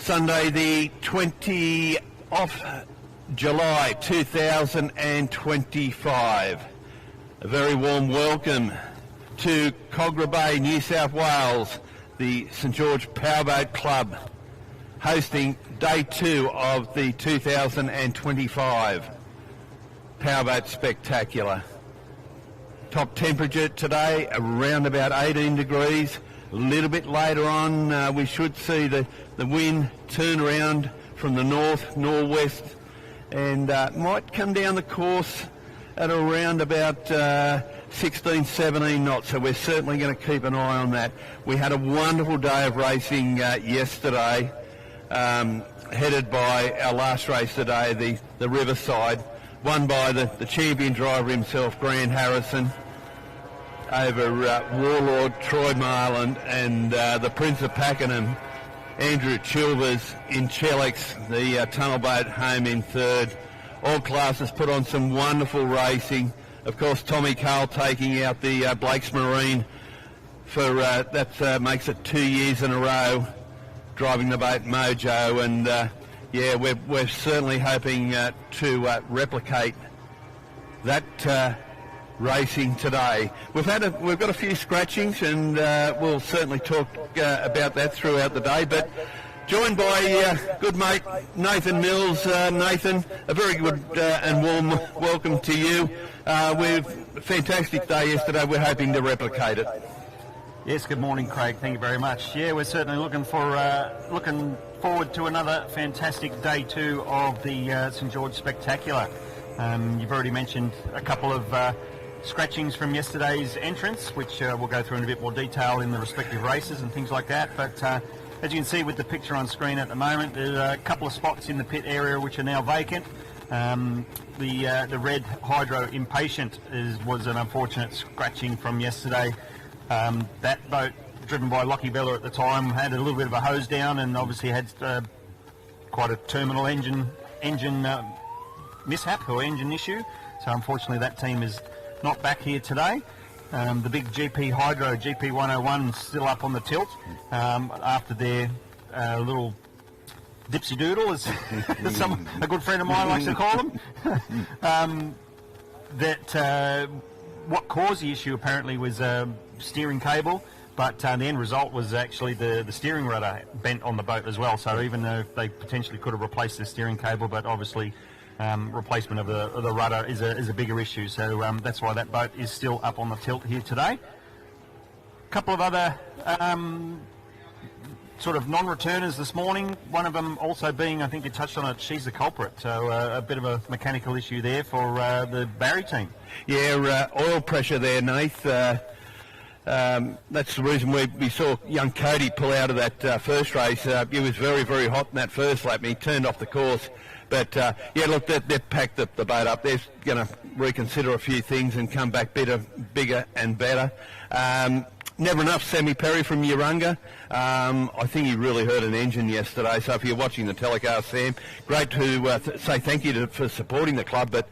Sunday the 20th of July 2025. A very warm welcome to Cogra Bay, New South Wales, the St George Powerboat Club, hosting day 2 of the 2025 Powerboat Spectacular. Top temperature today around about 18 degrees. A little bit later on we should see the wind turn around from the northwest and might come down the course at around about 16, 17 knots. So we're certainly going to keep an eye on that. We had a wonderful day of racing yesterday, headed by our last race today, the Riverside, won by the champion driver himself, Grant Harrison, over Warlord Troy Marland and the Prince of Pakenham, Andrew Chilvers in Chelix, the tunnel boat home in third. All classes put on some wonderful racing. Of course, Tommy Cole taking out the Blake's Marine for that makes it 2 years in a row driving the boat Mojo, and yeah, we're certainly hoping to replicate that racing today. We've got a few scratchings, and we'll certainly talk about that throughout the day. But joined by good mate Nathan Mills. Nathan, a very good and warm welcome to you. We've a fantastic day yesterday. We're hoping to replicate it. Yes, good morning, Craig. Thank you very much. Yeah, we're certainly looking forward to another fantastic day 2 of the St George Spectacular. You've already mentioned a couple of scratchings from yesterday's entrance, which we'll go through in a bit more detail in the respective races and things like that. But as you can see with the picture on screen at the moment, there's a couple of spots in the pit area which are now vacant. The Red Hydro Impatient was an unfortunate scratching from yesterday. That boat, driven by Lockie Bella at the time, had a little bit of a hose down and obviously had quite a terminal engine mishap or engine issue. So unfortunately that team is not back here today. The big GP Hydro, GP 101, still up on the tilt after their little dipsy doodle, as a good friend of mine likes to call them. What caused the issue apparently was steering cable, but the end result was actually the steering rudder bent on the boat as well. So even though they potentially could have replaced the steering cable, but obviously replacement of the rudder is a bigger issue. So that's why that boat is still up on the tilt here today. A couple of other sort of non-returners this morning, one of them also being, I think you touched on it, she's the culprit, so a bit of a mechanical issue there for the Barry team. Yeah, oil pressure there, Nath. That's the reason we saw young Cody pull out of that first race. He was very, very hot in that first lap and he turned off the course. But yeah, look, they've packed the boat up. They're going to reconsider a few things and come back bigger and better. Never enough, Sammy Perry from Urunga. I think he really hurt an engine yesterday. So if you're watching the telecast, Sam, great to say thank you for supporting the club. But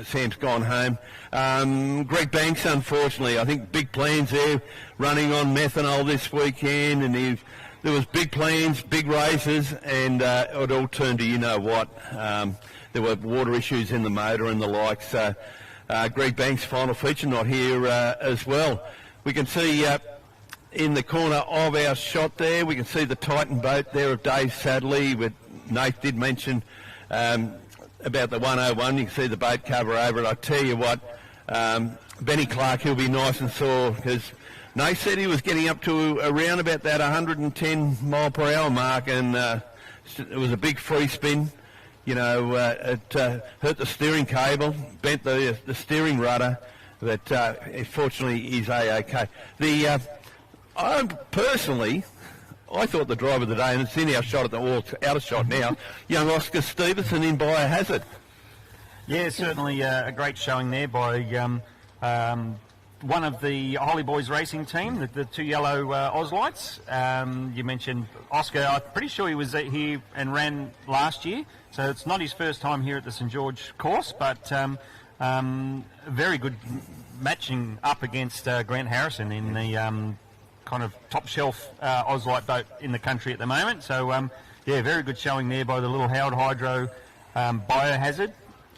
Sam's gone home. Greg Banks, unfortunately, I think big plans there, running on methanol this weekend, and there was big plans, big races, and it all turned to you know what. There were water issues in the motor and the like. So Greg Banks' final feature not here as well. We can see in the corner of our shot there, we can see the Titan boat there of Dave Sadley. Nate did mention about the 101. You can see the boat cover over it. I tell you what, Benny Clark, he'll be nice and sore because Nate said he was getting up to around about that 110 mile per hour mark, and it was a big free spin. You know, it hurt the steering cable, bent the steering rudder, but fortunately he's A-OK. I thought the driver of the day, and it's in our shot at the outer shot now, young Oscar Stevenson in Biohazard. Yeah, certainly a great showing there by one of the Holly Boys racing team, the two yellow Auslights. You mentioned Oscar. I'm pretty sure he was here and ran last year, so it's not his first time here at the St George course, but very good matching up against Grant Harrison in the kind of top shelf Auslight boat in the country at the moment. So yeah, very good showing there by the little Howard Hydro Biohazard,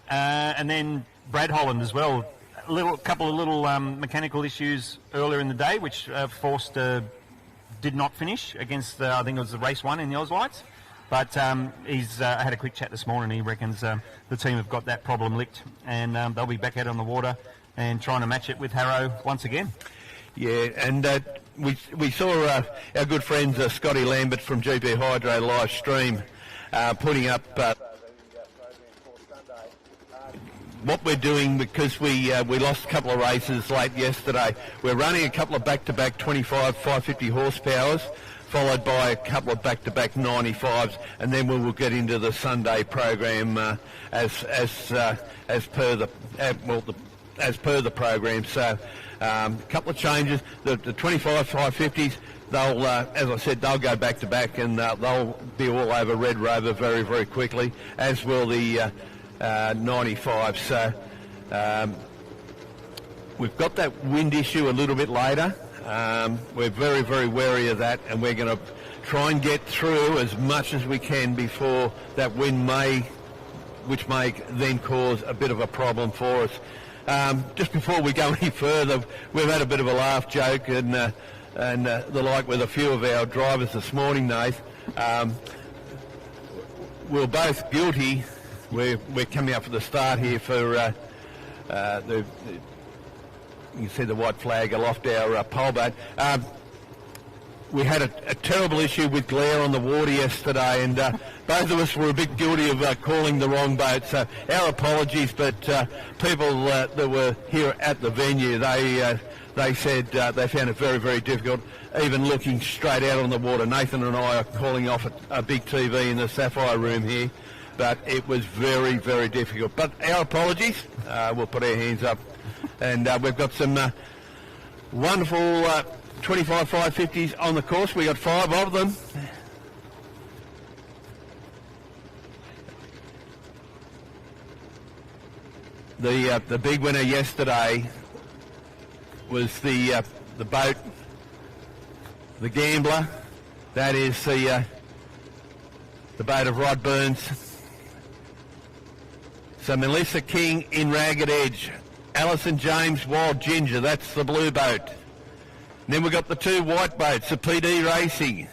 and then Brad Holland as well. A couple of little mechanical issues earlier in the day, which forced did not finish against I think it was the race 1 in the Auslights. But he's had a quick chat this morning. He reckons the team have got that problem licked, and they'll be back out on the water and trying to match it with Harrow once again. Yeah, and we saw our good friends Scotty Lambert from GP Hydro live stream putting up what we're doing, because we lost a couple of races late yesterday. We're running a couple of back-to-back 25 550 horsepowers, followed by a couple of back-to-back 95s, and then we will get into the Sunday program as per the program. So a couple of changes. The 25 550s, they'll as I said, they'll go back-to-back, and they'll be all over Red Rover very, very quickly, as will the 95. So we've got that wind issue a little bit later. We're very, very wary of that, and we're going to try and get through as much as we can before that wind which may then cause a bit of a problem for us. Just before we go any further, we've had a bit of a laugh joke and the like with a few of our drivers this morning, Nath. We're both guilty. We're coming up for the start here for you can see the white flag aloft our pole boat. We had a terrible issue with glare on the water yesterday, and both of us were a bit guilty of calling the wrong boat. So our apologies, but people that were here at the venue, they said they found it very, very difficult, even looking straight out on the water. Nathan and I are calling off a big TV in the Sapphire room here, but it was very, very difficult. But our apologies. We'll put our hands up. And we've got some wonderful 25 550s on the course. We got 5 of them. The big winner yesterday was the boat, the Gambler. That is the boat of Rod Burns. So Melissa King in Ragged Edge. Alison James, Wild Ginger, that's the blue boat. And then we've got the 2 white boats, the PD Racing.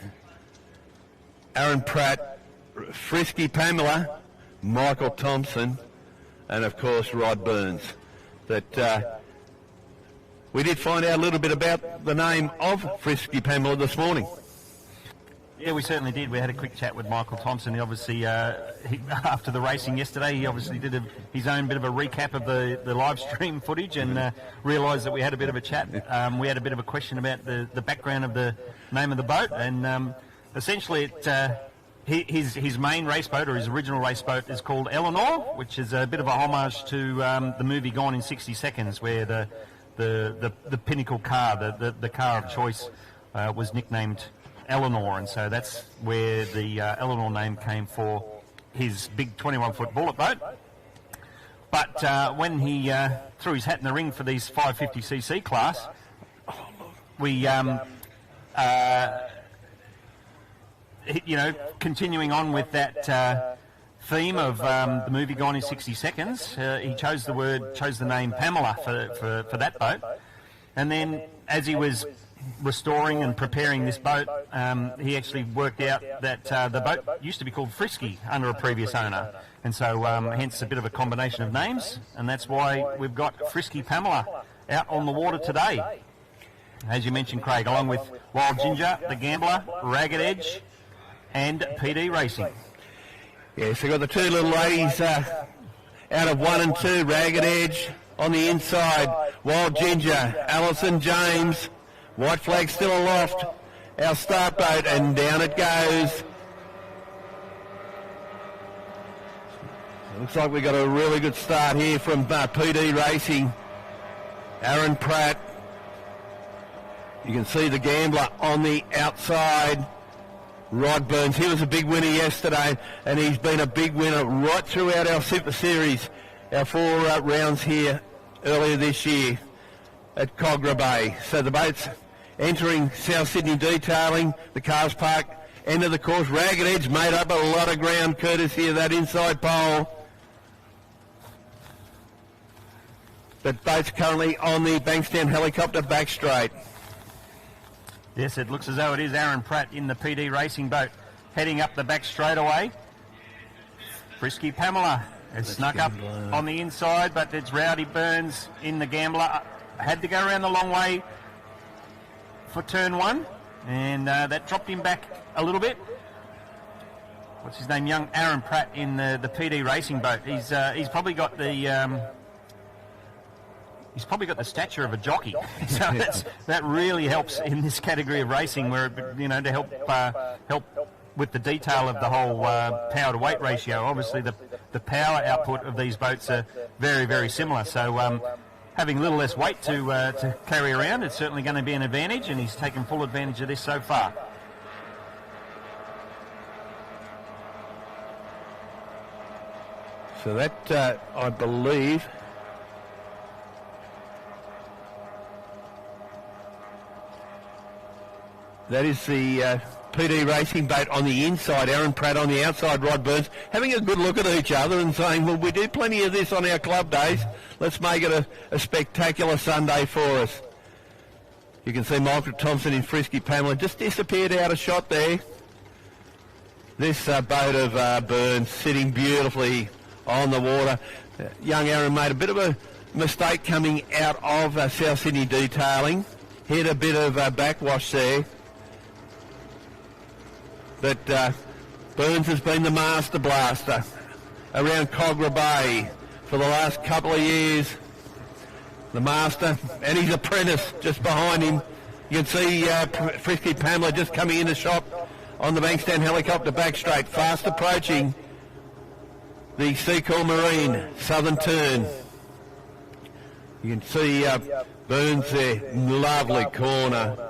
Aaron Pratt, Frisky Pamela, Michael Thompson, and of course Rod Burns. That we did find out a little bit about the name of Frisky Pamela this morning. Yeah, we certainly did. We had a quick chat with Michael Thompson. He obviously, after the racing yesterday, he obviously did his own bit of a recap of the live stream footage, and realised that we had a bit of a chat. We had a bit of a question about the background of the name of the boat, and essentially his main race boat, or his original race boat, is called Eleanor, which is a bit of a homage to the movie Gone in 60 Seconds, where the pinnacle car, the car of choice, was nicknamed Eleanor, and so that's where the Eleanor name came for his big 21-foot bullet boat. But when he threw his hat in the ring for these 550cc class, we, continuing on with that theme of the movie Gone in 60 Seconds, he chose the name Pamela for that boat, and then as he was restoring and preparing this boat, he actually worked out that the boat used to be called Frisky under a previous owner, and so hence a bit of a combination of names, and that's why we've got Frisky Pamela out on the water today, as you mentioned, Craig, along with Wild Ginger, the Gambler, Ragged Edge, and PD Racing. Yeah, so we've got the 2 little ladies out of 1 and 2, Ragged Edge on the inside, Wild Ginger, Alison James. White flag still aloft, our start boat, and down it goes. Looks like we got a really good start here from PD Racing. Aaron Pratt. You can see the Gambler on the outside. Rod Burns, he was a big winner yesterday, and he's been a big winner right throughout our Super Series, our 4 rounds here earlier this year at Cogra Bay. So the boat's Entering South Sydney detailing, the cars park, end of the course. Ragged Edge made up a lot of ground courtesy of that inside pole. But boats currently on the Bankstown helicopter back straight. Yes, it looks as though it is Aaron Pratt in the PD racing boat heading up the back straightaway. Frisky Pamela has snuck up on the inside, but it's Rowdy Burns in the Gambler. Had to go around the long way for turn one, and that dropped him back a little bit. What's his name? Young Aaron Pratt in the PD racing boat. He's probably got the stature of a jockey, so that really helps in this category of racing, where to help with the detail of the whole power to weight ratio. Obviously, the power output of these boats are very, very similar. So having a little less weight to carry around, it's certainly going to be an advantage, and he's taken full advantage of this so far. So that, I believe, that is the PD racing boat on the inside, Aaron Pratt on the outside, Rod Burns, having a good look at each other and saying, well, we do plenty of this on our club days. Let's make it a spectacular Sunday for us. You can see Michael Thompson in Frisky Pamela just disappeared out of shot there. This boat of Burns sitting beautifully on the water. Young Aaron made a bit of a mistake coming out of South Sydney detailing. Hit a bit of backwash there. But Burns has been the master blaster around Cogra Bay for the last couple of years. The master and his apprentice just behind him. You can see Frisky Pamela just coming into shot on the Bankstown helicopter back straight, fast approaching the Seacall Marine southern turn. You can see Burns there, lovely corner.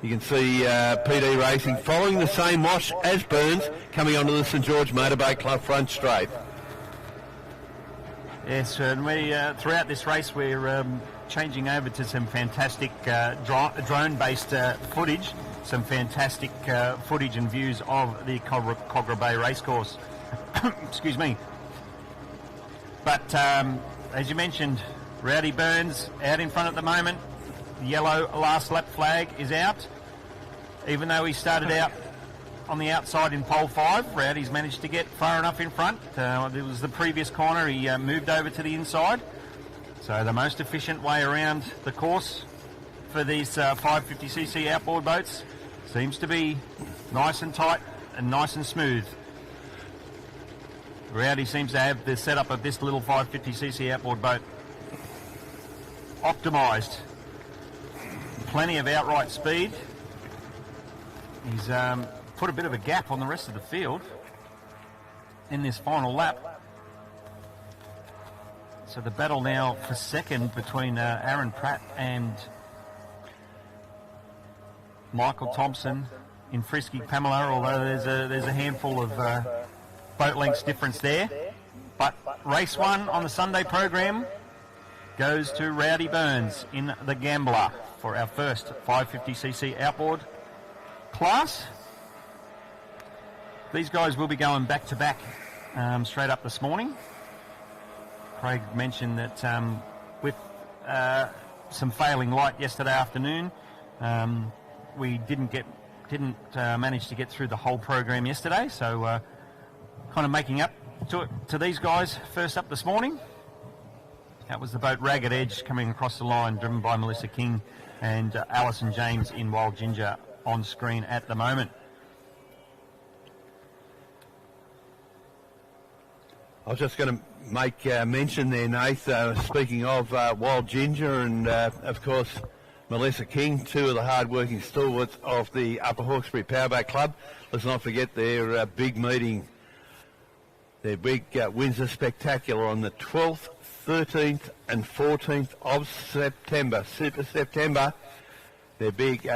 You can see PD Racing following the same wash as Burns, coming onto the St George Motorboat Club front straight. Yes, and we throughout this race we're changing over to some fantastic drone-based footage, some fantastic footage and views of the Cogra Bay racecourse. Excuse me. But as you mentioned, Rowdy Burns out in front at the moment. The yellow last lap flag is out. Even though he started out on the outside in pole 5, Rowdy's managed to get far enough in front. It was the previous corner, he moved over to the inside. So the most efficient way around the course for these 550cc outboard boats seems to be nice and tight and nice and smooth. Rowdy seems to have the setup of this little 550cc outboard boat optimised. Plenty of outright speed. He's put a bit of a gap on the rest of the field in this final lap. So the battle now for second between Aaron Pratt and Michael Thompson in Frisky Pamela, although there's a handful of boat lengths difference there. But race 1 on the Sunday program goes to Rowdy Burns in the Gambler for our first 550cc outboard class. These guys will be going back to back straight up this morning. Craig mentioned that with some failing light yesterday afternoon, we didn't manage to get through the whole program yesterday, so kind of making up to these guys first up this morning. That was the boat Ragged Edge coming across the line, driven by Melissa King and Alison James in Wild Ginger on screen at the moment. I was just going to make mention there, Nath, speaking of Wild Ginger and, of course, Melissa King, two of the hard-working stalwarts of the Upper Hawkesbury Powerboat Club. Let's not forget their big meeting, their big Windsor Spectacular on the 12th, 13th and 14th of September, Super September. Their big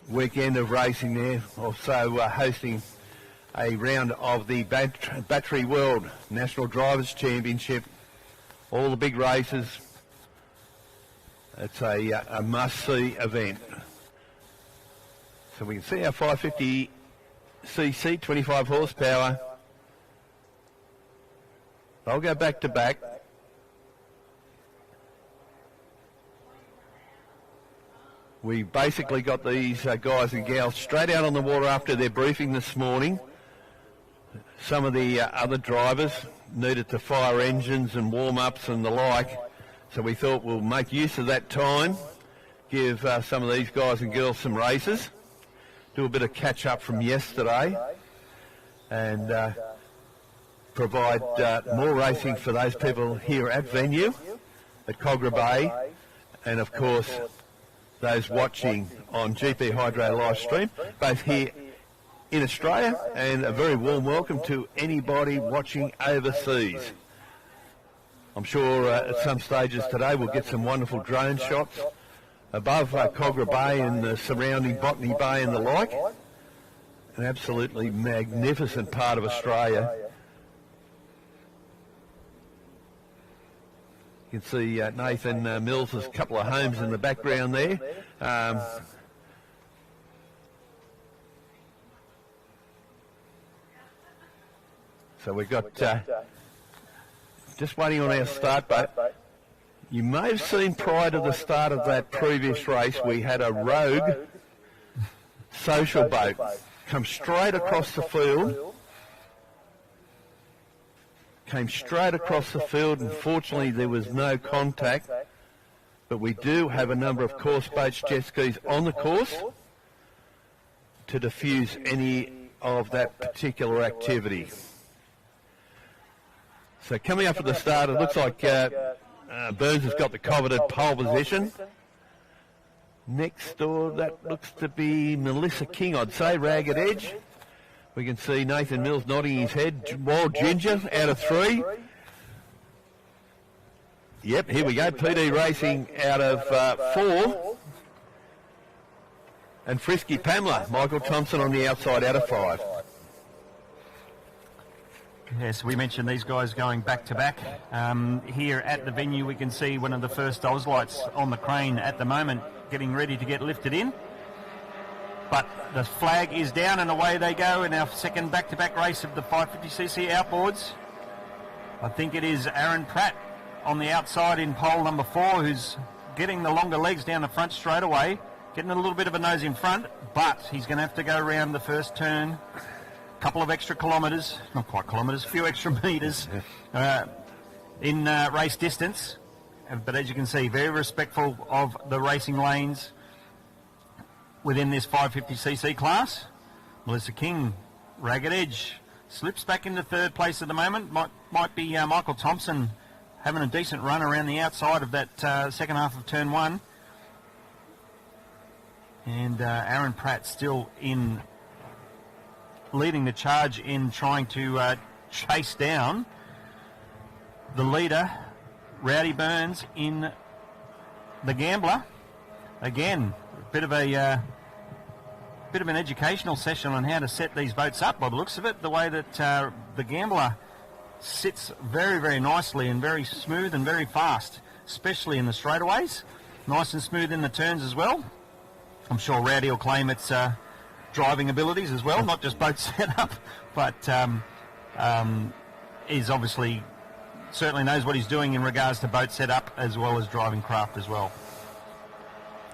weekend of racing there, also hosting a round of the Battery World National Drivers' Championship. All the big races It's a must-see event. So we can see our 550cc, 25 horsepower. I'll go back to back. We basically got these guys and gals straight out on the water after their briefing this morning. Some of the other drivers needed to fire engines and warm-ups and the like, so we thought we'll make use of that time, give some of these guys and girls some races, do a bit of catch-up from yesterday, and provide more racing for those people here at venue at Cogra Bay, and of course those watching on GP Hydro live stream, both here in Australia, and a very warm welcome to anybody watching overseas. I'm sure at some stages today we'll get some wonderful drone shots above Cogra Bay and the surrounding Botany Bay and the like. An absolutely magnificent part of Australia. You can see Nathan Mills' couple of homes in the background there. So we've got just waiting on our start boat. You may have seen prior to the start of that previous race, we had a rogue social boat come straight across the field. Came straight across the field, and fortunately there was no contact, but we do have a number of course boats, jet skis on the course to diffuse any of that particular activity. So coming up at the start, it looks like Burns has got the coveted pole position. Next door, that looks to be Melissa King, I'd say, Ragged Edge. We can see Nathan Mills nodding his head. Wild Ginger out of 3. Yep, here we go. PD Racing out of 4. And Frisky Pamela, Michael Thompson on the outside out of 5. Yes, we mentioned these guys going back to back. Here at the venue we can see one of the first Oz lights on the crane at the moment, getting ready to get lifted in. But the flag is down and away they go in our second back-to-back race of the 550cc outboards. I think it is Aaron Pratt on the outside in pole number 4 who's getting the longer legs down the front straight away, getting a little bit of a nose in front, but he's going to have to go around the first turn, a couple of extra kilometres, not quite kilometres, a few extra metres in race distance. But as you can see, very respectful of the racing lanes within this 550cc class. Melissa King, Ragged Edge, slips back into third place at the moment. Might be Michael Thompson having a decent run around the outside of that second half of turn 1. And Aaron Pratt still in leading the charge in trying to chase down the leader, Rowdy Burns, in the Gambler. Again, a bit of an educational session on how to set these boats up by the looks of it. The way that the Gambler sits very, very nicely and very smooth and very fast, especially in the straightaways. Nice and smooth in the turns as well. I'm sure Rowdy will claim its driving abilities as well, not just boat setup, but is obviously certainly knows what he's doing in regards to boat setup as well as driving craft as well.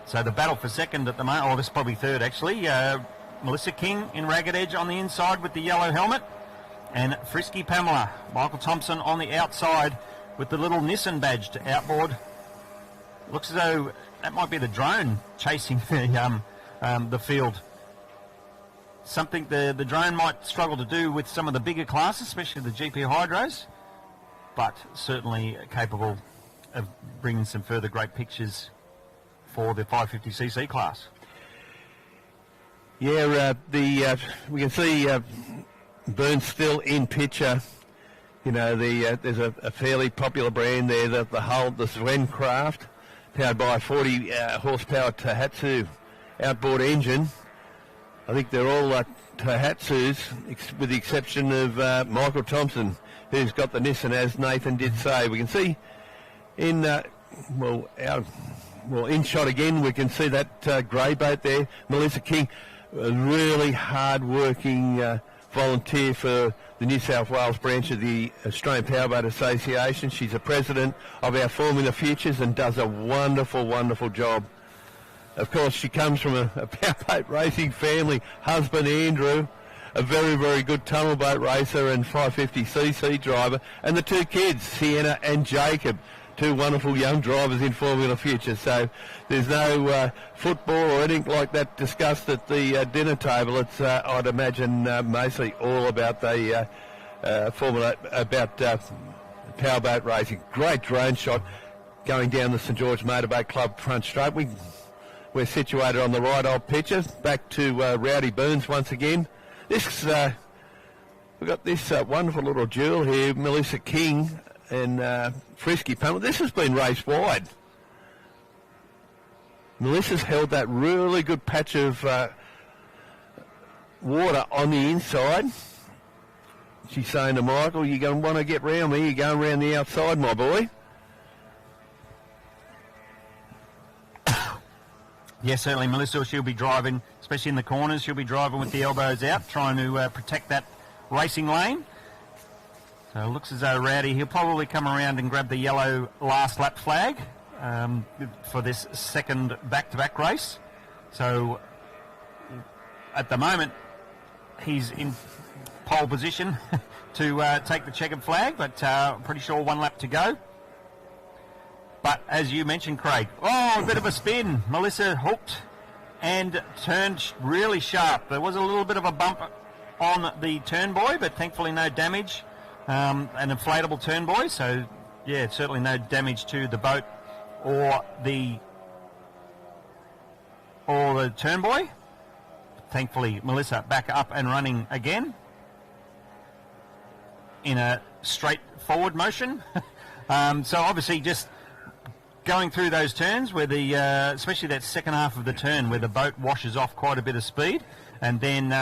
So the battle for second at the moment, or this is probably third actually, Melissa King in Ragged Edge on the inside with the yellow helmet, and Frisky Pamela, Michael Thompson on the outside with the little Nissan badge to Outboard. Looks as though that might be the drone chasing the field. Something the drone might struggle to do with some of the bigger classes, especially the GP Hydros, but certainly capable of bringing some further great pictures for the 550cc class. Yeah, we can see Burns still in picture. You know, there's a fairly popular brand there, the Sven Craft, powered by a 40 horsepower Tohatsu outboard engine. I think they're all Tohatsus, with the exception of Michael Thompson, who's got the Nissan, as Nathan did say. We can see in, our well, in shot again, we can see that grey boat there. Melissa King, a really hard-working volunteer for the New South Wales branch of the Australian Powerboat Association. She's a president of our Formula Futures and does a wonderful, wonderful job. Of course, she comes from a powerboat racing family. Husband Andrew, a very, very good tunnel boat racer and 550cc driver, and the two kids, Sienna and Jacob, two wonderful young drivers in Formula Future. So there's no football or anything like that discussed at the dinner table. It's, I'd imagine, mostly all about the powerboat racing. Great drone shot going down the St George Motorboat Club front straight. We're situated on the right old picture. Back to Rowdy Burns once again. We've got this wonderful little jewel here, Melissa King and Frisky Pamela. This has been race wide. Melissa's held that really good patch of water on the inside. She's saying to Michael, you're going to want to get round me. You're going round the outside, my boy. Yes, certainly, Melissa, she'll be driving, especially in the corners, she'll be driving with the elbows out, trying to protect that racing lane. So it looks as though Rowdy, he'll probably come around and grab the yellow last lap flag for this second back-to-back race. So at the moment, he's in pole position to take the checkered flag, but pretty sure one lap to go. But as you mentioned, Craig, a bit of a spin. Melissa hooked and turned really sharp. There was a little bit of a bump on the turn buoy, but thankfully no damage. An inflatable turn buoy, so yeah, certainly no damage to the boat or the turn buoy. Thankfully, Melissa back up and running again in a straight forward motion. So obviously just going through those turns where especially that second half of the turn where the boat washes off quite a bit of speed, and then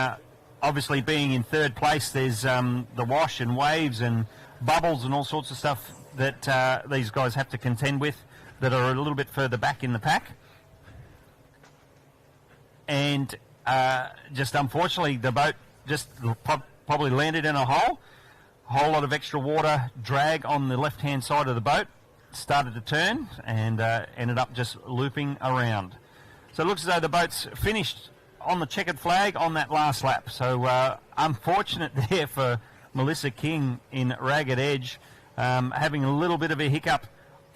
obviously being in third place, there's the wash and waves and bubbles and all sorts of stuff that these guys have to contend with that are a little bit further back in the pack. And just unfortunately, the boat just probably landed in a whole lot of extra water drag on the left-hand side of the boat, started to turn and ended up just looping around. So it looks as though the boat's finished on the checkered flag on that last lap. So unfortunate there for Melissa King in Ragged Edge, having a little bit of a hiccup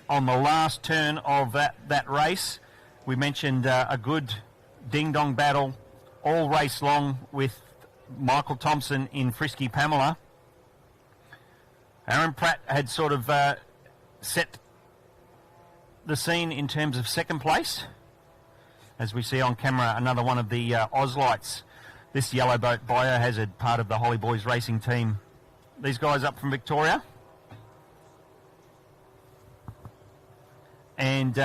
on the last turn of that race. We mentioned a good ding-dong battle all race long with Michael Thompson in Frisky Pamela. Aaron Pratt had sort of set the scene in terms of second place. As we see on camera, another one of the Oz Lights. This yellow boat, Biohazard, part of the Holly Boys racing team. These guys up from Victoria. And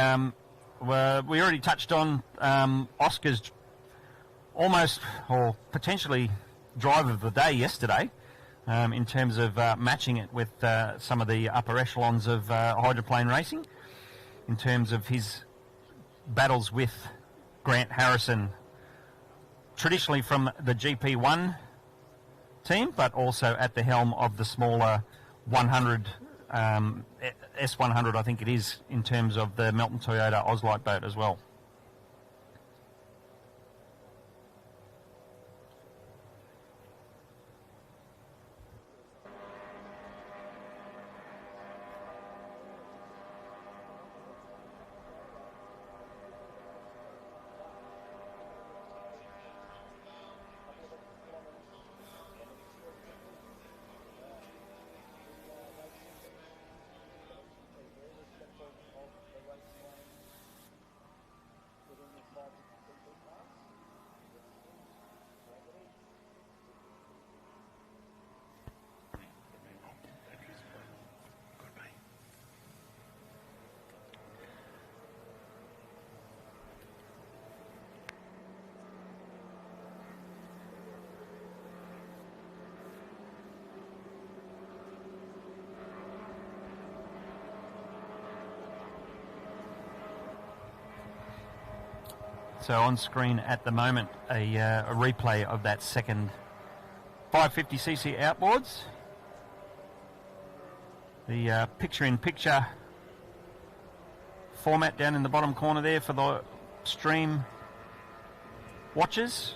we already touched on Oscar's almost or potentially drive of the day yesterday in terms of matching it with some of the upper echelons of hydroplane racing in terms of his battles with Grant Harrison, traditionally from the GP1 team, but also at the helm of the smaller 100, S100 I think it is, in terms of the Melton Toyota Ozlight boat as well. So on screen at the moment, a replay of that second 550cc outboards. The picture-in-picture format down in the bottom corner there for the stream watchers.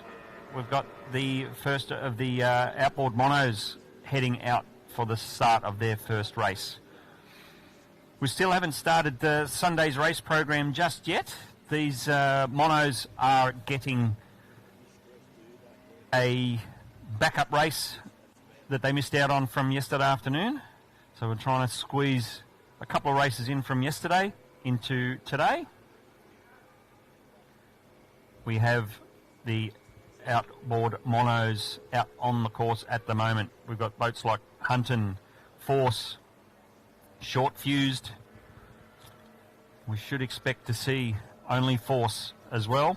We've got the first of the outboard monos heading out for the start of their first race. We still haven't started Sunday's race program just yet. These monos are getting a backup race that they missed out on from yesterday afternoon. So we're trying to squeeze a couple of races in from yesterday into today. We have the outboard monos out on the course at the moment. We've got boats like Hunton, Force, Short Fused. We should expect to see only Force as well.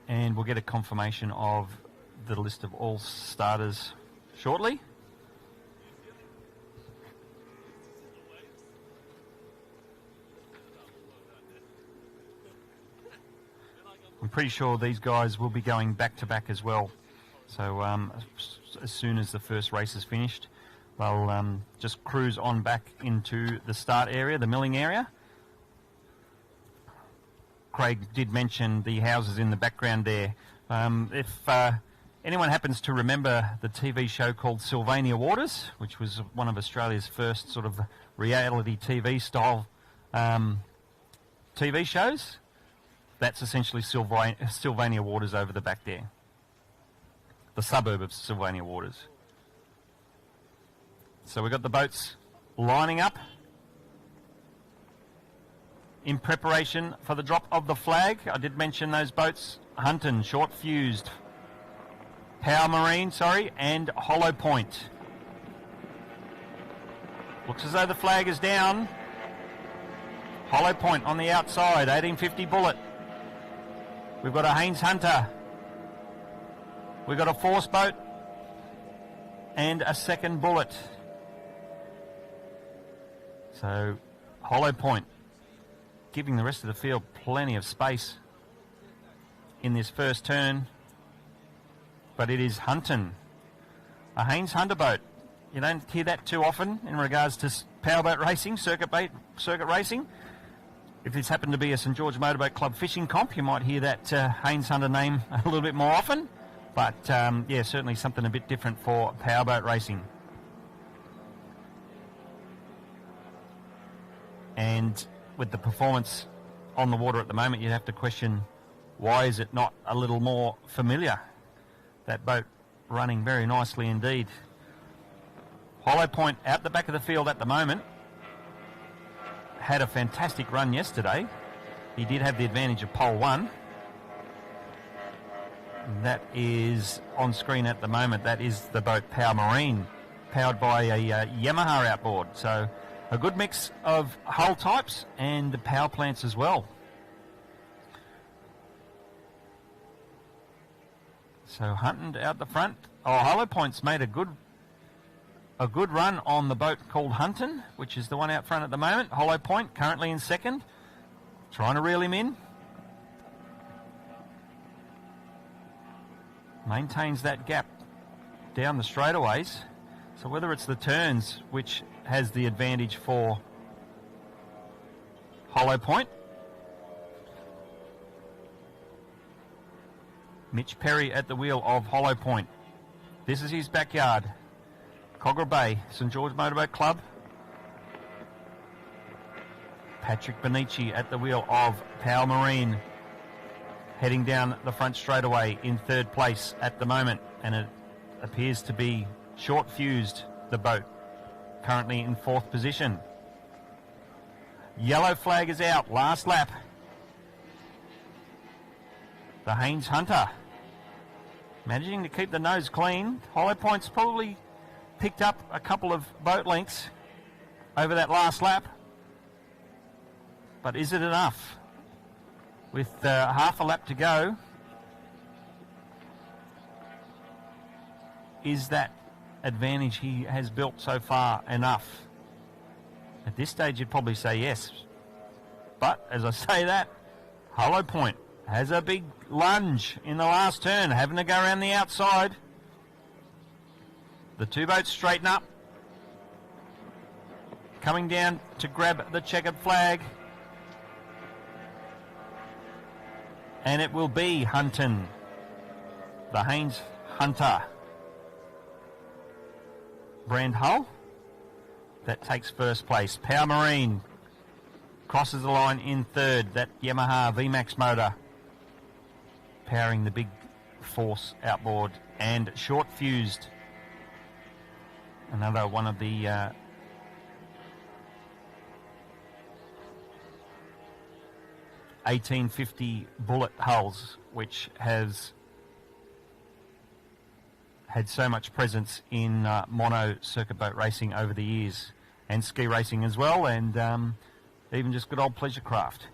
And we'll get a confirmation of the list of all starters shortly. I'm pretty sure these guys will be going back to back as well. So as soon as the first race is finished, they'll just cruise on back into the start area, the milling area. Craig did mention the houses in the background there. If anyone happens to remember the TV show called Sylvania Waters, which was one of Australia's first sort of reality TV style TV shows, that's essentially Sylvania Waters over the back there. The suburb of Sylvania Waters. So we've got the boats lining up in preparation for the drop of the flag. I did mention those boats: Hunton, Short Fused, Power Marine, and Hollow Point. Looks as though the flag is down. Hollow Point on the outside, 1850 Bullet. We've got a Haynes Hunter. We've got a Force boat and a second Bullet. So Hollow Point giving the rest of the field plenty of space in this first turn. But it is Hunton, a Haynes Hunter boat. You don't hear that too often in regards to powerboat racing, circuit racing. If this happened to be a St George Motorboat Club fishing comp, you might hear that Haynes Hunter name a little bit more often. But yeah, certainly something a bit different for powerboat racing. And with the performance on the water at the moment, you'd have to question, why is it not a little more familiar? That boat running very nicely indeed. Hollow Point out the back of the field at the moment. Had a fantastic run yesterday. He did have the advantage of pole one. That is on screen at the moment. That is the boat Power Marine, powered by a Yamaha outboard. So a good mix of hull types and the power plants as well. So Hunton out the front. Oh, Hollow Point's made a good run on the boat called Hunton, which is the one out front at the moment. Hollow Point currently in second, trying to reel him in. Maintains that gap down the straightaways. So whether it's the turns which has the advantage for Hollow Point. Mitch Perry at the wheel of Hollow Point. This is his backyard. Cogra Bay, St George Motorboat Club. Patrick Benici at the wheel of Power Marine, heading down the front straightaway in third place at the moment, and it appears to be Short Fused, the boat, currently in fourth position. Yellow flag is out, last lap. The Haynes Hunter managing to keep the nose clean. Hollow Point's probably picked up a couple of boat lengths over that last lap, but is it enough? With half a lap to go, is that advantage he has built so far enough? At this stage, you'd probably say yes. But as I say that, Hollow Point has a big lunge in the last turn, having to go around the outside. The two boats straighten up. Coming down to grab the checkered flag. And it will be Hunton, the Haynes Hunter brand hull, that takes first place. Power Marine crosses the line in third. That Yamaha VMAX motor powering the big Force outboard, and Short Fused, another one of the 1850 bullet hulls, which has had so much presence in mono circuit boat racing over the years, and ski racing as well, and even just good old pleasure craft.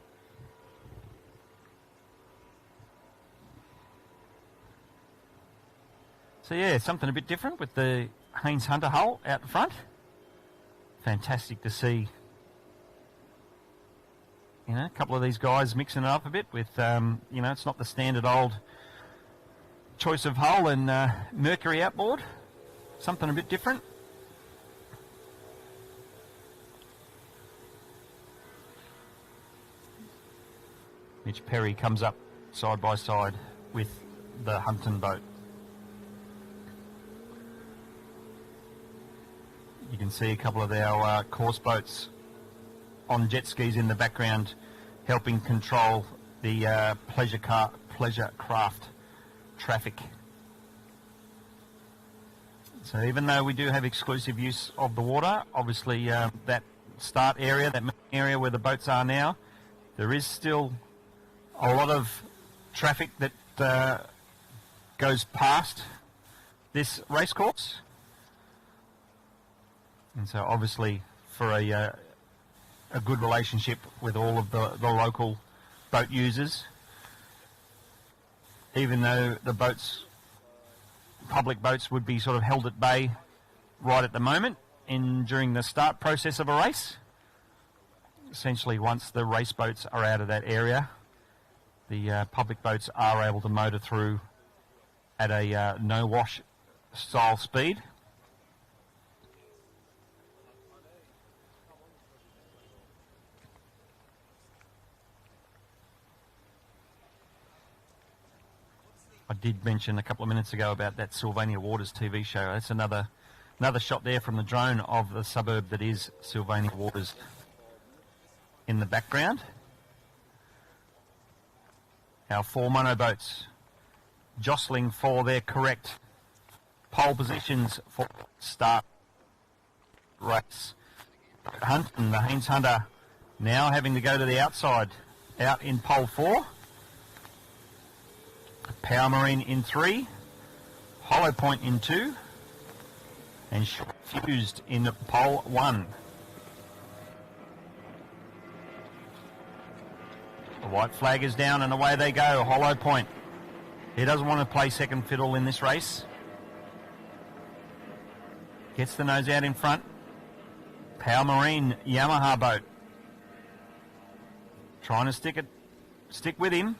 So yeah, something a bit different with the Haynes Hunter hull out the front. Fantastic to see, you know, a couple of these guys mixing it up a bit with, you know, it's not the standard old choice of hull and Mercury outboard. Something a bit different. Mitch Perry comes up side by side with the Hunton boat. You can see a couple of our course boats on jet skis in the background, helping control the pleasure craft traffic. So even though we do have exclusive use of the water, obviously that start area, that main area where the boats are now, there is still a lot of traffic that goes past this race course. And so obviously for a good relationship with all of the local boat users, even though the boats, public boats, would be sort of held at bay right at the moment during the start process of a race. Essentially, once the race boats are out of that area, the public boats are able to motor through at a no-wash style speed. I did mention a couple of minutes ago about that Sylvania Waters TV show. That's another shot there from the drone of the suburb that is Sylvania Waters in the background. Our four monoboats jostling for their correct pole positions for start race. Hunton, the Haynes Hunter, now having to go to the outside, out in pole 4. Power Marine in 3, Hollow Point in 2, and Short Fused in pole 1. The white flag is down and away they go. Hollow Point. He doesn't want to play second fiddle in this race. Gets the nose out in front. Power Marine Yamaha boat trying to stick with him.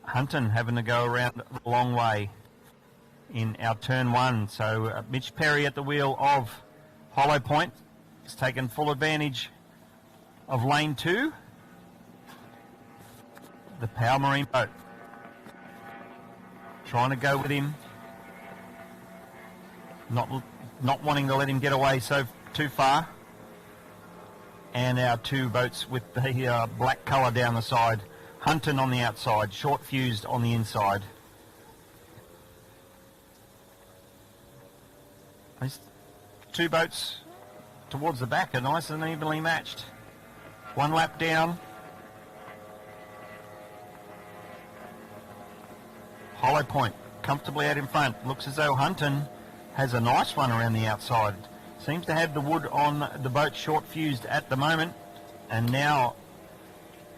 Hunton having to go around the long way in our turn 1. So Mitch Perry at the wheel of Hollow Point has taken full advantage of lane 2. The Power Marine boat trying to go with him, not wanting to let him get away too far. And our two boats with the black colour down the side. Hunton on the outside, Short Fused on the inside. These two boats towards the back are nice and evenly matched. One lap down. Hollow Point comfortably out in front. Looks as though Hunton has a nice run around the outside. Seems to have the wood on the boat Short Fused at the moment, and now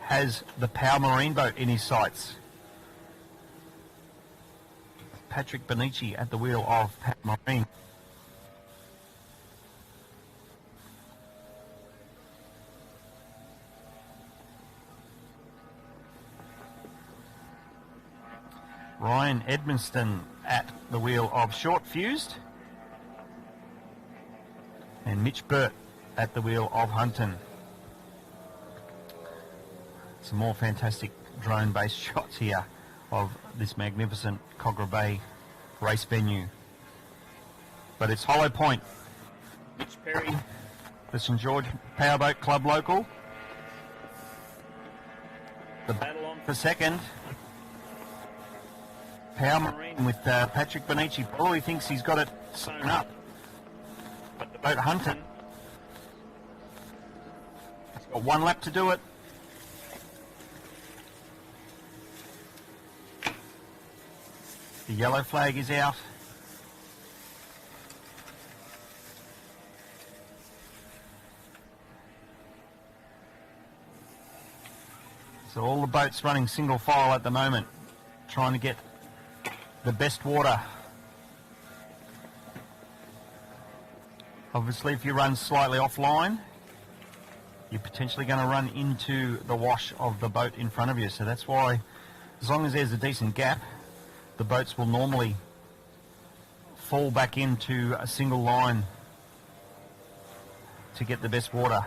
has the Power Marine boat in his sights. Patrick Benici at the wheel of Pat Marine. Ryan Edmonston at the wheel of Short Fused. And Mitch Burt at the wheel of Hunton. Some more fantastic drone-based shots here of this magnificent Cogra Bay race venue. But it's Hollow Point. Mitch Perry, the St George Powerboat Club local. The battle on for second. Power Marine with Patrick Benici. Probably thinks he's got it sewn up. But the boat Hunton, he's got one lap to do it. The yellow flag is out. So all the boats running single file at the moment, trying to get the best water. Obviously, if you run slightly offline, you're potentially going to run into the wash of the boat in front of you. So that's why, as long as there's a decent gap, the boats will normally fall back into a single line to get the best water.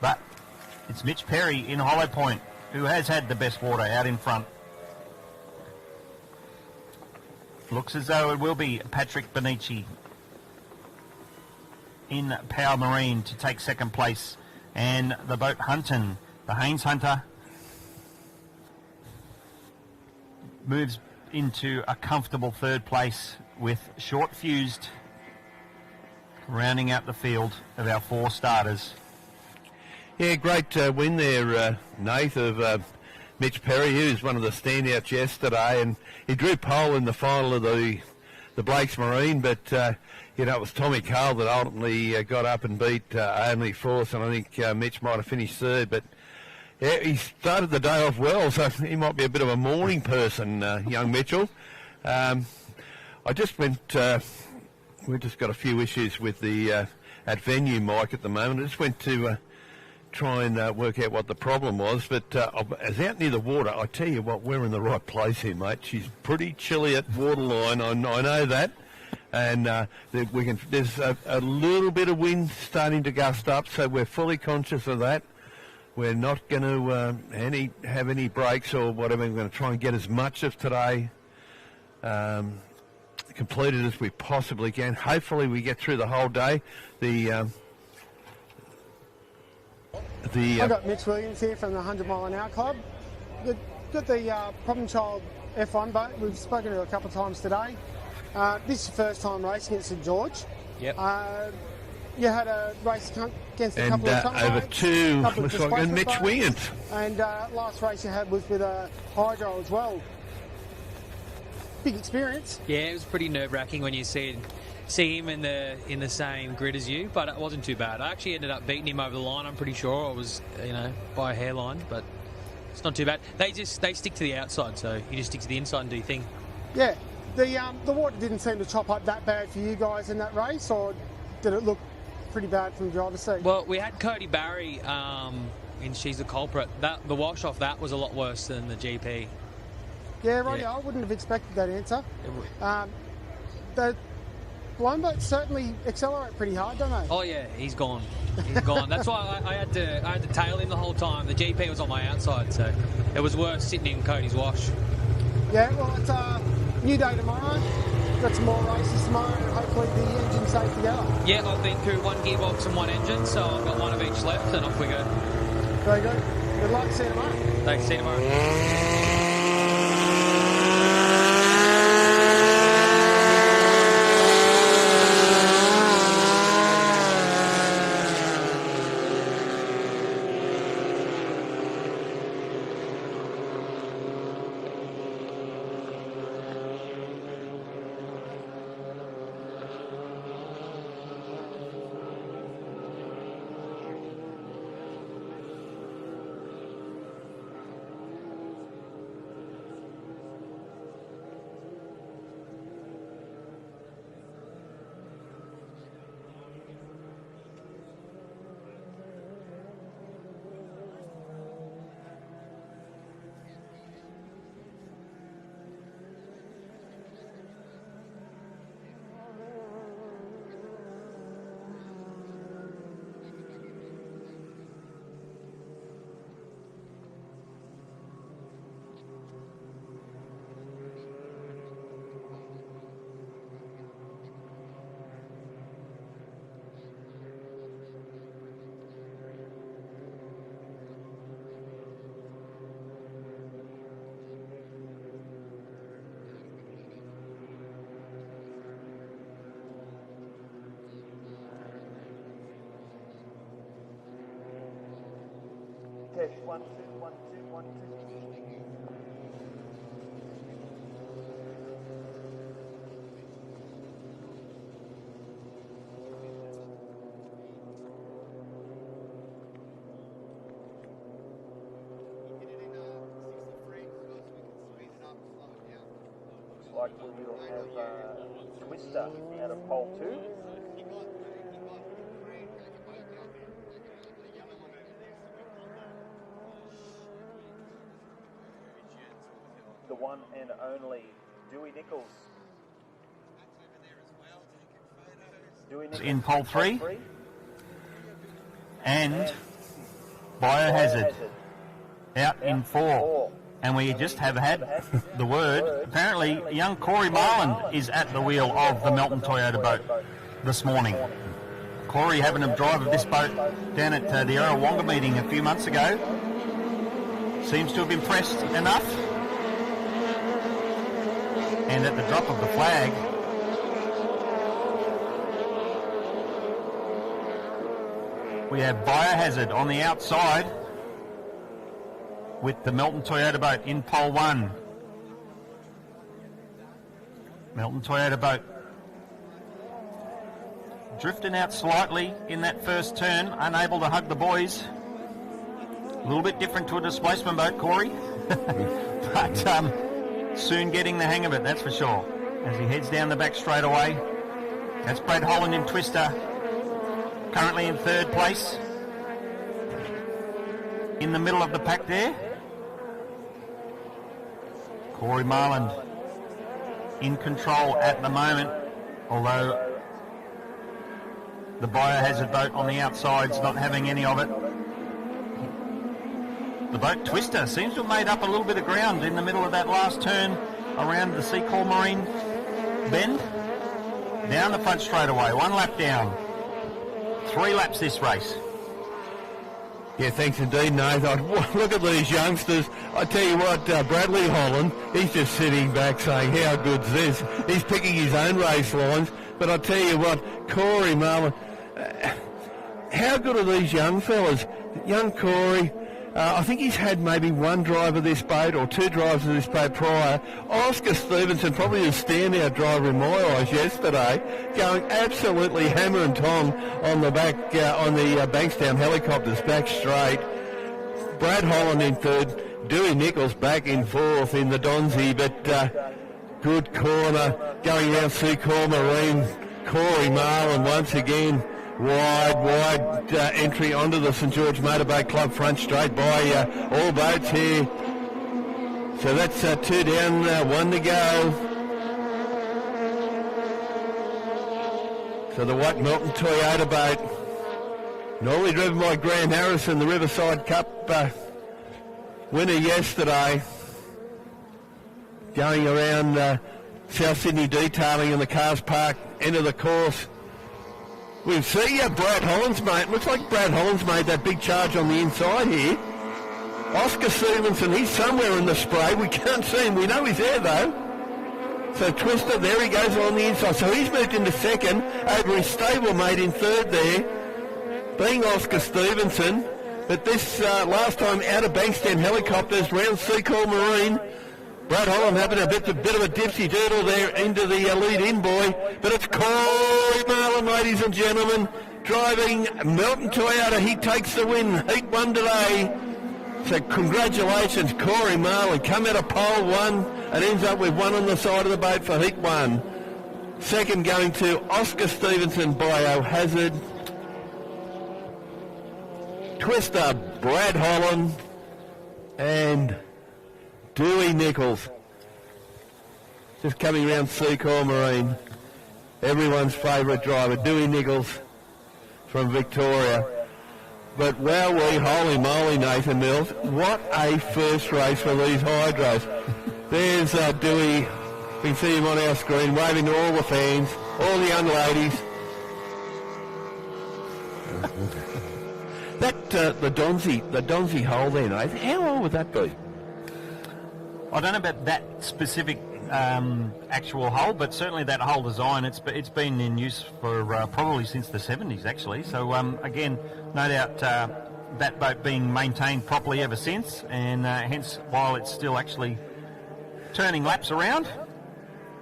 But it's Mitch Perry in Hollow Point who has had the best water out in front. Looks as though it will be Patrick Benici in Power Marine to take second place. And the boat Hunton, the Haynes Hunter, moves into a comfortable third place with Short Fused rounding out the field of our four starters. Yeah, great win there, Nath, of Mitch Perry, who's one of the standouts yesterday, and he drew pole in the final of the Blakes Marine, but you know, it was Tommy Carl that ultimately got up and beat only fourth, and I think Mitch might have finished third, but yeah, he started the day off well, so he might be a bit of a morning person, young Mitchell. I just went, we've just got a few issues with the at venue mic at the moment. I just went to try and work out what the problem was, but I was out near the water. I tell you what, we're in the right place here, mate. She's pretty chilly at waterline, I know that. And there's a little bit of wind starting to gust up, so we're fully conscious of that. We're not going to have any breaks or whatever. We're going to try and get as much of today completed as we possibly can. Hopefully we get through the whole day. I've got Mitch Williams here from the 100 Mile an Hour Club. Got the Problem Child F1 boat. We've spoken to it a couple of times today. This is the first time racing at St George. Yep. You had a race against a couple of over two, looks like, and Mitch Williams. And last race you had was with a Hydro as well. Big experience. Yeah, it was pretty nerve-wracking when you see him in the same grid as you, but it wasn't too bad. I actually ended up beating him over the line. I'm pretty sure it was, by a hairline, but it's not too bad. They stick to the outside, so you just stick to the inside and do your thing. Yeah, the water didn't seem to chop up that bad for you guys in that race, or did it look pretty bad from the driver's seat? Well, we had Cody Barry, and she's the culprit. The wash off that was a lot worse than the GP. Yeah, right. Yeah. I wouldn't have expected that answer. The blind boats certainly accelerate pretty hard, don't they? Oh yeah, he's gone. He's gone. That's why I had to tail him the whole time. The GP was on my outside, so it was worse sitting in Cody's wash. Yeah, well, it's a new day tomorrow. Got some more races tomorrow, and hopefully the engine's safe together. Yeah, I've been through one gearbox and one engine, so I've got one of each left, and off we go. Very good. Good luck. See you tomorrow. Thanks. See you tomorrow. Like we will have Twister out of pole 2. The one and only Dewey Nichols. In pole 3. And Biohazard out in 4. And we just have had the word. Apparently, young Corey Marland is at the wheel of the Melton Toyota boat this morning. Corey having a drive of this boat down at the Errawonga meeting a few months ago. Seems to have impressed enough. And at the drop of the flag, we have Biohazard on the outside with the Melton Toyota boat in pole 1. Melton Toyota boat drifting out slightly in that first turn, unable to hug the boys. A little bit different to a displacement boat, Corey. But soon getting the hang of it, that's for sure. As he heads down the back straight away. That's Brad Holland in Twister, currently in 3rd place. In the middle of the pack there, Corey Marland in control at the moment, although the Biohazard boat on the outside's not having any of it. The boat Twister seems to have made up a little bit of ground in the middle of that last turn around the Seacall Marine bend. Down the front straight away, 1 lap down. 3 laps this race. Yeah, thanks indeed, Nathan. Look at these youngsters. I tell you what, Bradley Holland, he's just sitting back saying, how good's this? He's picking his own race lines. But I tell you what, Corey Marlin, how good are these young fellas? Young Corey, I think he's had maybe 1 drive of this boat or 2 drives of this boat prior. Oscar Stevenson, probably a standout driver in my eyes yesterday, going absolutely hammer and tong on the back, on the Bankstown helicopters, back straight. Brad Holland in 3rd, Dewey Nichols back in 4th in the Donzi, but good corner going around Seacall Marine. Corey Marlin once again. Wide entry onto the St George Motorboat Club front straight by all boats here. So that's 2 down, 1 to go. So the white Melton Toyota boat, normally driven by Grant Harrison, the Riverside Cup winner yesterday, going around South Sydney detailing in the cars park, end of the course. We see Brad Holland's mate. Looks like Brad Holland's made that big charge on the inside here. Oscar Stevenson, he's somewhere in the spray. We can't see him. We know he's there though. So Twister, there he goes on the inside. So he's moved into 2nd over his stablemate in 3rd there, being Oscar Stevenson. But this last time out of Bankstown helicopters round Seacall Marine. Brad Holland having a bit of a dipsy doodle there into the lead in boy. But it's Corey Marlin, ladies and gentlemen, driving Melton Toyota. He takes the win, Heat 1 today. So congratulations, Corey Marlin. Come out of pole 1 and ends up with 1 on the side of the boat for Heat 1. 2nd going to Oscar Stevenson, Biohazard. Twister, Brad Holland. And Dewey Nichols, just coming around Seacall Marine. Everyone's favourite driver, Dewey Nichols from Victoria. But wowee, holy moly, Nathan Mills, what a first race for these Hydros. There's Dewey, we can see him on our screen, waving to all the fans, all the young ladies. That, the Donzi hole there, Nathan, how old would that be? I don't know about that specific actual hull, but certainly that whole design, it's been in use for probably since the 70s actually. So again, no doubt that boat being maintained properly ever since, and hence while it's still actually turning laps around.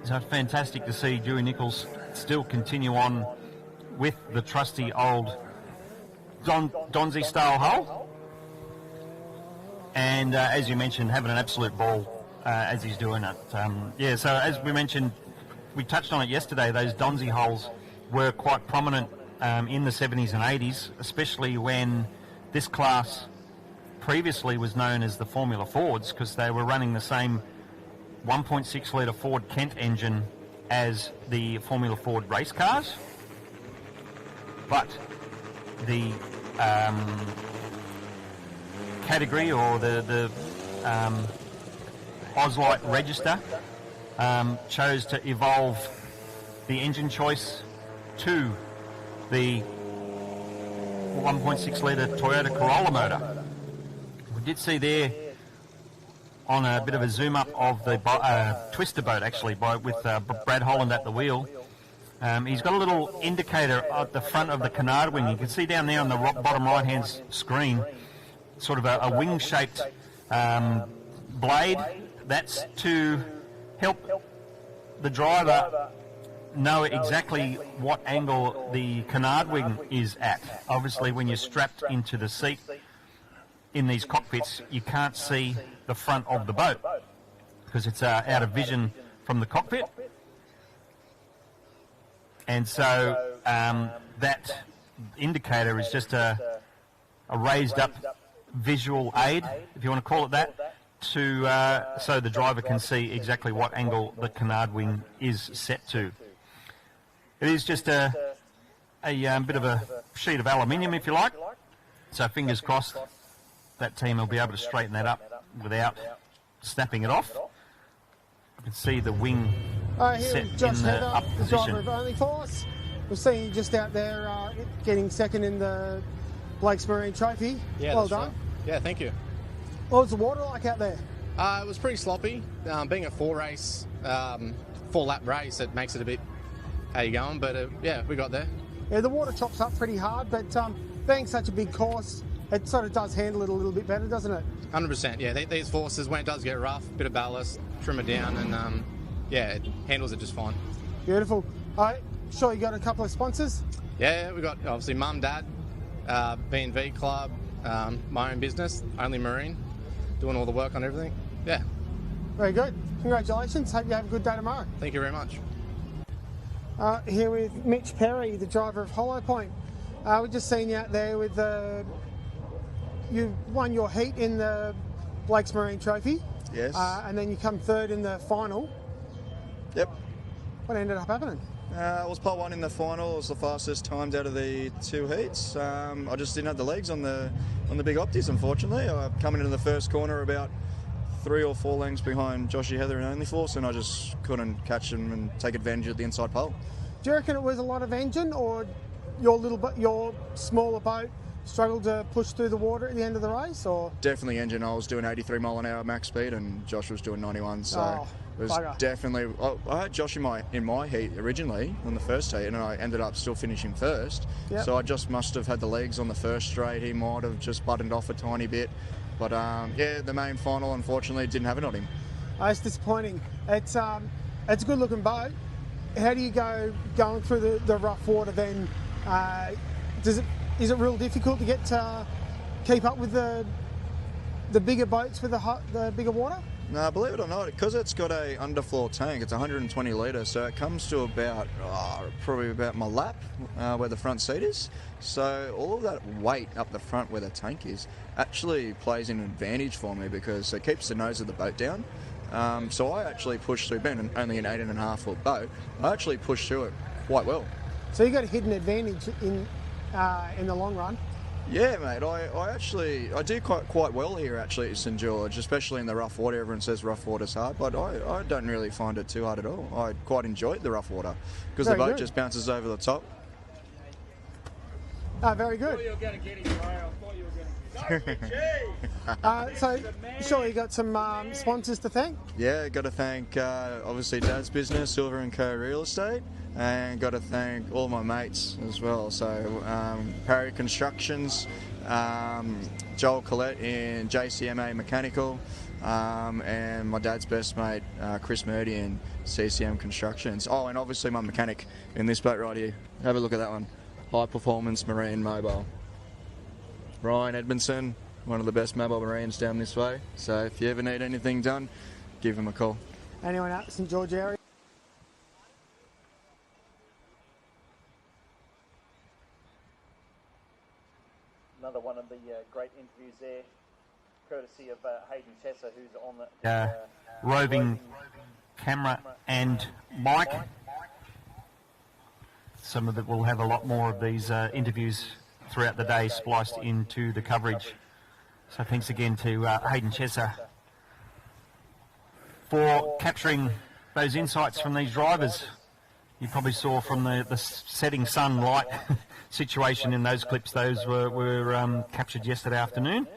So it's fantastic to see Dewey Nichols still continue on with the trusty old Donzi style hull, and as you mentioned, having an absolute ball as he's doing it. Yeah, so as we mentioned, we touched on it yesterday, those Donzi hulls were quite prominent in the 70s and 80s, especially when this class previously was known as the Formula Fords, because they were running the same 1.6 litre Ford Kent engine as the Formula Ford race cars. But the category, or the Auslight register, chose to evolve the engine choice to the 1.6 litre Toyota Corolla motor. We did see there on a bit of a zoom up of the twister boat, actually, with Brad Holland at the wheel. He's got a little indicator at the front of the canard wing. You can see down there on the bottom right hand screen sort of a wing shaped blade. That's to help the driver know exactly what angle the canard wing is at. Obviously, when you're strapped into the seat in these cockpits, you can't see the front of the boat because it's out of vision from the cockpit. And so that indicator is just a raised up visual aid, if you want to call it that, to so the driver can see exactly what angle the canard wing is set to. It is just a bit of a sheet of aluminium, if you like, so fingers crossed that team will be able to straighten that up without snapping it off. You can see the wing set in the up position. Driver of Only Force. We're seeing you just out there getting second in the Blake's Marine Trophy. Yeah, well done. Right. Yeah, thank you. What was the water like out there? It was pretty sloppy. Being a four lap race, it makes it a bit how you going, but yeah, we got there. Yeah, the water chops up pretty hard, but being such a big course, it sort of does handle it a little bit better, doesn't it? 100%, yeah. These forces, when it does get rough, bit of ballast, trim it down, and yeah, it handles it just fine. Beautiful. Sure, you got a couple of sponsors? Yeah, we got obviously Mum, Dad, B&V Club, my own business, Only Marine, doing all the work on everything. Yeah. Very good. Congratulations. Hope you have a good day tomorrow. Thank you very much. Here with Mitch Perry, the driver of Hollow Point. We've just seen you out there with you won your heat in the Blake's Marine Trophy. Yes. And then you come third in the final. Yep. What ended up happening? I was part one in the final. It was the fastest timed out of the two heats. I just didn't have the legs on the big opties, unfortunately. I coming into the first corner about 3 or 4 lengths behind Joshy Heather and Only Force, and I just couldn't catch them and take advantage of the inside pole. Do you reckon it was a lot of engine, or your smaller boat struggled to push through the water at the end of the race? Or definitely engine. I was doing 83 mile an hour max speed, and Josh was doing 91. So it was bugger. Definitely. I had Josh in my heat originally on the first heat, and I ended up still finishing first. Yep. So I just must have had the legs on the first straight. He might have just buttoned off a tiny bit. But yeah, the main final, unfortunately, didn't have it on him. It's disappointing. It's a good looking boat. How do you going through the rough water then? Is it real difficult to get to keep up with the bigger boats with the bigger water? No, believe it or not, because it's got a underfloor tank, it's 120 litre, so it comes to about probably about my lap where the front seat is. So all of that weight up the front where the tank is actually plays an advantage for me because it keeps the nose of the boat down. So I actually pushed through, being only an 8.5 foot boat, I actually pushed through it quite well. So you got a hidden advantage in the long run. Yeah, mate. I do quite well here actually at St George, especially in the rough water. Everyone says rough water's hard, but I don't really find it too hard at all. I quite enjoy the rough water because the boat just bounces over the top. Very good. I thought you were going to get him, bro. I thought you were going to get him. So sure, you got some sponsors to thank? Yeah, got to thank obviously Dad's business, Silver & Co Real Estate, and got to thank all my mates as well. So Parry Constructions, Joel Collette in JCMA Mechanical, and my dad's best mate, Chris Murdy in CCM Constructions. Oh, and obviously my mechanic in this boat right here. Have a look at that one. High Performance Marine Mobile. Ryan Edmondson, one of the best mobile marines down this way. So if you ever need anything done, give him a call. Anyone out in St George area? Another one of the great interviews there, courtesy of Hayden Chesser, who's on the roving camera and mic. Some of it will have a lot more of these interviews throughout the day spliced into the coverage. So thanks again to Hayden Chesser for capturing those insights from these drivers. You probably saw from the setting sun light situation in those clips, those were captured yesterday afternoon.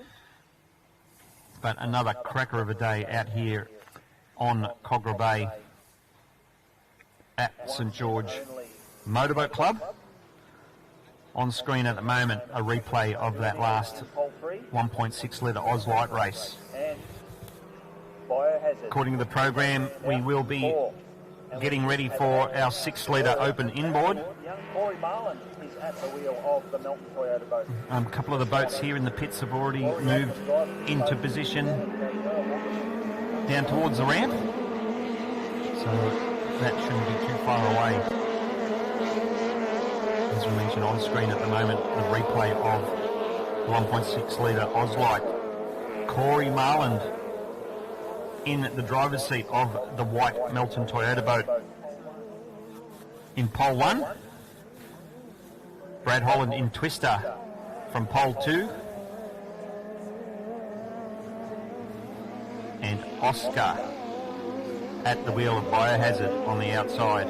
But another cracker of a day out here on Cogra Bay at St George Motorboat Club. On screen at the moment, a replay of that last 1.6 litre Oz Light race. According to the program, we will be getting ready for our 6 litre open inboard. A couple of the boats here in the pits have already moved into position down towards the ramp, so that shouldn't be too far away. As we mentioned, on screen at the moment, the replay of 1.6 litre Ozlight. Corey Marland in the driver's seat of the white Melton Toyota boat. In pole 1, Brad Holland in Twister from pole 2. And Oscar at the wheel of Biohazard on the outside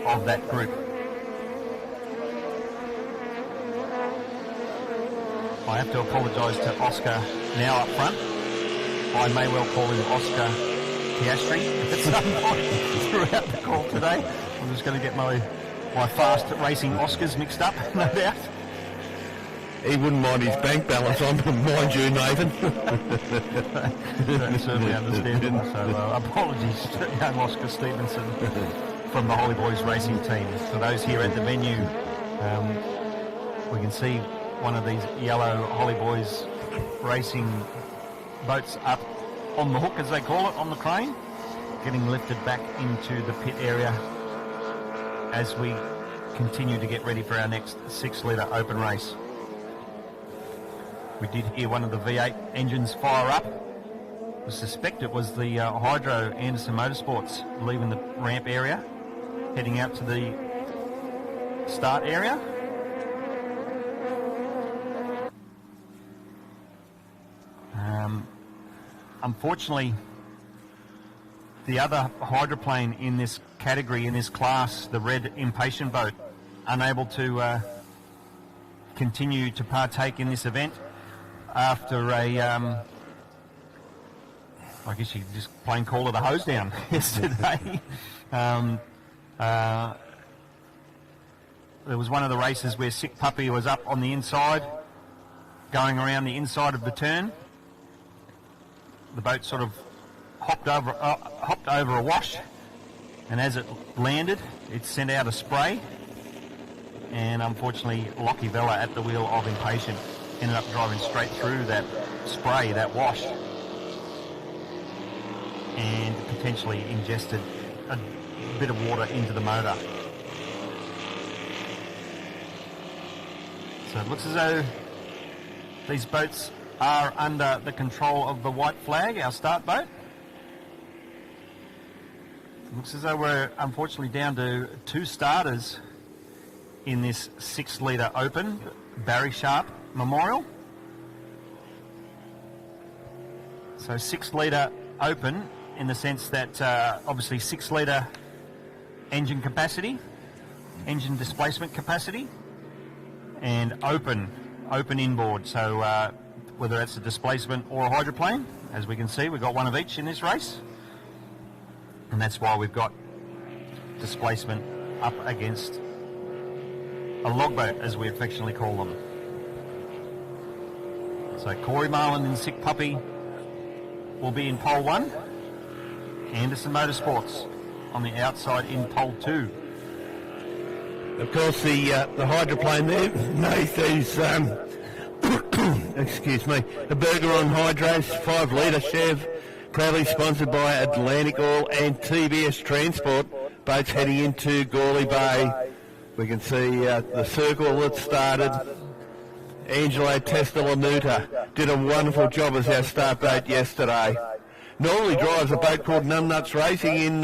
of that group. I have to apologise to Oscar now up front. I may well call him Oscar Piastri at some point throughout the call today. I'm just going to get my fast racing Oscars mixed up, no doubt. He wouldn't mind his bank balance on, mind you, Nathan. That's certainly understandable. So apologies to young Oscar Stevenson from the Holly Boys racing team. For those here at the venue, we can see one of these yellow Holly Boys racing boats up on the hook, as they call it, on the crane, getting lifted back into the pit area as we continue to get ready for our next 6 litre open race. We did hear one of the V8 engines fire up. I suspect it was the Hydro Anderson Motorsports leaving the ramp area, heading out to the start area. Unfortunately, the other hydroplane in this category, in this class, the red Impatient boat, unable to continue to partake in this event after a, I guess you could just plain call it a hose down yesterday. There was one of the races where Sick Puppy was up on the inside, going around the inside of the turn. The boat sort of hopped over a wash, and as it landed, it sent out a spray, and unfortunately Lockie Vella at the wheel of Impatient ended up driving straight through that spray, that wash, and potentially ingested a bit of water into the motor. So it looks as though these boats are under the control of the white flag, our start boat. Looks as though we're unfortunately down to 2 starters in this 6 litre open, Barry Sharp Memorial. So 6 litre open in the sense that obviously 6 litre engine capacity, engine displacement capacity, and open inboard. So whether it's a displacement or a hydroplane, as we can see, we've got one of each in this race. And that's why we've got displacement up against a logboat, as we affectionately call them. So Corey Marland in Sick Puppy will be in pole 1. Anderson Motorsports on the outside in pole 2. Of course, the hydroplane there made these, excuse me, the Burger on Hydros 5 litre Chev, proudly sponsored by Atlantic Oil and TBS Transport, boats heading into Gawley Bay. We can see the circle that started. Angelo Testolanuta did a wonderful job as our start boat yesterday. Normally drives a boat called Numbnuts Racing in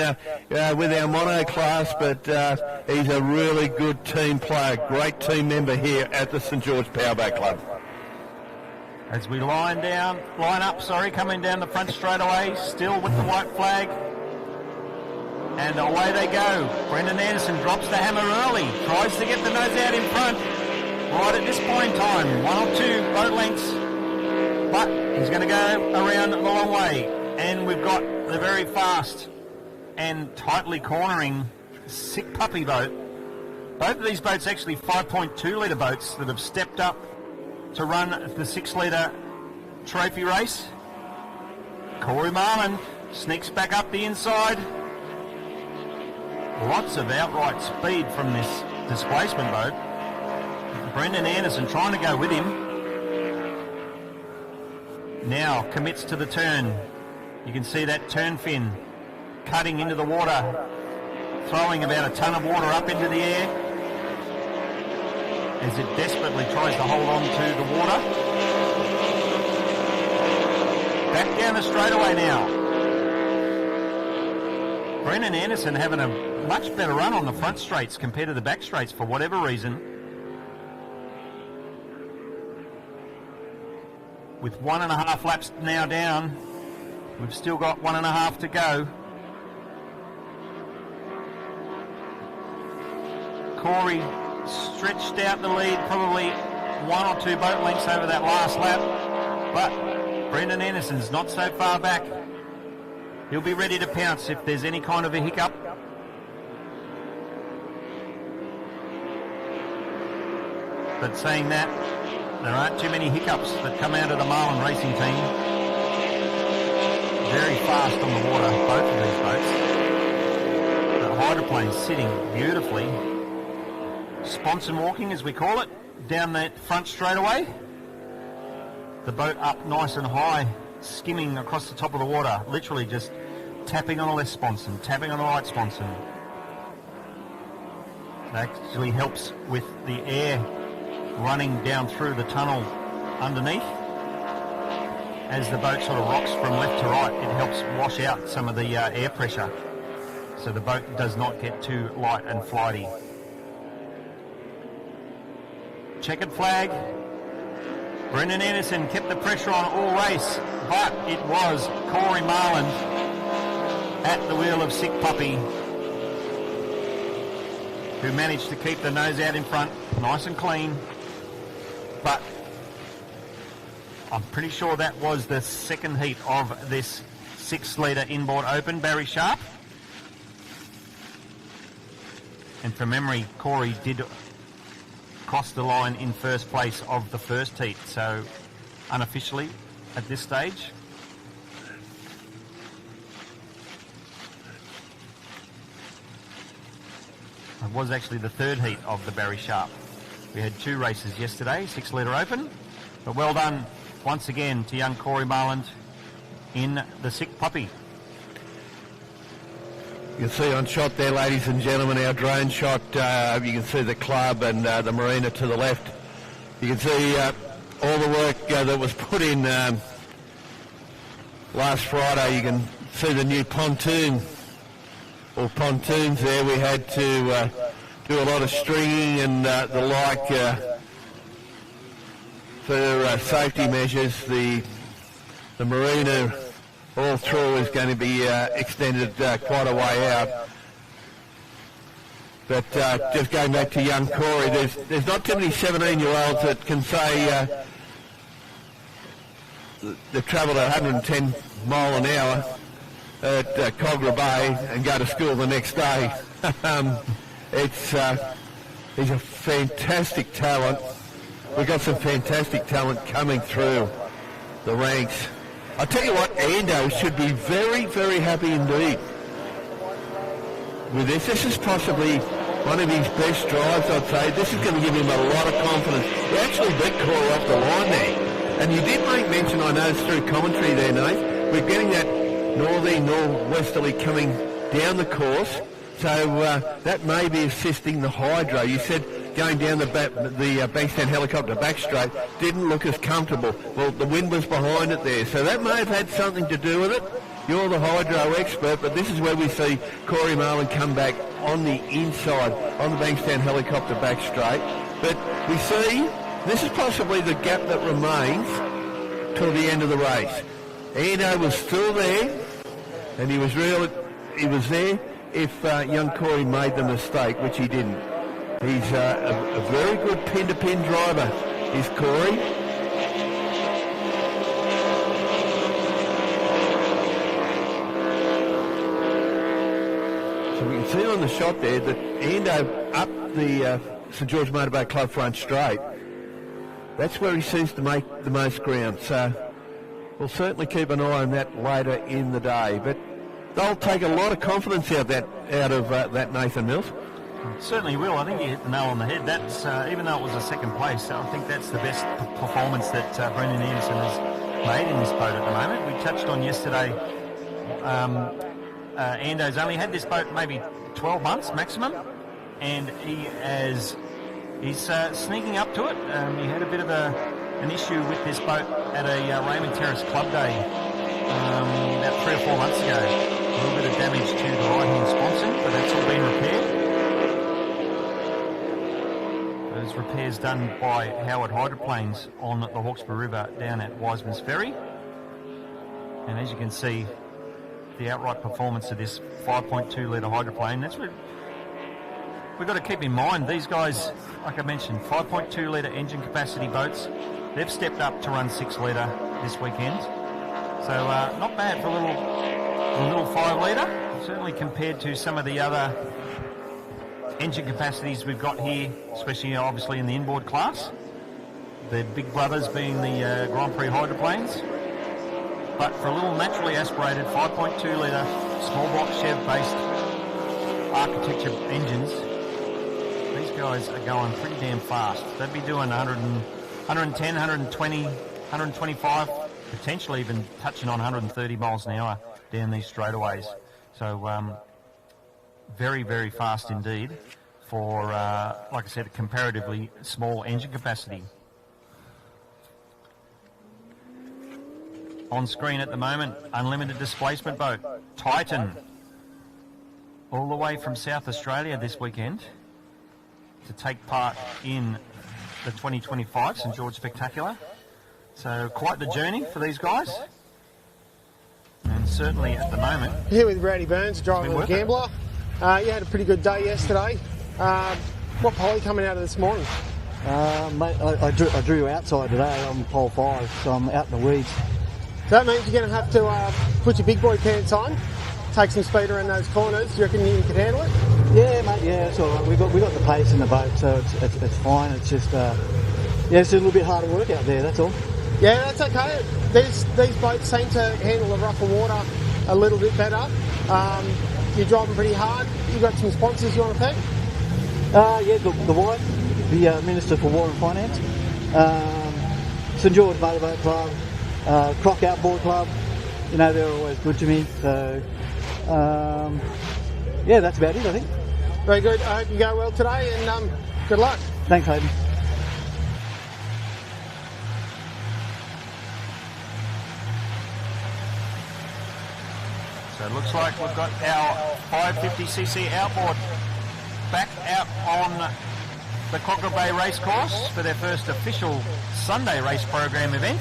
with our mono class, but he's a really good team player, great team member here at the St George Powerboat Club. As we line up, coming down the front straightaway, still with the white flag. And away they go. Brendan Anderson drops the hammer early, tries to get the nose out in front. Right at this point in time, 1 or 2 boat lengths, but he's going to go around the long way. And we've got the very fast and tightly cornering Sick Puppy boat. Both of these boats actually 5.2 litre boats that have stepped up to run the 6 litre trophy race. Corey Marland sneaks back up the inside. Lots of outright speed from this displacement boat. Brendan Anderson trying to go with him. Now commits to the turn. You can see that turn fin cutting into the water, throwing about a tonne of water up into the air as it desperately tries to hold on to the water. Back down the straightaway now. Brendan Anderson having a much better run on the front straights compared to the back straights for whatever reason. With 1.5 laps now down, we've still got 1.5 to go. Corey stretched out the lead, probably 1 or 2 boat lengths over that last lap, but Brendan Anderson's not so far back. He'll be ready to pounce if there's any kind of a hiccup. But saying that, there aren't too many hiccups that come out of the Marlin racing team. Very fast on the water, both of these boats. The hydroplane's sitting beautifully. Sponson walking, as we call it, down that front straightaway. The boat up nice and high, skimming across the top of the water, literally just tapping on the left sponson, tapping on the right sponson. That actually helps with the air running down through the tunnel underneath. As the boat sort of rocks from left to right, it helps wash out some of the air pressure, so the boat does not get too light and flighty. Checkered flag. Brendan Anderson kept the pressure on all race, but it was Corey Marland at the wheel of Sick Puppy who managed to keep the nose out in front, nice and clean. But I'm pretty sure that was the second heat of this 6 litre inboard open, Barry Sharp. And from memory, Corey did cross the line in first place of the first heat, so unofficially at this stage. It was actually the third heat of the Barry Sharp. We had 2 races yesterday, 6 litre open, but well done once again to young Corey Marland in the Sick Puppy. You can see on shot there, ladies and gentlemen, our drone shot. You can see the club and the marina to the left. You can see all the work that was put in last Friday. You can see the new pontoon, or pontoons there. We had to do a lot of stringing and the like for safety measures. The marina all through is going to be extended quite a way out. But just going back to young Corey, there's not too many 17-year-olds that can say they've travelled 110 mile an hour at Cogra Bay and go to school the next day. He's a fantastic talent. We've got some fantastic talent coming through the ranks. I'll tell you what, Ando should be very, very happy indeed with this. This is possibly one of his best drives, I'd say. This is going to give him a lot of confidence. He actually beat Corey off the line there. And you did make mention, I noticed through commentary there, Nate, we're getting that northwesterly coming down the course. So that may be assisting the Hydro. You said going down the Bankstown helicopter back straight didn't look as comfortable. Well, the wind was behind it there. So that may have had something to do with it. You're the Hydro expert, but this is where we see Corey Marlin come back on the inside, on the Bankstown helicopter back straight. But we see this is possibly the gap that remains till the end of the race. Ando was still there, and he was there if young Corey made the mistake, which he didn't. He's a very good pin-to-pin driver, is Corey. So we can see on the shot there that Ando up the St George Motorboat Club front straight. That's where he seems to make the most ground. So we'll certainly keep an eye on that later in the day. But they'll take a lot of confidence out of that Nathan Mills. Certainly will. I think you hit the nail on the head. That's even though it was a second place, I think that's the best performance that Brendan Anderson has made in this boat at the moment. We touched on yesterday, Ando's only had this boat maybe 12 months maximum, and he's sneaking up to it. He had a bit of an issue with this boat at a Raymond Terrace Club Day about 3 or 4 months ago. A little bit of damage to the right-hand sponson, but that's all been repaired. Those repairs done by Howard Hydroplanes on the Hawkesbury River down at Wiseman's Ferry. And as you can see, the outright performance of this 5.2 litre hydroplane, that's what we've got to keep in mind. These guys, like I mentioned, 5.2 litre engine capacity boats. They've stepped up to run 6 litre this weekend. So not bad for a little 5 litre, certainly compared to some of the other engine capacities we've got here, especially obviously in the inboard class. The big brothers being the Grand Prix hydroplanes. But for a little naturally aspirated 5.2 litre small block Chev based architecture engines, these guys are going pretty damn fast. They'd be doing 110, 120, 125, potentially even touching on 130 miles an hour down these straightaways. So very, very fast indeed for, like I said, a comparatively small engine capacity. On screen at the moment, unlimited displacement boat, Titan, all the way from South Australia this weekend to take part in the 2025 St George Spectacular. So quite the journey for these guys. And certainly at the moment... Here with Rowdy Burns, driving the Gambler. You had a pretty good day yesterday. What pole are you coming out of this morning? Mate, I drew you outside today on pole 5, so I'm out in the weeds. So that means you're going to have to put your big boy pants on, take some speed around those corners. Do you reckon you can handle it? Yeah, mate. Yeah, it's all right. We got the pace in the boat, so it's fine. It's just it's a little bit harder work out there. That's all. Yeah, that's okay. These boats seem to handle the rougher water a little bit better. You're driving pretty hard. You got some sponsors you want to thank? Yeah, the wife, the Minister for War and Finance, St George Motorboat Club, Croc Outboard Club. You know, they're always good to me. So, yeah, that's about it, I think. Very good. I hope you go well today, and good luck. Thanks, Hayden. So it looks like we've got our 550cc outboard back out on the Cogra Bay Racecourse for their first official Sunday race program event.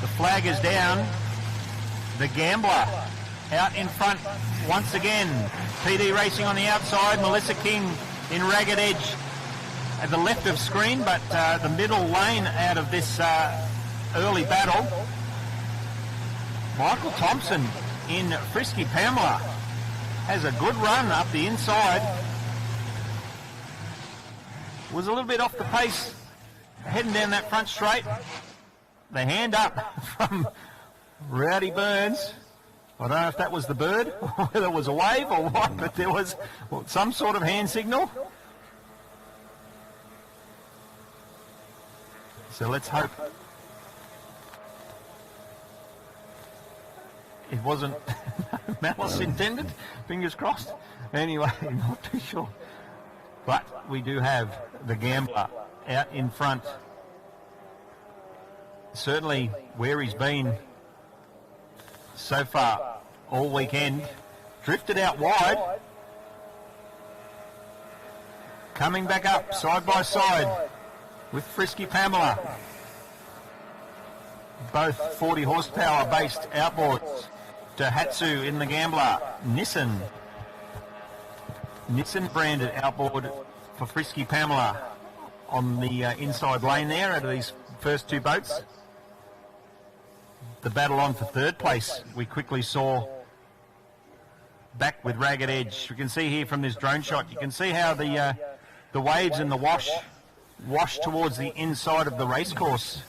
The flag is down. The Gambler out in front once again. PD Racing on the outside. Melissa King in Ragged Edge at the left of screen, but the middle lane out of this early battle. Michael Thompson in Frisky Pamela has a good run up the inside. Was a little bit off the pace heading down that front straight. the hand up from Rowdy Burns. I don't know if that was the bird, or whether it was a wave or what, but there was some sort of hand signal. So let's hope it wasn't malice intended, fingers crossed. Anyway, not too sure. But we do have the Gambler out in front. Certainly where he's been so far all weekend. Drifted out wide. Coming back up side by side with Frisky Pamela. Both 40 horsepower based outboards. Daihatsu in the Gambler. Nissan branded outboard for Frisky Pamela on the inside lane there out of these first two boats. The battle on for third place we quickly saw back with Ragged Edge. We can see here from this drone shot, you can see how the waves and the wash towards the inside of the racecourse.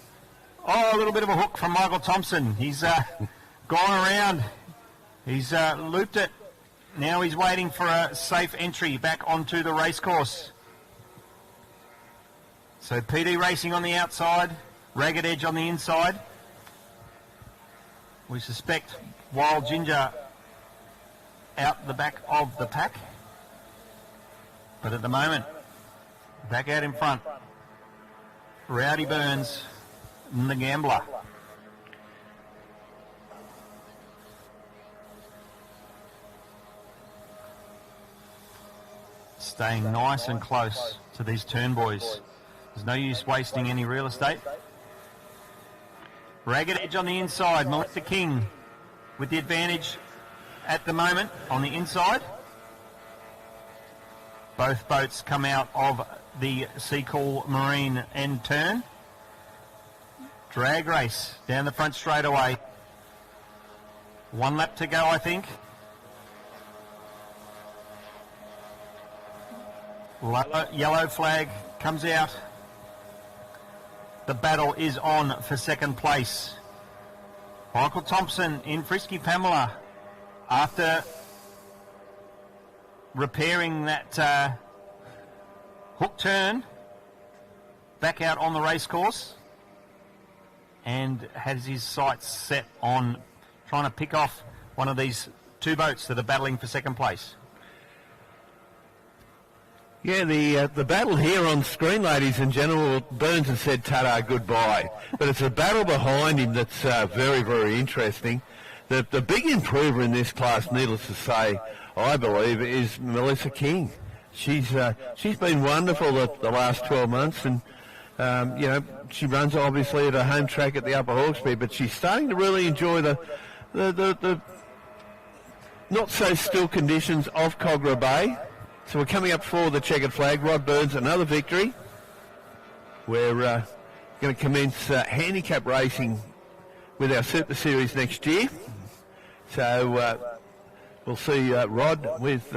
Oh, a little bit of a hook from Michael Thompson. He's gone around. He's looped it. Now he's waiting for a safe entry back onto the racecourse. So PD Racing on the outside, Ragged Edge on the inside. We suspect Wild Ginger out the back of the pack. But at the moment, back out in front, Rowdy Burns and the Gambler. Staying nice and close to these turn boys. There's no use wasting any real estate. Ragged Edge on the inside, Melissa King with the advantage at the moment on the inside. Both boats come out of the Seacall Marine end turn. Drag race down the front straightaway. 1 lap to go, I think. Yellow flag comes out. The battle is on for second place. Michael Thompson in Frisky Pamela after repairing that hook turn back out on the racecourse and has his sights set on trying to pick off one of these two boats that are battling for second place. Yeah, the battle here on screen, ladies and gentlemen, Burns has said ta-da, goodbye. But it's a battle behind him that's very, very interesting. The big improver in this class, needless to say, I believe, is Melissa King. She's been wonderful the last 12 months, and you know, she runs obviously at her home track at the Upper Hawkesbury, but she's starting to really enjoy the not so still conditions of Cogra Bay. So we're coming up for the checkered flag. Rod Burns, another victory. We're going to commence handicap racing with our Super Series next year. So we'll see Rod with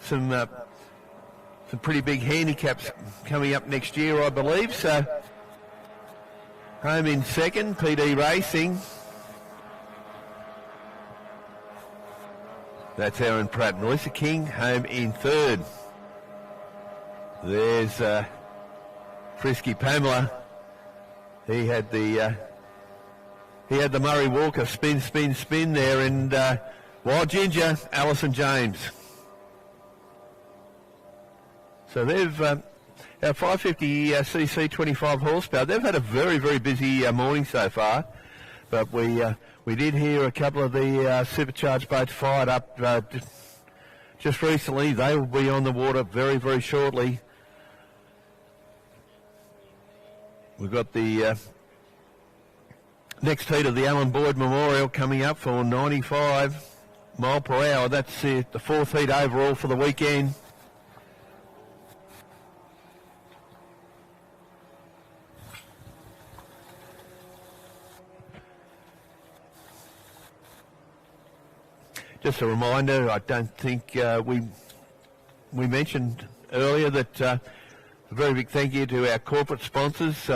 some pretty big handicaps coming up next year, I believe. So home in second, PD Racing. That's Aaron Pratt. Melissa King home in third. There's Frisky Pamela. He had the Murray Walker spin there, and Wild Ginger, Alison James. So they've our 550cc 25 horsepower. They've had a very, very busy morning so far, but we did hear a couple of the supercharged boats fired up just recently. They will be on the water very, very shortly. We've got the next heat of the Alan Boyd Memorial coming up for 95 mile per hour. That's the fourth heat overall for the weekend. Just a reminder, I don't think we mentioned earlier that a very big thank you to our corporate sponsors.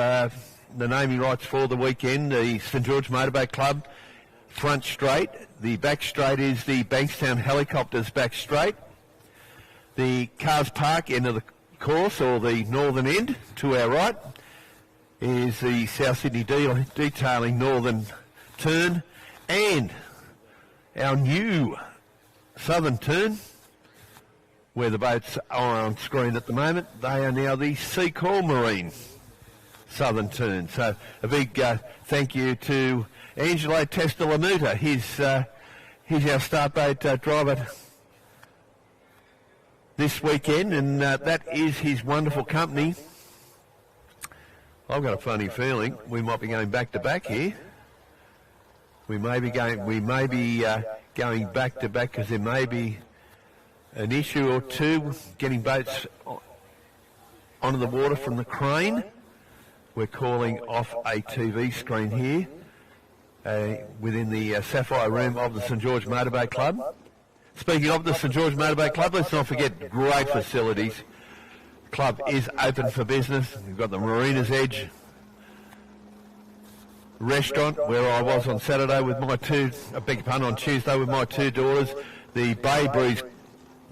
the naming rights for the weekend, the St George Motorboat Club front straight. The back straight is the Bankstown Helicopters back straight. The Cars Park end of the course, or the northern end, to our right, is the South Sydney Detailing northern turn, and our new southern turn, where the boats are on screen at the moment. They are now the Seacall Marine southern turn. So a big thank you to Angelo Testalamuta. He's our start boat driver this weekend, and that is his wonderful company. I've got a funny feeling we might be going back to back here. We may be going back to back because there may be an issue or two getting boats onto the water from the crane. We're calling off a TV screen here within the Sapphire Room of the St George Motorboat Club. Speaking of the St George Motorboat Club, let's not forget great facilities. The club is open for business. We've got the Marina's Edge restaurant, where I was on Saturday with my on Tuesday with my two daughters. The Bay Breeze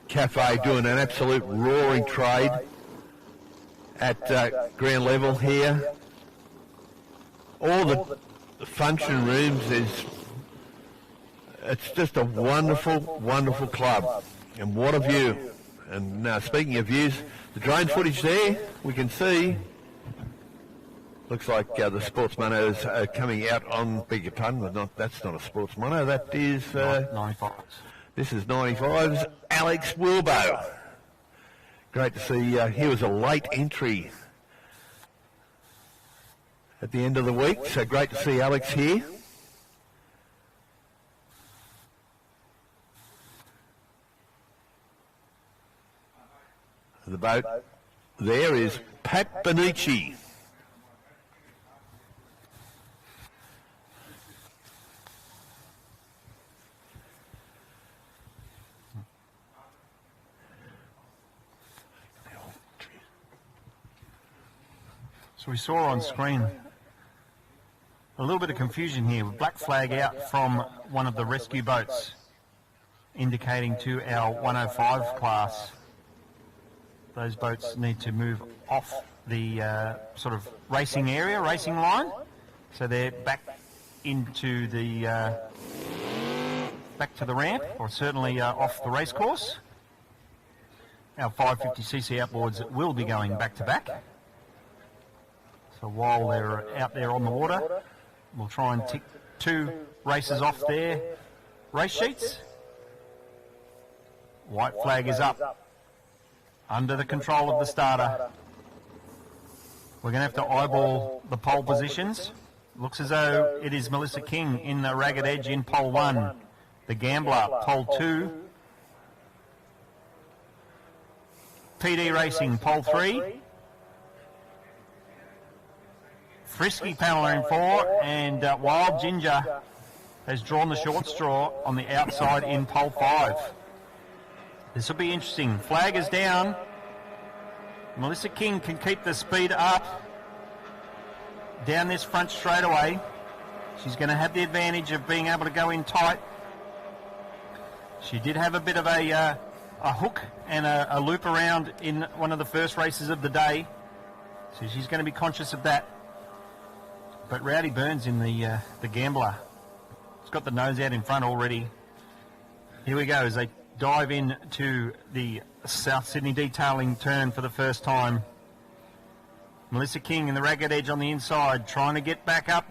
Cafe doing an absolute roaring trade at ground level here. All the function rooms, it's just a wonderful, wonderful club. And what a view. And now, speaking of views, the drone footage there, we can see, looks like the sports monos are coming out on, beg your pardon, but that's not a sports mono, that is... 95s. This is 95's Alex Wilbo. Great to see, he was a late entry at the end of the week, so great to see Alex here. The boat there is Pat Benici. So we saw on screen a little bit of confusion here with black flag out from one of the rescue boats, indicating to our 105 class. Those boats need to move off the sort of racing area, racing line, so they're back into the back to the ramp, or certainly off the race course. Our 550cc outboards will be going back to back. So while they're out there on the water, we'll try and tick 2 races off their race sheets. White flag is up, under the control of the starter. We're going to have to eyeball the pole positions. Looks as though it is Melissa King in the Ragged Edge in pole 1. The Gambler, pole 2. PD Racing, pole 3. Frisky Pamela in 4, and Wild Ginger has drawn the short straw on the outside in pole 5. This will be interesting. Flag is down. Melissa King can keep the speed up down this front straightaway. She's going to have the advantage of being able to go in tight. She did have a bit of a hook and a loop around in one of the first races of the day, so she's going to be conscious of that. But Rowdy Burns in the Gambler, it's got the nose out in front already. Here we go as they dive into the South Sydney Detailing turn for the first time. Melissa King in the Ragged Edge on the inside, trying to get back up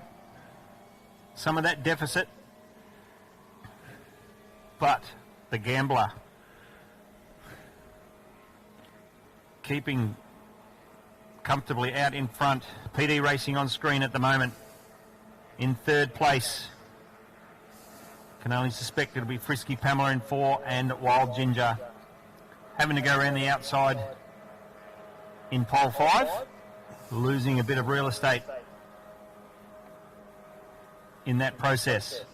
some of that deficit. But the Gambler keeping comfortably out in front. PD Racing on screen at the moment in 3rd place. Can only suspect it'll be Frisky Pamela in 4 and Wild Ginger having to go around the outside in pole 5, losing a bit of real estate in that process.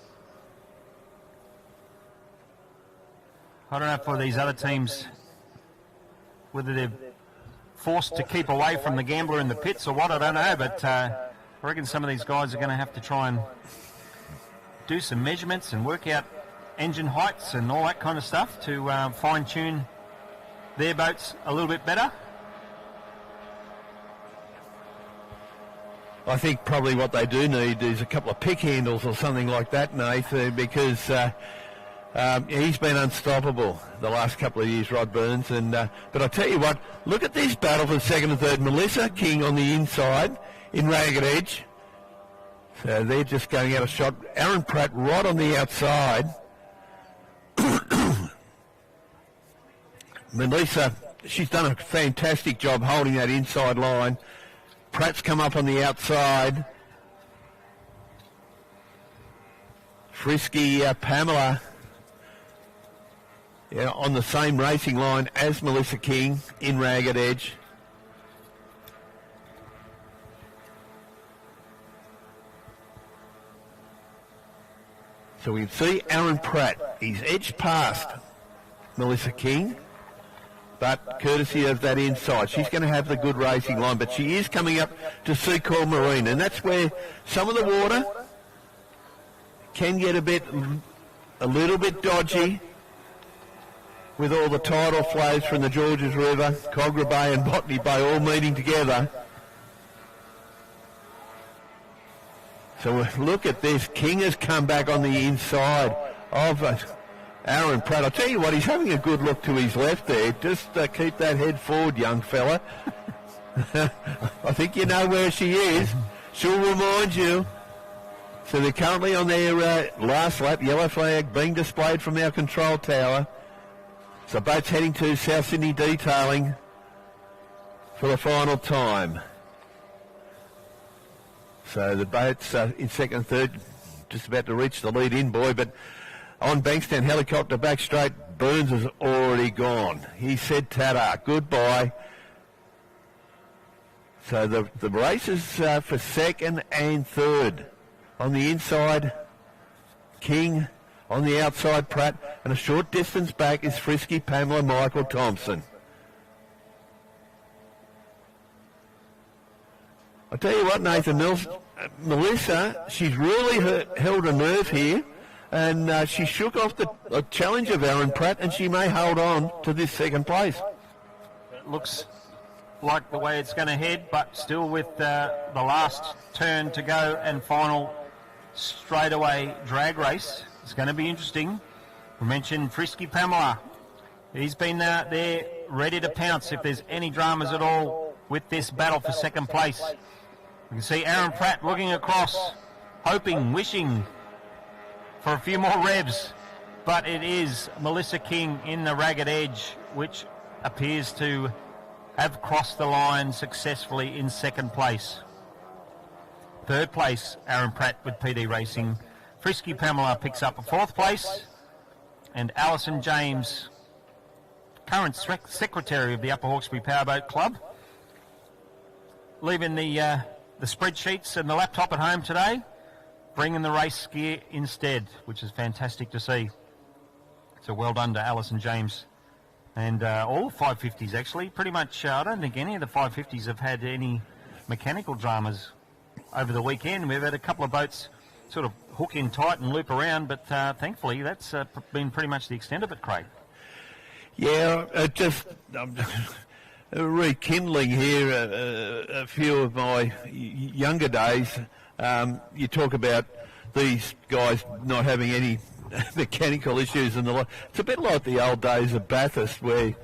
I don't know for these other teams whether they're forced to keep away from the Gambler in the pits or what, I don't know, but I reckon some of these guys are going to have to try and do some measurements and work out engine heights and all that kind of stuff to fine-tune their boats a little bit better. I think probably what they do need is a couple of pick handles or something like that, Nathan, because he's been unstoppable the last couple of years, Rod Burns. And but I tell you what, look at this battle for second and third. Melissa King on the inside in Ragged Edge. So they're just going out of shot. Aaron Pratt right on the outside. Melissa, she's done a fantastic job holding that inside line. Pratt's come up on the outside. Frisky Pamela on the same racing line as Melissa King in Ragged Edge. So we see Aaron Pratt. He's edged past Melissa King, but courtesy of that inside. She's going to have the good racing line, but she is coming up to Seacall Marine, and that's where some of the water can get a little bit dodgy with all the tidal flows from the Georges River, Cogra Bay and Botany Bay all meeting together. So look at this. King has come back on the inside of Aaron Pratt. I'll tell you what, he's having a good look to his left there. Just keep that head forward, young fella. I think you know where she is. She'll remind you. So they're currently on their last lap. Yellow flag being displayed from our control tower. So boats heading to South Sydney Detailing for the final time. So the boats in second and third, just about to reach the lead in buoy, but on Bankstown helicopter back straight, Burns is already gone. He said ta-da, goodbye. So the race is for second and third. On the inside, King. On the outside, Pratt. And a short distance back is Frisky Pamela Michael Thompson. I'll tell you what, Nathan Mills, Melissa, she's really held a nerve here. And she shook off the challenge of Aaron Pratt, and she may hold on to this second place. It looks like the way it's going to head, but still with the last turn to go and final straightaway drag race. It's going to be interesting. We mentioned Frisky Pamela. He's been there ready to pounce if there's any dramas at all with this battle for second place. You can see Aaron Pratt looking across, hoping, wishing for a few more revs, but it is Melissa King in the Ragged Edge, which appears to have crossed the line successfully in second place. Third place, Aaron Pratt with PD Racing. Frisky Pamela picks up a fourth place, and Alison James, current secretary of the Upper Hawkesbury Powerboat Club, leaving the spreadsheets and the laptop at home today, bringing the race gear instead, which is fantastic to see. So well done to Alison James. And all 550s actually, pretty much, I don't think any of the 550s have had any mechanical dramas over the weekend. We've had a couple of boats sort of hook in tight and loop around, but thankfully that's been pretty much the extent of it, Craig. Yeah, just rekindling here a few of my younger days. You talk about these guys not having any mechanical issues and the like. It's a bit like the old days of Bathurst where,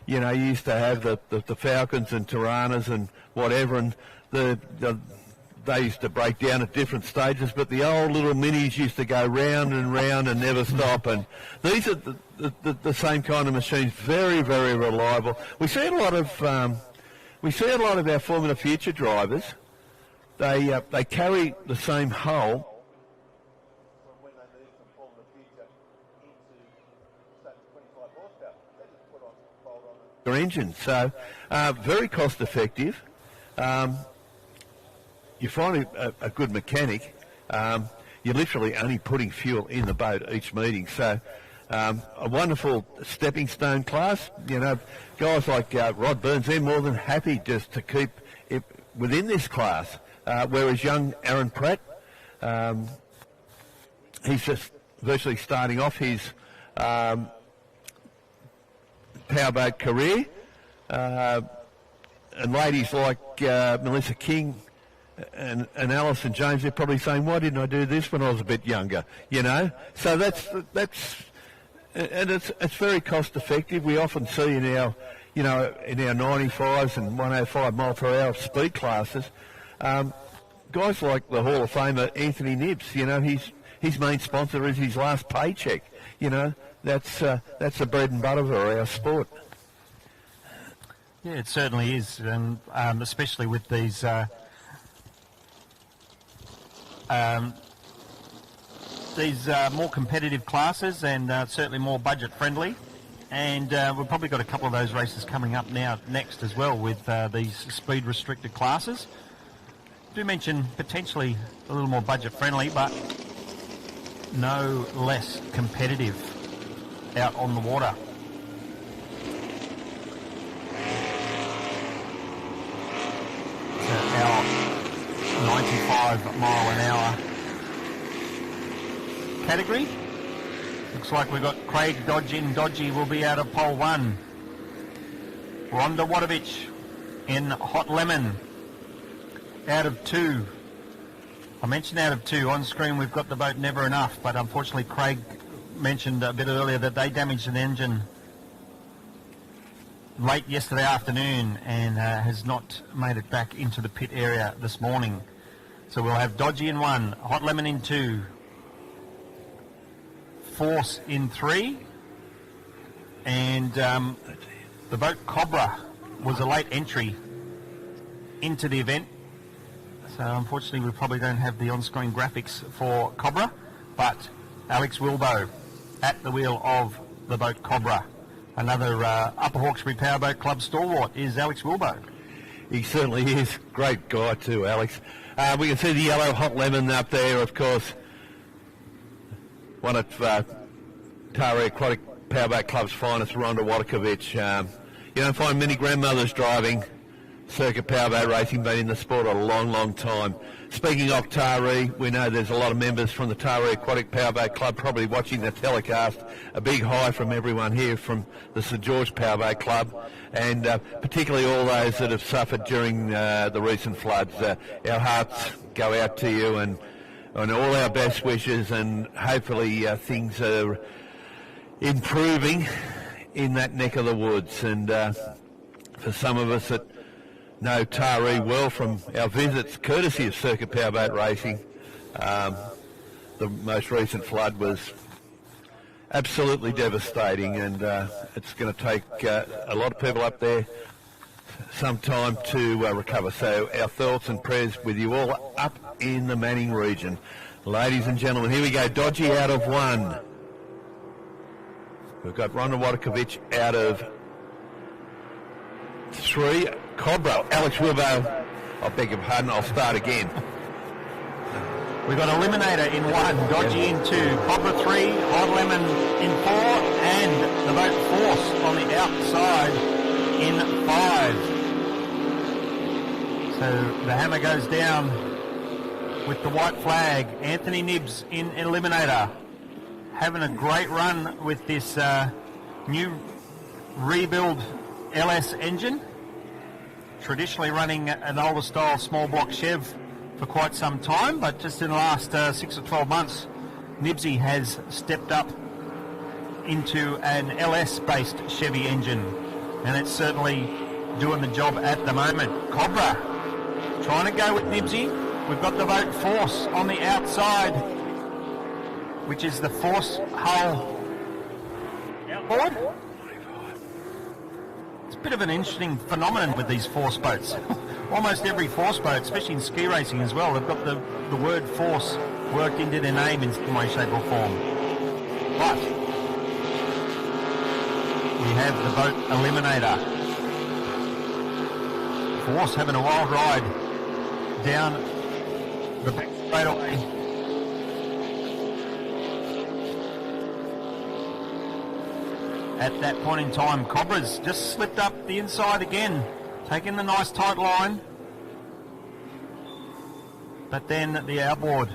you know, you used to have the Falcons and Tiranas and whatever, and they used to break down at different stages, but the old little minis used to go round and round and never stop. And these are the same kind of machines, very, very reliable. We see a lot of our Formula Future drivers. They carry the same hull. Their engines, so very cost effective. You find a good mechanic, you're literally only putting fuel in the boat each meeting. So a wonderful stepping stone class. You know, guys like Rod Burns, they're more than happy just to keep it within this class. whereas young Aaron Pratt, he's just virtually starting off his powerboat career. And ladies like Melissa King and Alison James, they're probably saying, why didn't I do this when I was a bit younger? You know? So that's and it's very cost effective. We often see in our 95s and 105 mile per hour speed classes, guys like the Hall of Famer Anthony Nibbs, you know, his main sponsor is his last paycheck. You know, that's the bread and butter for our sport. Yeah, it certainly is, and especially with these more competitive classes, and certainly more budget friendly. And we've probably got a couple of those races coming up next as well with these speed restricted classes. Do mention potentially a little more budget friendly, but no less competitive out on the water. Our 95 mile an hour category. Looks like we've got Craig Dodgy. Dodgy will be out of pole 1. Rhonda Wadovich in Hot Lemon out of 2. I mentioned out of 2. On screen we've got the boat Never Enough, but unfortunately Craig mentioned a bit earlier that they damaged an engine late yesterday afternoon and has not made it back into the pit area this morning. So we'll have Dodgy in 1, Hot Lemon in 2, Force in 3, and the boat Cobra was a late entry into the event. So unfortunately we probably don't have the on-screen graphics for Cobra, but Alex Wilbo at the wheel of the boat Cobra. Another Upper Hawkesbury Powerboat Club stalwart is Alex Wilbo. He certainly is. Great guy too, Alex. We can see the yellow Hot Lemon up there, of course. One of Taree Aquatic Powerboat Club's finest, Rhonda Wadovich. You don't find many grandmothers driving circuit powerboat racing, been in the sport a long, long time. Speaking of Taree, we know there's a lot of members from the Taree Aquatic Powerboat Club probably watching the telecast. A big hi from everyone here from the St George Powerboat Club, and particularly all those that have suffered during the recent floods. Our hearts go out to you, and all our best wishes, and hopefully things are improving in that neck of the woods. And for some of us that know Taree well from our visits, courtesy of Circuit Powerboat Racing, the most recent flood was absolutely devastating, and it's going to take a lot of people up there some time to recover. So our thoughts and prayers with you all up in the Manning region. Ladies and gentlemen, here we go. Dodgy out of 1. We've got Rhonda Wadovich out of 3. Cobra, Alex Wilbo. I beg your pardon, I'll start again. We've got Eliminator in 1, Dodgy in 2, Cobra 3, Hot Lemon in 4, and the boat Force on the outside in 5. So the hammer goes down with the white flag. Anthony Nibbs in Eliminator, having a great run with this new rebuild LS engine. Traditionally running an older style small block Chev for quite some time, but just in the last 6 or 12 months, Nibbsy has stepped up into an LS based Chevy engine, and it's certainly doing the job at the moment. Cobra trying to go with Nibbsy. We've got the boat Force on the outside, which is the Force hull outboard. It's a bit of an interesting phenomenon with these Force boats. Almost every Force boat, especially in ski racing as well, they've got the word Force worked into their name in some way, shape or form. But we have the boat Eliminator. Force having a wild ride down the back straightaway. At that point in time, Cobra's just slipped up the inside again, taking the nice tight line. But then the outboard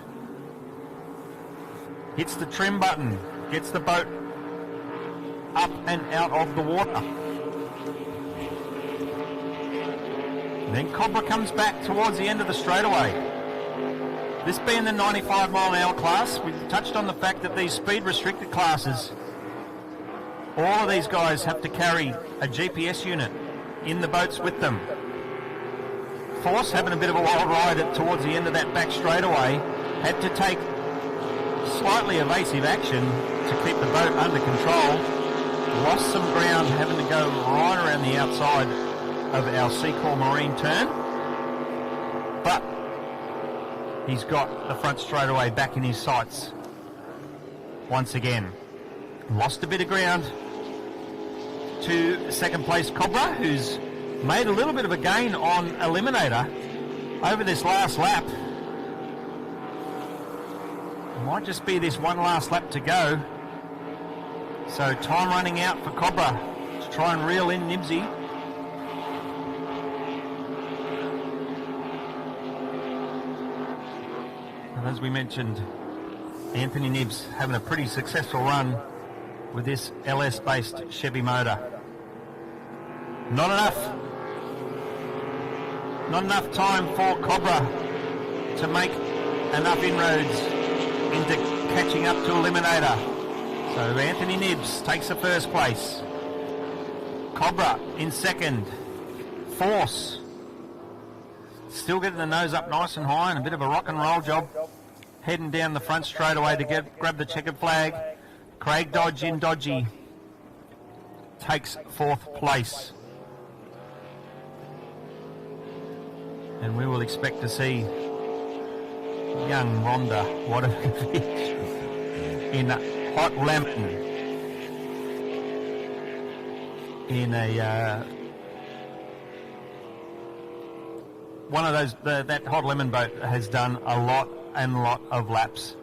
hits the trim button, gets the boat up and out of the water. And then Cobra comes back towards the end of the straightaway. This being the 95 mile an hour class, we've touched on the fact that these speed restricted classes, all of these guys have to carry a GPS unit in the boats with them. Force, having a bit of a wild ride towards the end of that back straightaway, had to take slightly evasive action to keep the boat under control. Lost some ground, having to go right around the outside of our Seacor Marine turn. But he's got the front straightaway back in his sights once again. Lost a bit of ground to second place Cobra, who's made a little bit of a gain on Eliminator over this last lap. Might just be this one last lap to go. So time running out for Cobra to try and reel in Nibsy. And as we mentioned, Anthony Nibbs having a pretty successful run with this LS-based Chevy motor. Not enough time for Cobra to make enough inroads into catching up to Eliminator. So Anthony Nibbs takes the first place. Cobra in second. Force still getting the nose up nice and high and a bit of a rock and roll job. Heading down the front straightaway to grab the checkered flag. Craig Dodge in Dodgy takes fourth place. And we will expect to see young Rhonda Wadovich in hot lemon in a one of those. That hot lemon boat has done a lot of laps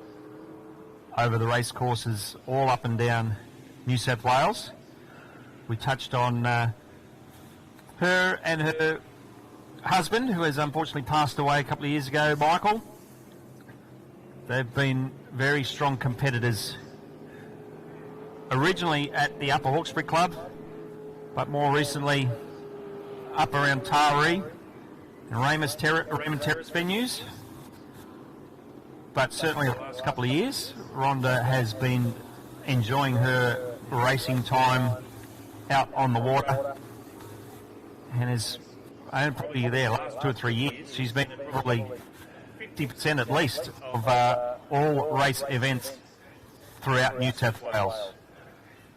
over the race courses all up and down New South Wales. We touched on her and her husband, who has unfortunately passed away a couple of years ago, Michael. They've been very strong competitors. Originally at the Upper Hawkesbury Club, but more recently up around Taree and Raymond Terrace venues. But certainly the last couple of years, Rhonda has been enjoying her racing time out on the water and is probably there last 2 or 3 years. She's been at probably 50% at least of all race events throughout New South Wales.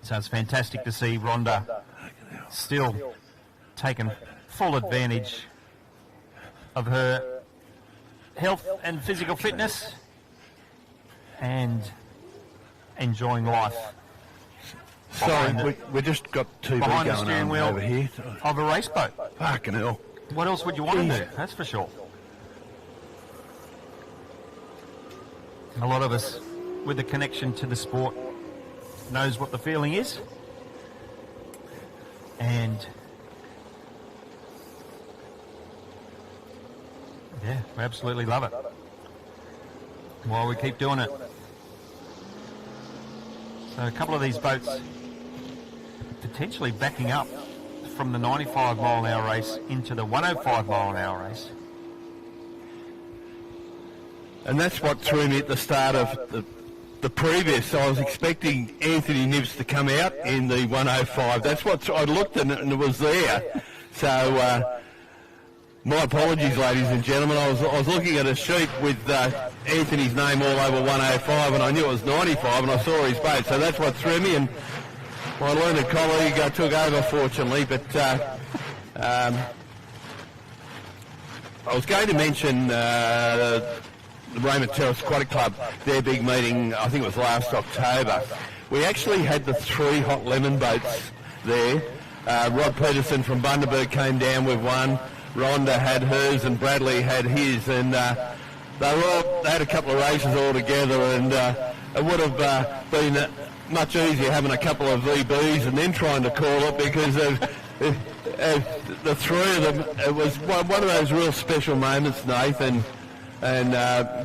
So it's fantastic to see Rhonda still taking full advantage of her health and physical fitness and enjoying life. Sorry, we just got TV behind the going steering on wheel over here. of a race boat. Fucking hell. What else would you want to do? That's for sure. A lot of us with a connection to the sport knows what the feeling is, and yeah, we absolutely love it. While we keep doing it. So a couple of these boats potentially backing up from the 95 mile an hour race into the 105 mile an hour race. And that's what threw me at the start of the previous. I was expecting Anthony Nibbs to come out in the 105. That's what I looked at, and it was there. So my apologies, ladies and gentlemen. I was looking at a sheet with Anthony's name all over 105, and I knew it was 95, and I saw his boat. So that's what threw me, and my learned colleague took over, fortunately. But I was going to mention the Raymond Terrace Aquatic Club, their big meeting, I think it was last October. We actually had the 3 hot lemon boats there. Rod Peterson from Bundaberg came down with one. Rhonda had hers and Bradley had his, and they had a couple of races all together, and it would have been much easier having a couple of VBs and then trying to call it, because the 3 of them, it was one of those real special moments, Nathan. and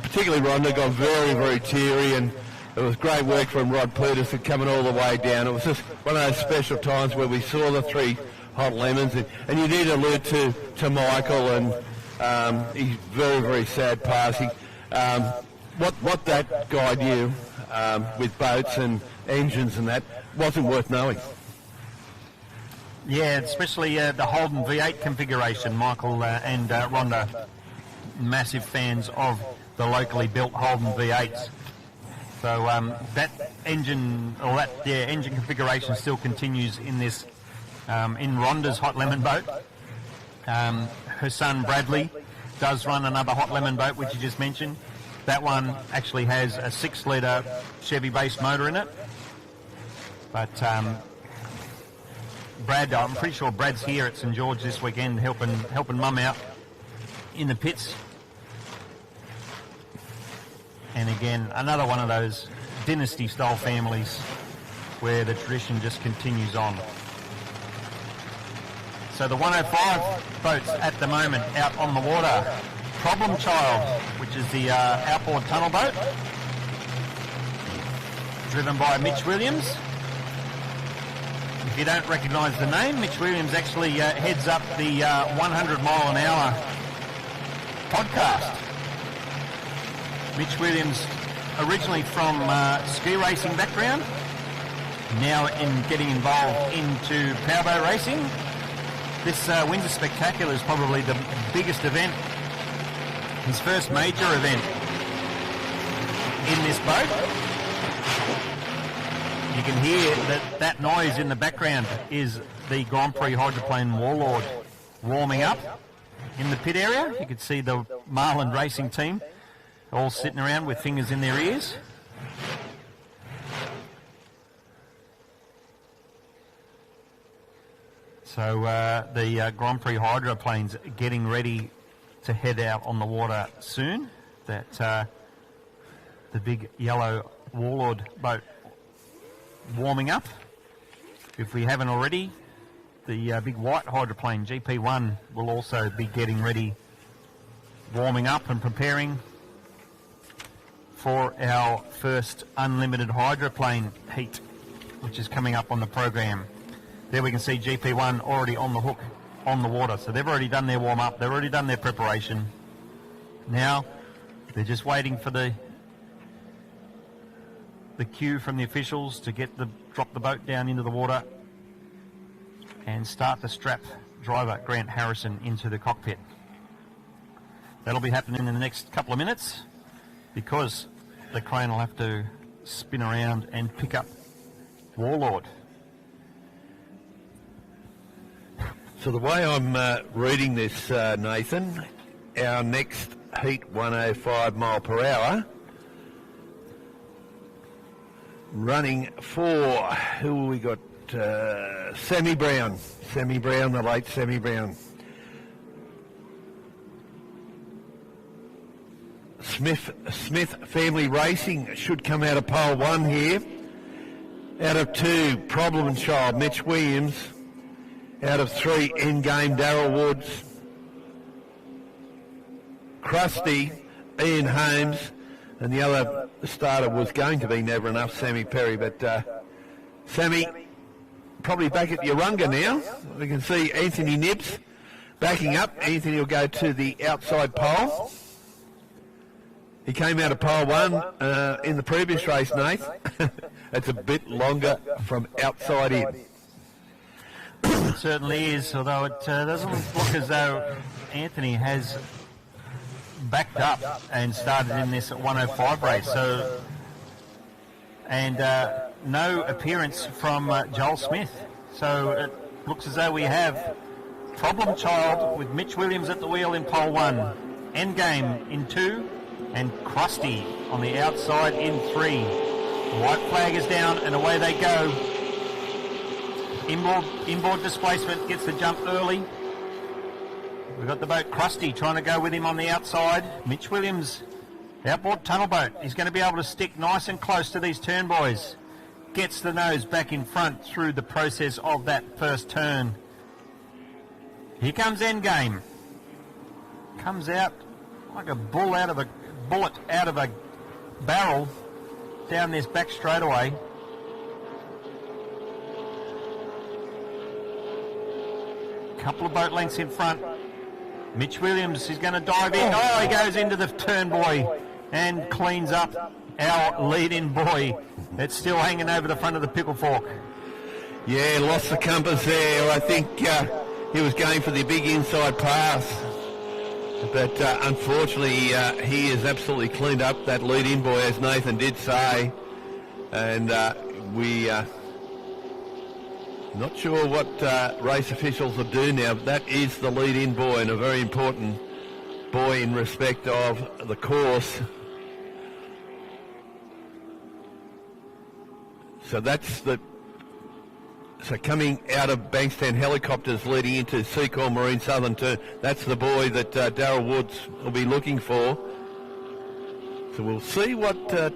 particularly Rhonda got very, very teary, and it was great work from Rod Peterson coming all the way down. It was just one of those special times where we saw the 3 hot lemons, and you did allude to Michael and his very, very sad passing. What that guy knew with boats and engines and that wasn't worth knowing. Yeah, especially the Holden V8 configuration. Michael and Rhonda, massive fans of the locally built Holden V8s. So that engine, or that engine configuration still continues in this in Rhonda's hot lemon boat. Her son Bradley does run another hot lemon boat, which you just mentioned. That one actually has a 6-litre Chevy-based motor in it. But Brad, I'm pretty sure Brad's here at St George this weekend helping Mum out in the pits. And again, another one of those dynasty-style families where the tradition just continues on. So the 105 boats at the moment out on the water. Problem Child, which is the outboard tunnel boat, driven by Mitch Williams. If you don't recognise the name, Mitch Williams actually heads up the 100 mile an hour podcast. Mitch Williams, originally from ski racing background, now in getting involved into powerboat racing. This Windsor Spectacular is probably the biggest event, his first major event in this boat. You can hear that noise in the background is the Grand Prix Hydroplane Warlord warming up in the pit area. You can see the Marlin racing team all sitting around with fingers in their ears. So the Grand Prix Hydroplane's getting ready to head out on the water soon. That the big yellow Warlord boat warming up. If we haven't already, the big white hydroplane GP1 will also be getting ready, warming up and preparing for our first unlimited hydroplane heat, which is coming up on the program. There we can see GP1 already on the hook on the water. So they've already done their warm up, they've already done their preparation. Now they're just waiting for the cue from the officials to drop the boat down into the water and start to strap driver Grant Harrison into the cockpit. That'll be happening in the next couple of minutes because the crane will have to spin around and pick up Warlord. So the way I'm reading this, Nathan, our next heat 105 mile per hour, running for, who we got, Sammy Brown, the late Sammy Brown. Smith Family Racing should come out of pole 1 here. Out of 2, Problem Child, Mitch Williams. Out of 3, Endgame, Darryl Woods. Krusty, Ian Holmes. And the other starter was going to be Never Enough, Sammy Perry. But Sammy, probably back at Urunga now. We can see Anthony Nibbs backing up. Anthony will go to the outside pole. He came out of pole 1 in the previous race, Nate. It's a bit longer from outside in. It certainly is, although it doesn't look as though Anthony has backed up and started in this 105 race. So, and no appearance from Joel Smith. So it looks as though we have Problem Child with Mitch Williams at the wheel in pole 1, Endgame in 2, and Krusty on the outside in 3. The white flag is down and away they go. Inboard displacement gets the jump early. We've got the boat Krusty trying to go with him on the outside. Mitch Williams, outboard tunnel boat. He's going to be able to stick nice and close to these turn boys. Gets the nose back in front through the process of that first turn. Here comes Endgame. Comes out like a bullet out of a barrel down this back straightaway. Couple of boat lengths in front. Mitch Williams is going to dive in. Oh, he goes into the turn buoy and cleans up our lead-in buoy. It's still hanging over the front of the pickle fork. Yeah, lost the compass there. I think he was going for the big inside pass. But unfortunately, he has absolutely cleaned up that lead-in buoy, as Nathan did say. And we not sure what race officials will do now, but that is the lead-in buoy, and a very important buoy in respect of the course. So that's the... So coming out of Bankstown Helicopters leading into Seacor Marine Southern Turn, that's the buoy that Darryl Woods will be looking for. So we'll see what... yeah,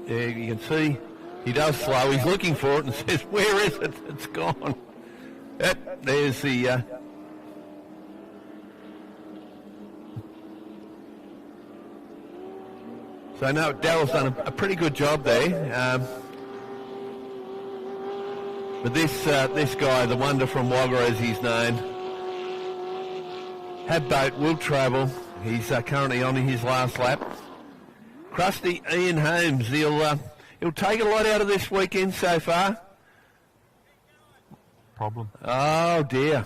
you can see he does slow. He's looking for it and says, where is it? It's gone. There's the... So no, Darryl's done a pretty good job there. But this guy, the wonder from Wagga as he's known, had boat, will travel. He's currently on his last lap. Crusty Ian Holmes, he'll take a lot out of this weekend so far. Problem. Oh dear.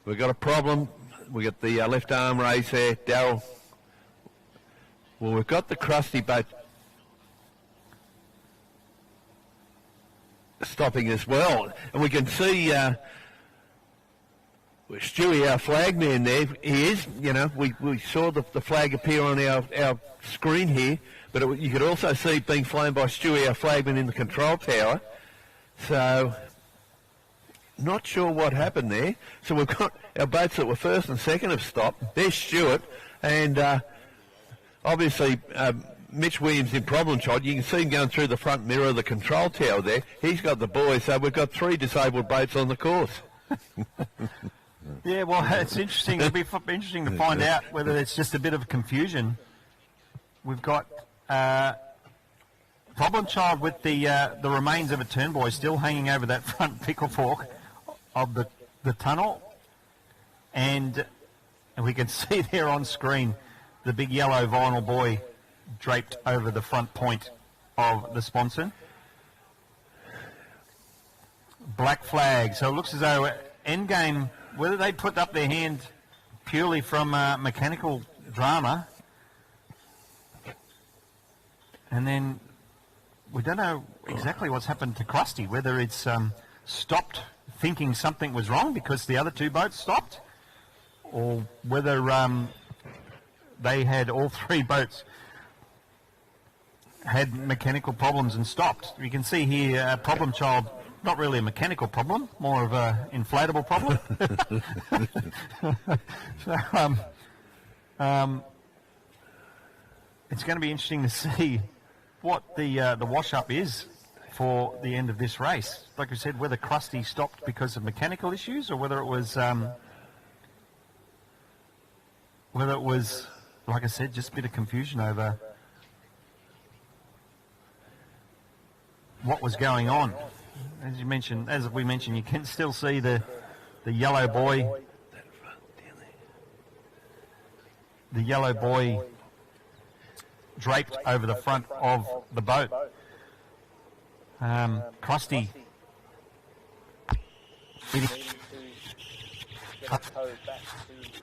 We've got a problem. We got the left arm race there, Darryl. Well, we've got the Crusty boat stopping as well, and we can see Stewie, our flagman there. He is, you know, we saw the flag appear on our screen here, but you could also see it being flown by Stewie, our flagman, in the control tower. So not sure what happened there. So we've got our boats that were first and second have stopped. There's Stewart, and obviously Mitch Williams in problem child. You can see him going through the front mirror of the control tower there. He's got the buoy, so we've got 3 disabled boats on the course. Yeah, well, it's interesting. It'll be interesting to find out whether it's just a bit of confusion. We've got problem child with the remains of a turn buoy still hanging over that front pickle fork of the tunnel, and we can see there on screen the big yellow vinyl buoy draped over the front point of the sponson. Black flag. So it looks as though Endgame, whether they put up their hand purely from mechanical drama, and then we don't know exactly what's happened to Krusty, whether it's stopped thinking something was wrong because the other 2 boats stopped, or whether they had all 3 boats had mechanical problems and stopped. You can see here problem child, not really a mechanical problem, more of a inflatable problem. So, it's going to be interesting to see what the wash-up is for the end of this race. Like I said, whether Krusty stopped because of mechanical issues, or whether it was, like I said, just a bit of confusion over what was going on. As we mentioned, you can still see the yellow buoy. The yellow buoy draped over the front of the boat. Krusty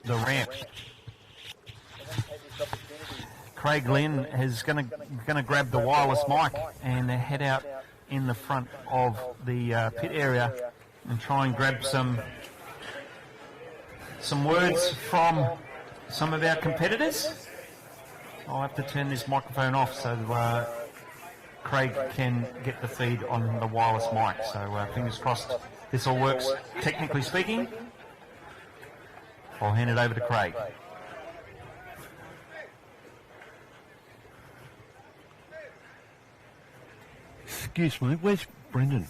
the ramp. Craig Lynn is going to grab the wireless mic and head out in the front of the pit area and try and grab some words from some of our competitors. I'll have to turn this microphone off so Craig can get the feed on the wireless mic. So fingers crossed this all works technically speaking. I'll hand it over to Craig. Excuse me, where's Brendan?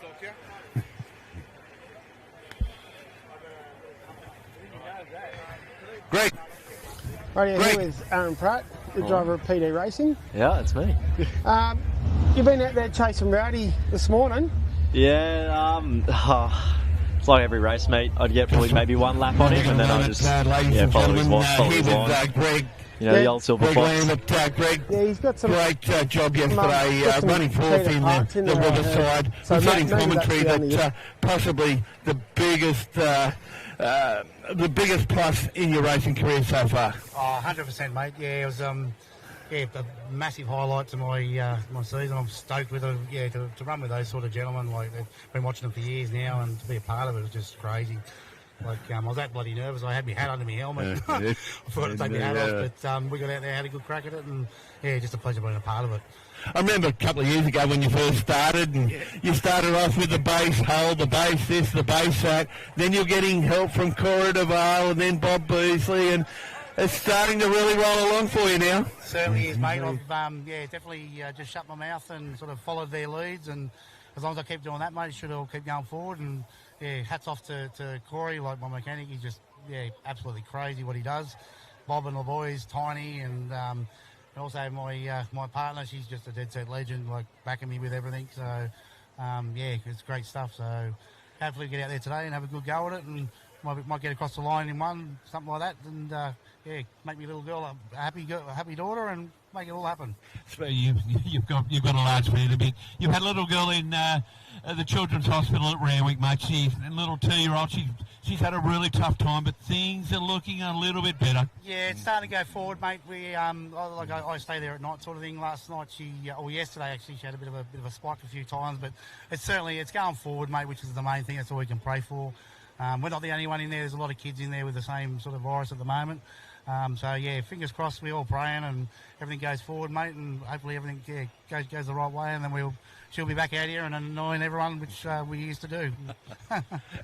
talk to you. Greg. Right here Greg. with Aaron Pratt, the driver of PD Racing. Yeah, it's me. You've been out there chasing Rowdy this morning. Yeah, it's like every race, mate. I'd get probably maybe one lap on him, and then I'd just follow his watch, follow his line. Greg. You know, the old silver fox. Greg, Yeah, he's got some great job yesterday running fourth in the Riverside. So We've heard in maybe commentary that's the only that possibly the biggest plus in your racing career so far. Oh, 100%, mate. Yeah, it was a massive highlight to my my season. I'm stoked with it. Yeah, to run with those sort of gentlemen. Like, they've been watching them for years now, and to be a part of it was just crazy. Like, I was that bloody nervous. I had my hat under my helmet. I forgot to take my hat off, but we got out there, had a good crack at it, and yeah, just a pleasure being a part of it. I remember a couple of years ago when you first started, and you started off with the base hull, the base this, the base that. Then you're getting help from Cora DeVale and then Bob Beasley, and it's starting to really roll along for you now. Certainly is, mate. I've definitely just shut my mouth and sort of followed their leads, and as long as I keep doing that, mate, it should all keep going forward. And yeah, hats off to Corey, like my mechanic. He's just absolutely crazy what he does. Bob and the boys, Tiny, and also my partner. She's just a dead set legend, like backing me with everything. So it's great stuff. So hopefully get out there today and have a good go at it, and might get across the line in one, something like that, and make me little girl a happy daughter, and make it all happen. So you've got a large family. You've had a little girl in the Children's Hospital at Randwick, mate. She's a little 2-year-old. She's had a really tough time, but things are looking a little bit better. Yeah, it's starting to go forward, mate. We I stay there at night, sort of thing. Last night yesterday actually, she had a bit of a spike a few times, but it's going forward, mate, which is the main thing. That's all we can pray for. We're not the only one in there. There's a lot of kids in there with the same sort of virus at the moment. Fingers crossed, we're all praying and everything goes forward, mate, and hopefully everything goes the right way, and then she'll be back out here and annoying everyone, which we used to do.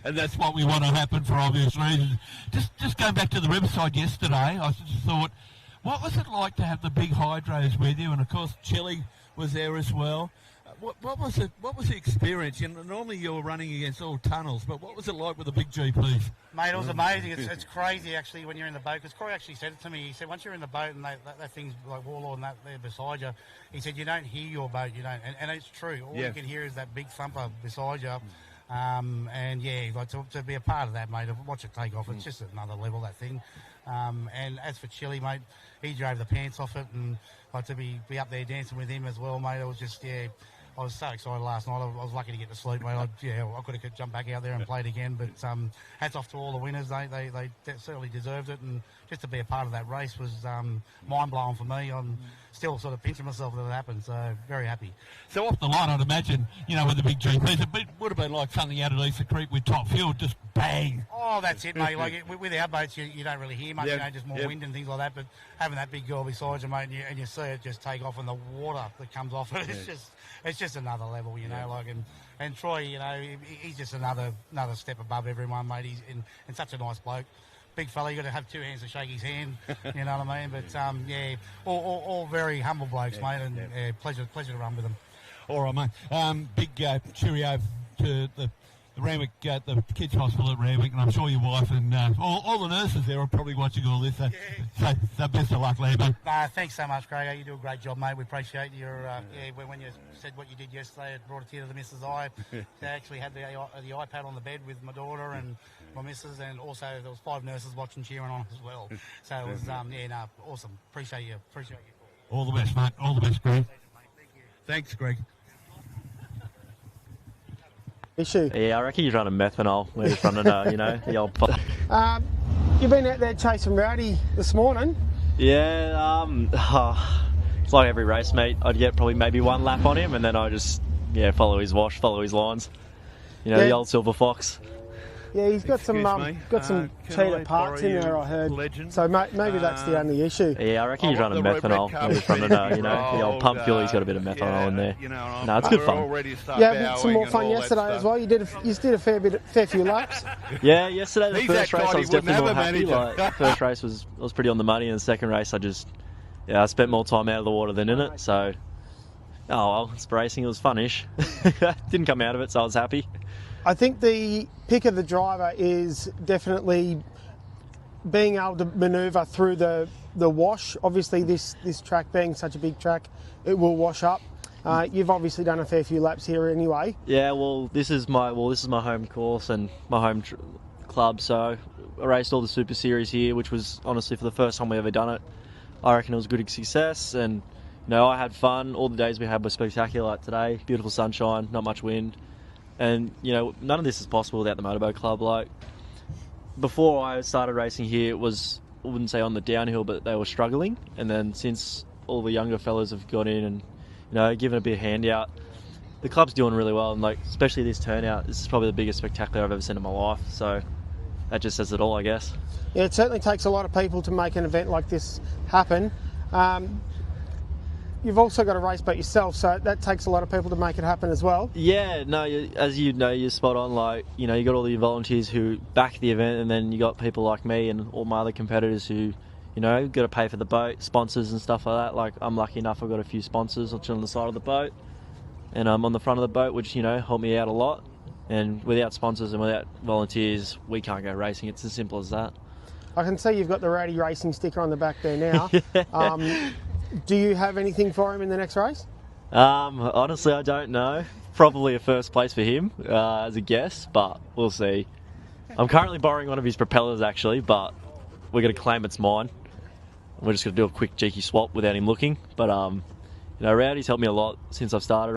And that's what we want to happen for obvious reasons. Just going back to the Riverside yesterday, I just thought, what was it like to have the big hydros with you? And of course, Chile was there as well. What was it? What was the experience? Normally you're running against all tunnels, but what was it like with the big GPs? Mate, it was amazing. It's crazy actually when you're in the boat. Because Corey actually said it to me. He said once you're in the boat and that thing's like Warlord and that there beside you, he said you don't hear your boat. You don't, and it's true. All you can hear is that big thumper beside you. To be a part of that, mate, to watch it take off, it's just another level, that thing. And as for Chili, mate, he drove the pants off it, and to be up there dancing with him as well, mate. It was just I was so excited last night. I was lucky to get to sleep, mate. I could have jumped back out there and played again. But hats off to all the winners. They certainly deserved it. And just to be a part of that race was mind-blowing for me. I'm still sort of pinching myself that it happened. So very happy. So off the line, I'd imagine, with the big GPs, it would have been like something out of Easter Creek with Top Fuel, just bang. Oh, that's it, mate. Like with our boats, you don't really hear much. Just more wind and things like that. But having that big girl beside you, mate, and you see it just take off, and the water that comes off it, it's just another level, and Troy, he's just another step above everyone, mate. He's and such a nice bloke. Big fella, you got to have two hands to shake his hand, you know what I mean? But all very humble blokes, mate, and pleasure to run with them. All right, mate. Big cheerio to the Randwick, the kids' hospital at Randwick, and I'm sure your wife and all the nurses there are probably watching all this. So best of luck, Lebo. Thanks so much, Craig. You do a great job, mate. We appreciate your when you said what you did yesterday, it brought a tear to the missus' eye. They actually had the iPad on the bed with my daughter and my missus, and also there was 5 nurses watching, cheering on as well. So it was awesome. Appreciate you. All the best, mate. All the best, Greg. Thanks, Greg. Issue. Yeah, I reckon he's running methanol. We're just running, the old... You've been out there chasing Rowdy this morning. Yeah, it's like every race, mate. I'd get probably maybe one lap on him, and then I just, follow his wash, follow his lines. The old silver fox. Yeah, he's got some cheater parts in there, I heard. Legend. So maybe that's the only issue. Yeah, I reckon he's running methanol. He's running, the old pump fuel. He's got a bit of methanol in there. No, it's good fun. Yeah, some more fun yesterday as well. You did a fair few laps. Yeah, yesterday the first race I was definitely more happy. Like, first race I was pretty on the money, and the second race I spent more time out of the water than in it. So Oh, well, it's racing. It was funish. Didn't come out of it, so I was happy. I think the pick of the driver is definitely being able to manoeuvre through the wash. Obviously, this track being such a big track, it will wash up. You've obviously done a fair few laps here anyway. Yeah, well, this is my home course and my home club. So I raced all the Super Series here, which was honestly for the first time we ever done it. I reckon it was a good success, and I had fun. All the days we had were spectacular. Like today, beautiful sunshine, not much wind, and none of this is possible without the Motorboat Club. Like before I started racing here, it was, I wouldn't say on the downhill, but they were struggling. And then since all the younger fellas have got in and given a bit of handout, the club's doing really well. And especially this turnout, this is probably the biggest spectacular I've ever seen in my life. So that just says it all, I guess. Yeah, it certainly takes a lot of people to make an event like this happen. You've also got a race boat yourself, so that takes a lot of people to make it happen as well. Yeah, no, as you know, you're spot on. You got all the volunteers who back the event, and then you got people like me and all my other competitors who, got to pay for the boat, sponsors and stuff like that. I'm lucky enough I've got a few sponsors on the side of the boat, and I'm on the front of the boat, which, help me out a lot. And without sponsors and without volunteers, we can't go racing. It's as simple as that. I can see you've got the Rowdy Racing sticker on the back there now. Do you have anything for him in the next race? Honestly, I don't know. Probably a first place for him as a guess, but we'll see. I'm currently borrowing one of his propellers, actually, but we're going to claim it's mine. We're just going to do a quick cheeky swap without him looking. But, Rowdy's helped me a lot since I've started.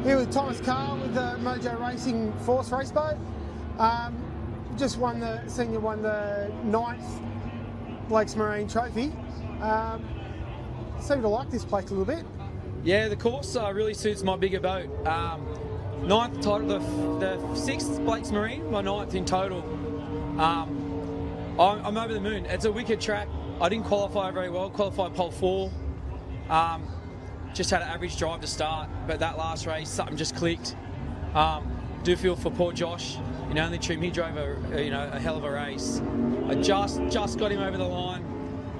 Here with Thomas Carr with the Mojo Racing Force race boat. Won the 9th Blake's Marine Trophy. Seem to like this place a little bit. Yeah, the course really suits my bigger boat. 9th title, the 6th Blake's Marine, my 9th in total. I'm over the moon. It's a wicked track. I didn't qualify very well, qualified pole 4. Just had an average drive to start, but that last race, something just clicked. Do feel for poor Josh. Only trim, he drove a hell of a race. I just got him over the line.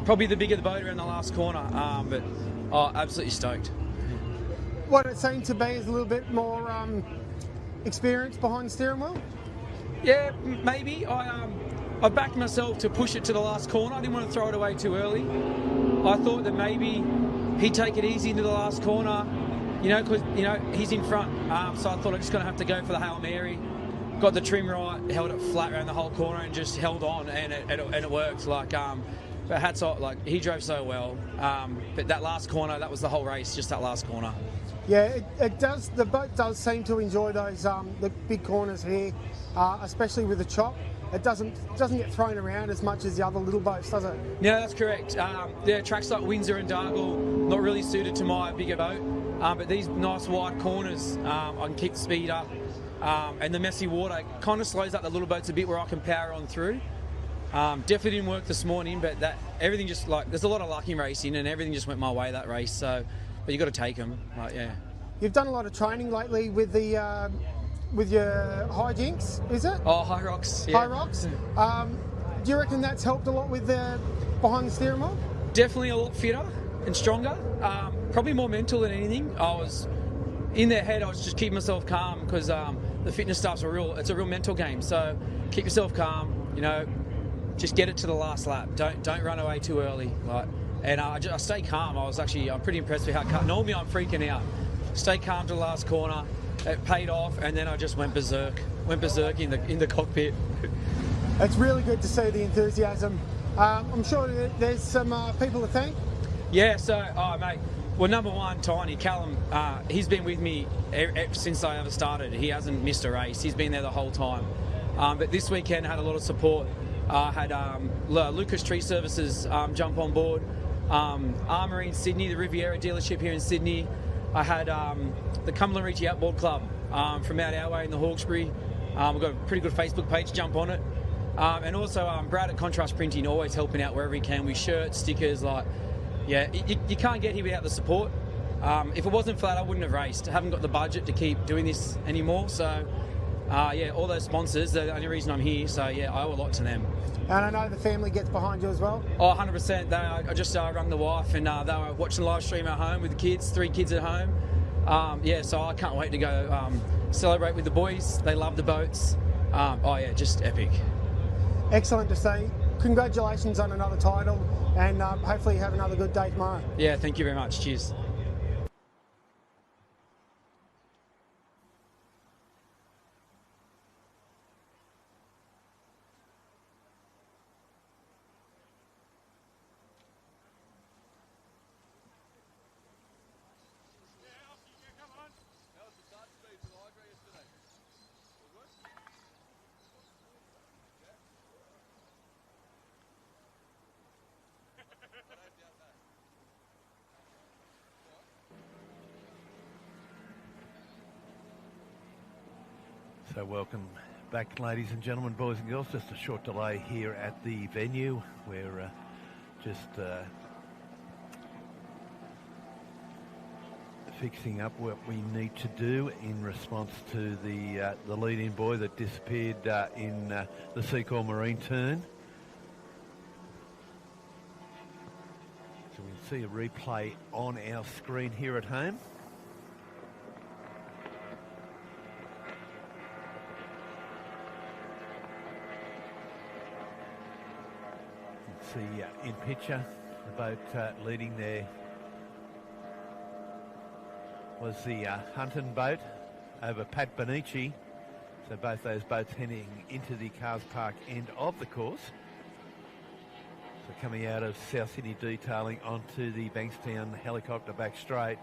Probably the bigger the boat around the last corner, but absolutely stoked. What it seemed to be is a little bit more experience behind the steering wheel? Yeah, maybe. I backed myself to push it to the last corner. I didn't want to throw it away too early. I thought that maybe he'd take it easy into the last corner, because, he's in front. So I thought I'm just going to have to go for the Hail Mary. Got the trim right, held it flat around the whole corner and just held on, and it worked. But hats off, he drove so well. But that last corner, that was the whole race, just that last corner. Yeah, it does. The boat does seem to enjoy those the big corners here, especially with the chop. It doesn't get thrown around as much as the other little boats, does it? Yeah, that's correct. Tracks like Windsor and Dargle, not really suited to my bigger boat. But these nice wide corners, I can keep the speed up. And the messy water kind of slows up the little boats a bit where I can power on through. Definitely didn't work this morning, but everything just there's a lot of luck in racing, and everything just went my way that race. So, but you got to take them. Yeah. You've done a lot of training lately with the with your hijinks, is it? Oh, high rocks. Yeah. High rocks. Do you reckon that's helped a lot with the behind the steering wheel? Definitely a lot fitter and stronger. Probably more mental than anything. I was in their head. I was just keeping myself calm because the fitness stuff's it's a real mental game. So keep yourself calm. Just get it to the last lap. Don't run away too early. And I stay calm. I'm pretty impressed with how calm. Normally I'm freaking out. Stay calm to the last corner. It paid off, and then I just went berserk. Went berserk in the cockpit. It's really good to see the enthusiasm. I'm sure there's some people to thank. Yeah. So, mate. Well, number one, Tiny Callum. He's been with me since I ever started. He hasn't missed a race. He's been there the whole time. But this weekend had a lot of support. I had Lucas Tree Services jump on board. Armory in Sydney, the Riviera dealership here in Sydney. I had the Cumberland Outboard Club from out our way in the Hawkesbury. We've got a pretty good Facebook page, jump on it. And also Brad at Contrast Printing, always helping out wherever he can with shirts, stickers. You can't get here without the support. If it wasn't for that, I wouldn't have raced. I haven't got the budget to keep doing this anymore. So, all those sponsors, they're the only reason I'm here. So, I owe a lot to them. And I know the family gets behind you as well. Oh, 100%. I just rung the wife, and they were watching the live stream at home with the kids, 3 kids at home. So I can't wait to go celebrate with the boys. They love the boats. Just epic. Excellent to see. Congratulations on another title, and hopefully you have another good day tomorrow. Yeah, thank you very much. Cheers. So welcome back, ladies and gentlemen, boys and girls. Just a short delay here at the venue. We're just fixing up what we need to do in response to the lead-in buoy that disappeared in the Secor Marine turn. So we can see a replay on our screen here at home. See in picture the boat leading there was the Hunton boat over Pat Benici. So both those boats heading into the Cars Park end of the course. So coming out of South Sydney detailing onto the Bankstown helicopter back straight.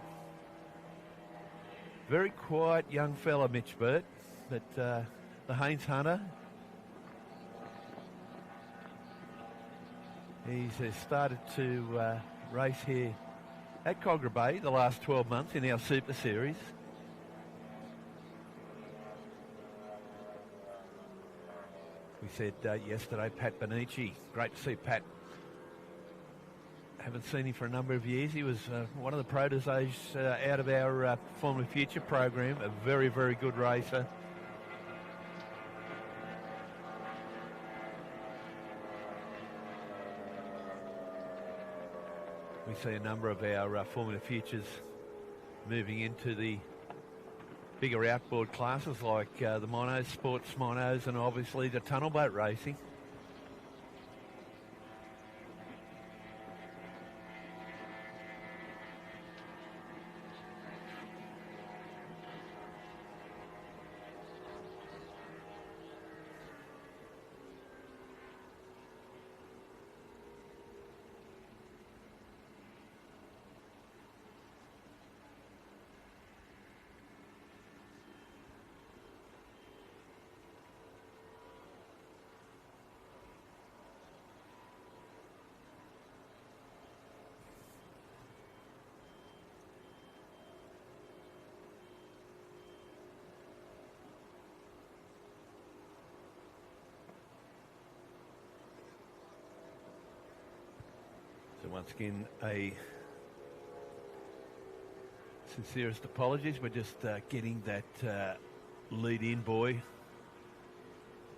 Very quiet young fella, Mitch Burt, but the Haynes Hunter, he's started to race here at Cogra Bay the last 12 months in our Super Series. We said yesterday, Pat Benici. Great to see Pat. Haven't seen him for a number of years. He was one of the proteges out of our Formula Future program. A very, very good racer. We see a number of our Formula Futures moving into the bigger outboard classes like the monos, sports monos, and obviously the tunnel boat racing. So once again, a sincerest apologies. We're just getting that lead-in buoy.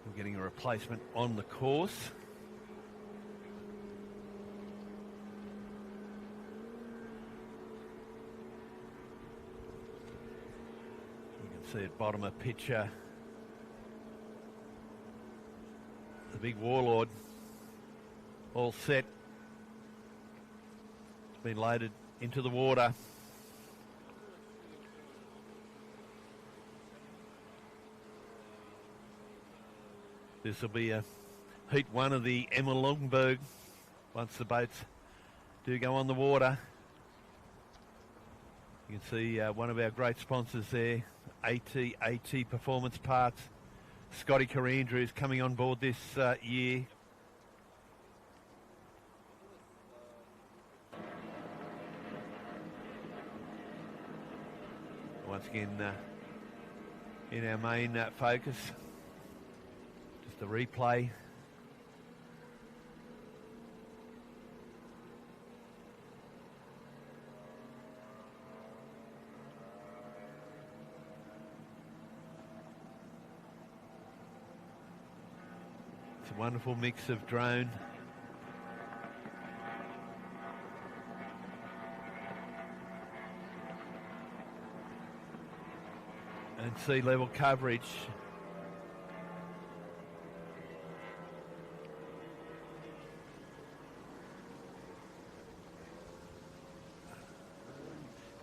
We're getting a replacement on the course. You can see at bottom of picture the big Warlord all set. Been loaded into the water. This will be a heat one of the Emma Longberg once the boats do go on the water. You can see one of our great sponsors there, AT Performance Parts. Scotty Carandrew is coming on board this year. Once again, in our main focus, just a replay wonderful mix of drone and sea level coverage.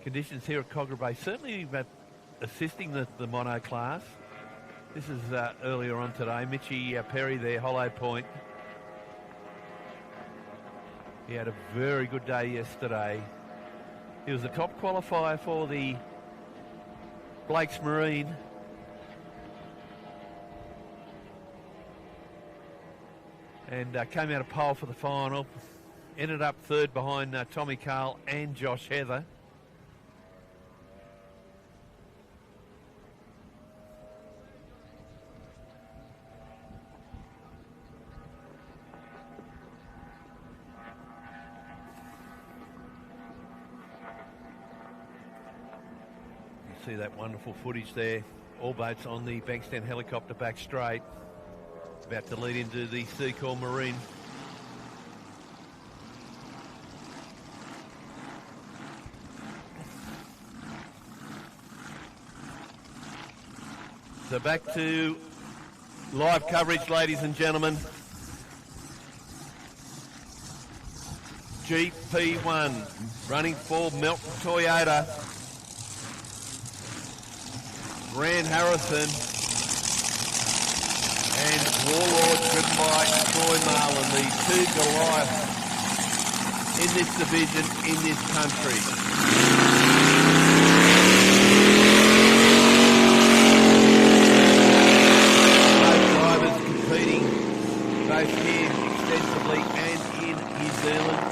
Conditions here at Cogra Bay certainly assisting the mono class. This is earlier on today. Mitchy Perry there, Hollow Point. He had a very good day yesterday. He was the top qualifier for the Blake's Marine. And came out of pole for the final. Ended up third behind Tommy Carl and Josh Heather. See that wonderful footage there. All boats on the Bankstown helicopter back straight. About to lead into the Seacall Marine. So back to live coverage, ladies and gentlemen. GP1 running for Melton Toyota. Grant Harrison and Warlord driven by Troy Marlin, the two Goliaths in this division, in this country. Both drivers competing both here extensively and in New Zealand.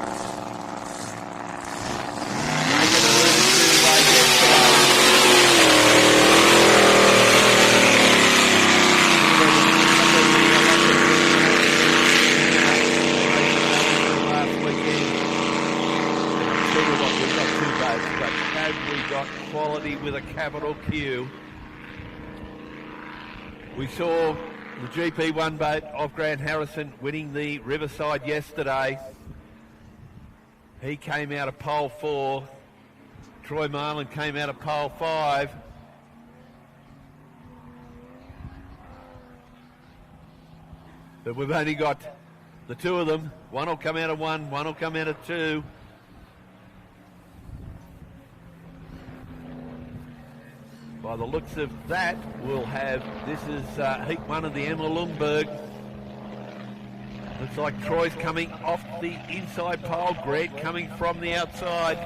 Quality with a capital Q. We saw the GP1 boat of Grant Harrison winning the Riverside yesterday. He came out of pole 4. Troy Marlin came out of pole 5. But we've only got the two of them. One will come out of 1, one will come out of 2. By the looks of that, we'll have, this is heat 1 of the Emma Lundberg. Looks like Troy's coming off the inside pole, Grant coming from the outside.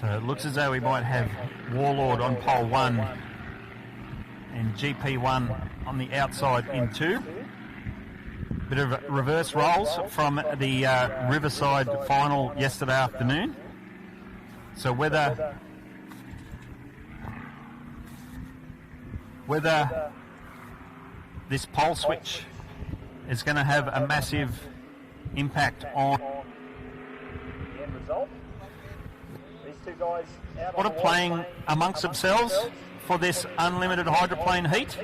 So it looks as though we might have Warlord on pole 1 and GP1 on the outside in 2. Bit of reverse rolls from the Riverside final yesterday afternoon. So whether this pole switch is going to have a massive impact on the end result. These two guys what are playing amongst themselves for this unlimited hydroplane heat.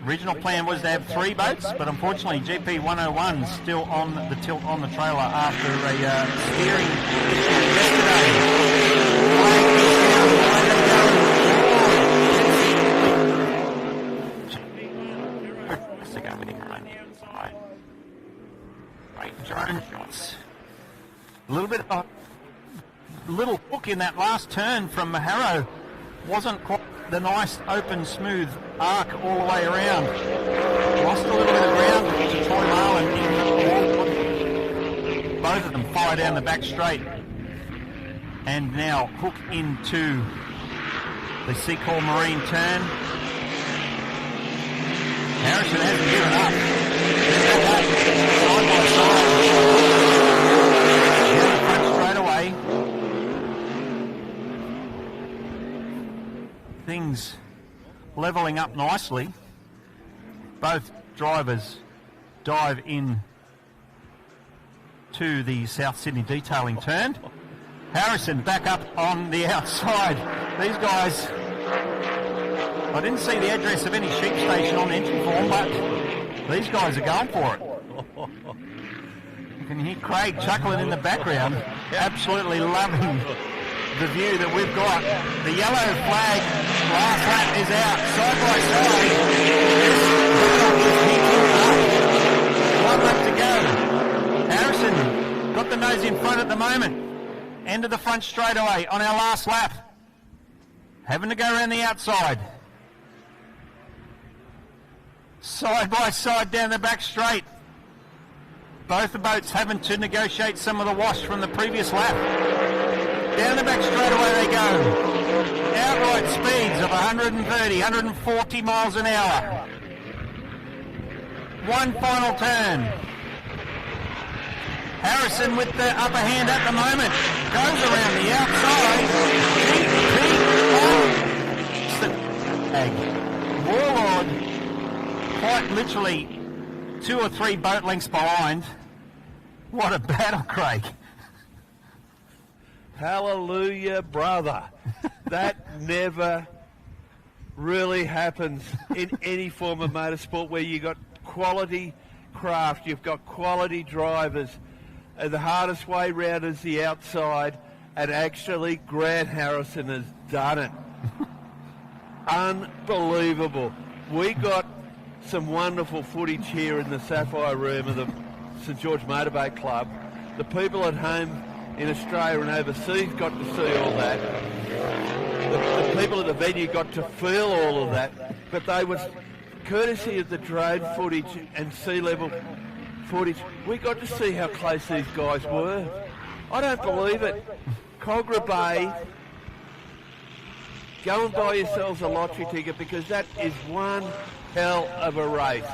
Original plan was to have 3 boats, but unfortunately GP 101 is still on the tilt on the trailer after a steering issue yesterday. A little bit of a little hook in that last turn from Maharo. Wasn't quite the nice, open, smooth arc all the way around. Lost a little bit of ground to Troy Marlin. Both of them fire down the back straight. And now hook into the Seacall Marine turn. Harrison hasn't given up. Side by side. Down the front straight away. Things levelling up nicely. Both drivers dive in to the South Sydney detailing turn. Harrison back up on the outside. These guys, I didn't see the address of any sheep station on the entry form, but these guys are going for it. You can hear Craig chuckling in the background, absolutely loving the view that we've got. The yellow flag, last lap is out, side by side. 1 lap to go. Harrison got the nose in front at the moment. End of the front straightaway on our last lap. Having to go around the outside. Side by side down the back straight. Both the boats having to negotiate some of the wash from the previous lap. Down the back straightaway they go. Outright speeds of 130, 140 miles an hour. One final turn. Harrison with the upper hand at the moment. Goes around the outside. Warlord quite literally 2 or 3 boat lengths behind. What a battle, Craig. Hallelujah, brother. That never really happens in any form of motorsport where you've got quality craft, you've got quality drivers. And the hardest way round is the outside, and actually Grant Harrison has done it. Unbelievable. We got some wonderful footage here in the Sapphire Room of the St George Motorboat Club. The people at home in Australia and overseas got to see all that. The people at the venue got to feel all of that, but they was courtesy of the drone footage and sea level footage. We got to see how close these guys were. I don't believe it. Cogra Bay, go and buy yourselves a lottery ticket because that is one hell of a race.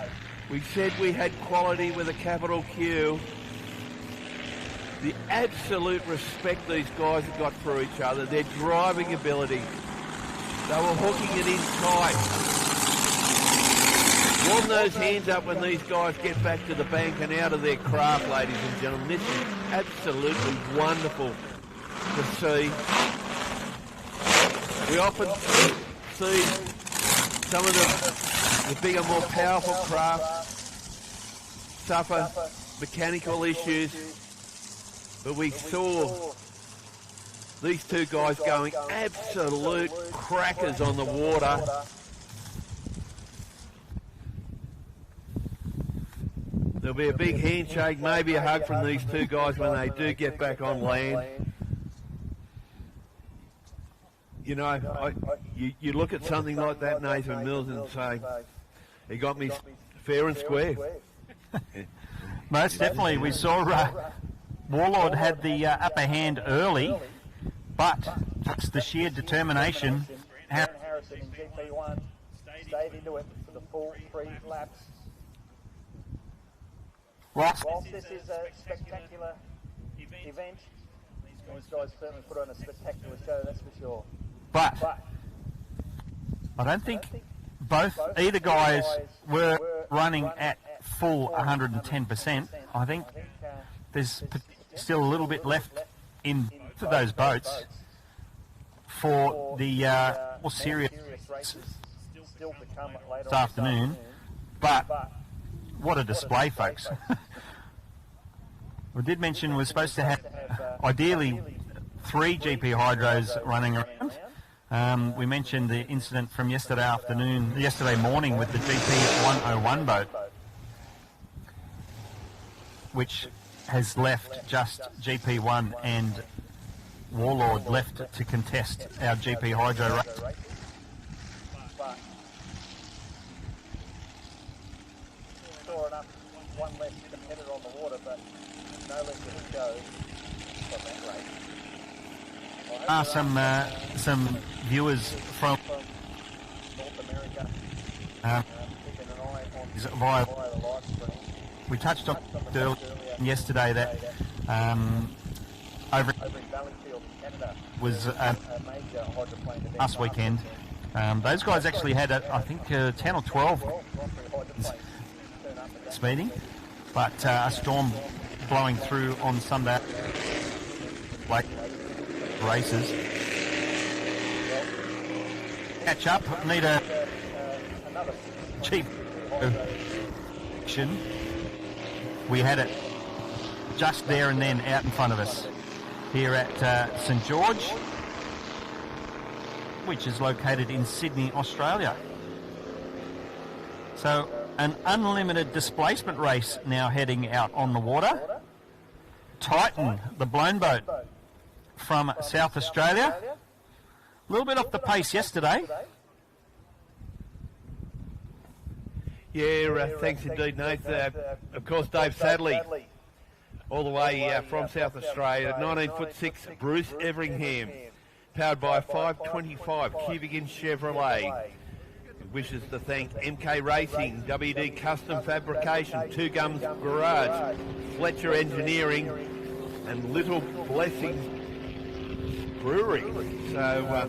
We said we had quality with a capital Q. The absolute respect these guys have got for each other, their driving ability. They were hooking it in tight. Warm those hands up when these guys get back to the bank and out of their craft, ladies and gentlemen. This is absolutely wonderful to see. We often see some of the bigger, more powerful craft suffer mechanical issues, but we saw these two guys going absolute crackers on the water. There'll be a big handshake, maybe a hug from these two guys when they do get back on land. You know, you look at something like that, Nathan Mills, and say, he got me fair and square. Most definitely. We saw Warlord had the upper hand early, but it's the sheer determination. Harrison in GP1 stayed into it for the full 3 laps. Whilst this is a spectacular event, these guys certainly put on a spectacular show, that's for sure. But I don't think either guys were running at full 110%. I think there's still a little bit left in for those boats for the more serious races still to come later this afternoon. But what a display, folks. We did mention we're supposed to have ideally 3 GP Hydros running around. We mentioned the incident from yesterday morning with the GP 101 boat, which has left just GP1 and Warlord left to contest our GP Hydro race. Sure enough, one less competitor on the water, but no less of a show from that race. Some viewers from North America keeping an eye on via the live stream. we touched on earlier yesterday that over in Valleyfield, Canada, was a major hydroplane event last weekend. Those guys actually had, I think, 10 or 12 speeding, but a storm blowing through on Sunday. Like, races. Catch up, need a cheap action. We had it just there and then out in front of us here at St George, which is located in Sydney, Australia. So an unlimited displacement race now heading out on the water. Titan, the blown boat from South Australia. A little bit off the pace yesterday. Yeah, thanks indeed, Nate. Of course, Dave Sadley, all the way from South Australia, 19'6", Bruce Everingham, powered by a 525 cubic inch Chevrolet. Wishes to thank MK Racing, WD Custom Fabrication, Two Gums Garage, Fletcher Engineering, and Little Blessings Brewery. So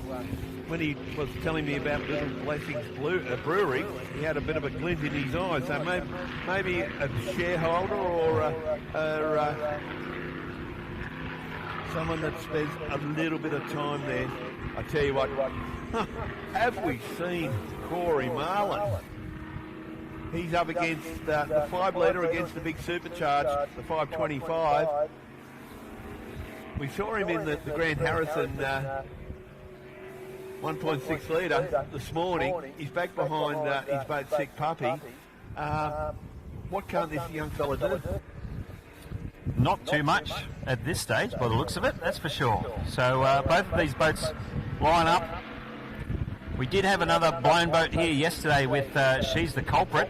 when he was telling me about Little Blessings Brewery, he had a bit of a glint in his eye. So maybe a shareholder or someone that spends a little bit of time there. I tell you what, have we seen Corey Marlin? He's up against the 5 litre against the big supercharged, the 525. We saw him in the Grant Harrison 1.6 litre this morning. He's back behind his boat Sick Puppy. What can't this young fella do? Not too much at this stage by the looks of it, that's for sure. So both of these boats line up. We did have another blown boat here yesterday with She's the Culprit,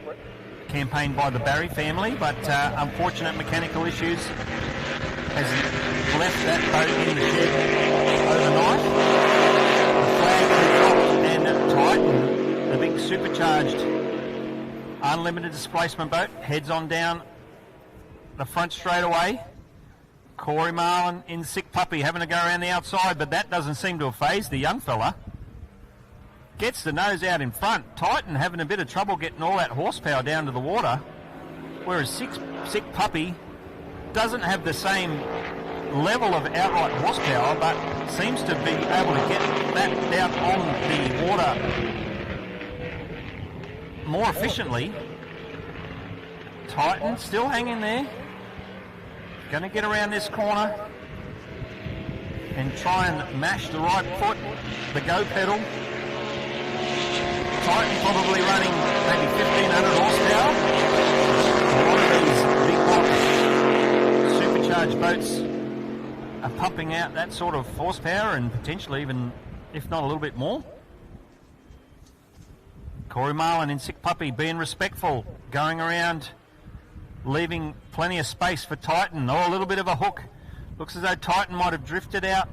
campaigned by the Barry family, but unfortunate mechanical issues has left that boat in the shed overnight. The flag is dropped and Titan, the big supercharged unlimited displacement boat, heads on down the front straight away. Corey Marlin in Sick Puppy having to go around the outside, but that doesn't seem to have phased the young fella. Gets the nose out in front. Titan having a bit of trouble getting all that horsepower down to the water, whereas Sick Puppy doesn't have the same level of outright horsepower, but seems to be able to get that down on the water more efficiently. Titan still hanging there. Going to get around this corner and try and mash the right foot, the go pedal. Titan probably running maybe 1,500 horsepower. A lot of these big box supercharged boats are pumping out that sort of horsepower and potentially even, if not a little bit more. Corey Marlin in Sick Puppy being respectful, going around, leaving plenty of space for Titan. Oh, a little bit of a hook. Looks as though Titan might have drifted out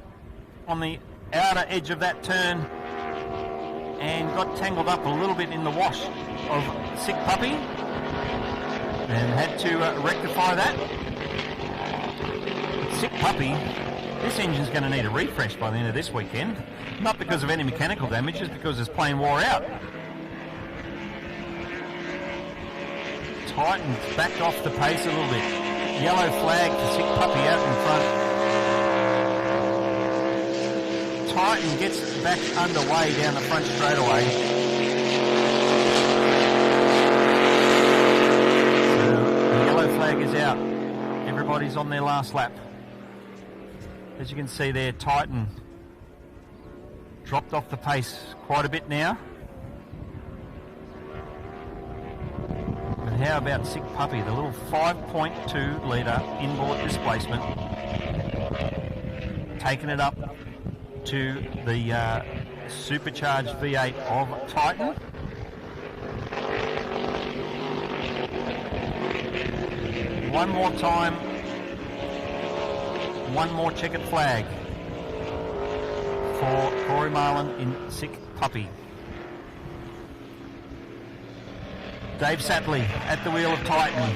on the outer edge of that turn and got tangled up a little bit in the wash of Sick Puppy and had to rectify that. Sick Puppy, this engine's going to need a refresh by the end of this weekend. Not because of any mechanical damage, just because it's plain wore out. Titan's backed off the pace a little bit. Yellow flag for Sick Puppy out in front. Titan gets back underway down the front straightaway. So the yellow flag is out. Everybody's on their last lap. As you can see there, Titan dropped off the pace quite a bit now. And how about Sick Puppy, the little 5.2 litre inboard displacement, taking it up to the supercharged V8 of Titan. One more time, one more checkered flag for Corey Marlin in Sick Puppy. Dave Satley at the wheel of Titan.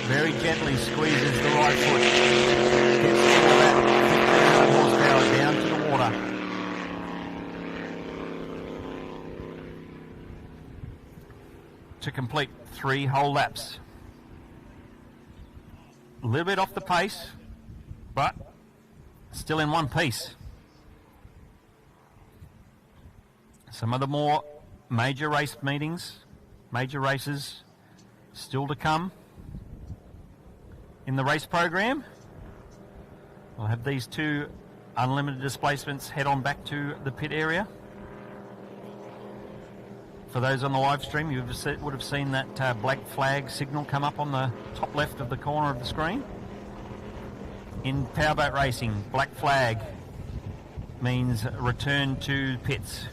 Very gently squeezes the right foot. Gets all that 1,500 horsepower down to the water. To complete 3 whole laps. A little bit off the pace, but still in one piece. Some of the more major race meetings, major races still to come in the race program. We'll have these two unlimited displacements head on back to the pit area. For those on the live stream, you would have seen that black flag signal come up on the top left of the corner of the screen. In powerboat racing, black flag means return to pits,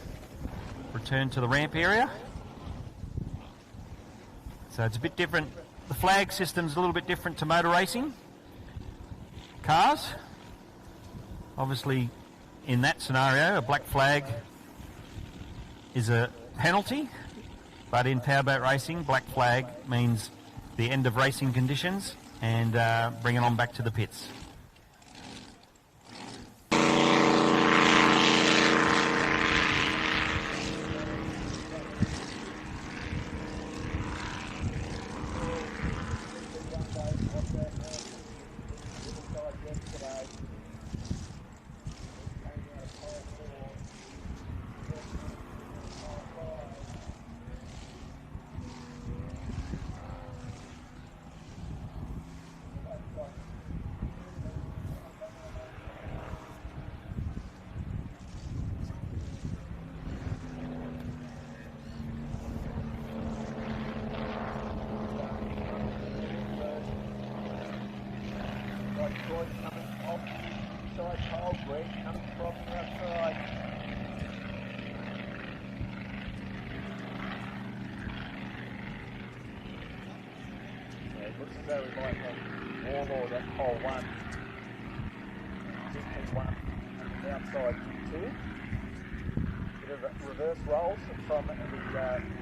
return to the ramp area. So it's a bit different. The flag system's a little bit different to motor racing cars. Obviously, in that scenario, a black flag is a penalty, but in powerboat racing, black flag means the end of racing conditions and bring it on back to the pits. Looks as though we might have Warlord at pole 1, GP1 and the outside G2. Bit of reverse rolls from the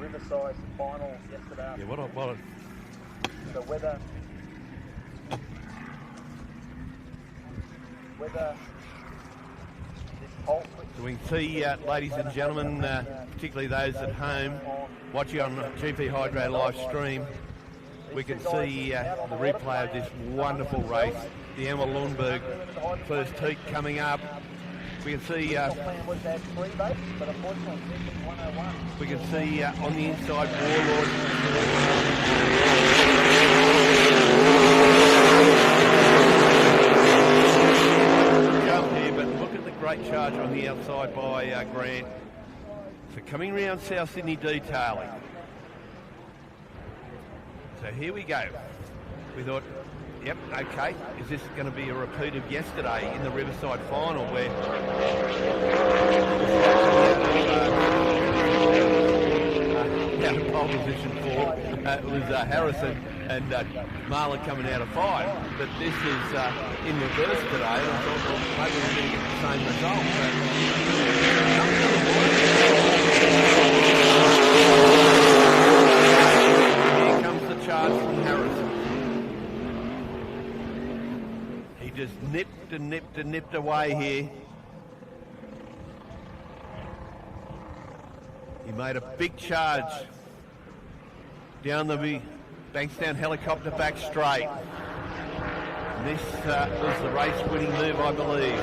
Riverside final yesterday afternoon. Yeah, The weather this pole switch. So we can see, ladies and gentlemen, particularly those at home watching on GP Hydro live stream, we can see the replay of this wonderful race, the Emma Lundberg first heat coming up. We can see we can see on the inside Warlord. Jump here, but look at the great charge on the outside by Grant. So coming round South Sydney detailing. So here we go. We thought, yep, okay, is this going to be a repeat of yesterday in the Riverside final where out of pole position 4 it was Harrison and Marlon coming out of 5, but this is in reverse today, and I thought, well, maybe we're going to get the same result. Here comes the charge from Harrison. He just nipped away here. He made a big charge down the Bankstown helicopter back straight. And this was the race-winning move, I believe.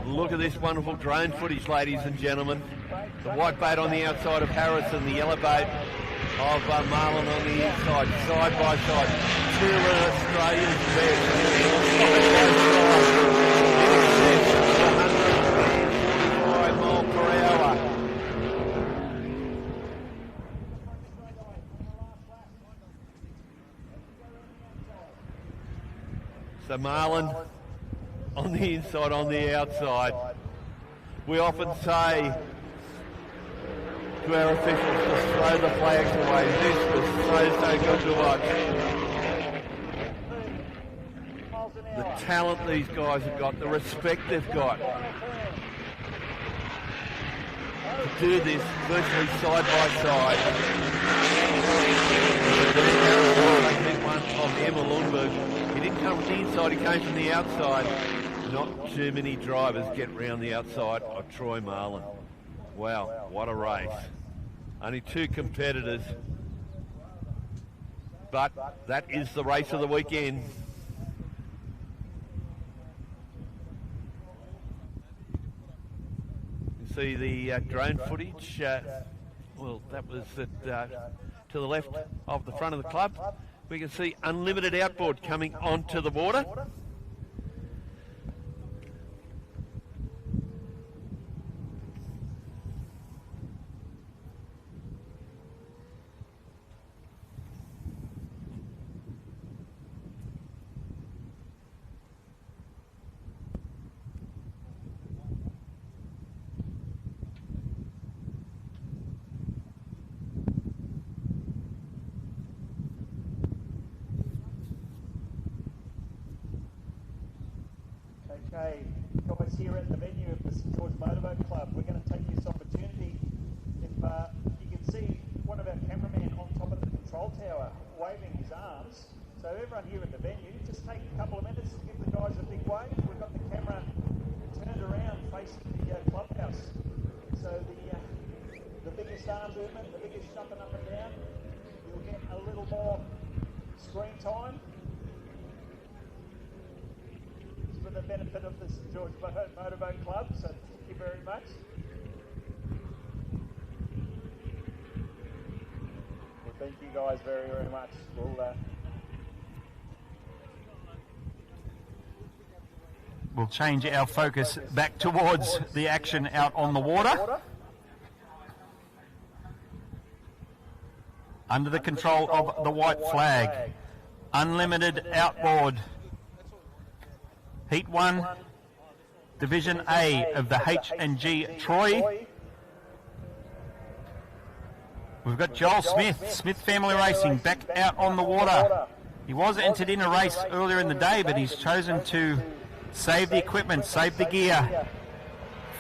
Look at this wonderful drone footage, ladies and gentlemen. The white boat on the outside of Harrison, the yellow boat of Marlon on the inside, side by side. Two Australians there. 145 mile per hour. So Marlon on the inside, on the outside. We often say to our officials to throw the flags away. This was so good to watch. The talent these guys have got, the respect they've got to do this virtually side by side. One of Emma Lundberg. He didn't come from the inside, he came from the outside. Not too many drivers get round the outside of Troy Marlon. Wow, what a race. Only 2 competitors. But that is the race of the weekend. see the drone footage. Well, that was to the left of the front of the club. We can see unlimited outboard coming onto the water. Okay, guys, here at the venue of the St George Motorboat Club, we're going to take this opportunity. If you can see one of our cameramen on top of the control tower waving his arms, so everyone here at the venue, just take a couple of minutes to give the guys a big wave. We've got the camera turned around facing the clubhouse. So the biggest arm movement, the biggest jumping up and down, you'll get a little more screen time. For the benefit of the St George Motorboat Club, so thank you very much. Well, thank you guys very, very much. We'll change our focus back towards the action out on the water. Under the control of the white flag. Unlimited outboard. Heat 1, Division A of the H&G Troy. We've got Joel Smith, Smith Family Racing, back out on the water. He was entered in a race earlier in the day, but he's chosen to save the equipment, save the gear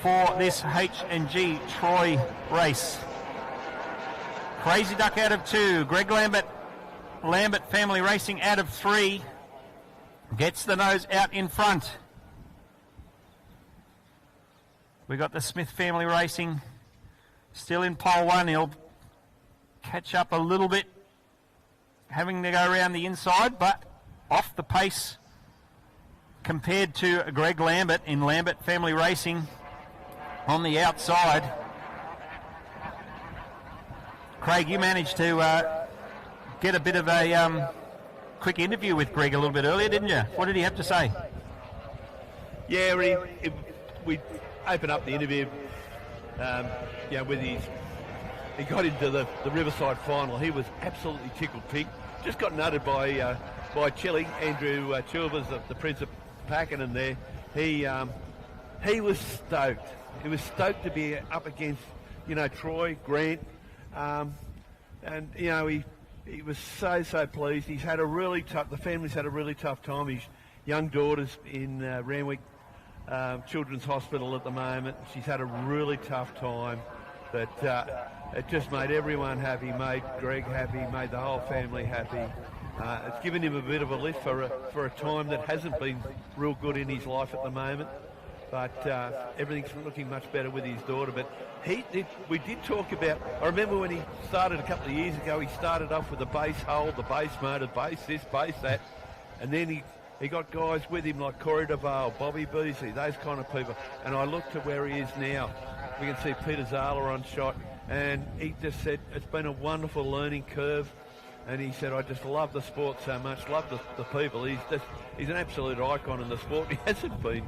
for this H&G Troy race. Crazy Duck out of 2, Greg Lambert Family Racing out of 3. Gets the nose out in front. We got the Smith Family Racing still in pole 1. He'll catch up a little bit, having to go around the inside, but off the pace compared to Greg Lambert in Lambert Family Racing on the outside. Craig, you managed to get a bit of a quick interview with Greg a little bit earlier, didn't you? What did he have to say? Yeah, we opened up the interview, with his. He got into the Riverside final. He was absolutely tickled pink. Just got nutted by Chile, Andrew Chilvers, the Prince of Pakenham there. He was stoked. He was stoked to be up against, Troy, Grant, and he was so pleased. He's had the family's had a really tough time. His young daughter's in Randwick Children's Hospital at the moment. She's had a really tough time, but it just made everyone happy, made Greg happy, made the whole family happy. It's given him a bit of a lift for a time that hasn't been real good in his life at the moment. But everything's looking much better with his daughter. But we did talk about, I remember when he started a couple of years ago, he started off with the base hull, the base motor, base this, base that. And then he got guys with him like Corey DeVale, Bobby Beasley, those kind of people. And I look to where he is now. We can see Peter Zala on shot. And he just said, it's been a wonderful learning curve. And he said, I just love the sport so much, love the people. He's an absolute icon in the sport. He hasn't been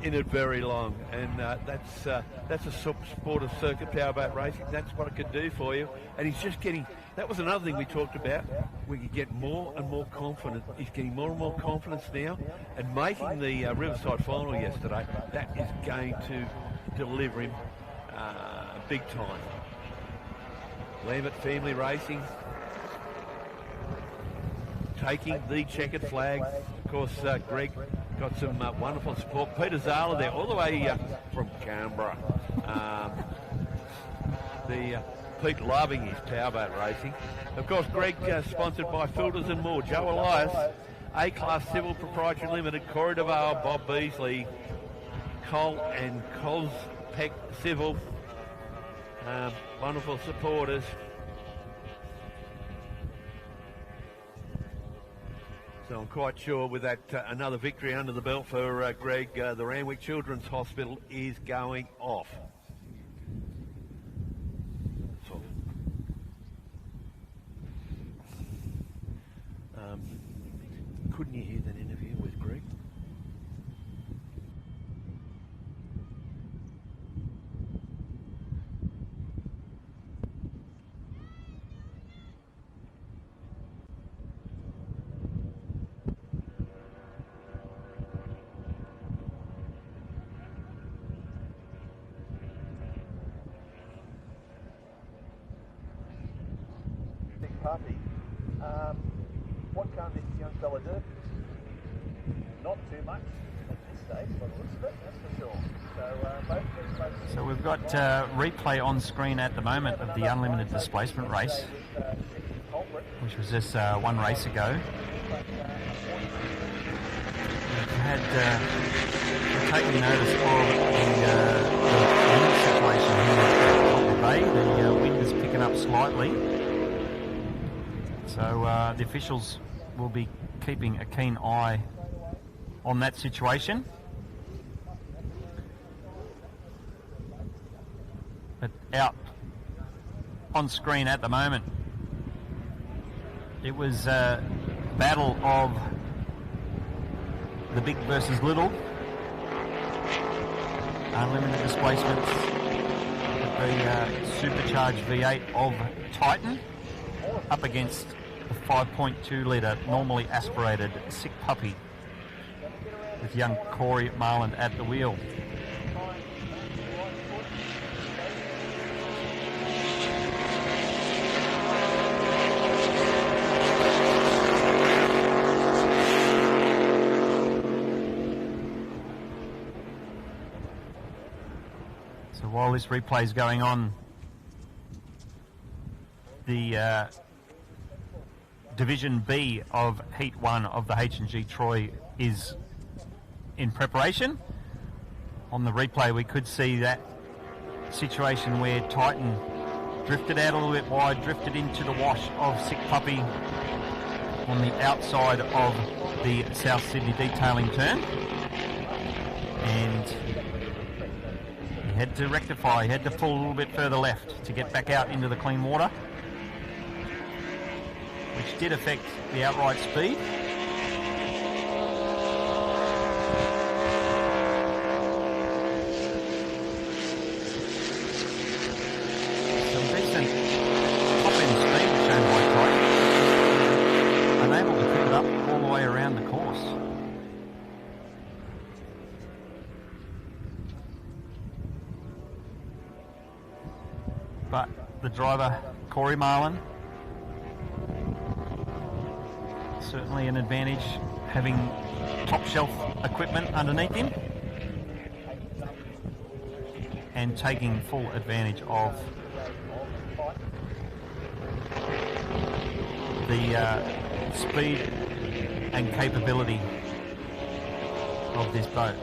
in it very long, and that's a sport of circuit powerboat racing. That's what it could do for you. And he's just getting, that was another thing we talked about. We could get more and more confident. He's getting more and more confidence now, and making the Riverside final yesterday, that is going to deliver him big time. Lambert Family Racing taking the checkered flag. Of course, Greg got some wonderful support. Peter Zala there, all the way from Canberra. Pete loving his powerboat racing. Of course, Greg sponsored by Filters and More. Joe Elias, A-Class Civil Proprietary Limited, Corey DeVale, Bob Beasley, Cole and Cospeck Civil. Wonderful supporters. So I'm quite sure with that another victory under the belt for Greg, the Randwick Children's Hospital is going off. Couldn't you hear that interview with Greg? Big puppy. What can this young fella do? Not too much at this stage, by the looks of it, that's for sure. So we've got replay on screen at the moment of the unlimited displacement race, which was just one race ago. We've had taken notice of the wind situation here at Commodore Bay. The wind is picking up slightly, so the officials will be keeping a keen eye on that situation. But out on screen at the moment, it was a battle of the big versus little. Unlimited displacements with the supercharged V8 of Titan up against the 5.2 litre normally aspirated sick puppy with young Corey Marland at the wheel. So while this replay is going on, the Division B of Heat 1 of the H&G Troy is in preparation. On the replay we could see that situation where Titan drifted out a little bit wide, drifted into the wash of Sick Puppy on the outside of the South Sydney detailing turn, and he had to rectify, he had to pull a little bit further left to get back out into the clean water, which did affect the outright speed. Some decent top-end speed shown by Titan, unable to pick it up all the way around the course. But the driver, Corey Marland, certainly an advantage having top shelf equipment underneath him and taking full advantage of the speed and capability of this boat.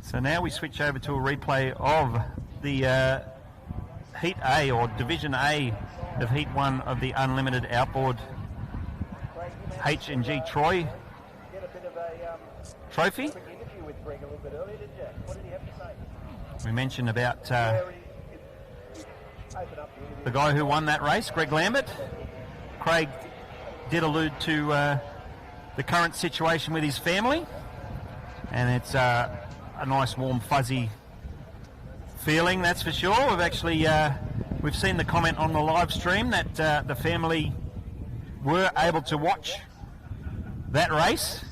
So now we switch over to a replay of the Heat A, or Division A of Heat 1 of the Unlimited Outboard H&G Troy Trophy. We mentioned about the guy who won that race, Greg Lambert. Craig did allude to the current situation with his family, and it's a nice warm fuzzy feeling, that's for sure. We've actually we've seen the comment on the live stream that the family were able to watch that race.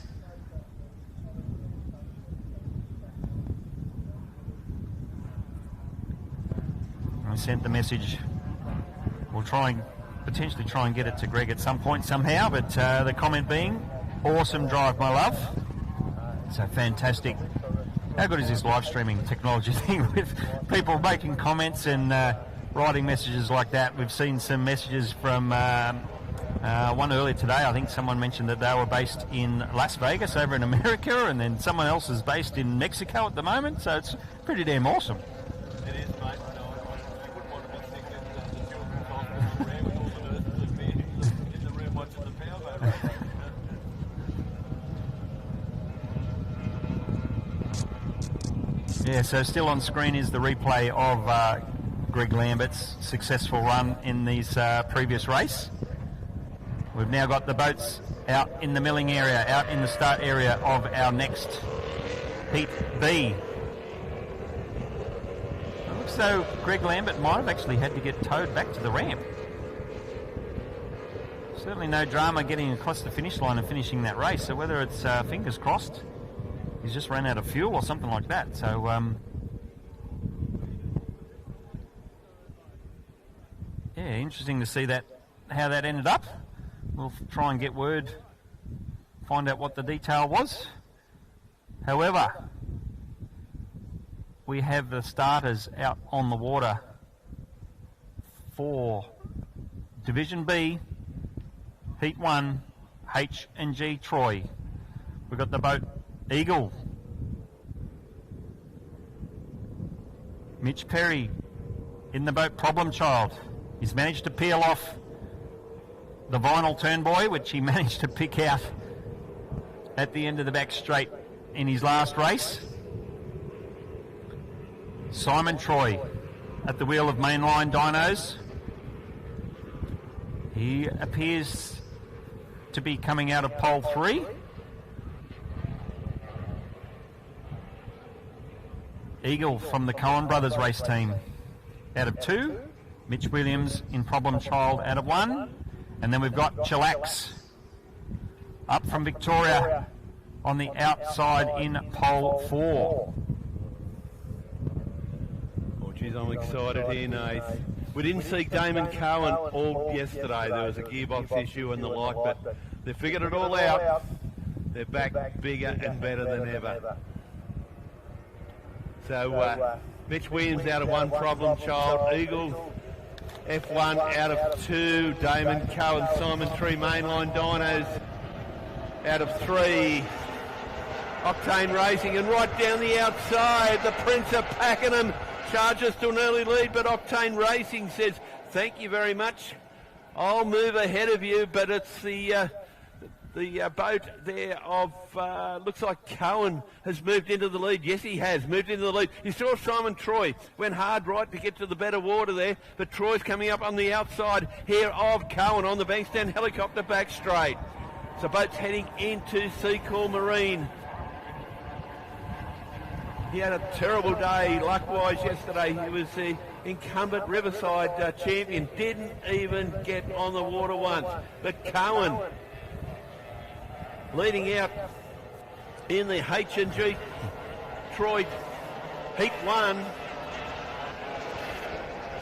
I sent the message. We'll potentially try and get it to Greg at some point somehow, but the comment being, awesome drive, my love. So fantastic How good is this live streaming technology thing with people making comments and writing messages like that? We've seen some messages from one earlier today. I think someone mentioned that they were based in Las Vegas over in America, and then someone else is based in Mexico at the moment, so it's pretty damn awesome. It is, mate. No, I wouldn't want to be sick at the dual control program with all the nurses in the room watching the powerboat race. Yeah, so still on screen is the replay of Greg Lambert's successful run in this previous race. We've now got the boats out in the milling area, out in the start area of our next Heat B. It looks as though Greg Lambert might have actually had to get towed back to the ramp. Certainly no drama getting across the finish line and finishing that race, so whether it's fingers crossed, he's just ran out of fuel or something like that. So yeah, interesting to see that, how that ended up. We'll try and get word, find out what the detail was. However, we have the starters out on the water for Division B, Heat 1, H&G Troy. We've got the boat Eagle. Mitch Perry in the boat Problem Child. He's managed to peel off the vinyl turn buoy, which he managed to pick out at the end of the back straight in his last race. Simon Troy at the wheel of Mainline Dynos. He appears to be coming out of pole 3. Eagle from the Cohen Brothers race team out of 2. Mitch Williams in Problem Child out of 1. And then we've got Chillax up from Victoria on the outside in pole 4. Oh, geez, I'm excited here, Nate. We didn't see Damon Cohen all yesterday. There was a gearbox issue and the like, but they figured it all out. They're back bigger and better than ever. So, Mitch Williams out of 1, Problem Child. Eagle F1 out of 2. Damon Cohen, Simon Tree, Mainline Dynos out of 3. Octane Racing, and right down the outside, the Prince of Pakenham charges to an early lead, but Octane Racing says, thank you very much. I'll move ahead of you, but it's the boat there of, looks like Cohen has moved into the lead. Yes, he has moved into the lead. You saw Simon Troy went hard right to get to the better water there, but Troy's coming up on the outside here of Cohen on the Bankstown helicopter back straight. So boat's heading into Seacall Marine. He had a terrible day luck-wise yesterday. He was the incumbent Riverside champion. Didn't even get on the water once. But Cohen leading out in the H&G Troy Heat 1.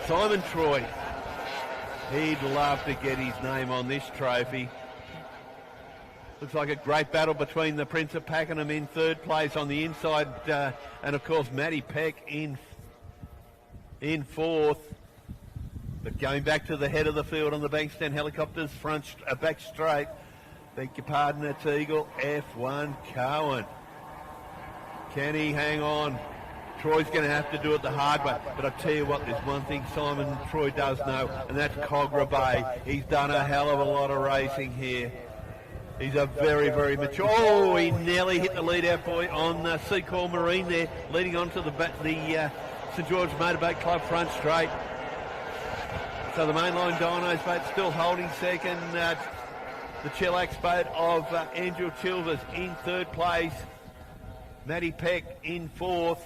Simon Troy. He'd love to get his name on this trophy. Looks like a great battle between the Prince of Pakenham in 3rd place on the inside, and of course Matty Peck in 4th. But going back to the head of the field on the Bankstown helicopters, back straight. Beg your pardon, it's Eagle F1 Cohen. Can he hang on? Troy's going to have to do it the hard way. But I tell you what, there's one thing Simon Troy does know, and that's Cogra Bay. He's done a hell of a lot of racing here. He's a very, very mature. Oh, he nearly hit the lead-out boy on Seacall Marine there, leading on to the St George Motorboat Club front straight. So the Mainline Dynos boat still holding second. The Chillax boat of Andrew Chilvers in 3rd place. Matty Peck in 4th.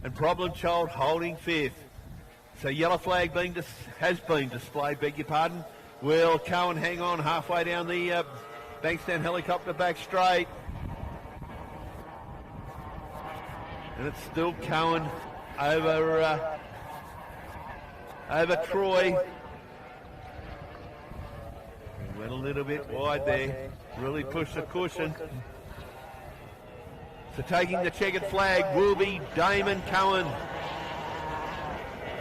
And Problem Child holding 5th. So yellow flag has been displayed, beg your pardon. Will Cohen hang on halfway down the Bankstown helicopter back straight. And it's still Cohen over Troy. Went a little bit wide there, really pushed the cushion. So taking the checkered flag will be Damon Cohen.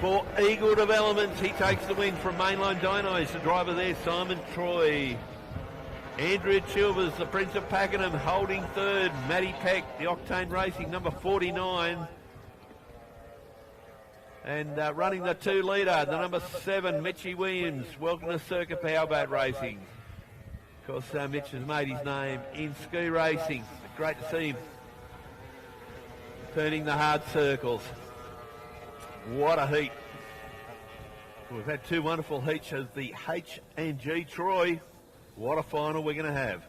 For Eagle Developments, he takes the win from Mainline Dinos. The driver there, Simon Troy. Andrea Chilvers, the Prince of Pakenham, holding third. Matty Peck, the Octane Racing, number 49. And running the 2 litre, the number 7, Mitchie Williams. Welcome to Circuit Powerboat Racing. Of course, Mitch has made his name in ski racing. Great to see him turning the hard circles. What a heat. We've had 2 wonderful heats of the H&G Troy. What a final we're going to have.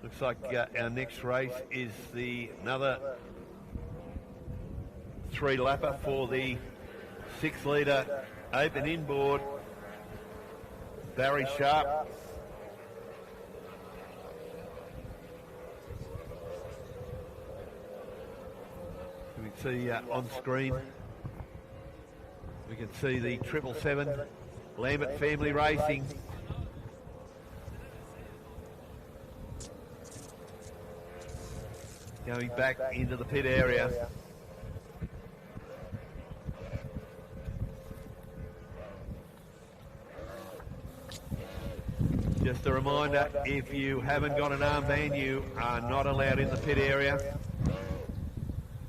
Looks like our next race is another 3-lapper for the 6 litre open inboard. Barry Sharp. We can see on screen, we can see the 777 Lambert Family Racing. Going back into the pit area. Just a reminder, if you haven't got an armband, you are not allowed in the pit area.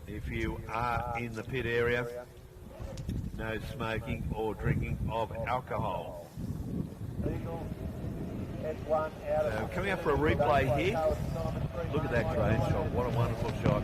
If you are in the pit area, no smoking or drinking of alcohol. So coming up for a replay here. Look at that drone shot, what a wonderful shot.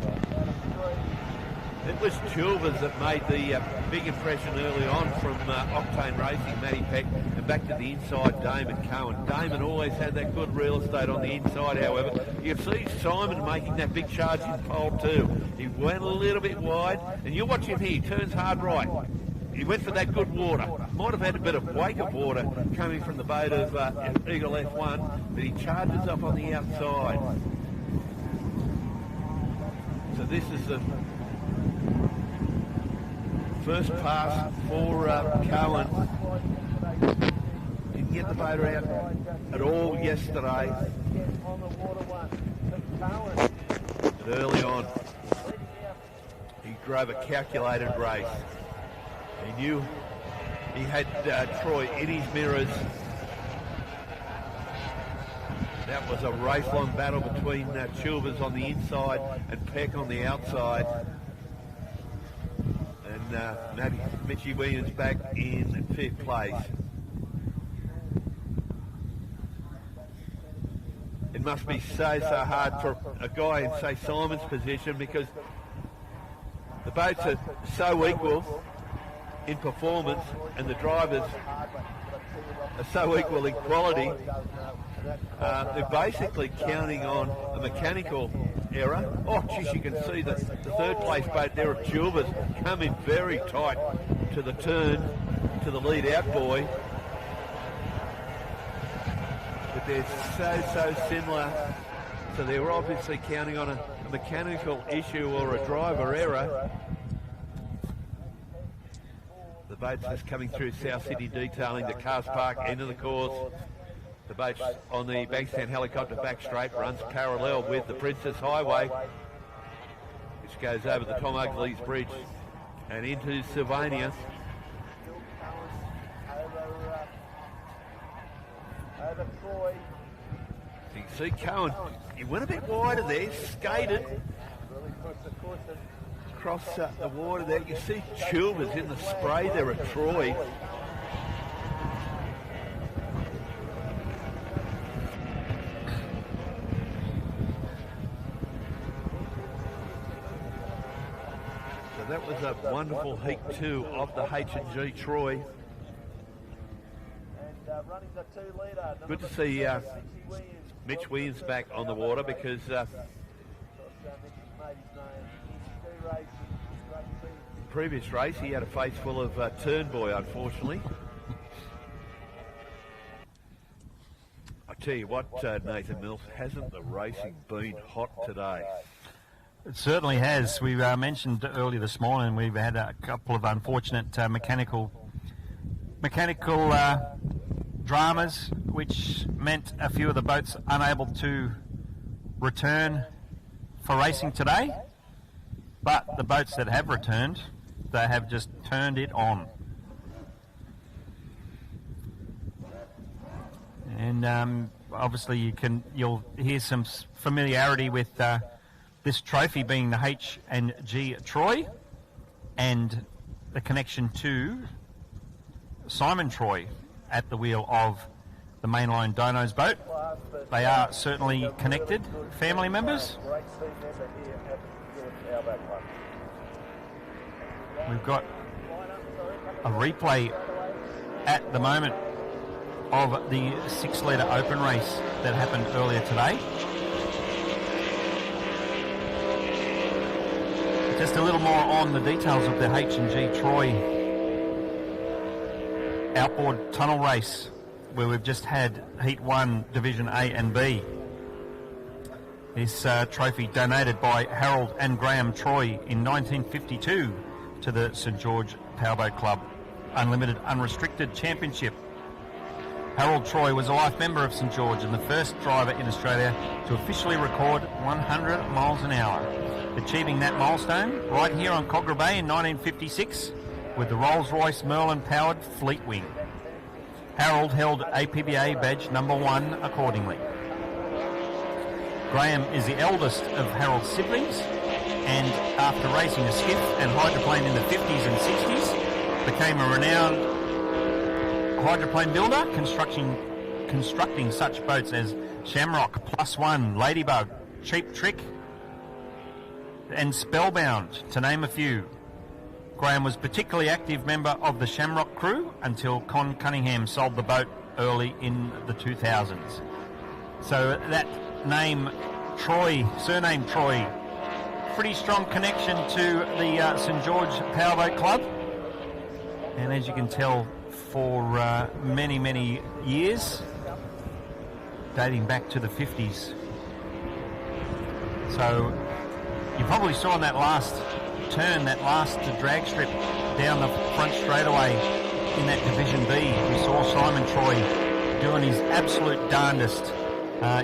It was Chilvers that made the big impression early on from Octane Racing, Matty Peck, and back to the inside, Damon Cohen. Damon always had that good real estate on the inside, however. You see Simon making that big charge in pole 2. He went a little bit wide, and you watch him here, he turns hard right. He went for that good water. Might have had a bit of wake of water coming from the boat of Eagle F1, but he charges up on the outside. So this is the first pass for Cohen. Didn't get the motor out at all yesterday. But early on, he drove a calculated race. He knew he had Troy in his mirrors. That was a race-long battle between Chilvers on the inside and Peck on the outside. And Mitchie Williams back in 5th place. It must be so hard for a guy in, say, Simon's position, because the boats are so equal in performance and the drivers are so equal in quality. They're basically counting on a mechanical error. Oh, geez, you can see the 3rd place boat there of Chilvers coming very tight to the turn to the lead out boy. But they're so similar. So they were obviously counting on a mechanical issue or a driver error. The boat's just coming through South City detailing, the Cars Park end of the course. The boat's on the Bankstown helicopter back straight, runs parallel with the Princess Highway, which goes over the Tom Ugleys Bridge and into Sylvania. You can see Cohen, he went a bit wider there, skated across the water there. You see Chilvers in the spray there at Troy. So that was a wonderful heat 2 of the H&G Troy. Good to see Mitch Williams back on the water, because previous race he had a face full of turn boy, unfortunately. I tell you what, Nathan Mills, hasn't the racing been hot today? It certainly has. We mentioned earlier this morning we've had a couple of unfortunate mechanical mechanical dramas, which meant a few of the boats unable to return for racing today. But the boats that have returned, they have just turned it on. And obviously you'll hear some familiarity with this trophy being the H&G Troy, and the connection to Simon Troy at the wheel of the mainline Dono's boat. They are certainly connected family members. We've got a replay at the moment of the 6-litre open race that happened earlier today. Just a little more on the details of the H&G Troy outboard tunnel race, where we've just had Heat 1 Division A and B. This trophy donated by Harold and Graham Troy in 1952 to the St George Powerboat Club Unlimited Unrestricted Championship. Harold Troy was a life member of St George and the first driver in Australia to officially record 100 miles an hour, achieving that milestone right here on Cogra Bay in 1956 with the Rolls-Royce Merlin-powered Fleetwing. Harold held APBA badge number 1 accordingly. Graham is the eldest of Harold's siblings, and after racing a skiff and hydroplane in the 50s and 60s, became a renowned hydroplane builder, constructing such boats as Shamrock, Plus One, Ladybug, Cheap Trick, and Spellbound, to name a few. Graham was particularly active member of the Shamrock crew until Con Cunningham sold the boat early in the 2000s. So that name, Troy, surname Troy, pretty strong connection to the St George Powerboat Club. And as you can tell, for many, many years, dating back to the 50s. So you probably saw in that last turn, that last drag strip down the front straightaway in that Division B, we saw Simon Troy doing his absolute darndest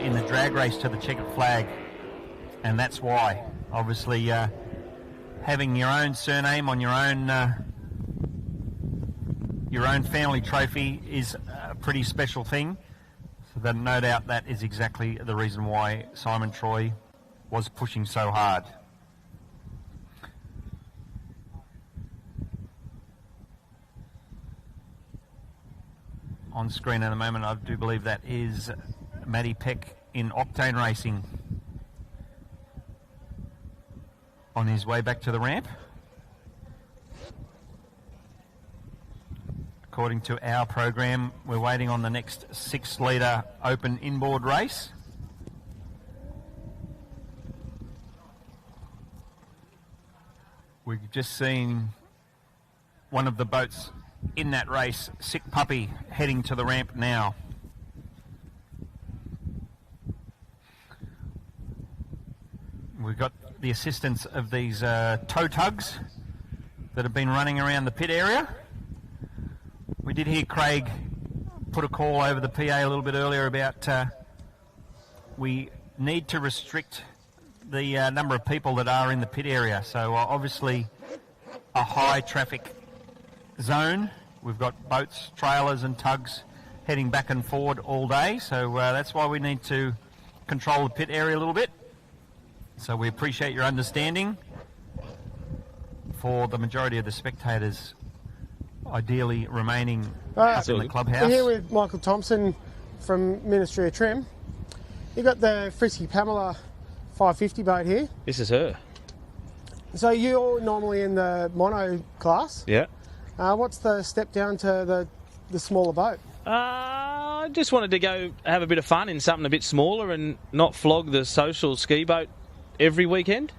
in the drag race to the checkered flag. And that's why, obviously, having your own surname on your own family trophy is a pretty special thing. So that, no doubt that is exactly the reason why Simon Troy was pushing so hard. On screen at the moment, I do believe that is Matty Peck in Octane Racing on his way back to the ramp. According to our program, we're waiting on the next 6-litre open inboard race. We've just seen one of the boats in that race, Sick Puppy, heading to the ramp now. We've got the assistance of these tow tugs that have been running around the pit area. We did hear Craig put a call over the PA a little bit earlier about we need to restrict the number of people that are in the pit area. So obviously a high traffic zone. We've got boats, trailers and tugs heading back and forward all day. So that's why we need to control the pit area a little bit. So we appreciate your understanding for the majority of the spectators ideally remaining up in the clubhouse. We're here with Michael Thompson from Ministry of Trim. You've got the Frisky Pamela 550 boat here. This is her. So you're normally in the mono class. Yeah. What's the step down to the smaller boat? I just wanted to go have a bit of fun in something a bit smaller and not flog the social ski boat every weekend.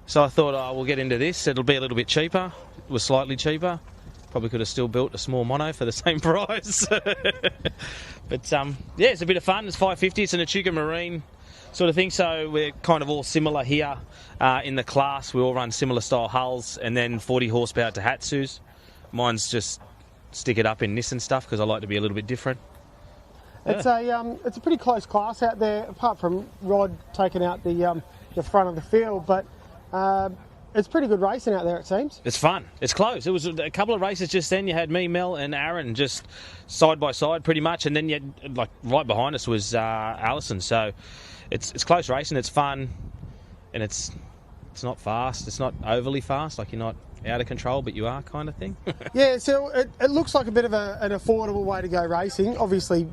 So I thought, we'll get into this. It'll be a little bit cheaper. It was slightly cheaper. Probably could have still built a small mono for the same price. But yeah, it's a bit of fun. It's 550. It's an Echuca Marine sort of thing. So we're kind of all similar here in the class. We all run similar style hulls and then 40 horsepower to Hatsus. Mine's just stick it up in this and stuff because I like to be a little bit different. It's a pretty close class out there, apart from Rod taking out the front of the field, but it's pretty good racing out there, it seems. It's fun. It's close. It was a couple of races just then. You had me, Mel, and Aaron just side by side pretty much, and then you had, like right behind us was Alison. So it's close racing. It's fun, and it's not fast. It's not overly fast. Like you're not out of control, but you are kind of thing. Yeah, so it looks like a bit of an affordable way to go racing. Obviously,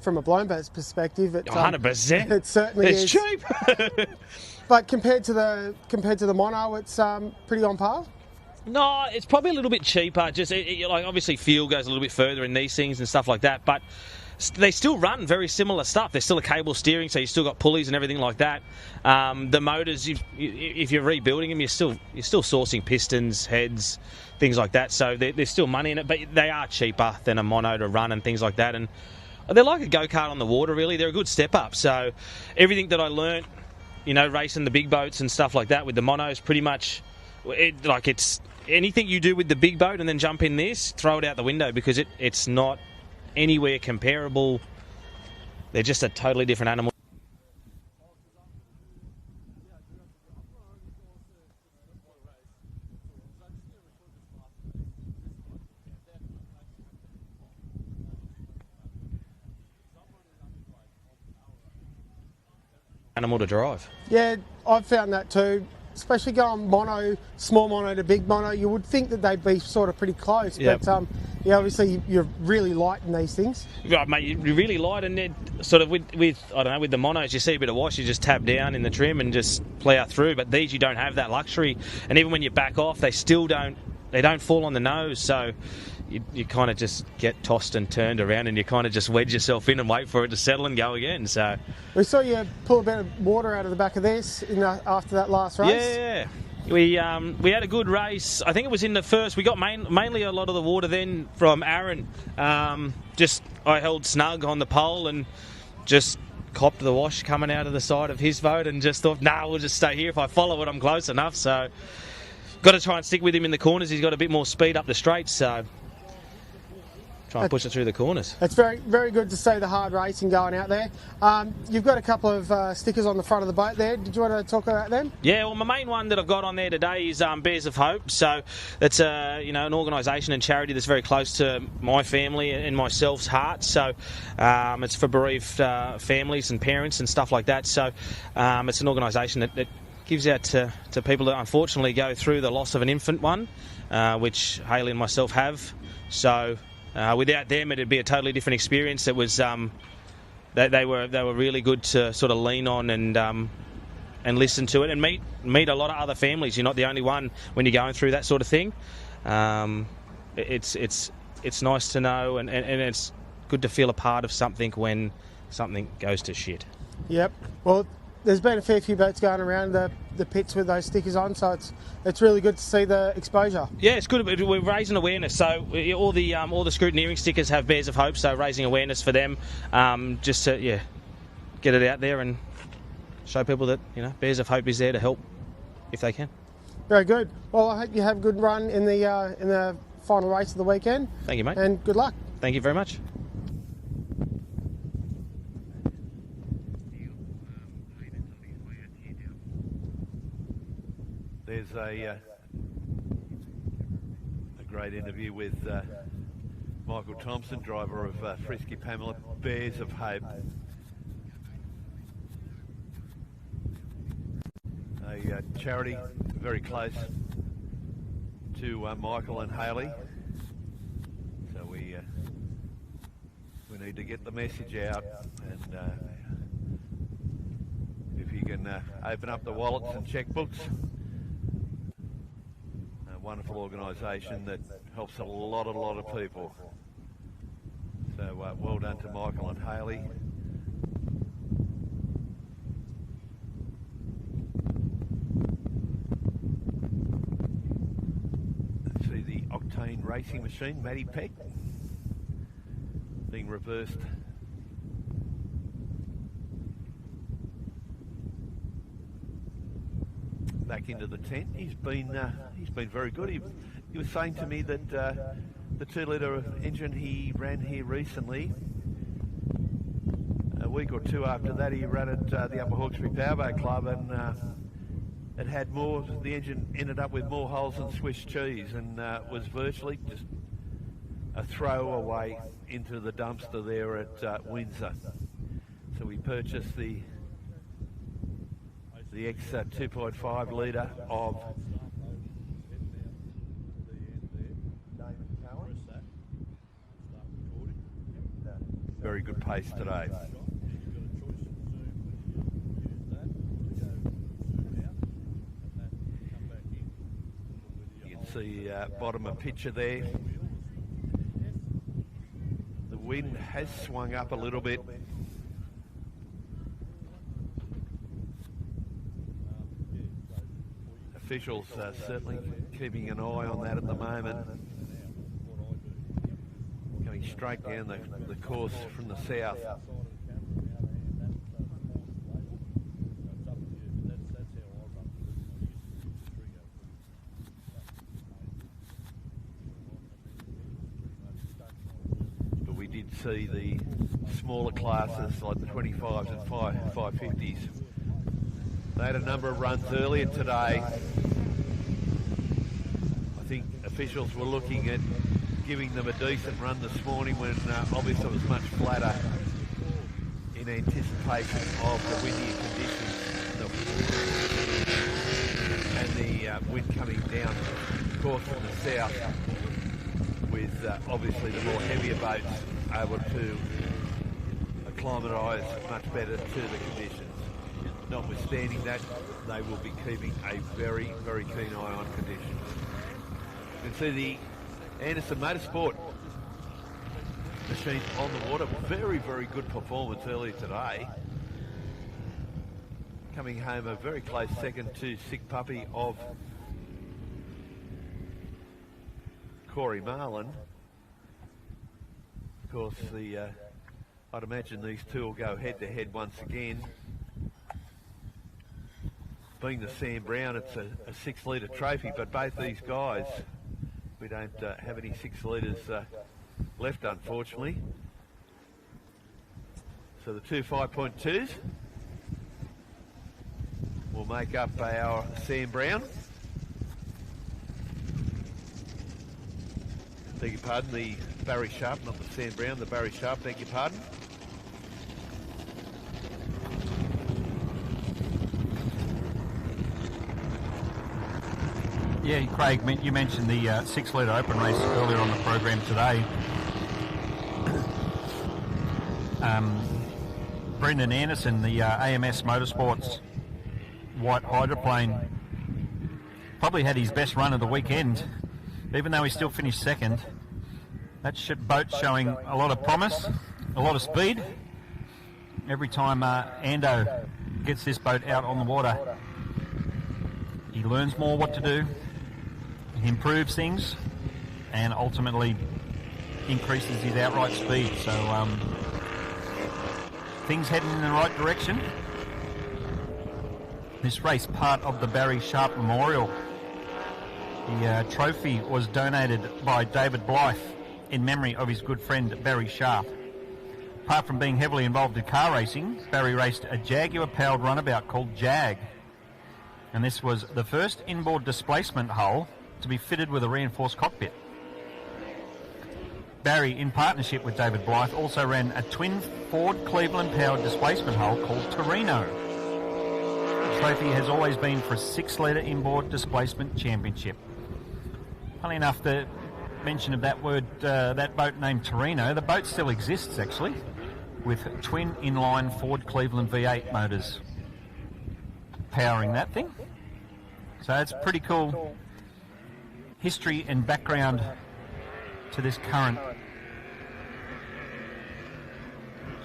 from a blown boat's perspective, 100%. It certainly is. It's cheap. But compared to the mono, it's pretty on par. No, it's probably a little bit cheaper. Just like obviously fuel goes a little bit further in these things and stuff like that, but they still run very similar stuff. There's still a cable steering, so you still got pulleys and everything like that. The motors, if you're rebuilding them, you're still sourcing pistons, heads, things like that. So there's still money in it, but they are cheaper than a mono to run and things like that. And they're like a go-kart on the water, really. They're a good step up. So everything that I learnt, racing the big boats and stuff like that with the monos, pretty much, it's anything you do with the big boat and then jump in this, throw it out the window because it's not anywhere comparable. They're just a totally different animal. Animal to drive. Yeah, I've found that too. Especially going mono, small mono to big mono, you would think that they'd be sort of pretty close. Yep. But obviously you're really light in these things. Right, mate, you're really light, and then sort of with I don't know, with the monos, you see a bit of wash, you just tap down in the trim and just plough through. But these, you don't have that luxury, and even when you back off, they don't fall on the nose. So you kind of just get tossed and turned around, and you kind of just wedge yourself in and wait for it to settle and go again. So we saw you pull a bit of water out of the back of this after that last race. Yeah. We had a good race. I think it was in the first. We got mainly a lot of the water then from Aaron. I held snug on the pole and just copped the wash coming out of the side of his boat and just thought, we'll just stay here. If I follow it, I'm close enough. So got to try and stick with him in the corners. He's got a bit more speed up the straights, so try and push it through the corners. It's very, very good to see the hard racing going out there. You've got a couple of stickers on the front of the boat there. Did you want to talk about them? Yeah, well, my main one that I've got on there today is Bears of Hope. So that's an organisation and charity that's very close to my family and myself's heart. So it's for bereaved families and parents and stuff like that. So it's an organisation that gives out to people that unfortunately go through the loss of an infant one, which Hayley and myself have. So without them, it'd be a totally different experience. It was they were really good to sort of lean on and listen to it and meet a lot of other families. You're not the only one when you're going through that sort of thing. It's nice to know, and it's good to feel a part of something when something goes to shit. Yep. Well, there's been a fair few boats going around the pits with those stickers on, so it's really good to see the exposure. Yeah, it's good. We're raising awareness. So all the scrutineering stickers have Bears of Hope, so raising awareness for them, just to get it out there and show people that Bears of Hope is there to help if they can. Very good. Well, I hope you have a good run in the final race of the weekend. Thank you, mate. And good luck. Thank you very much. There's a great interview with Michael Thompson, driver of Frisky Pamela, Bears of Hope. A charity very close to Michael and Hayley. So we need to get the message out, and if you can open up the wallets and checkbooks. Wonderful organisation that helps a lot of people. So well done to Michael and Hayley. See the Octane racing machine, Matty Peck, being reversed. Back into the tent. He's been very good. He was saying to me that the 2-litre engine he ran here recently. A week or two after that, he ran at the Upper Hawkesbury Powerboat Club, and it had more. The engine ended up with more holes than Swiss cheese, and was virtually just a throwaway into the dumpster there at Windsor. So we purchased the X 2.5 litre of very good pace today. You can see bottom of picture there. The wind has swung up a little bit. Officials are certainly keeping an eye on that at the moment. Coming straight down the course from the south. But we did see the smaller classes like the 25s and 550s. They had a number of runs earlier today. I think officials were looking at giving them a decent run this morning when obviously it was much flatter in anticipation of the windier conditions and the wind coming down, of course, from the south, with obviously the more heavier boats able to acclimatise much better to the conditions. Notwithstanding that, they will be keeping a very, very keen eye on conditions. You can see the Anderson Motorsport machines on the water. Very, very good performance earlier today. Coming home a very close second to Sick Puppy of Corey Marlin. Of course, I'd imagine these two will go head to head once again. Being the Sam Brown, it's a 6-litre trophy, but both these guys, we don't have any 6 litres left, unfortunately. So the two 5.2s will make up our Sam Brown. Beg your pardon, the Barry Sharp, not the Sam Brown, the Barry Sharp, beg your pardon. Yeah, Craig, you mentioned the 6-litre open race earlier on the program today. Brendan Anderson, the AMS Motorsports white hydroplane, probably had his best run of the weekend, even though he still finished second. That boat showing a lot of promise, a lot of speed. Every time Ando gets this boat out on the water, he learns more what to do. He improves things and ultimately increases his outright speed. So things heading in the right direction. This race, part of the Barry Sharp Memorial. The trophy was donated by David Blythe in memory of his good friend Barry Sharp. Apart from being heavily involved in car racing, Barry raced a Jaguar-powered runabout called Jag. And this was the first inboard displacement hull to be fitted with a reinforced cockpit. Barry, in partnership with David Blythe, also ran a twin Ford Cleveland-powered displacement hull called Torino. The trophy has always been for a 6-litre inboard displacement championship. Funny enough, the mention of that word, that boat named Torino, the boat still exists actually, with twin inline Ford Cleveland V8 motors powering that thing. So it's pretty cool history and background to this current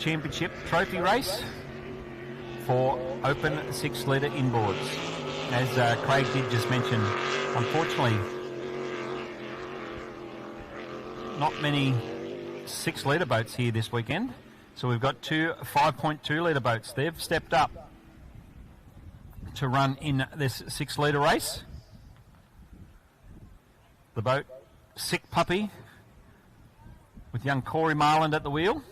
championship trophy race for open 6-litre inboards. As Craig did just mention, unfortunately, not many 6-litre boats here this weekend. So we've got two 5.2-litre boats. They've stepped up to run in this 6-litre race. The boat, Sick Puppy, with young Corey Marland at the wheel.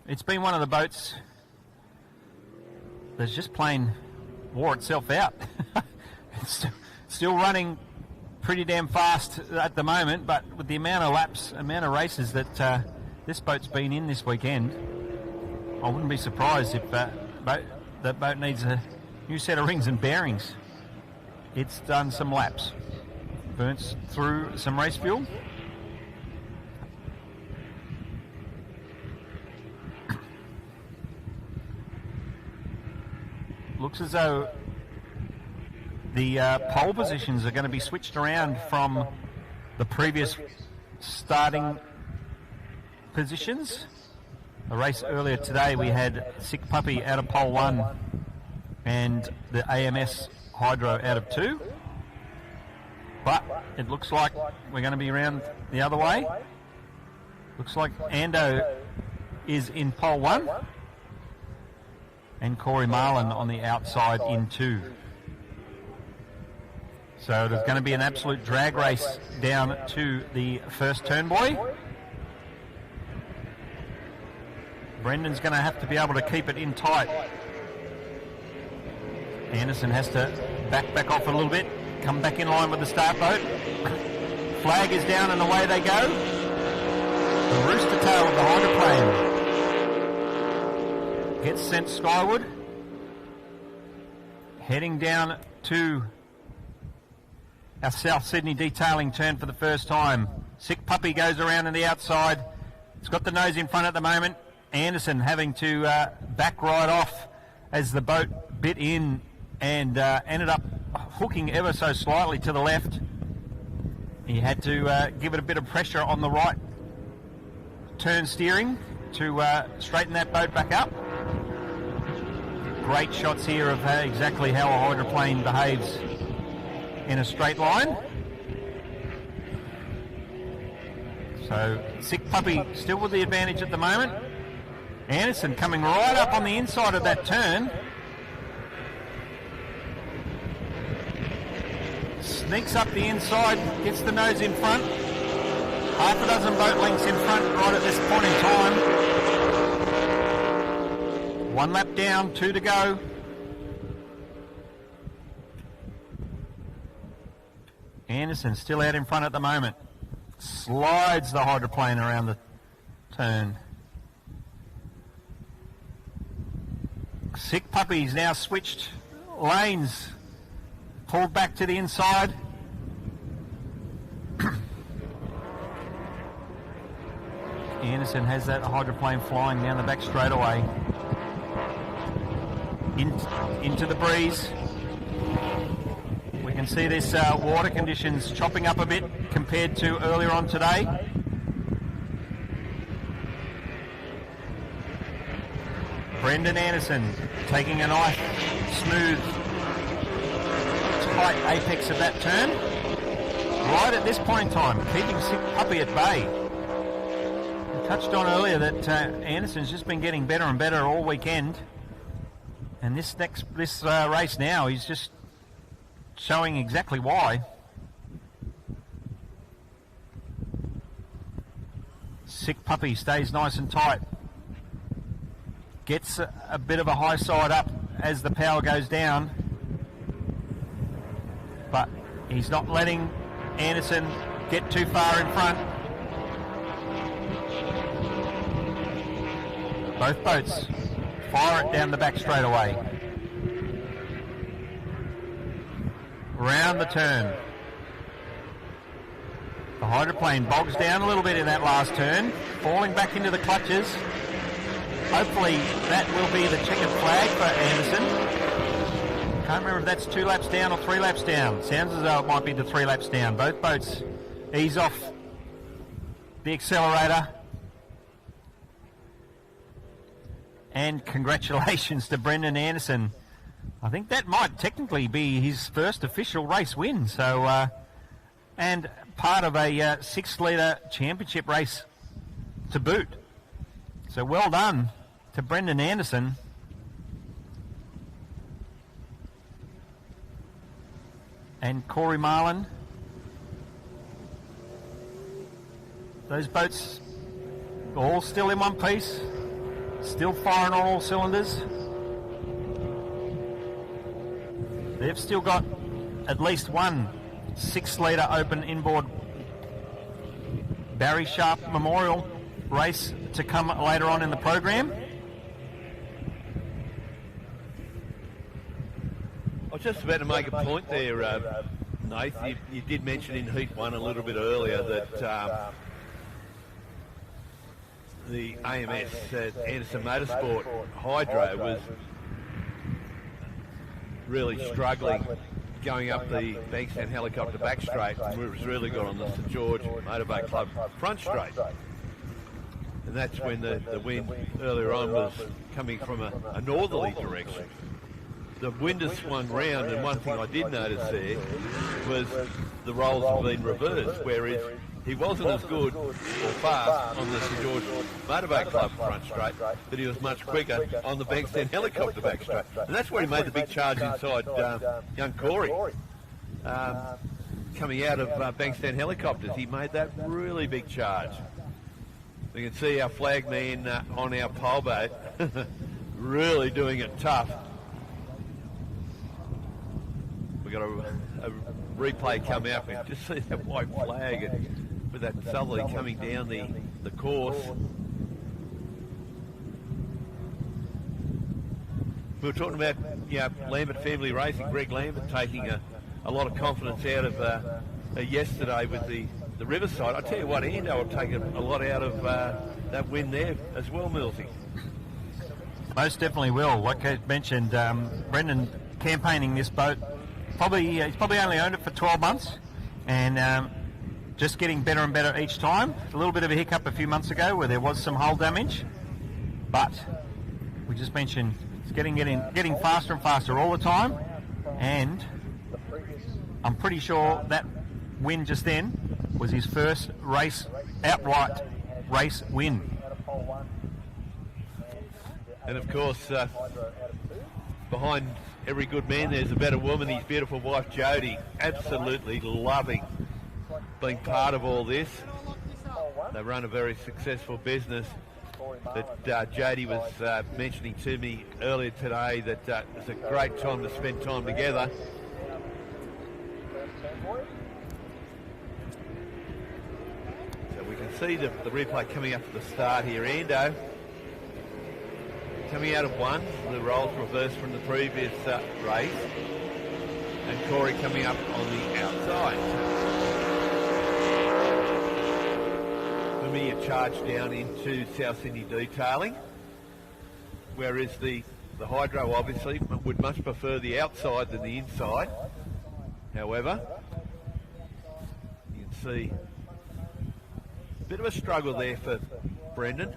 It's been one of the boats that's just plain wore itself out. It's still running pretty damn fast at the moment, but with the amount of laps, amount of races that this boat's been in this weekend, I wouldn't be surprised if that boat needs a new set of rings and bearings. It's done some laps, burnt through some race fuel. Looks as though the pole positions are going to be switched around from the previous starting positions. The race earlier today, we had Sick Puppy out of pole 1 and the AMS Hydro out of 2. But it looks like we're going to be around the other way. Looks like Ando is in pole 1 and Corey Marlin on the outside in 2. So there's going to be an absolute drag race down to the first turn, boy. Brendan's going to have to be able to keep it in tight. Anderson has to back off a little bit, come back in line with the start boat. Flag is down and away they go. The rooster tail of the hydroplane gets sent skyward, heading down to our South Sydney detailing turn for the first time. Sick Puppy goes around on the outside. It's got the nose in front at the moment. Anderson having to back right off as the boat bit in and ended up hooking ever so slightly to the left. He had to give it a bit of pressure on the right turn steering to straighten that boat back up. Great shots here of exactly how a hydroplane behaves in a straight line. So Sick Puppy still with the advantage at the moment. Anderson coming right up on the inside of that turn. Sneaks up the inside, gets the nose in front. Half a dozen boat lengths in front right at this point in time. 1 lap down, 2 to go. Anderson still out in front at the moment. Slides the hydroplane around the turn. Sick Puppy's now switched lanes, pulled back to the inside. Anderson has that hydroplane flying down the back straightaway. Into the breeze. We can see this water conditions chopping up a bit compared to earlier on today. Brendan Anderson taking a nice, smooth, tight apex of that turn. Right at this point in time, keeping Sick Puppy at bay. I touched on earlier that Anderson's just been getting better and better all weekend. And this race now, he's just showing exactly why. Sick Puppy stays nice and tight. Gets a bit of a high side up as the power goes down. But he's not letting Anderson get too far in front. Both boats fire it down the back straight away. Round the turn. The hydroplane bogs down a little bit in that last turn, falling back into the clutches. Hopefully that will be the checkered flag for Anderson. Can't remember if that's 2 laps down or 3 laps down. Sounds as though it might be the 3 laps down. Both boats ease off the accelerator. And congratulations to Brendan Anderson. I think that might technically be his first official race win. So, and part of a 6-litre championship race to boot. So well done to Brendan Anderson. And Corey Marlin Those boats all still in one piece, still firing on all cylinders. They've still got at least one 6-litre open inboard Barry Sharp Memorial race to come later on in the program. I was just about to make a point there, Nath. You did mention in Heat 1 a little bit earlier that the AMS at Anderson Motorsport Hydro was really struggling going up the Bankstown helicopter back straight, and it was really good on the St George Motorboat Club front straight. And that's when the wind earlier on was coming from a northerly direction. The wind has swung round, and one thing I did notice there was the roles have been reversed, whereas he wasn't as good or fast on the St George Motorboat Club front straight, but he was much quicker on the Bankstown helicopter back straight. And that's where he made the big charge inside young Corey. Coming out of Bankstown helicopters, he made that really big charge. You can see our flag man on our pole boat really doing it tough. We've got a replay come out. We just see that white flag and with that southerly coming down the course. We were talking about Lambert Family Racing, Greg Lambert taking a lot of confidence out of yesterday with the Riverside. I tell you what, Ando will take a lot out of that win there as well, Millsy. Most definitely will. Like I mentioned, Brendan campaigning this boat. He's probably only owned it for 12 months, and just getting better and better each time. A little bit of a hiccup a few months ago where there was some hull damage, but we just mentioned it's getting faster and faster all the time, and I'm pretty sure that win just then was his first outright race win. And of course, behind every good man there's a better woman. His beautiful wife Jodie, absolutely loving being part of all this. They run a very successful business. But Jodie was mentioning to me earlier today that it's a great time to spend time together. So we can see the replay coming up at the start here. Ando coming out of one, the roles reversed from the previous race, and Corey coming up on the outside. Immediate charge down into South Sydney detailing, whereas the Hydro obviously would much prefer the outside than the inside. However, you can see a bit of a struggle there for Brendan.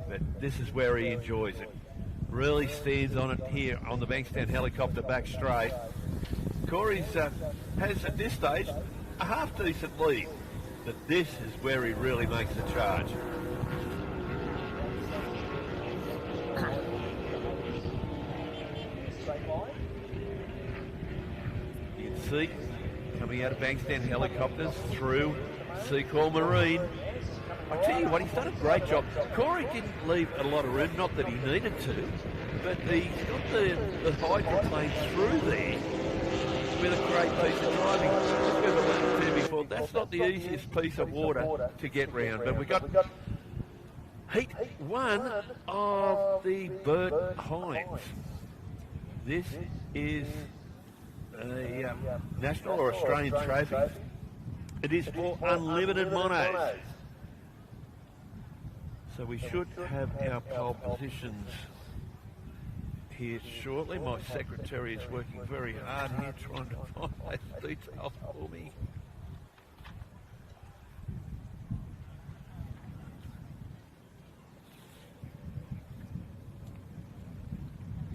But this is where he enjoys it. Really stands on it here on the Bankstown helicopter back straight. Corey's has at this stage a half decent lead, but this is where he really makes the charge. You can see coming out of Bankstown helicopters through Seacall Marine. I tell you what, he's done a great job. Corey didn't leave a lot of room, not that he needed to, but he's got the hydroplane through there with a great piece of driving. As we've alluded to before, that's not the easiest piece of water to get round, but we got Heat 1 of the Bert Hines. This is a national or Australian trophy. It is for unlimited monos. So we should have our pole positions here shortly. My secretary is working very hard here trying to find those details for me.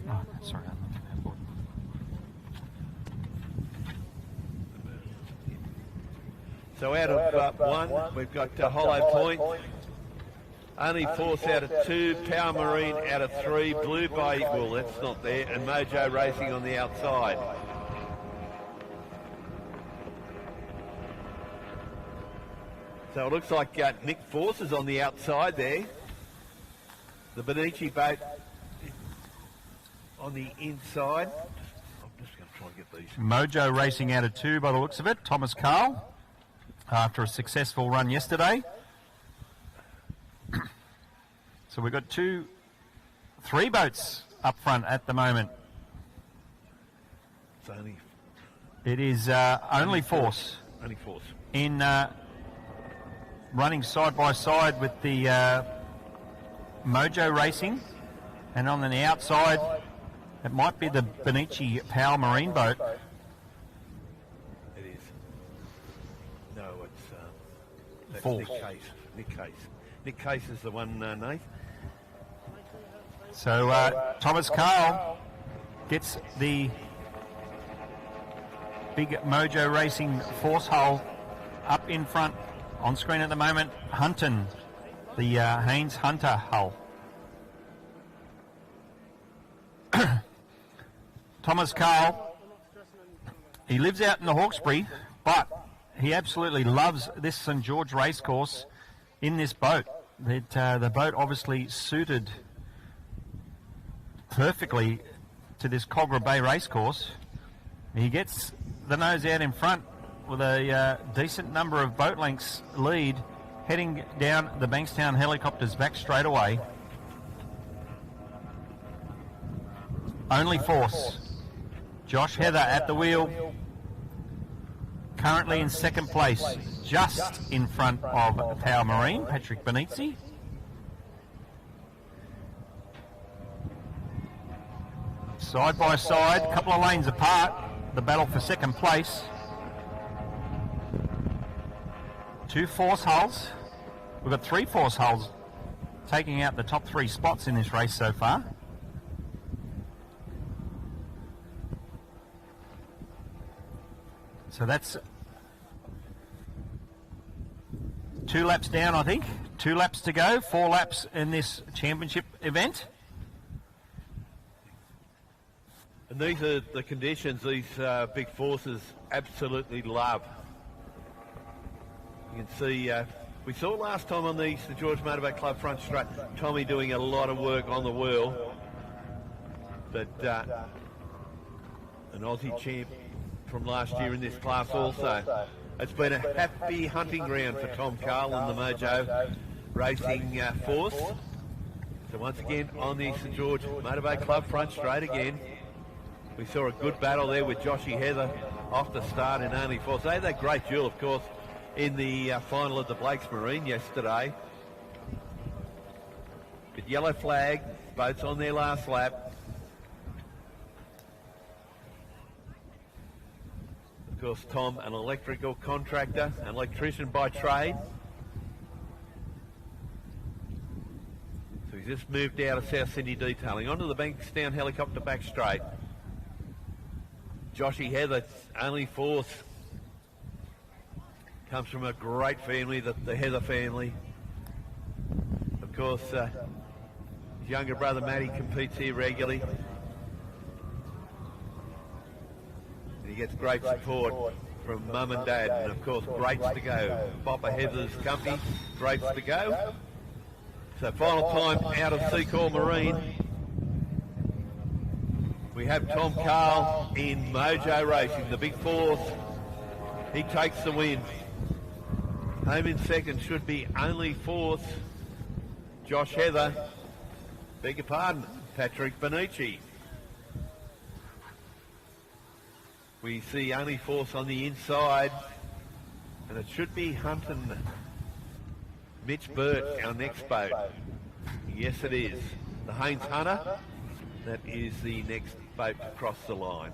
Oh, sorry, I'm not at Outboard. So out of one, we've got Hollow Point. Only Force out of 2, Power Marine out of 3, Blue Bay, well that's not there, and Mojo Racing on the outside. So it looks like Nick Force is on the outside there. The Benici boat on the inside. I'm just going to try and get these. Mojo racing out of 2 by the looks of it. Thomas Carl, after a successful run yesterday. So we've got 3 boats up front at the moment. It's only... It is only Force. Only Force. In running side by side with the Mojo Racing, and on the outside it might be the Benici Power Marine boat. It is. No, it's Force. Nick Case. Nick Case. Nick Case is the one, Nate. So Thomas Carl gets the big Mojo Racing Force hull up in front. On screen at the moment, Hunton, the Haynes Hunter hull. Thomas Carl, he lives out in the Hawkesbury, but he absolutely loves this St George racecourse in this boat. The boat obviously suited perfectly to this Cogra Bay racecourse. He gets the nose out in front with a decent number of boat lengths lead, heading down the Bankstown helicopters back straight away. Only Force. Josh Heather at the wheel, currently in second place, just in front of Power Marine, Patrick Benici. Side by side, a couple of lanes apart, the battle for second place. 2 Force hulls. We've got 3 Force hulls taking out the top 3 spots in this race so far. So that's 2 laps down, I think. 2 laps to go, 4 laps in this championship event. And these are the conditions these big forces absolutely love. You can see, we saw last time on the St George Motorboat Club front straight, Tommy doing a lot of work on the wheel. But an Aussie champ from last year in this class also. It's been a happy hunting ground for Tom Carl and the Mojo Racing Force. So once again on the St George Motorboat Club front straight again. We saw a good battle there with Joshy Heather off the start in only Force. They had that great duel, of course, in the final of the Blakes Marine yesterday. But yellow flag, boats on their last lap. Of course, Tom, an electrical contractor, an electrician by trade. So he's just moved out of South Sydney detailing. Onto the Bankstown helicopter back straight. Joshy Heather, only Force. Comes from a great family, the Heather family. Of course, his younger brother Matty competes here regularly. And he gets great support from mum and dad. And of course, greats to go. Papa Heather's company, greats to go. So final time out of Seacall Marine. We have Tom Carl in Mojo Racing, the big Force. He takes the win. Home in second should be only Force. Josh Heather, beg your pardon, Patrick Benici. We see only Force on the inside, and it should be Hunton. Mitch Burt, our next boat. Yes, it is. The Haynes Hunter, that is the next boat to cross the line.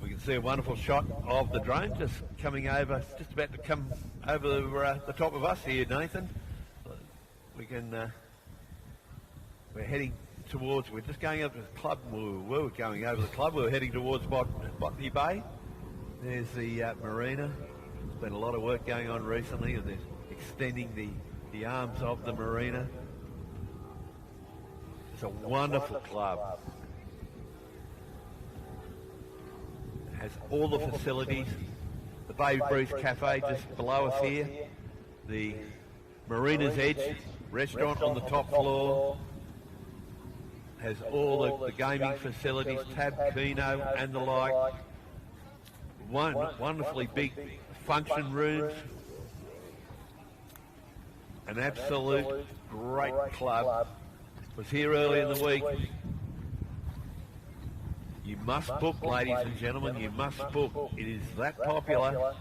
We can see a wonderful shot of the drone just coming over, just about to come over the top of us here, Nathan. We can, we're heading towards, we're just going over the club, we were going over the club, we were heading towards Botany Bay. There's the marina. There's been a lot of work going on recently, and they're extending the arms of the marina. It's a wonderful club. It has all the facilities. The Baby Bruce Cafe just below us here. The Marina's Edge restaurant on the top floor. Has all the gaming facilities, tab, keno and the like. Wonderfully big function rooms. An absolute great club. Was here early in the week. You must book, ladies and gentlemen, you must book. It is that popular.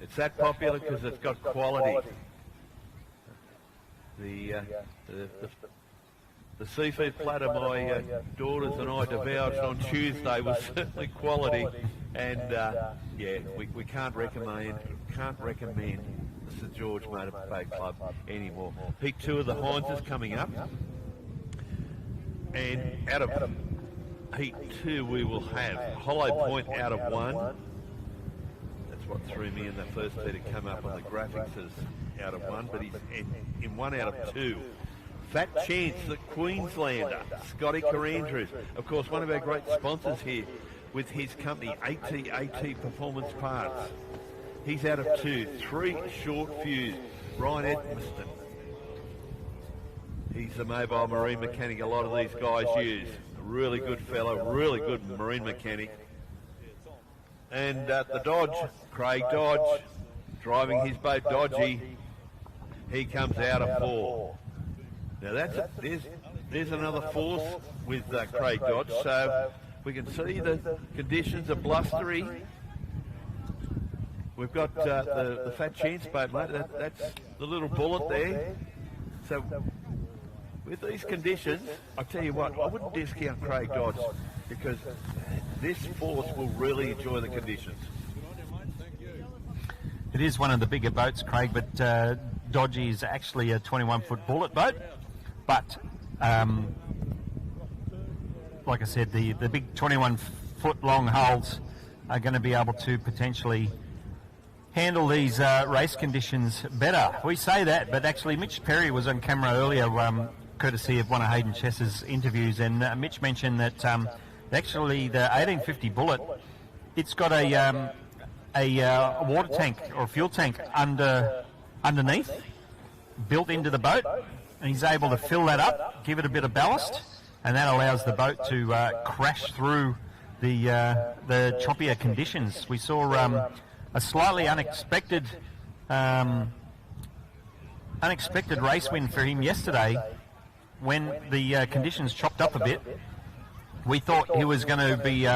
It's that popular because it's got quality. The seafood platter my daughters and I devoured on Tuesday was certainly quality, and yeah, we can't recommend the St George Motorboat Club anymore. Heat 2 of the Heinz is coming up, and out of Heat 2 we will have Hollow Point out of 1. That's what threw me in the first heat to come up on the graphics as out of 1, but he's in 1 out of 2. Fat Chance, the Queenslander, Scotty Carandrews, of course one of our great sponsors here with his company AT Performance Parts. He's out of 2. 3 short fuse. Brian Edmiston, he's the mobile marine mechanic a lot of these guys use. A really good fellow, really good marine mechanic. And the Dodge, Craig Dodge, driving his boat Dodgy, he comes out of 4. Now there's another force with Craig Dodge, so we can see the conditions are blustery. We've got the Fat Chance boat, mate. That's the little bullet there. So with these conditions, I tell you what, I wouldn't discount Craig Dodge because this force will really enjoy the conditions. It is one of the bigger boats, Craig, but Dodgy is actually a 21-foot bullet boat. But like I said, the big 21-foot long hulls are going to be able to potentially handle these race conditions better. We say that, but actually Mitch Perry was on camera earlier, courtesy of one of Hayden Chess's interviews, and Mitch mentioned that actually the 1850 Bullet, it's got a water tank or a fuel tank underneath, built into the boat, and he's able to fill that up, give it a bit of ballast, and that allows the boat to crash through the choppier conditions. We saw a slightly unexpected race win for him yesterday when the conditions chopped up a bit. We thought he was going to be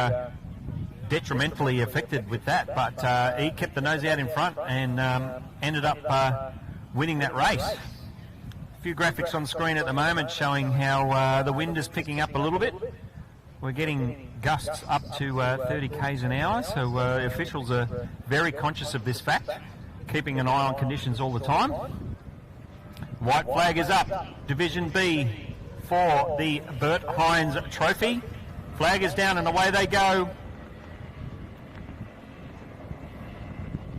detrimentally affected with that, but he kept the nose out in front and ended up winning that race. A few graphics on screen at the moment showing how the wind is picking up a little bit. We're getting gusts up to 30 k's an hour, so officials are very conscious of this fact, keeping an eye on conditions all the time. White flag is up, Division B for the Bert Hines Trophy. Flag is down and away they go.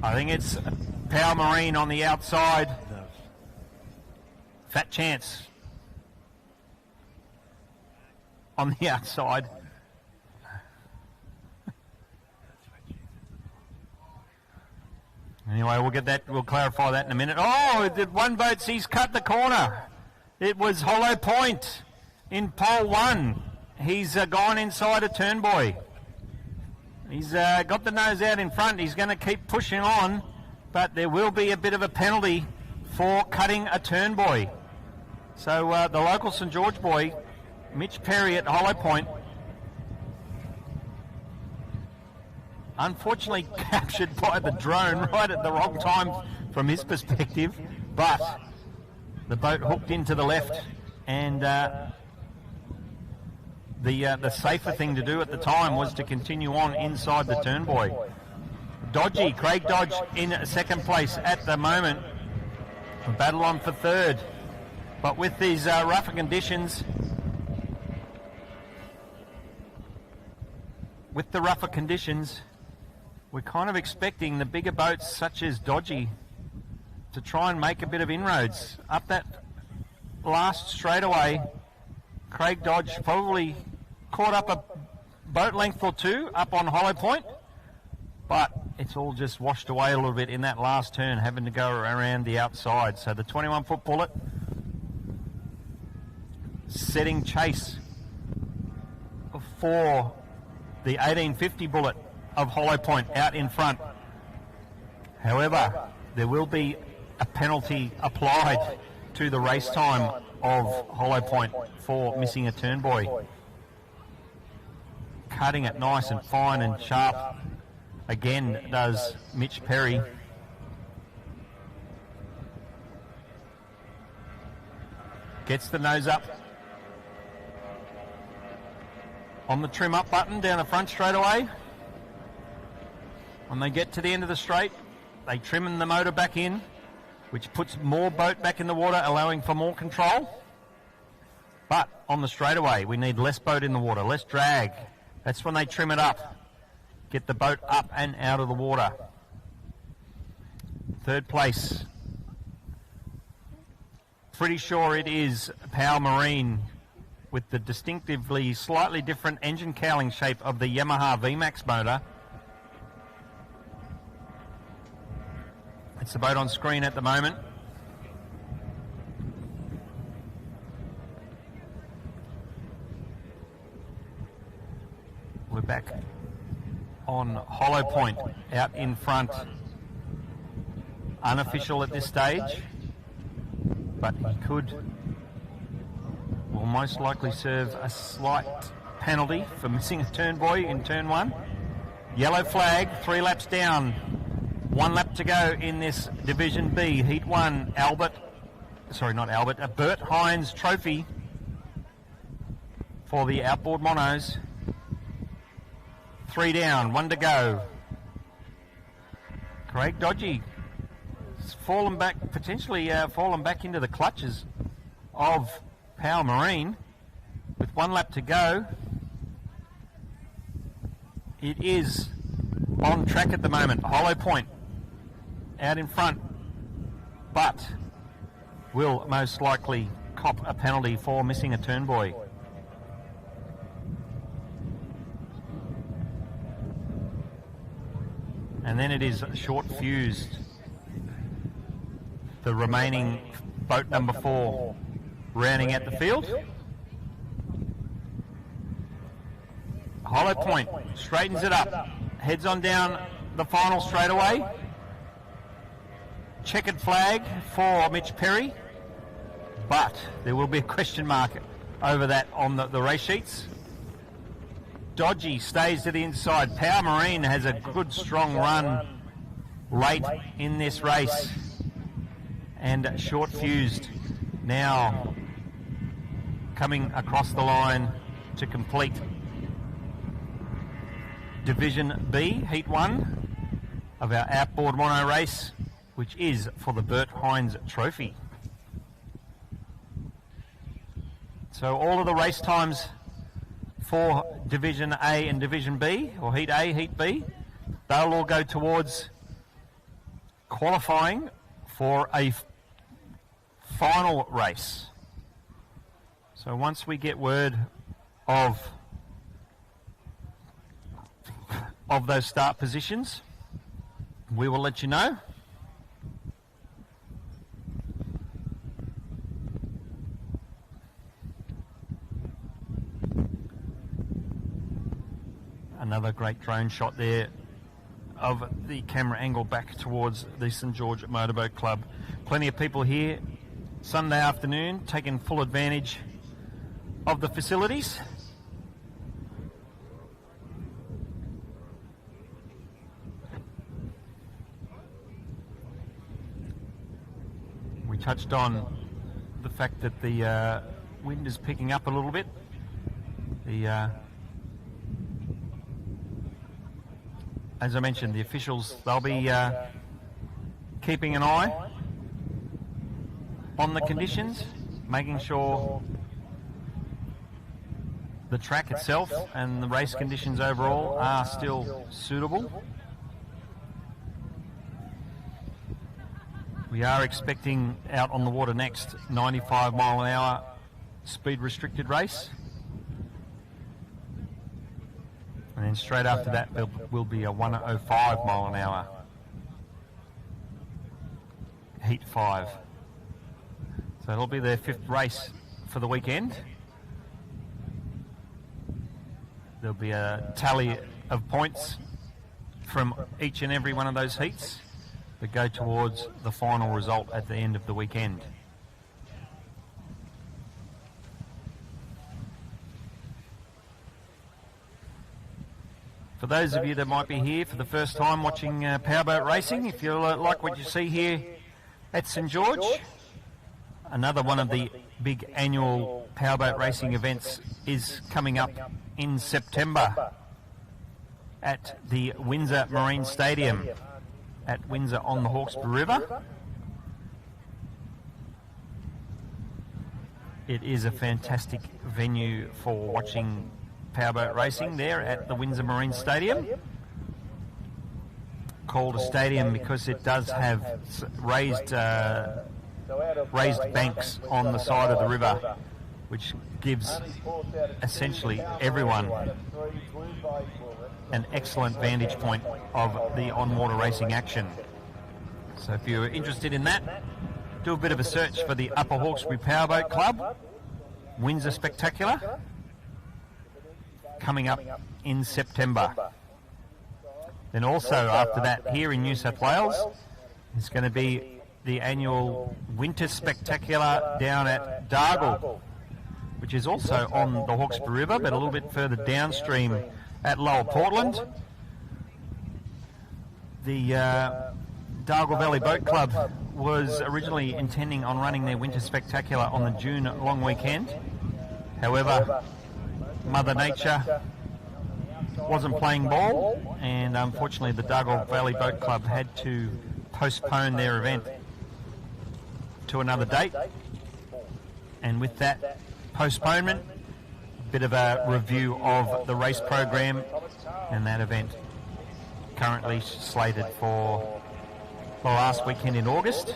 I think it's Power Marine on the outside. Fat Chance on the outside. Anyway, we'll get that. We'll clarify that in a minute. Oh, one boat sees cut the corner. It was Hollow Point in pole 1. He's gone inside a turnbuoy. He's got the nose out in front. He's going to keep pushing on, but there will be a bit of a penalty for cutting a turnbuoy. So the local St George boy, Mitch Perry at Hollow Point, unfortunately captured by the drone right at the wrong time from his perspective, but the boat hooked into the left, and the safer thing to do at the time was to continue on inside the turnbuoy. Dodgy, Craig Dodge in second place at the moment. A battle on for third. But with these rougher conditions, we're kind of expecting the bigger boats such as Dodgy to try and make a bit of inroads up that last straightaway, Craig Dodge probably caught up a boat length or two up on Hollow Point, but it's all just washed away a little bit in that last turn, having to go around the outside. So the 21-foot bullet setting chase for the 1850 bullet of Hollow Point out in front. However, there will be a penalty applied to the race time of Hollow Point for missing a turn buoy. Cutting it nice and fine and sharp again does Mitch Perry. Gets the nose up on the trim up button down the front straight away. When they get to the end of the straight, they trim the motor back in, which puts more boat back in the water, allowing for more control. But on the straightaway, we need less boat in the water, less drag. That's when they trim it up, get the boat up and out of the water. Third place. Pretty sure it is Power Marine with the distinctively slightly different engine cowling shape of the Yamaha VMAX motor. It's the boat on screen at the moment. We're back on Hollow Point out in front. Unofficial at this stage, but he will most likely serve a slight penalty for missing a turn buoy in turn one. Yellow flag, 3 laps down. 1 lap to go in this Division B, Heat 1, Bert Hines Trophy for the Outboard Monos. 3 down, 1 to go. Craig Dodgy has fallen back, potentially fallen back into the clutches of Power Marine with 1 lap to go. It is on track at the moment. Hollow Point out in front, but will most likely cop a penalty for missing a turn buoy. And then it is short fused. The remaining boat number 4 rounding out the field. Hollow Point straightens it up, heads on down the final straightaway. Checkered flag for Mitch Perry, but there will be a question mark over that on the race sheets. Dodgy stays to the inside. Power Marine has a good strong run late in this race, and short fused now coming across the line to complete Division B, Heat 1 of our Outboard Mono race, which is for the Bert Hines Trophy. So all of the race times for Division A and Division B, or Heat A, Heat B, they'll all go towards qualifying for a final race. So once we get word of those start positions, we will let you know. Another great drone shot there of the camera angle back towards the St George Motorboat Club. Plenty of people here Sunday afternoon taking full advantage of the facilities. We touched on the fact that the wind is picking up a little bit. As I mentioned, the officials, they'll be keeping an eye on the conditions, making sure the track itself and the race conditions overall are still suitable. We are expecting out on the water next 95 mile an hour speed restricted race. And then straight after that there will be a 105 mile an hour heat 5. So it'll be their 5th race for the weekend. There'll be a tally of points from each and every one of those heats that go towards the final result at the end of the weekend. For those of you that might be here for the first time watching powerboat racing, if you like what you see here at St George, another one of the big annual powerboat racing events is coming up in September at the Windsor Marine Stadium at Windsor on the Hawkesbury River. It is a fantastic venue for watching powerboat racing there at the Windsor Marine Stadium. Called a stadium because it does have raised banks on the side of the river, which gives essentially everyone an excellent vantage point of the on-water racing action. So if you're interested in that, do a bit of a search for the Upper Hawkesbury Powerboat Club, Windsor Spectacular, coming up in September. Then also after that, here in New South Wales, is going to be the annual Winter Spectacular down at Dargle, which is also on the Hawkesbury River, but a little bit further downstream at Lower Portland. The Dargle Valley Boat Club was originally intending on running their Winter Spectacular on the June long weekend. However, Mother Nature wasn't playing ball, and unfortunately the Dargle Valley Boat Club had to postpone their event to another date. And with that postponement, a bit of a review of the race program, and that event currently slated for the last weekend in August.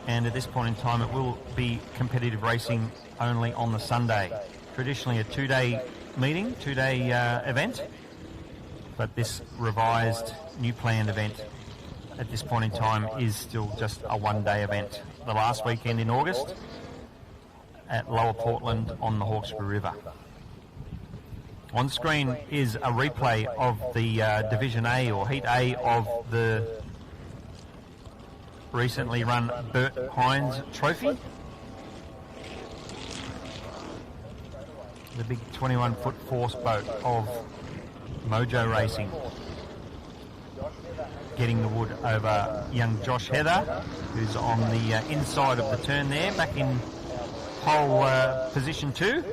And at this point in time it will be competitive racing only on the Sunday. Traditionally a two-day meeting, two-day event, but this revised new planned event at this point in time is still just a one-day event. The last weekend in August at Lower Portland on the Hawkesbury River. On screen is a replay of the Division A or Heat A of the recently run Bert Hines Trophy. The big 21-foot force boat of Mojo Racing. Getting the wood over young Josh Heather, who's on the inside of the turn there, back in pole position 2.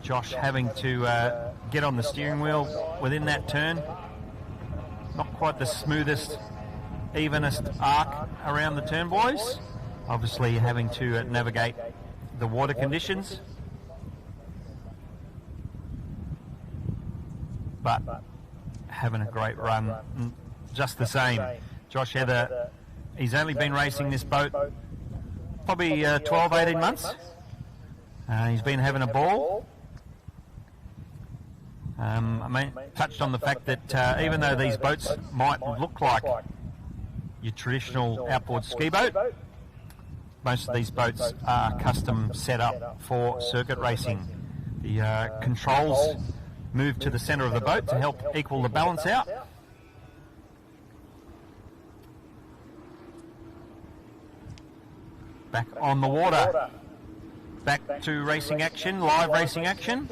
Josh having to get on the steering wheel within that turn. Not quite the smoothest, evenest arc around the turn, boys. Obviously having to navigate the water conditions. But having a great run just the same. Josh Heather, he's only been racing this boat probably 12, 18 months. He's been having a ball. I touched on the fact that even though these boats might look like your traditional outboard ski boat, most of these boats are custom set up for circuit racing. The controls move to the centre of the boat to help equal the balance out. Back on the water, back to racing action, live racing action,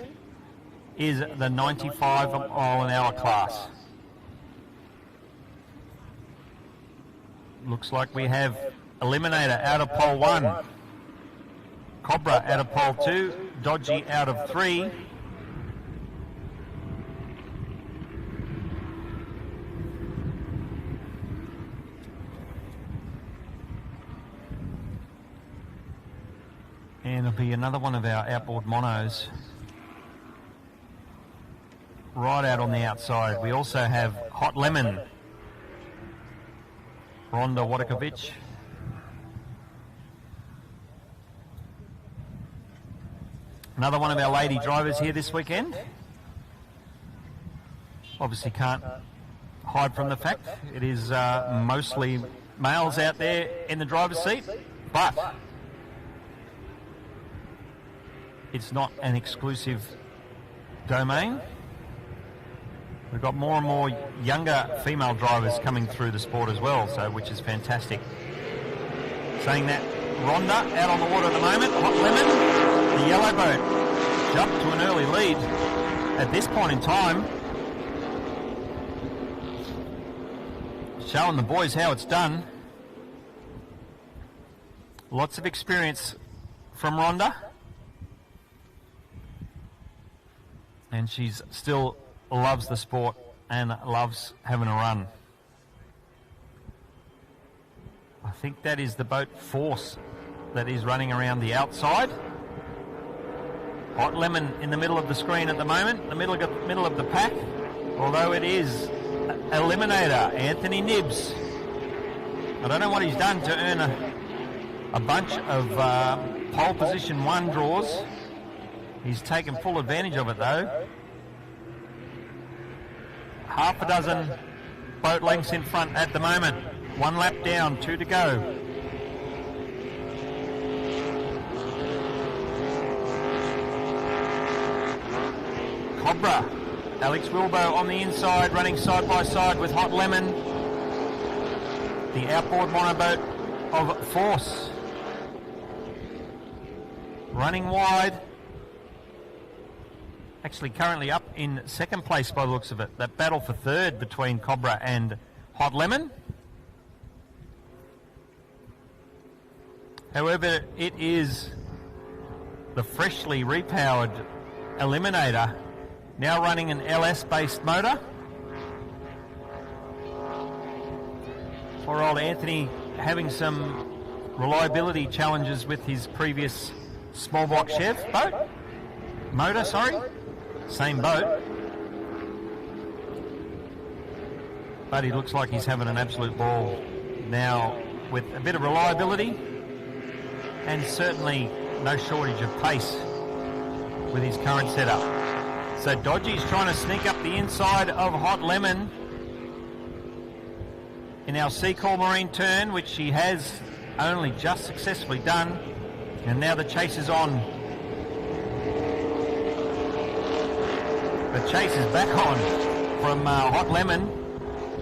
is the 95 mile an hour class. Looks like we have Eliminator out of pole 1, Cobra out of pole 2, Dodgy out of 3. And it'll be another one of our outboard monos right out on the outside. We also have Hot Lemon Rhonda Watakovich. Another one of our lady drivers here this weekend. Obviously can't hide from the fact it is mostly males out there in the driver's seat, but it's not an exclusive domain. We've got more and more younger female drivers coming through the sport as well, so which is fantastic. Saying that, Rhonda out on the water at the moment. Hot Lemon, the yellow boat, jumped to an early lead at this point in time. Showing the boys how it's done. Lots of experience from Rhonda. And she's still loves the sport and loves having a run. I think that is the boat Force that is running around the outside. Hot Lemon in the middle of the screen at the moment, the middle of the pack, although it is Eliminator, Anthony Nibbs. I don't know what he's done to earn a bunch of pole position 1 draws. He's taken full advantage of it though. Half a dozen boat lengths in front at the moment. 1 lap down, 2 to go. Cobra, Alex Wilbo on the inside, running side by side with Hot Lemon. The outboard monoboat of Force. Running wide. Actually currently up in second place by the looks of it. That battle for third between Cobra and Hot Lemon. However, it is the freshly repowered Eliminator, now running an LS-based motor. Poor old Anthony having some reliability challenges with his previous small block Chev boat. Motor, sorry. Same boat. But he looks like he's having an absolute ball now with a bit of reliability and certainly no shortage of pace with his current setup. So Dodgy's trying to sneak up the inside of Hot Lemon in our Seacall Marine turn, which she has only just successfully done. And now the chase is on. The chase is back on from Hot Lemon,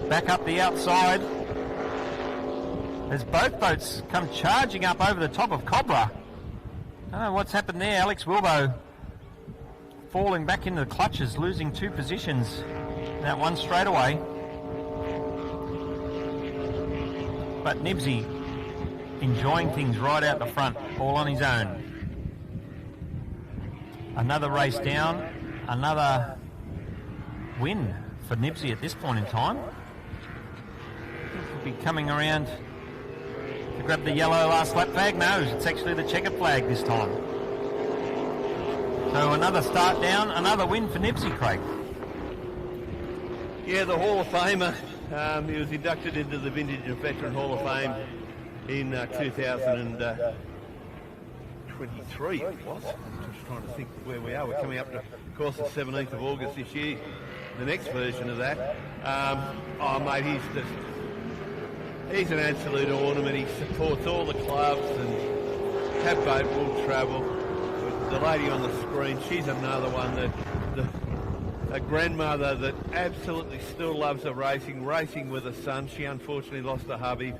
back up the outside. As both boats come charging up over the top of Cobra. I don't know what's happened there. Alex Wilbo falling back into the clutches, losing 2 positions. That one straight away. But Nibsy enjoying things right out the front, all on his own. Another race down, another win for Nibsy at this point in time. He'll be coming around to grab the yellow last lap flag. No, it's actually the checkered flag this time. So another start down, another win for Nibsy, Craig. Yeah, the Hall of Famer. He was inducted into the Vintage and Veteran Hall of Fame in 2023, it was. I'm just trying to think where we are. We're coming up to, of course, the 17th of August this year. The next version of that. Oh, mate, he's an absolute ornament. He supports all the clubs and Cat Boat will travel. The lady on the screen, she's another one that a grandmother that absolutely still loves her racing with her son. She unfortunately lost her hubby.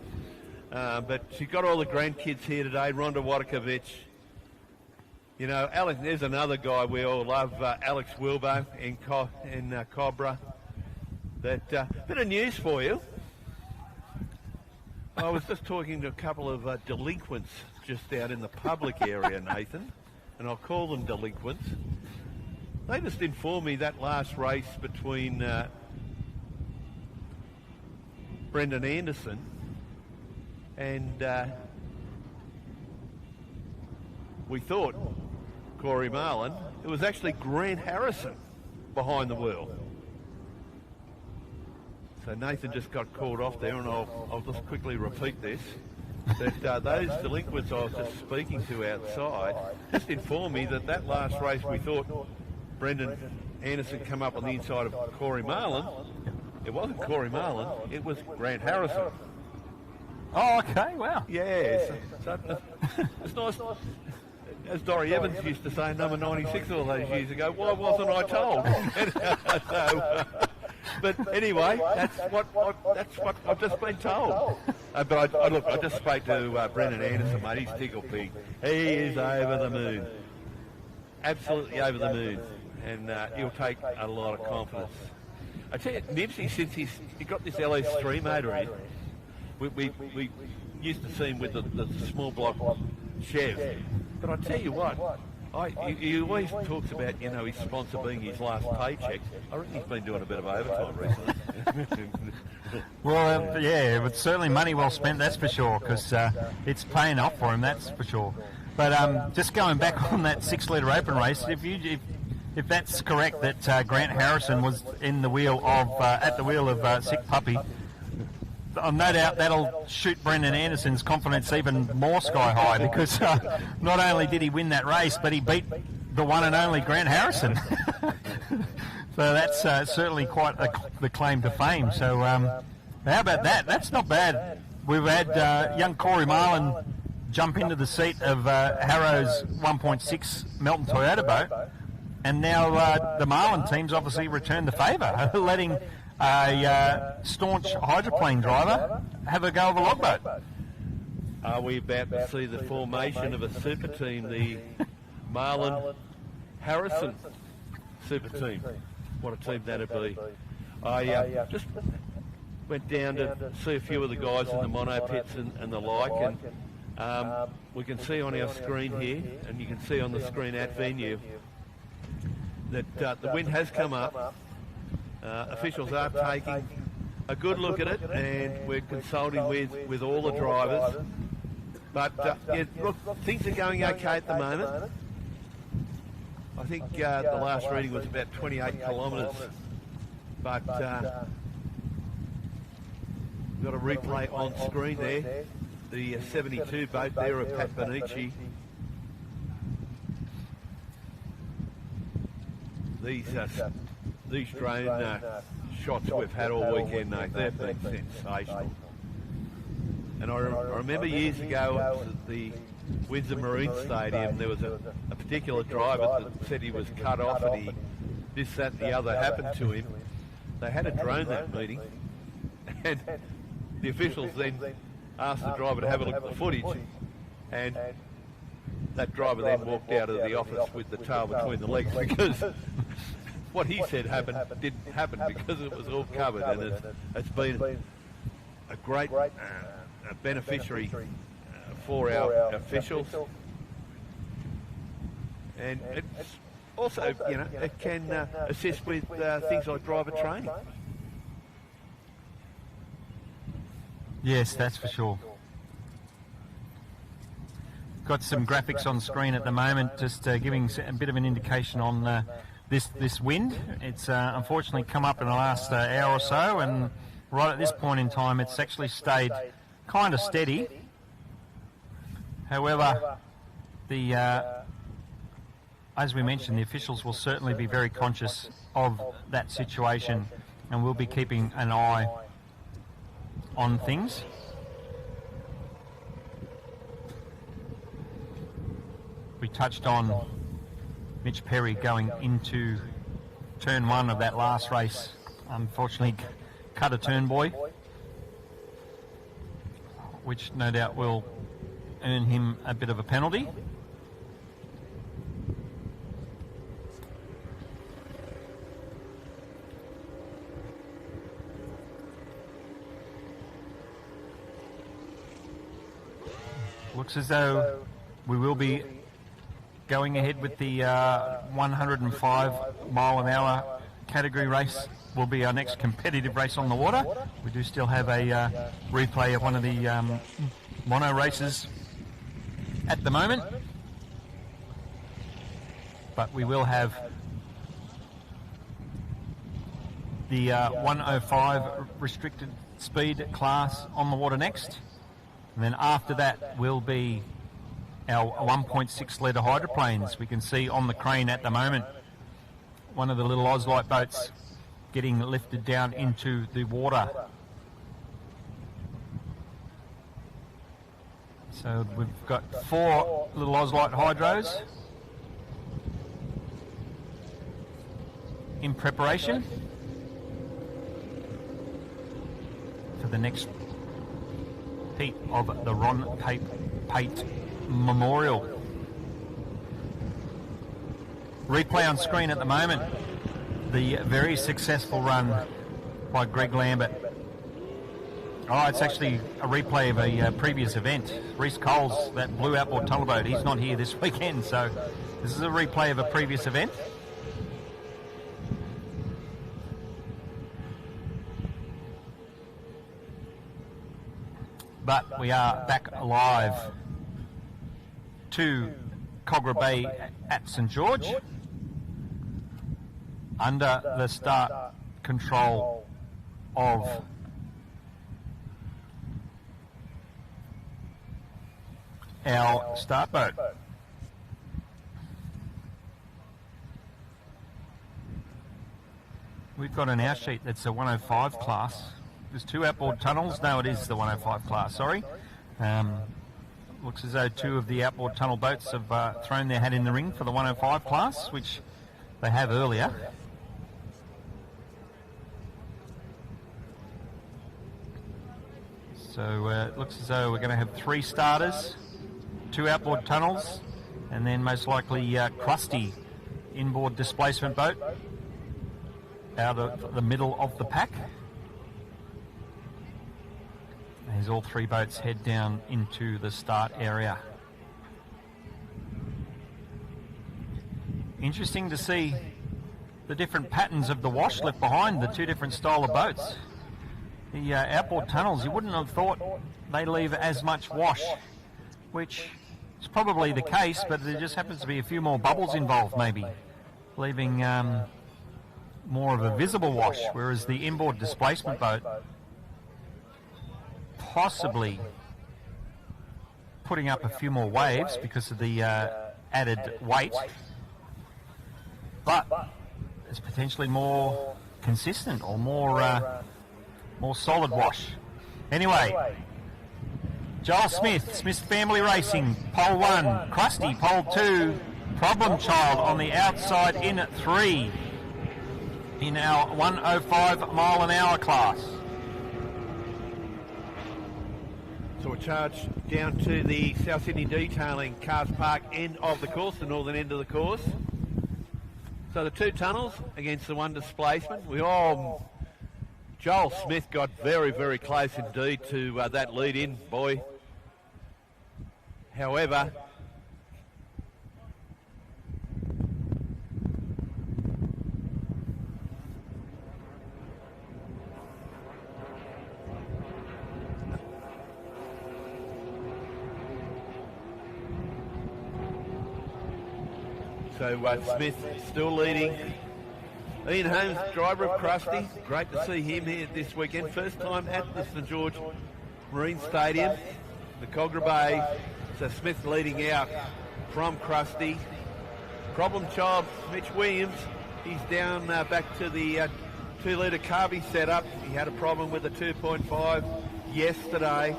But she's got all the grandkids here today. Rhonda Watakovich. You know, Alex, there's another guy we all love, Alex Wilbo in Cobra. Bit of news for you. I was just talking to a couple of delinquents just out in the public area, Nathan, and I'll call them delinquents. They just informed me that last race between Brendan Anderson and we thought Corey Marlin, it was actually Grant Harrison behind the wheel. So Nathan just got called off there, and I'll just quickly repeat this. That those delinquents I was just speaking to outside just informed me that last race we thought Brendan Anderson come up on the inside of Corey Marlin. It wasn't Corey Marlin, it was Grant Harrison. Oh, okay, wow. Yeah, so it's nice. As Dorrie Evans used to say, number 96 all those years ago, why wasn't I told? But anyway, that's what I've just been told. But I just spoke to Brendan Anderson, mate. He's tickled pig. He is over the moon, absolutely over the moon, and he'll take a lot of confidence. I tell you, Nipsey, since he got this LS3 motor in, we used to see him with the small block Chev. But I tell you what, he always talks about, his sponsor being his last paycheck. I reckon he's been doing a bit of overtime recently. Well, yeah, it's certainly money well spent, that's for sure, because it's paying off for him, that's for sure. But just going back on that 6-litre open race, if that's correct that Grant Harrison was in the wheel of at the wheel of Sick Puppy, no doubt that'll shoot Brendan Anderson's confidence even more sky high, because not only did he win that race, but he beat the one and only Grant Harrison. So that's certainly quite the claim to fame. So how about that? That's not bad. We've had young Corey Marlin jump into the seat of Harrow's 1.6 Melton Toyota boat, and now the Marlin team's obviously returned the favour, letting a staunch hydroplane driver have a go of a logboat. Are we about to see the formation of a super team, the Marlin Harrison super team? What a team that'd be. I just went down to see a few of the guys in the mono pits and the like, and we can see on our screen here, and you can see on the screen at venue, that the wind has come up. Officials are taking a good look at it, and we're consulting with all the drivers. But look, things are going okay at the moment. I think the last reading was about 28 kilometres, but we've got a replay on screen there. The 72 boat there of Pat Bonici. These drone shots we've had all weekend, mate, they've been sensational. And I remember years ago at the Windsor Marine Stadium, there was a particular driver that said he was cut off and this, that and the other happened to him. They had a drone that meeting, and the officials then asked the driver to have a look at the footage, and that driver then walked out of the office with the tail between the legs, because what he said didn't happen, because it was all covered, and it's been a great beneficiary for our officials, and it's also, it can assist with things like driver training. Yes, that's for sure. Got some graphics on screen at the moment, just giving a bit of an indication on this wind. It's unfortunately come up in the last hour or so, and right at this point in time it's actually stayed kind of steady. However, as we mentioned, the officials will certainly be very conscious of that situation, and we'll be keeping an eye on things. We touched on Mitch Perry going into turn one of that last race. Unfortunately, cut a turn buoy, which no doubt will earn him a bit of a penalty. Looks as though we will be going ahead with the 105 mile an hour category race. Will be our next competitive race on the water. We do still have a replay of one of the mono races at the moment, but we will have the 105 restricted speed class on the water next. And then after that will be our 1.6 litre hydroplanes. We can see on the crane at the moment one of the little Ozlight boats getting lifted down into the water. So we've got 4 little Ozlight hydros in preparation for the next heat of the Ron Pate Memorial. Replay on screen at the moment, the very successful run by Greg Lambert. Oh, it's actually a replay of a previous event. Reece Coles, that blue outboard tunnel boat, he's not here this weekend, so this is a replay of a previous event. But we are back live to Cogra Bay at St George under the start control of our start boat. We've got an hour sheet that's a 105 class. There's 2 outboard tunnels. No, it is the 105 class, sorry. Looks as though 2 of the outboard tunnel boats have thrown their hat in the ring for the 105 class, which they have earlier. So it looks as though we're going to have 3 starters, 2 outboard tunnels, and then most likely Krusty inboard displacement boat out of the middle of the pack. As all 3 boats head down into the start area. Interesting to see the different patterns of the wash left behind the 2 different style of boats. The outboard tunnels, you wouldn't have thought they leave as much wash, which is probably the case, but there just happens to be a few more bubbles involved maybe, leaving more of a visible wash, whereas the inboard displacement boat possibly putting up a few more waves because of the added weight, but it's potentially more consistent or more solid wash. Anyway, Joel Smith, Smith Family Racing, pole 1, Krusty, pole 2, Problem Child on the outside in at 3 in our 105 mile an hour class. So we're charged down to the South Sydney Detailing Cars Park end of the course, the northern end of the course. So the 2 tunnels against the 1 displacement. Joel Smith got very, very close indeed to that lead-in, boy. However, Smith still leading. Ian Holmes, driver of Krusty. Great to see him here this weekend. First time at the St George Marine Stadium, the Cogra Bay. So Smith leading out from Krusty. Problem child, Mitch Williams. He's down back to the 2 litre carby setup. He had a problem with the 2.5 yesterday.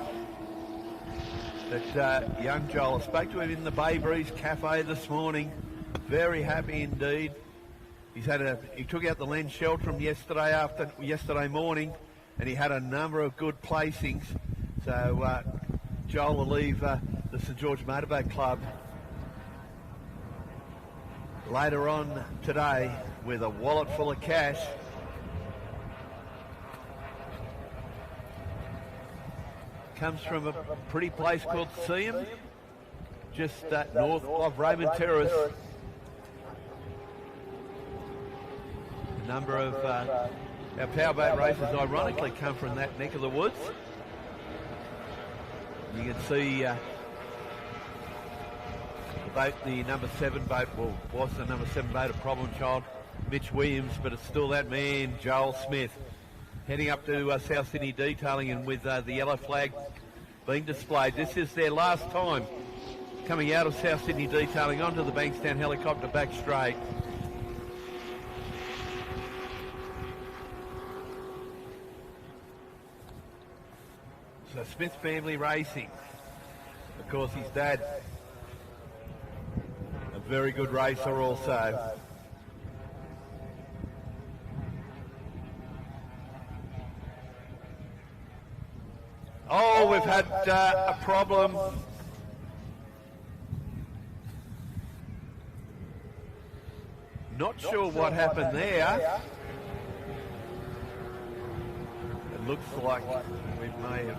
But young Joel, I spoke to him in the Bay Breeze Cafe this morning. Very happy indeed. He took out the lens Sheltram yesterday morning, and he had a number of good placings. So Joel will leave the St George Motorboat Club later on today with a wallet full of cash. Comes from a pretty place called Seaham, just north of Raymond Terrace. A number of our powerboat races ironically come from that neck of the woods. You can see the boat, the number 7 boat, was the number 7 boat, a Problem Child, Mitch Williams, but it's still that man, Joel Smith, heading up to South Sydney Detailing, and with the yellow flag being displayed. This is their last time coming out of South Sydney Detailing onto the Bankstown helicopter back straight. So Smith Family Racing, of course his dad, a very good racer also. Oh, we've had a problem. Not sure what happened there. It looks like we may have...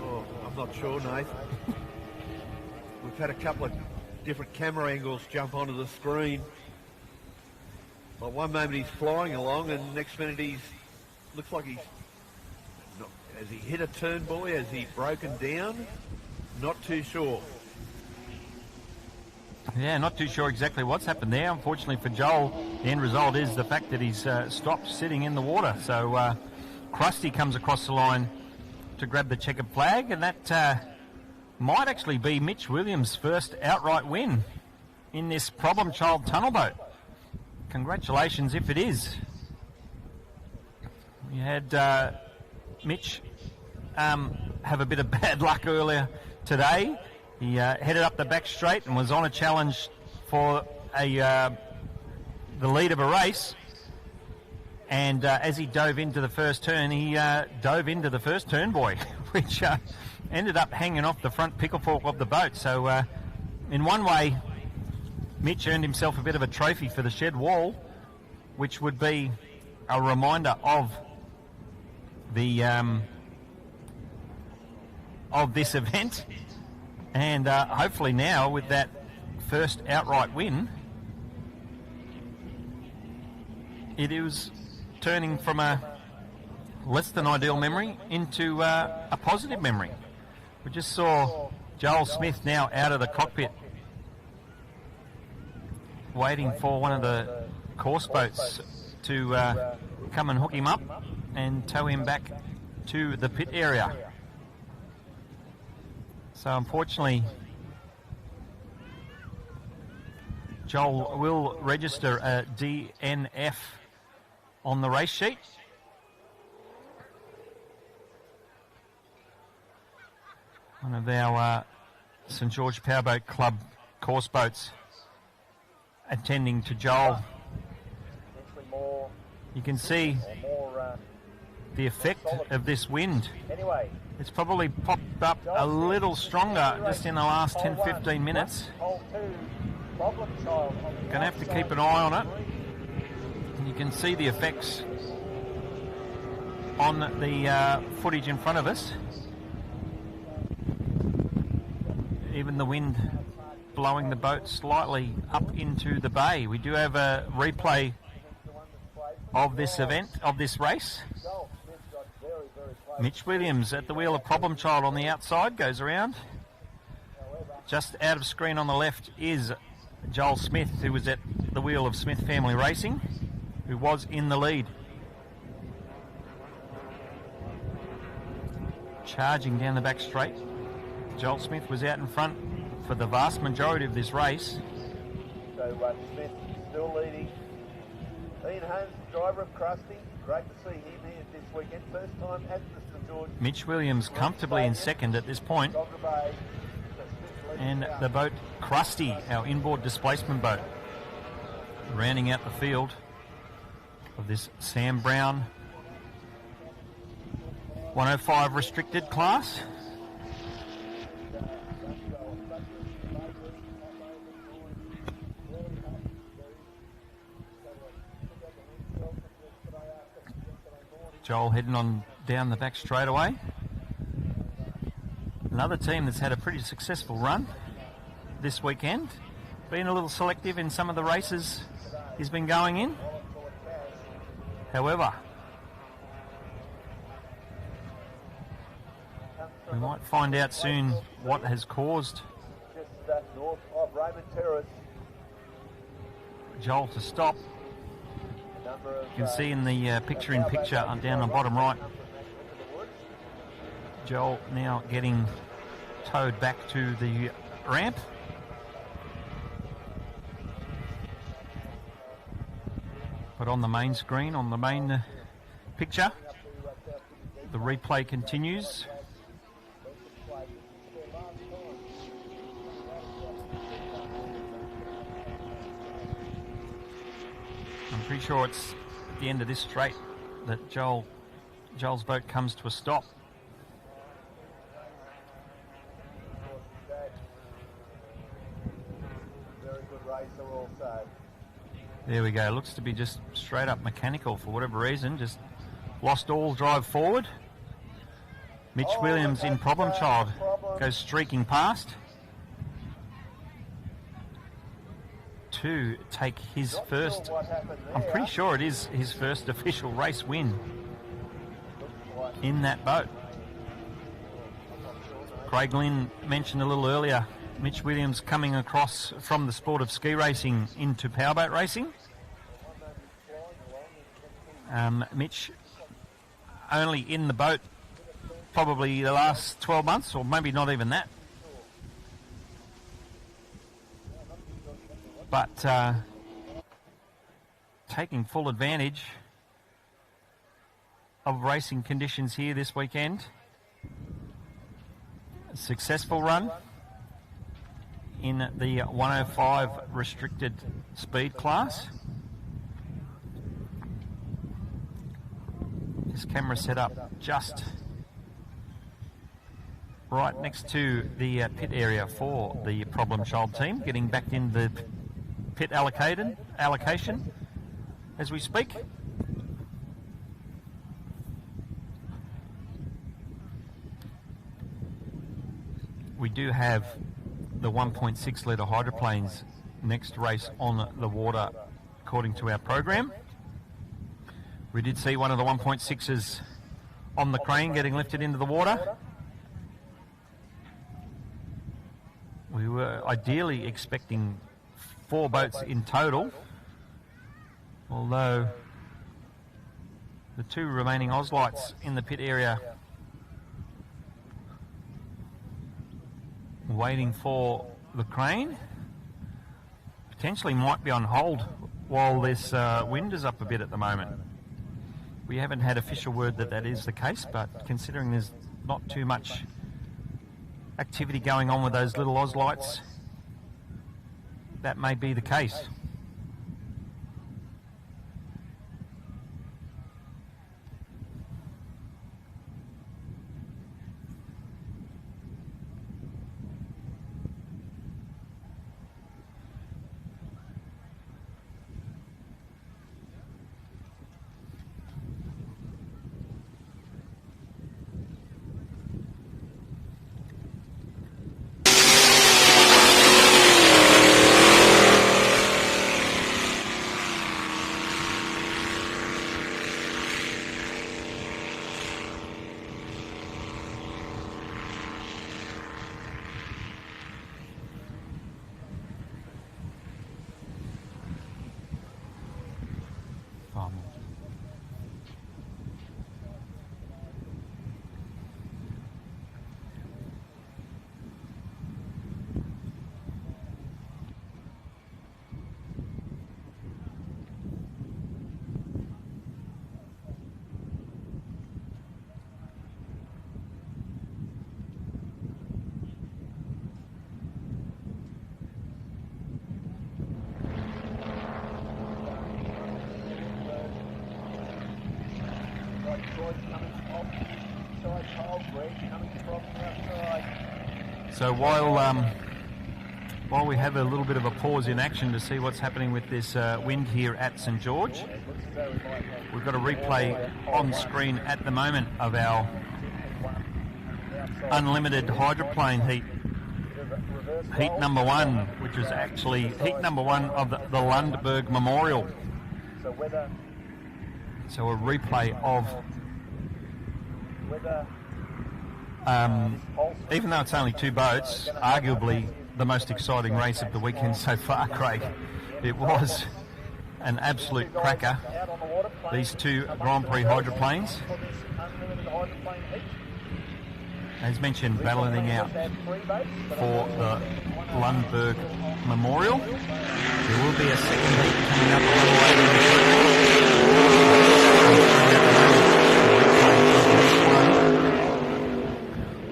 Oh, I'm not sure, Nathan. We've had a couple of different camera angles jump onto the screen. Well, one moment he's flying along, and the next minute looks like he's... Has he hit a turn buoy? Has he broken down? Not too sure. Yeah, not too sure exactly what's happened there. Unfortunately for Joel, the end result is the fact that he's stopped sitting in the water. So Krusty comes across the line to grab the checkered flag, and that might actually be Mitch Williams' first outright win in this problem child tunnel boat. Congratulations if it is. We had Mitch have a bit of bad luck earlier today. He headed up the back straight and was on a challenge for the lead of a race. And as he dove into the first turn, he dove into the first turn buoy, which ended up hanging off the front pickle fork of the boat. So in one way, Mitch earned himself a bit of a trophy for the shed wall, which would be a reminder of the of this event. And hopefully now, with that first outright win, it is turning from a less than ideal memory into a positive memory. We just saw Joel Smith now out of the cockpit, waiting for one of the course boats to come and hook him up and tow him back to the pit area. So unfortunately, Joel will register a DNF on the race sheet. One of our St George Powerboat Club course boats attending to Joel. You can see the effect of this wind. It's probably popped up a little stronger just in the last 10-15 minutes. Going to have to keep an eye on it. And you can see the effects on the footage in front of us. Even the wind blowing the boat slightly up into the bay. We do have a replay of this event, of this race. Mitch Williams at the wheel of Problem Child on the outside, goes around. Just out of screen on the left is Joel Smith, who was at the wheel of Smith Family Racing, who was in the lead. Charging down the back straight. Joel Smith was out in front for the vast majority of this race. So Smith still leading. Ian Holmes, driver of Krusty. Great to see him here this weekend. First time at the St George. Mitch Williams comfortably in second at this point. And the boat Krusty, our inboard displacement boat, rounding out the field of this Sam Brown 105 restricted class. Joel heading on down the back straightaway. Another team that's had a pretty successful run this weekend. Been a little selective in some of the races he's been going in. However, we might find out soon what has caused Just north of Raymond Terrace. Joel to stop. You can see in the picture-in-picture down the bottom right, Joel now getting towed back to the ramp. But on the main screen, on the main picture, the replay continues. I'm pretty sure it's at the end of this straight that Joel's boat comes to a stop. Very good racer also. There we go. Looks to be just straight up mechanical for whatever reason. Just lost all drive forward. Mitch Williams in Problem Child goes streaking past to take his first, I'm pretty sure it is his first official race win in that boat. Craig Lynn mentioned a little earlier, Mitch Williams coming across from the sport of ski racing into powerboat racing. Mitch only in the boat probably the last 12 months, or maybe not even that. But taking full advantage of racing conditions here this weekend. A successful run in the 105 restricted speed class. This camera set up just right next to the pit area for the Problem Child team, getting back in the pit allocation as we speak. We do have the 1.6 litre hydroplanes next race on the water according to our program. We did see one of the 1.6s on the crane getting lifted into the water. We were ideally expecting 4 boats in total, although the 2 remaining Auslights in the pit area waiting for the crane potentially might be on hold while this wind is up a bit at the moment. We haven't had official word that that is the case, but considering there's not too much activity going on with those little Auslights, that may be the case. So while we have a little bit of a pause in action to see what's happening with this wind here at St George, we've got a replay on screen at the moment of our unlimited hydroplane heat number 1, which is actually heat number 1 of the Lundberg Memorial. So a replay of even though it's only 2 boats, arguably the most exciting race of the weekend so far, Craig. It was an absolute cracker, these two Grand Prix hydroplanes. As mentioned, battling out for the Lundberg Memorial. There will be a second heat coming up a little later in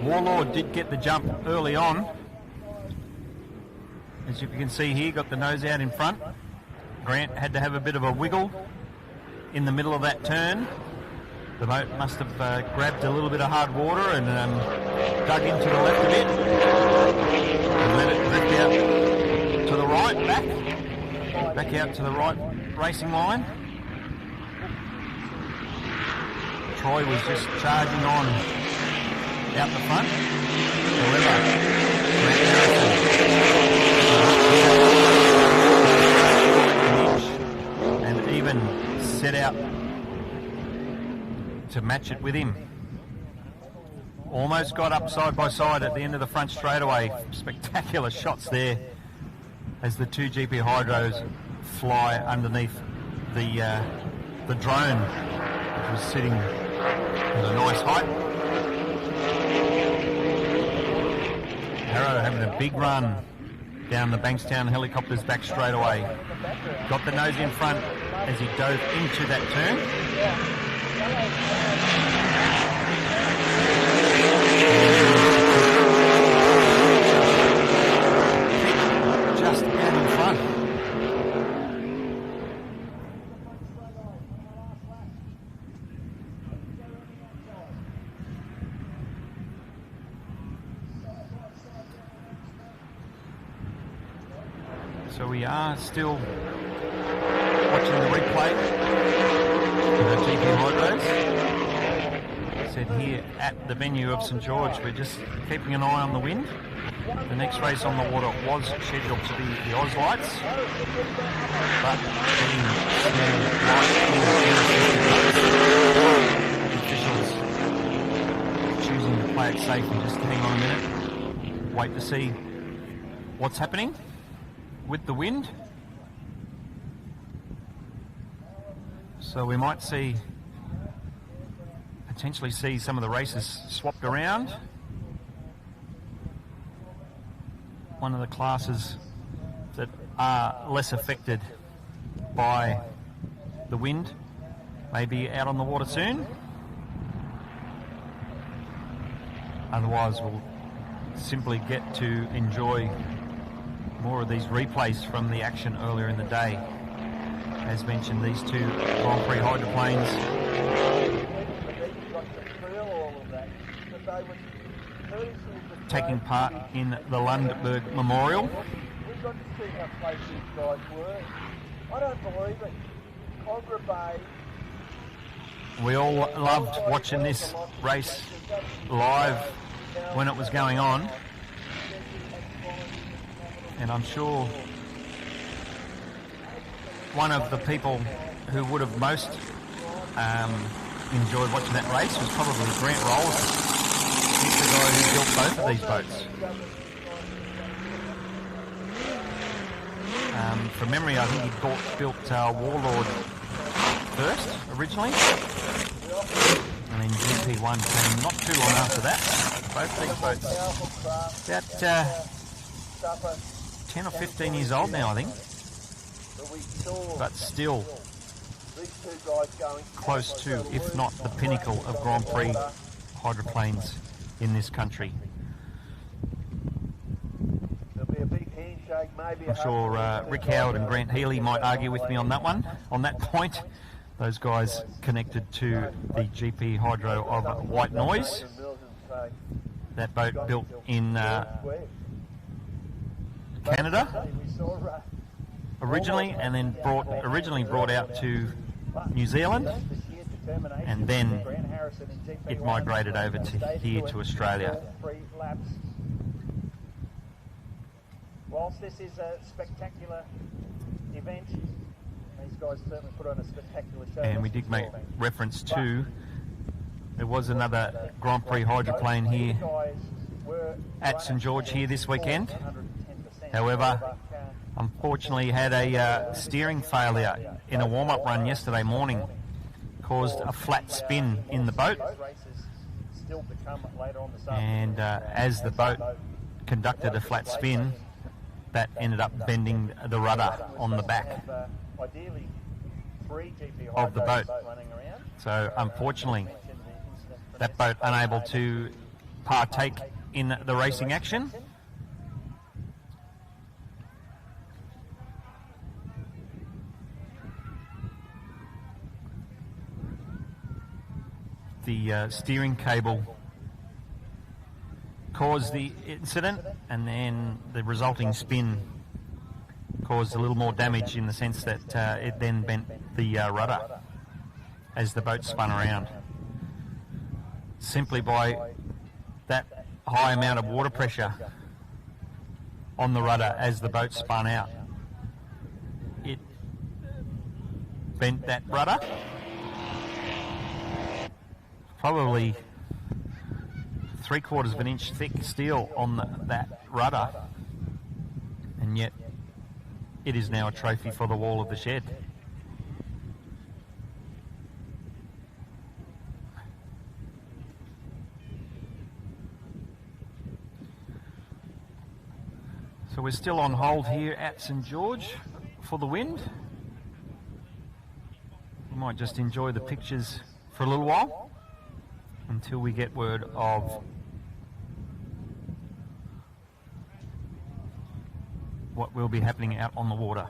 the Warlord did get the jump early on. As you can see here, got the nose out in front. Grant had to have a bit of a wiggle in the middle of that turn. The boat must have grabbed a little bit of hard water and dug into the left a bit and let it drift out to the right, back out to the right racing line. Troy was just charging on out the front. However, Grant Harrison and even set out to match it with him. Almost got up side by side at the end of the front straightaway. Spectacular shots there as the two GP Hydros fly underneath the drone, which was sitting at a nice height. Harrow having a big run down the Bankstown helicopter's back straightaway. Got the nose in front as he dove into that turn. Just out in front. So we are still watching the replay of the GP Hydros. Said here at the venue of St George, we're just keeping an eye on the wind. The next race on the water was scheduled to be the Oz Lights, but being small light officials choosing to play it safe and just hang on a minute, wait to see what's happening with the wind. So we might potentially see some of the races swapped around. One of the classes that are less affected by the wind may be out on the water soon. Otherwise, we'll simply get to enjoy more of these replays from the action earlier in the day. As mentioned, these two Grand Prix hydroplanes taking part in the Lundberg Memorial. We've got to see how close these guys were. I don't believe it. Cogra Bay. We all loved watching this race live when it was going on. And I'm sure one of the people who would have most enjoyed watching that race was probably Grant Rolls. He's the guy who built both of these boats. From memory, I think he built Warlord first, originally. And then GP1 came not too long after that. Both these boats about 10 or 15 years old now, I think. But still close to, if not the pinnacle of Grand Prix hydroplanes in this country. I'm sure Rick Howard and Grant Healy might argue with me on that one, on that point. Those guys connected to the GP Hydro of White Noise. That boat built in Canada originally, and then originally brought out to New Zealand, and then it migrated over to here to Australia. Whilst this is a spectacular event, these guys certainly put on a spectacular show. And we did make reference to, there was another Grand Prix hydroplane here at St George here this weekend. However, unfortunately had a steering failure in a warm-up run yesterday morning, caused a flat spin in the boat, and as the boat conducted a flat spin, that ended up bending the rudder on the back of the boat. So unfortunately, that boat unable to partake in the racing action. The steering cable caused the incident, and then the resulting spin caused a little more damage in the sense that it then bent the rudder as the boat spun around. Simply by that high amount of water pressure on the rudder as the boat spun out, it bent that rudder. Probably 3/4 of an inch thick steel on that rudder, and yet it is now a trophy for the wall of the shed. So we're still on hold here at St George for the wind. We might just enjoy the pictures for a little while until we get word of what will be happening out on the water.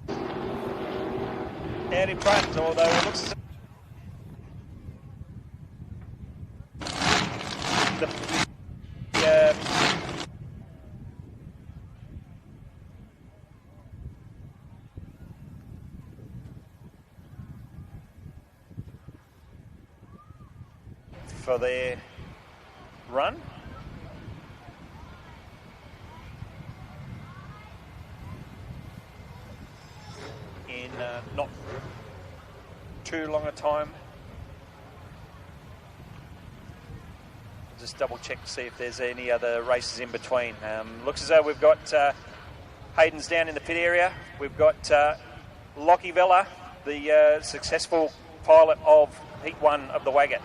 Out in front, although it looks as for their run. In not too long a time. Just double check to see if there's any other races in between. Looks as though we've got Hayden's down in the pit area. We've got Lockie Vella, the successful pilot of Heat 1 of the Waggett.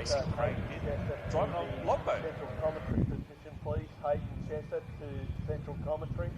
racing, Craig, driving a logboat. Central commentary position, please. Hayden Chester to central commentary.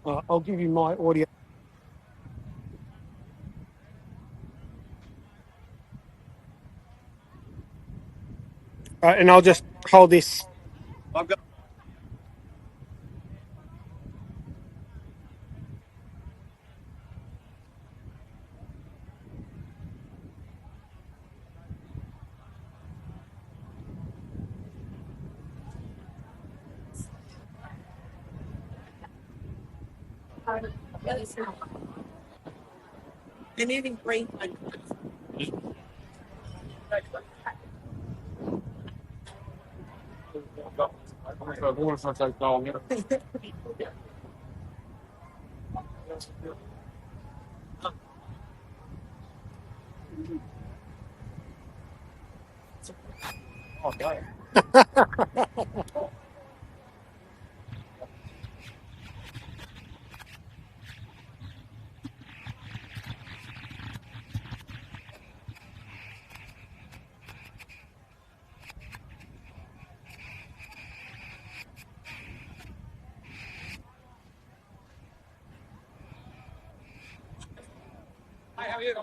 I'll give you my audio. And I'll just hold this. I've got. Anything green. Oh, no. Hi, how are you?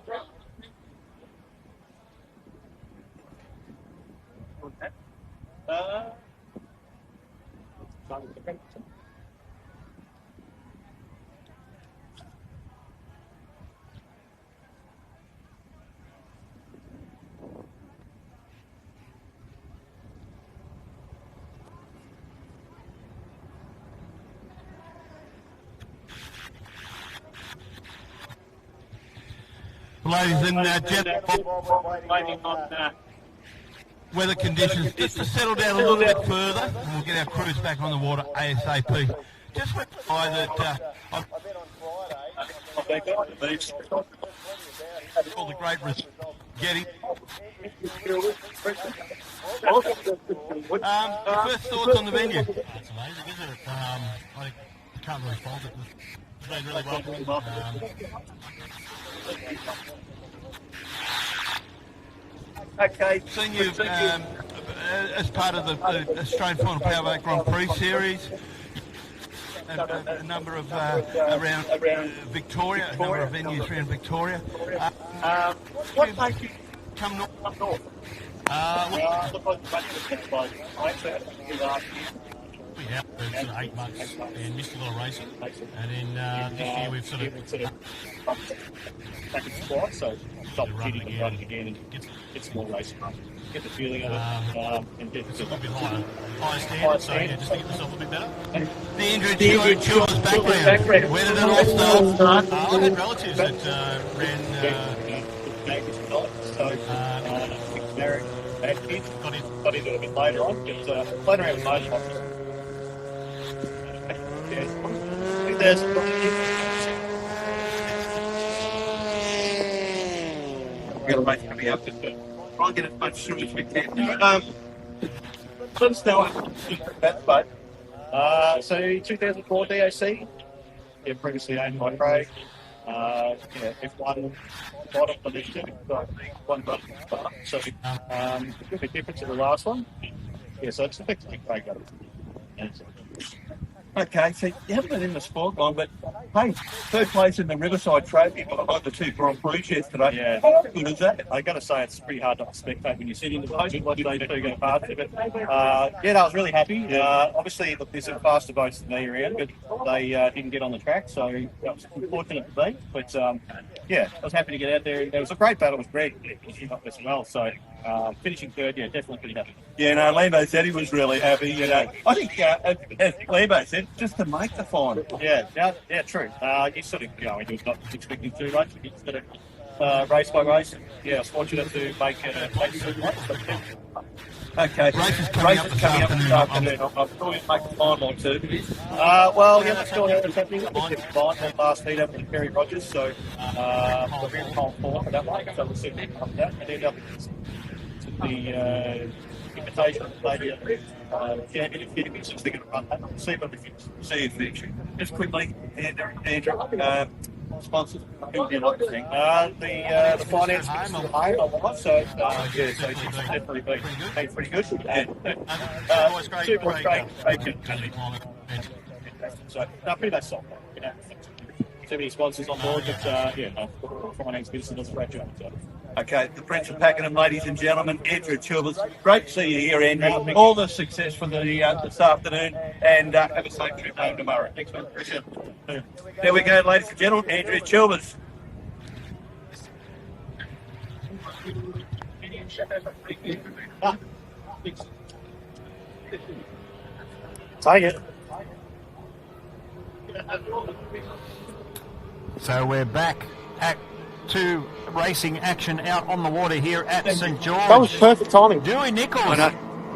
Ladies and gentlemen, weather conditions just to settle down a little bit further, and we'll get our crews back on the water ASAP. Just went by that all the great getting. Your first thoughts on the venue? It's amazing, isn't it? I can't really fault it. It's been really well. Okay, seeing you as part of the Australian Final Powerboat Grand Prix series, a number of around Victoria, a number of venues around Victoria. What makes you come north? We have for 8 months and missed a lot of racing, and then this year we've sort of back and forth, so stop hitting and running again and get some more racing. Get the feeling of it and get a little bit higher standard, so yeah, just to get myself a bit better. The Ingrid Children's background, where did it all start? I had relatives that ran married, had kids, got into it a bit later on, but played around with motorboat. Real race coming up, just try and get as much through as we can. Let us know that, but so 2004 DOC, yeah, previously owned by Craig. F1 right off the list, one button start, so a bit different to the last one. Yeah, so it's effectively Craig got it. Okay, so you haven't been in the sport line, but hey, third place in the Riverside Trophy behind the 2 Grand Prix yesterday. Yeah. How good is that? I got to say, it's pretty hard not to spectate when you sit in the boat and watch those two go past it. But I was really happy. Obviously, look, there's some faster boats than me around, but they didn't get on the track, so that was unfortunate for me. But I was happy to get out there. It was a great battle with Greg as well. So finishing third, definitely pretty happy. Yeah, no, Lambo said he was really happy. You know, I think, as Lambo said, just to make the final. Yeah, true. You sort of go into it not expecting to race. You sort of race by race. Yeah, I was fortunate to make certain race. Okay, races coming up this afternoon. I'm sure you'll make the final or two. That's still happening. The last heat up with Kerry Rogers, so we're in pole 4 for that one. So we'll see if we come to that. And end up the Invitational championship, since they're going to run that. See what we finish. Just quickly, Andrew, sponsors. Who do you like to think? The finance is the home I want, so so she's definitely been pretty good. And always great. Super great. So, no, pretty much soft. You know, too many sponsors on board, but finance business does a great job. So. Okay, the Prince of Pakenham, ladies and gentlemen, Andrew Chilvers. Great to see you here, Andrew. All the success for this afternoon, and have a safe trip home tomorrow. Thanks, man. Appreciate it. There we go, ladies and gentlemen, Andrew Chilvers. Take it. So we're back to racing action out on the water here at St George. That was perfect timing. Dewey Nichols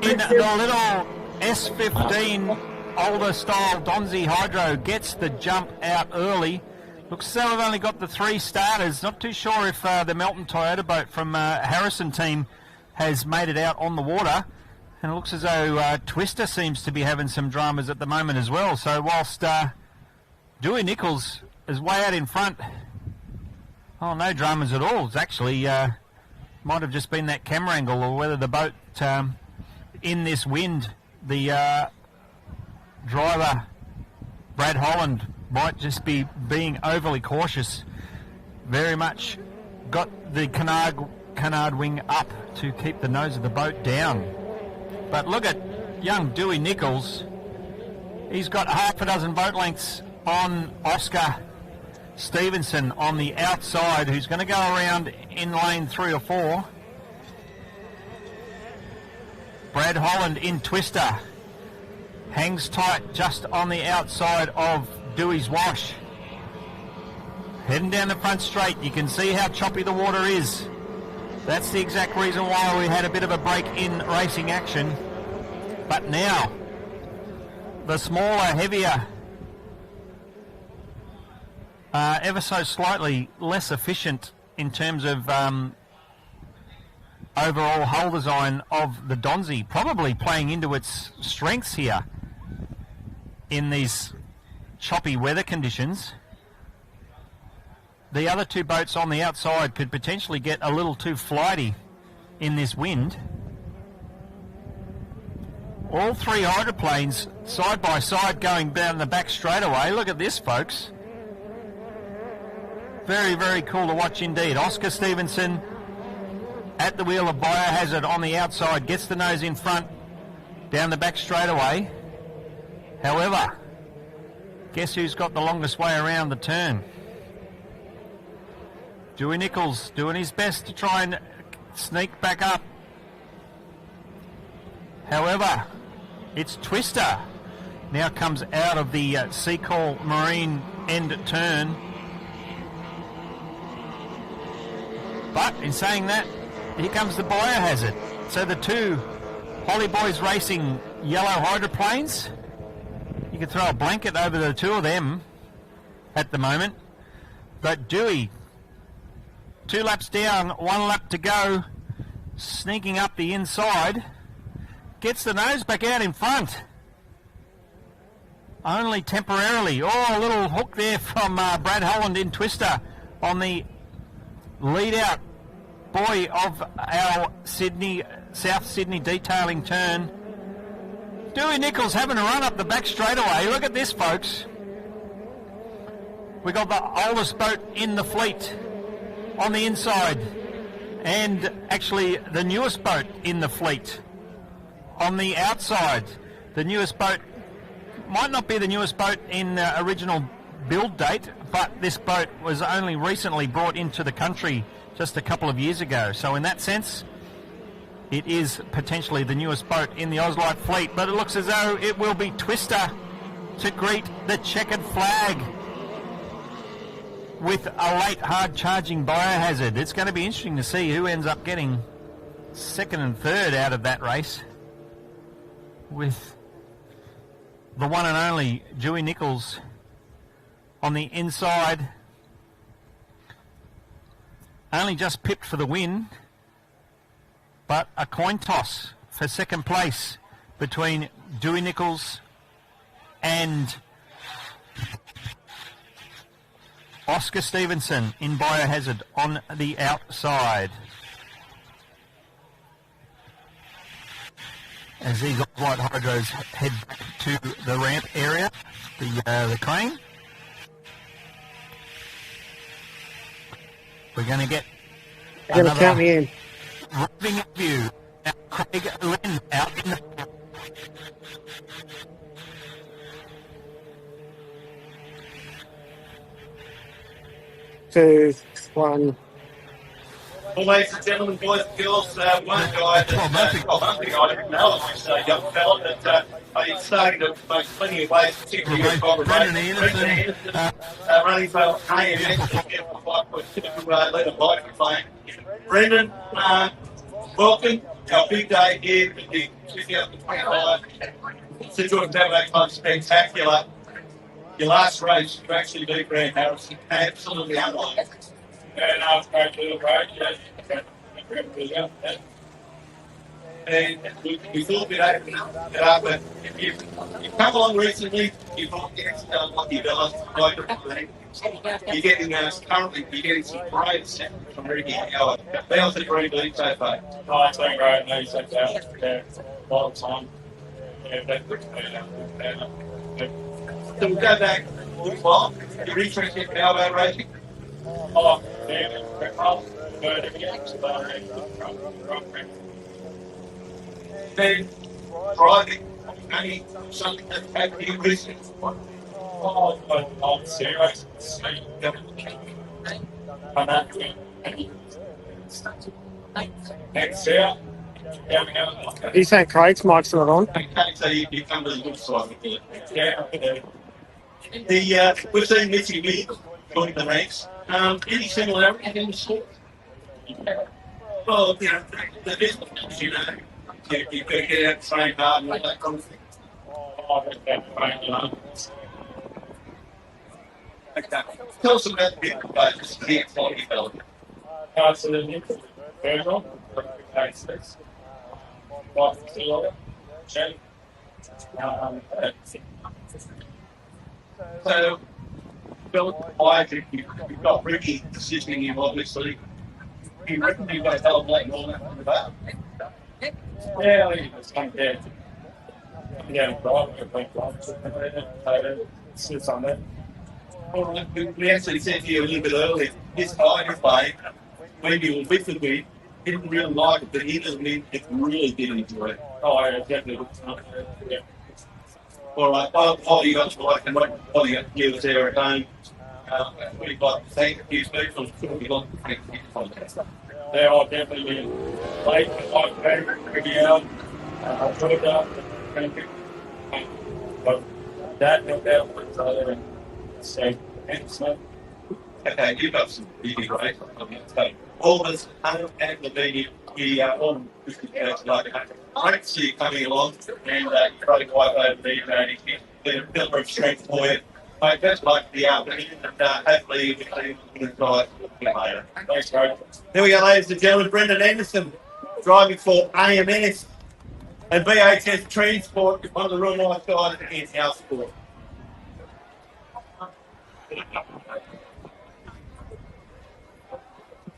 in the little S15 older style Donzi Hydro gets the jump out early. Looks as though we've only got the 3 starters. Not too sure if the Melton Toyota boat from Harrison team has made it out on the water. And it looks as though Twister seems to be having some dramas at the moment as well. So whilst Dewey Nichols is way out in front, oh, no dramas at all. It's actually might have just been that camera angle, or whether the boat in this wind, the driver Brad Holland might just be being overly cautious. Very much got the canard wing up to keep the nose of the boat down. But look at young Dewey Nichols. He's got half a dozen boat lengths on Oscar Stevenson on the outside, who's going to go around in lane 3 or 4. Brad Holland in Twister. Hangs tight just on the outside of Dewey's wash. Heading down the front straight, you can see how choppy the water is. That's the exact reason why we had a bit of a break in racing action. But now, the smaller, heavier, ever so slightly less efficient in terms of overall hull design of the Donzi, probably playing into its strengths here in these choppy weather conditions. The other 2 boats on the outside could potentially get a little too flighty in this wind. All 3 hydroplanes side by side going down the back straightaway. Look at this, folks. Very, very cool to watch indeed. Oscar Stevenson at the wheel of Biohazard on the outside, gets the nose in front down the back straightaway. However, guess who's got the longest way around the turn? Dewey Nichols doing his best to try and sneak back up. However, it's Twister now comes out of the Seacall Marine end turn. But in saying that, here comes the Biohazard. So the 2 Holly Boys Racing yellow hydroplanes, you could throw a blanket over the 2 of them at the moment. But Dewey, 2 laps down, 1 lap to go, sneaking up the inside, gets the nose back out in front. Only temporarily. Oh, a little hook there from Brad Holland in Twister on the lead out boy of our South Sydney detailing turn. Dewey Nichols having a run up the back straightaway. Look at this, folks. We got the oldest boat in the fleet on the inside, and actually the newest boat in the fleet on the outside. The newest boat might not be the newest boat in original build date, but this boat was only recently brought into the country just a couple of years ago. So in that sense, it is potentially the newest boat in the Ozlight fleet, but it looks as though it will be Twister to greet the checkered flag with a late hard-charging Biohazard. It's going to be interesting to see who ends up getting 2nd and 3rd out of that race, with the one and only Dewey Nichols on the inside, only just pipped for the win, but a coin toss for 2nd place between Dewey Nichols and Oscar Stevenson in Biohazard on the outside. as these white hydros head back to the ramp area, the crane. We're going to get Count me in. roving view. Now, Craig Lynn out in the 2, 1. Well, ladies and gentlemen, boys and girls, one guy that, one thing I didn't know of this young fella that he's starting to make plenty of waves, particularly with Brendan Anderson, running for AMS, leader Hydroplane. Brendan, welcome. Our big day here at the 2025 St George Motorboat Club Spectacular. Your last race, you actually beat Grant Harrison. Absolutely unlike. Yeah, no, it's great little race. Yeah. And we thought we'd open it up, but you've come along recently, you've not getting what you've done, you're getting currently you're getting some great set from Ricky Howard. How's the green beat so far? Oh, it's been great. No, he's out there a lot of time. Yeah, that's good. So we'll go back a little while. You retrenched in powerboat racing? Oh, yeah, Then driving, only something that had to be recent. Oh, I'm serious. Next year. You say Craig's mic's not on? Okay, so you come to the good side of it. Yeah. We've seen Mitzi Lee joining the ranks. Any similarities in the sport? Well, you know, the business, you know, you've got to get out and train hard and all that kind of thing. Okay. Tell us about the big boat, just the quality fella. So the next Virgil, So, Bill, I think you've got Ricky assisting you, obviously. You reckon you've got a hell of a lot more than that? Yeah, I think it's kind of dead. Yeah, it's on there. Well, we actually said to you a little bit earlier, this Hydroplane, when you were with the wind, didn't really like it, but he doesn't mean it really did enjoy it. Oh, yeah, definitely. Yeah. All right, while you got to like, and while you got to give us there at home, we'd like to thank a few people. We'd like to thank you for that. They are definitely late, like pretty out. That okay, you've got some really great. All of us and the media, we all great to see you coming along, and you're probably quite over the been a pillar of strength for you. Mate, best luck to the outfit, and hopefully you can drive later. Thanks, Craig. Here we go, ladies and gentlemen. Brendan Anderson driving for AMS and BHS Transport, one of the real nice guys in our sport.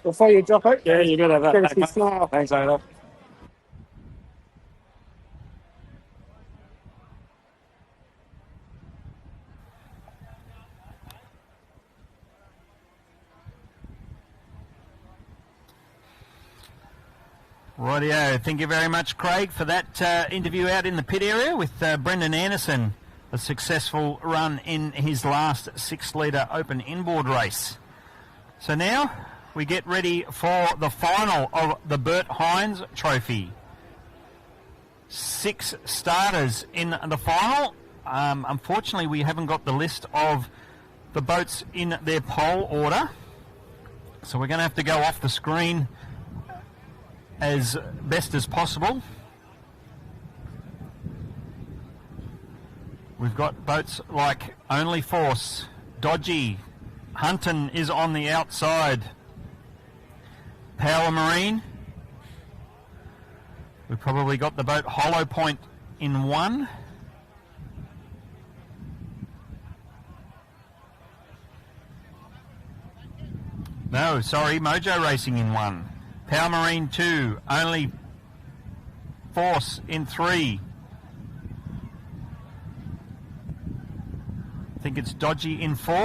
Before you drop it, Yeah, you got to have that. give us a smile. Thanks, Ada. Rightio. Thank you very much, Craig, for that interview out in the pit area with Brendan Anderson, a successful run in his last 6-litre open inboard race. So now we get ready for the final of the Bert Hines Trophy. 6 starters in the final. Unfortunately, we haven't got the list of the boats in their pole order, so we're going to have to go off the screen as best as possible. We've got boats like Only Force, Dodgy, Hunton is on the outside, Power Marine. We've probably got the boat Hollow Point in 1. No, sorry, Mojo Racing in 1. Power Marine 2, Only Force in 3. I think it's Dodgy in 4.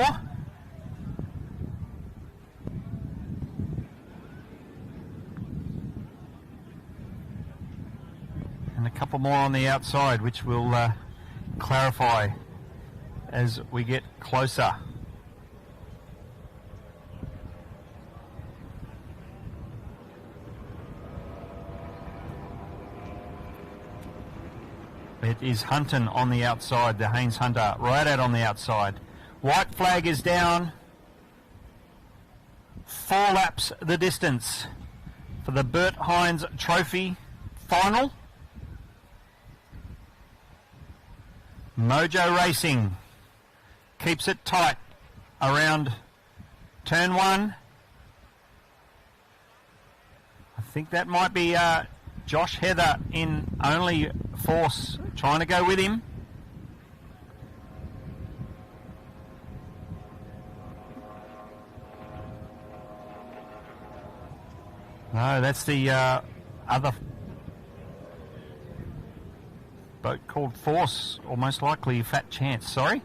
And a couple more on the outside, which will clarify as we get closer. It is Hunton on the outside, the Haynes Hunter, right out on the outside. White flag is down. 4 laps the distance for the Bert Hines Trophy final. Mojo Racing keeps it tight around turn 1. I think that might be Josh Heather in only Force trying to go with him. No, that's the other boat called Force, or most likely Fat Chance, sorry.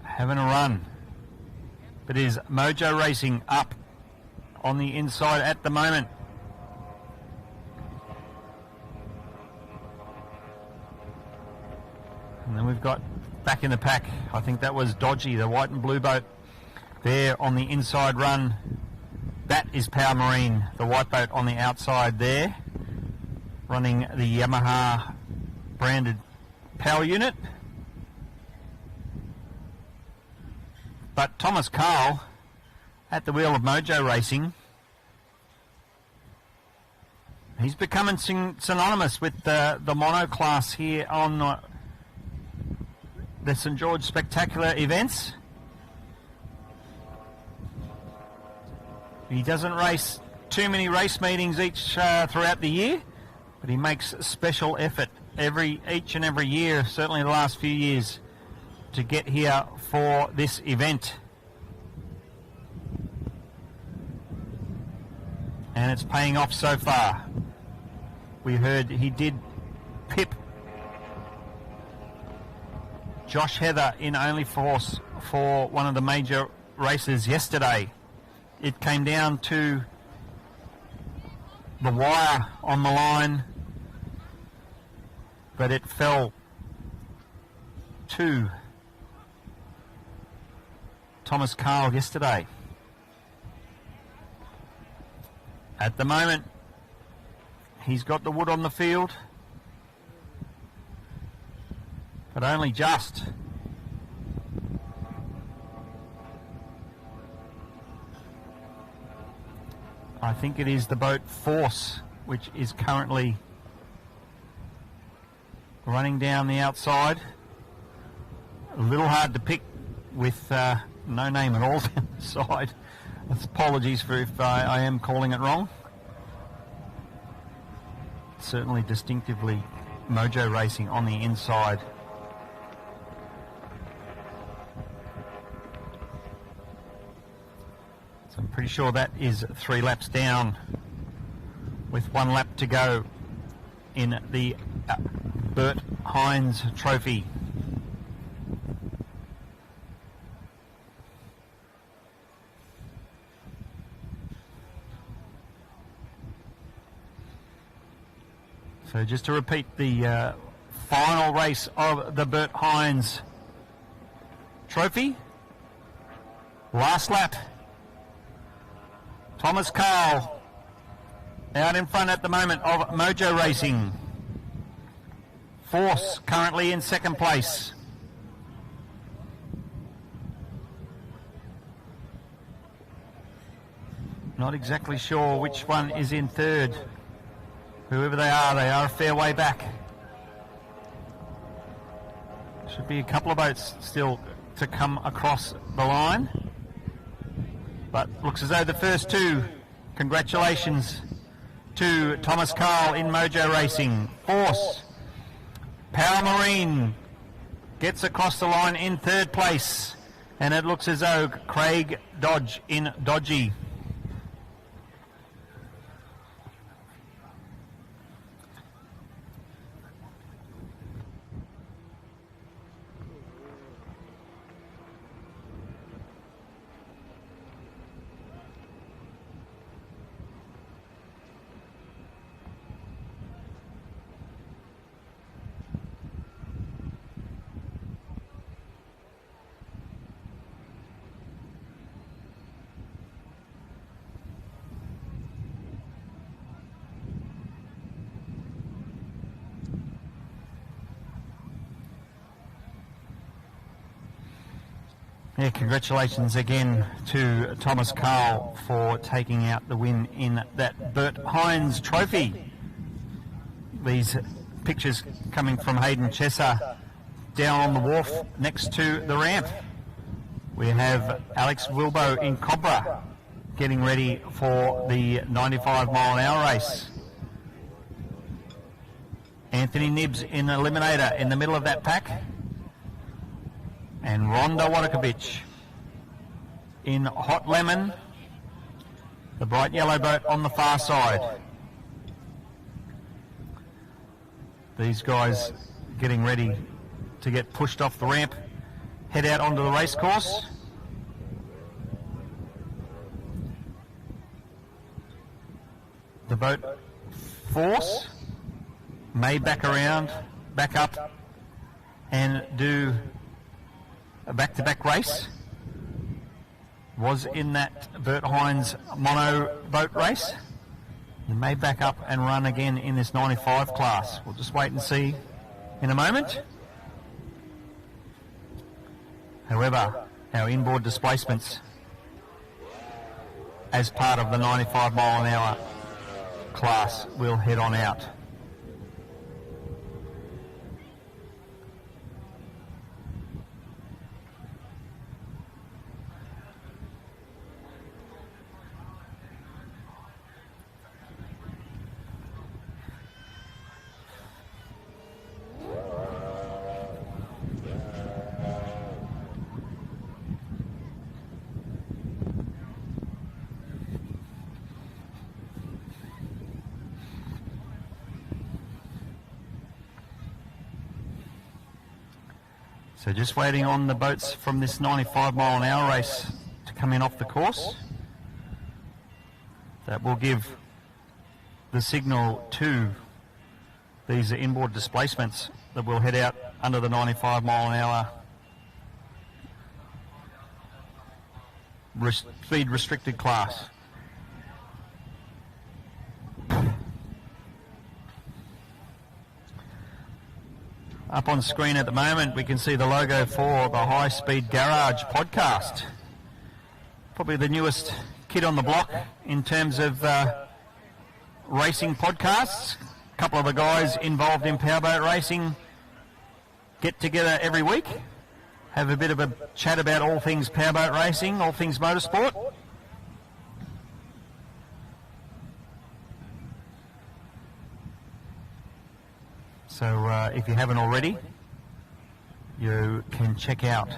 Having a run. But it is Mojo Racing up on the inside at the moment. And then we've got back in the pack, I think that was Dodgy, the white and blue boat there on the inside run. That is Power Marine, the white boat on the outside there, running the Yamaha branded power unit. But Thomas Carl at the wheel of Mojo Racing, he's becoming synonymous with the mono class here on the St George Spectacular events. He doesn't race too many race meetings throughout the year, but he makes special effort each and every year, certainly the last few years, to get here for this event. And it's paying off so far. We heard he did pip Josh Heather in only Force for one of the major races yesterday. It came down to the wire on the line, but it fell to Thomas Carl yesterday. At the moment, he's got the wood on the field, but only just. I think it is the boat Force which is currently running down the outside. A little hard to pick with no name at all down the side. Apologies for if I am calling it wrong. Certainly distinctively Mojo Racing on the inside. So I'm pretty sure that is 3 laps down with 1 lap to go in the Bert Hines Trophy. So just to repeat the final race of the Bert Hines Trophy. Last lap. Thomas Carl out in front at the moment of Mojo Racing. Force currently in second place. Not exactly sure which one is in third. Whoever they are a fair way back. Should be a couple of boats still to come across the line. But looks as though the first 2, congratulations to Thomas Carl in Mojo Racing. Force, Power Marine gets across the line in third place. And it looks as though Craig Dodge in Dodgy Yeah, congratulations again to Thomas Carl for taking out the win in that Bert Hines Trophy. These pictures coming from Hayden Chesser down on the wharf next to the ramp. We have Alex Wilbo in Cobra getting ready for the 95-mile-an-hour race. Anthony Nibbs in Eliminator in the middle of that pack. And Rhonda Wadakovich in Hot Lemon, the bright yellow boat on the far side. These guys getting ready to get pushed off the ramp, head out onto the race course. The boat Force may back around, back up and do a back-to-back race. Was in that Bert Hines mono boat race. He may back up and run again in this 95 class. We'll just wait and see in a moment. However, our inboard displacements as part of the 95-mile-an-hour class will head on out. So just waiting on the boats from this 95-mile-an-hour race to come in off the course. That will give the signal to these inboard displacements that will head out under the 95-mile-an-hour speed restricted class. Up on screen at the moment, we can see the logo for the High Speed Garage podcast. Probably the newest kid on the block in terms of racing podcasts. A couple of the guys involved in powerboat racing get together every week, have a bit of a chat about all things powerboat racing, all things motorsport. So if you haven't already, you can check out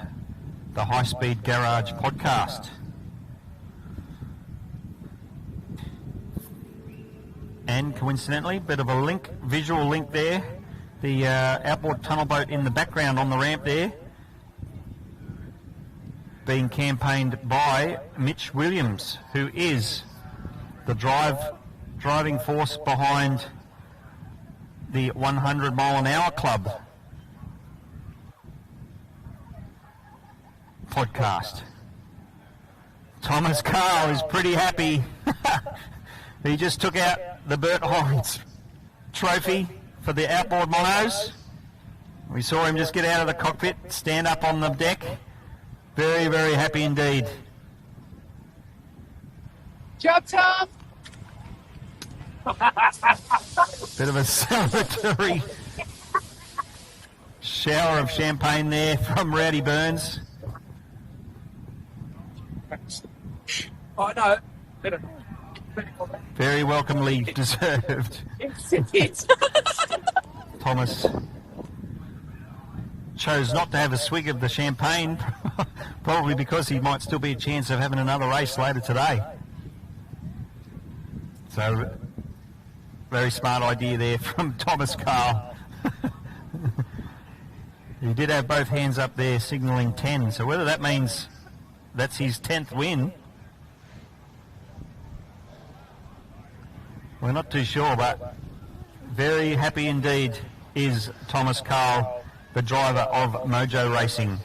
the High Speed Garage podcast. And coincidentally, bit of a link, visual link there, the outboard tunnel boat in the background on the ramp there, being campaigned by Mitch Williams, who is the driving force behind the 100-mile-an-hour club podcast. Thomas Carl is pretty happy. He just took out the Bert Hines trophy for the outboard monos. We saw him just get out of the cockpit, stand up on the deck. Very, very happy indeed. Job tough. Bit of a celebratory shower of champagne there from Rowdy Burns. I know. Very welcomely deserved. Thomas chose not to have a swig of the champagne, probably because he might still be a chance of having another race later today. So, very smart idea there from Thomas Carl. He did have both hands up there signalling 10, so whether that means that's his 10th win, we're not too sure, but very happy indeed is Thomas Carl, the driver of Mojo Racing.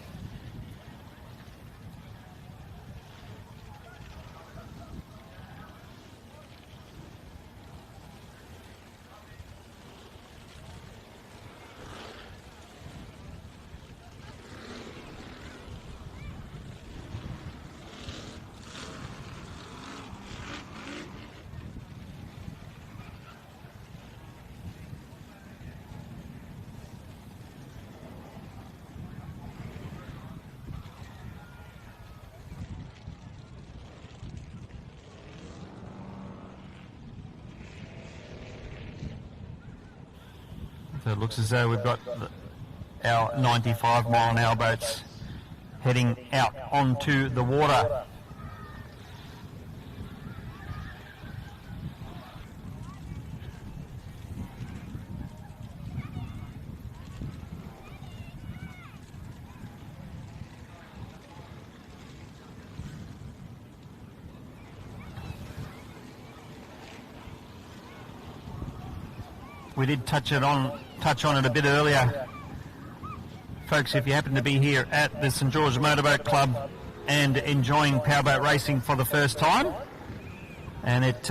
it looks as though we've got our 95 mile an hour boats heading out onto the water. We did touch on it a bit earlier. Folks, if you happen to be here at the St George Motorboat Club and enjoying powerboat racing for the first time, and it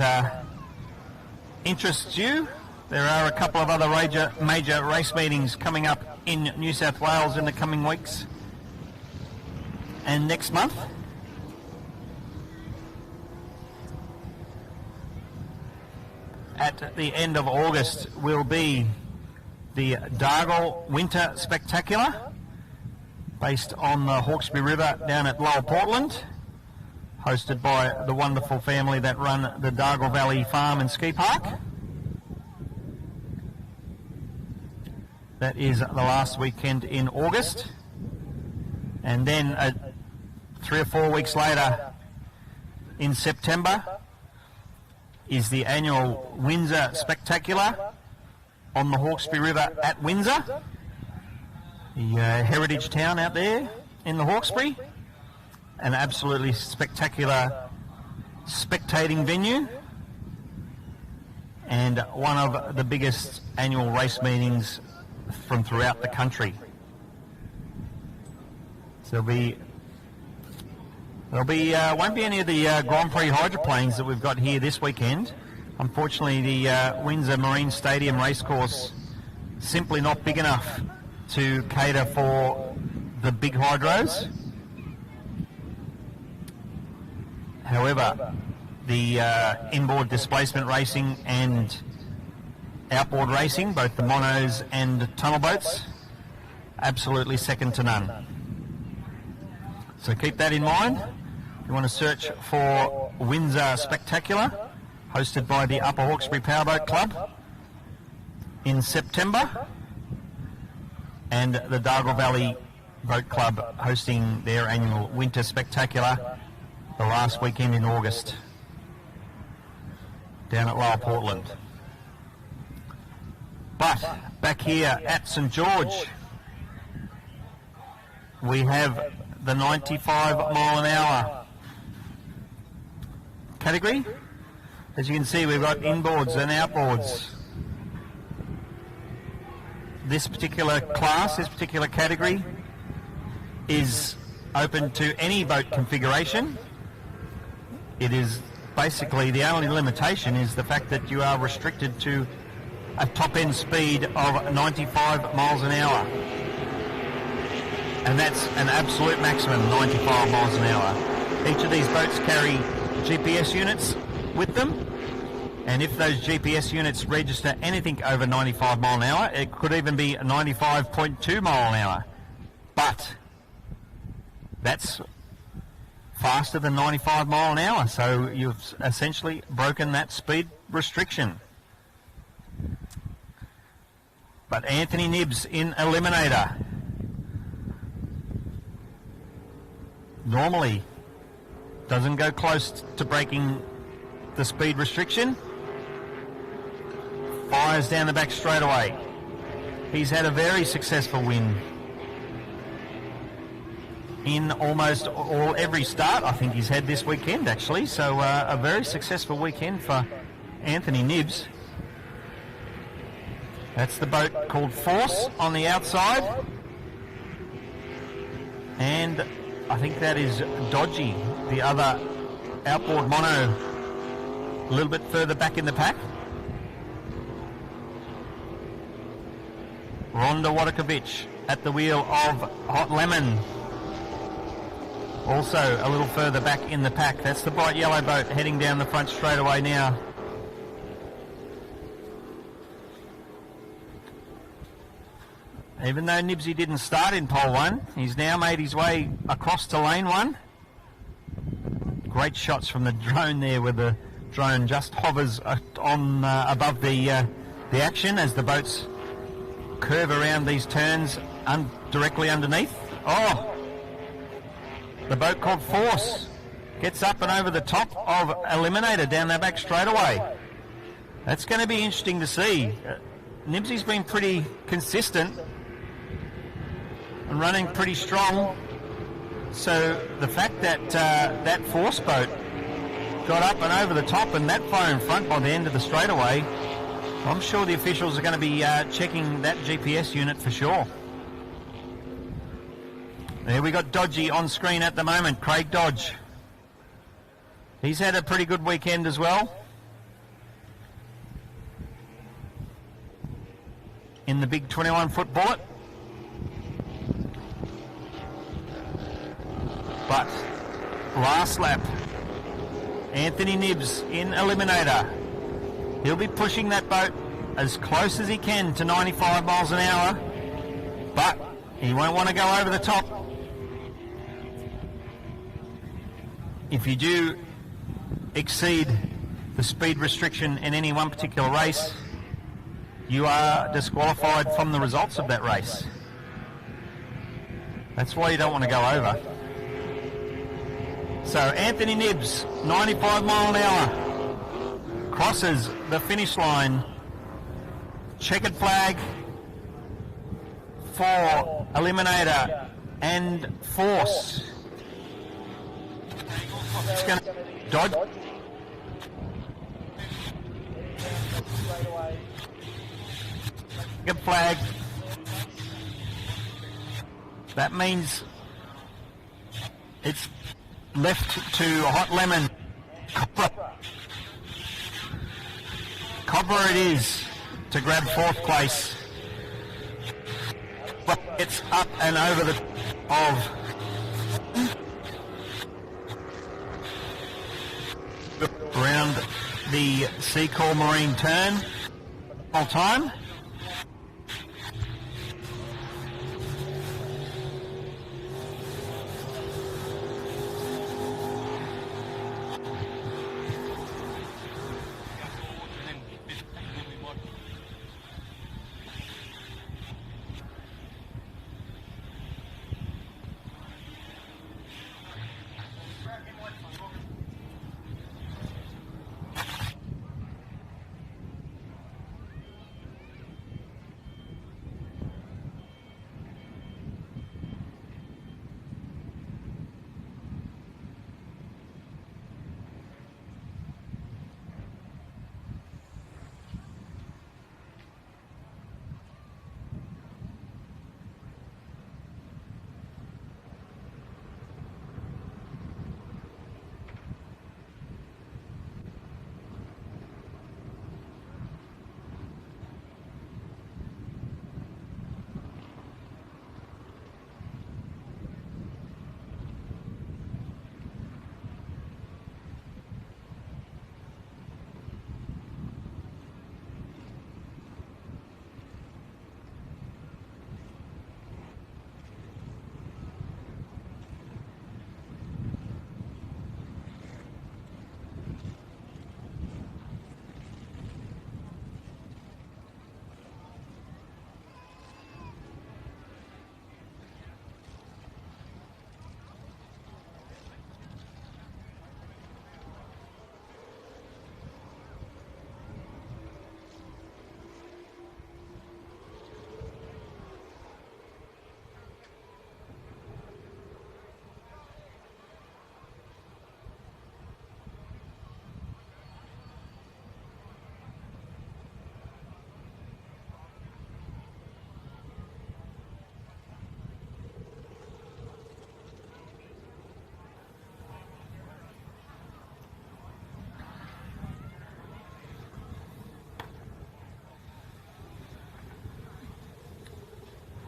interests you, there are a couple of other major race meetings coming up in New South Wales in the coming weeks and next month. At the end of August will be the Dargle Winter Spectacular, based on the Hawkesbury River down at Lowell, Portland, hosted by the wonderful family that run the Dargle Valley Farm and Ski Park. That is the last weekend in August. And then 3 or 4 weeks later, in September, is the annual Windsor Spectacular on the Hawkesbury River at Windsor, the heritage town out there in the Hawkesbury. An absolutely spectacular spectating venue and one of the biggest annual race meetings from throughout the country. So won't be any of the Grand Prix Hydroplanes that we've got here this weekend. Unfortunately, the Windsor Marine Stadium racecourse simply not big enough to cater for the big hydros. However, the inboard displacement racing and outboard racing, both the monos and tunnel boats, absolutely second to none. So keep that in mind. You want to search for Windsor Spectacular, hosted by the Upper Hawkesbury Powerboat Club in September, and the Dargle Valley Boat Club hosting their annual Winter Spectacular the last weekend in August down at Lower Portland. But back here at St George, we have the 95 mile an hour category. As you can see, we've got inboards and outboards. This particular class, this particular category, is open to any boat configuration. It is basically, the only limitation is the fact that you are restricted to a top end speed of 95 miles an hour. And that's an absolute maximum, 95 miles an hour. Each of these boats carry GPS units with them, and if those GPS units register anything over 95 mile an hour, it could even be 95.2 mile an hour. But that's faster than 95 mile an hour, so you've essentially broken that speed restriction. But Anthony Nibbs in Eliminator normally doesn't go close to breaking the speed restriction. Fires down the back straight away. He's had a very successful win in almost every start I think he's had this weekend, actually. So a very successful weekend for Anthony Nibbs. That's the boat called Force on the outside. And I think that is Dodgy, the other outboard mono, a little bit further back in the pack. Rhonda Wadakovich at the wheel of Hot Lemon, also a little further back in the pack. That's the bright yellow boat heading down the front straight away now. Even though Nibsy didn't start in pole one, he's now made his way across to lane one. Great shots from the drone there, where the drone just hovers on above the action as the boats curve around these turns directly underneath. Oh, the boat called Force gets up and over the top of Eliminator down that back straightaway. That's going to be interesting to see. Nibsy's been pretty consistent and running pretty strong. So the fact that that Force boat got up and over the top and that far in front by the end of the straightaway, I'm sure the officials are going to be checking that GPS unit for sure. There we got Dodgy on screen at the moment, Craig Dodge. He's had a pretty good weekend as well. In the big 21-foot bullet. But last lap, Anthony Nibbs in Eliminator. He'll be pushing that boat as close as he can to 95 miles an hour, but he won't want to go over the top. If you do exceed the speed restriction in any one particular race, you are disqualified from the results of that race. That's why you don't want to go over. So Anthony Nibbs, 95 mile an hour, crosses the finish line. Checkered flag for Eliminator and Force. It's going to dodge. Checkered flag. That means it's left to Hot Lemon. Copper it is to grab fourth place. But it's up and over the of around the Seacall Marine turn. All time.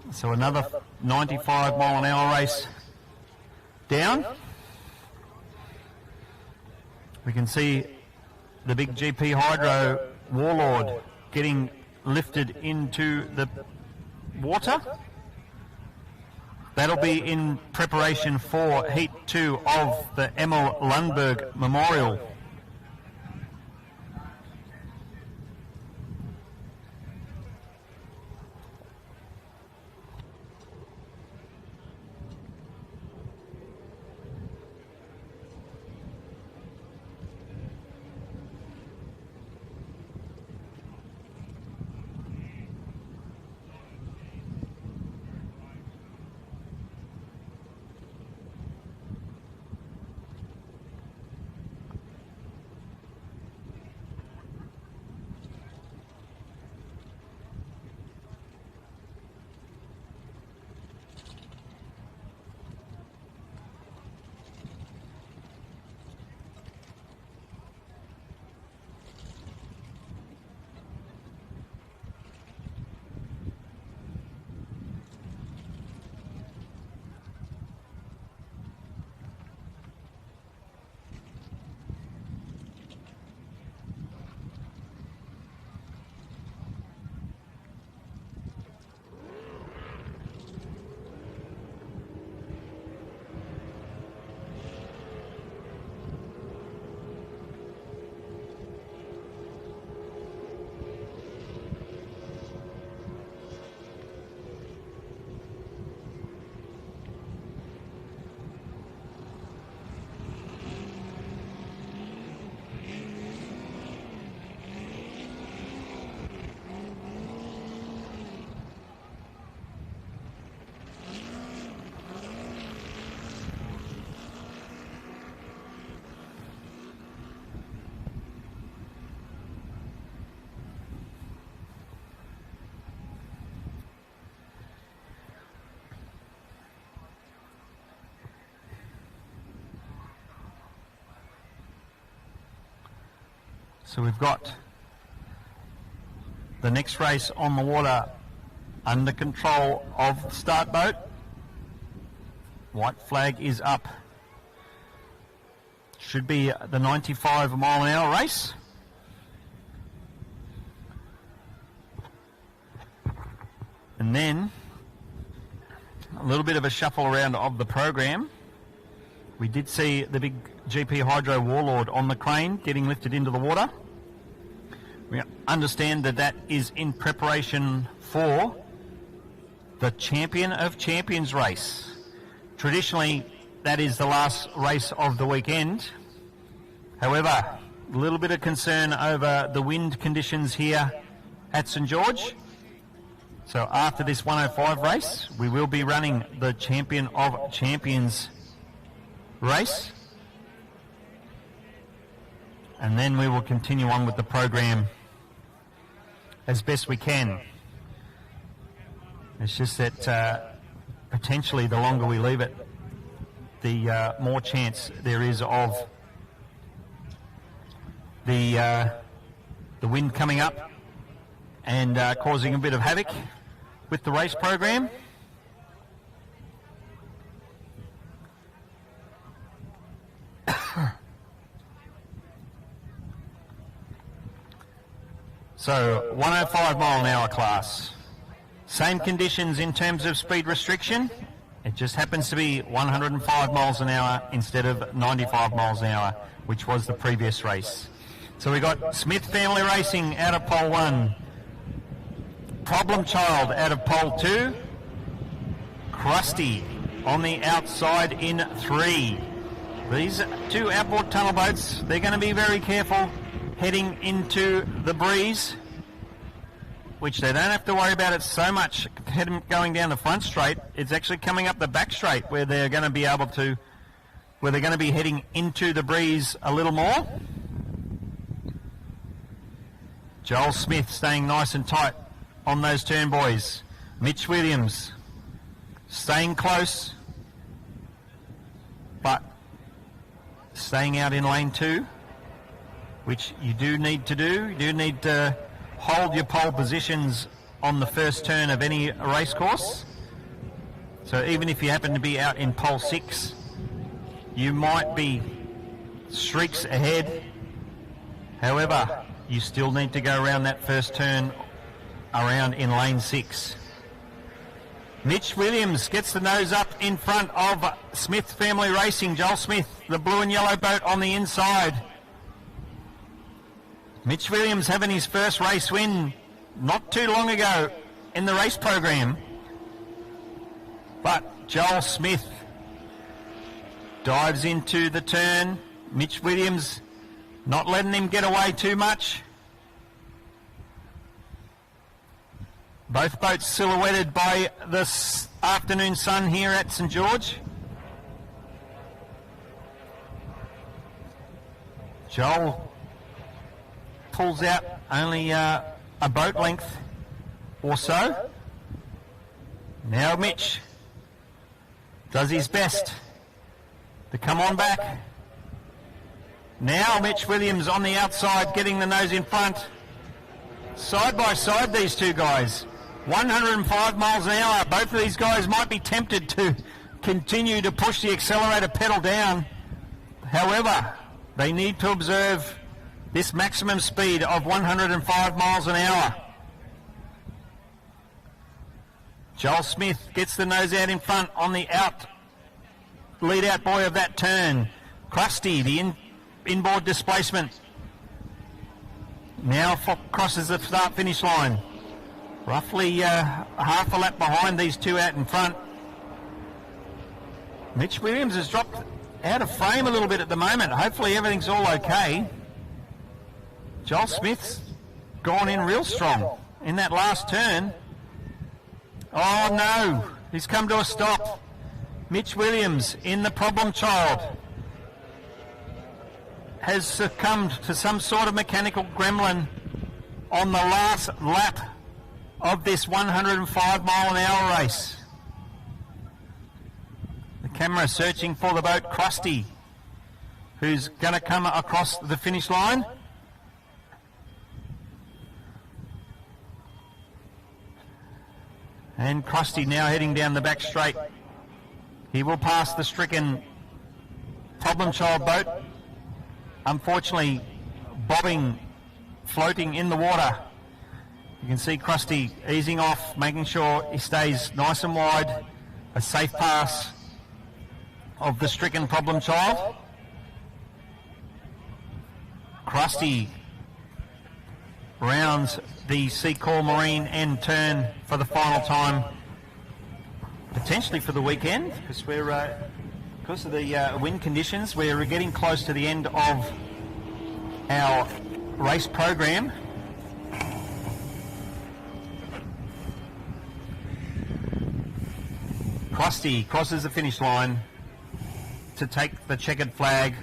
So another 95 mile an hour race down. We can see the big GP Hydro Warlord getting lifted into the water. That'll be in preparation for Heat 2 of the Emil Lundberg Memorial. So we've got the next race on the water under control of the start boat. White flag is up. Should be the 95 mile an hour race. And then a little bit of a shuffle around of the program. We did see the big GP Hydro Warlord on the crane getting lifted into the water. We understand that that is in preparation for the Champion of Champions race. Traditionally, that is the last race of the weekend. However, a little bit of concern over the wind conditions here at St George. So after this 105 race, we will be running the Champion of Champions race. And then we will continue on with the program as best we can. It's just that potentially the longer we leave it, the more chance there is of the wind coming up and causing a bit of havoc with the race program. So 105 mile an hour class. Same conditions in terms of speed restriction. It just happens to be 105 miles an hour instead of 95 miles an hour, which was the previous race. So we got Smith Family Racing out of pole 1. Problem Child out of pole 2. Krusty on the outside in 3. These 2 outboard tunnel boats, they're going to be very careful heading into the breeze, which they don't have to worry about it so much going down the front straight. It's actually coming up the back straight where they're going to be able to, where they're going to be heading into the breeze a little more. Joel Smith staying nice and tight on those turn buoys. Mitch Williams staying close, but staying out in lane 2, which you do need to do. You do need to hold your pole positions on the first turn of any race course. So even if you happen to be out in pole 6, you might be streaks ahead. However, you still need to go around that first turn around in lane 6. Mitch Williams gets the nose up in front of Smith Family Racing. Joel Smith, the blue and yellow boat on the inside. Mitch Williams having his first race win not too long ago in the race program. But Joel Smith dives into the turn. Mitch Williams not letting him get away too much. Both boats silhouetted by the afternoon sun here at St George. Joel pulls out only a boat length or so. Now Mitch does his best to come on back. Now Mitch Williams on the outside getting the nose in front. Side by side these two guys. 105 miles an hour. Both of these guys might be tempted to continue to push the accelerator pedal down. However, they need to observe this maximum speed of 105 miles an hour. Joel Smith gets the nose out in front on the lead out buoy of that turn. Krusty, the inboard displacement, now crosses the start finish line. Roughly half a lap behind these two out in front. Mitch Williams has dropped out of frame a little bit at the moment. Hopefully everything's all okay. Joel Smith's gone in real strong in that last turn. Oh no, he's come to a stop. Mitch Williams in the Problem Child has succumbed to some sort of mechanical gremlin on the last lap of this 105 mile an hour race. The camera searching for the boat Krusty, who's going to come across the finish line. And Krusty now heading down the back straight. He will pass the stricken problem child boat. Unfortunately, bobbing, floating in the water. You can see Krusty easing off, making sure he stays nice and wide. A safe pass of the stricken problem child. Krusty rounds the Seacall Marine end turn for the final time, potentially for the weekend, because because of the wind conditions, we're getting close to the end of our race program. Krusty crosses the finish line to take the checkered flag.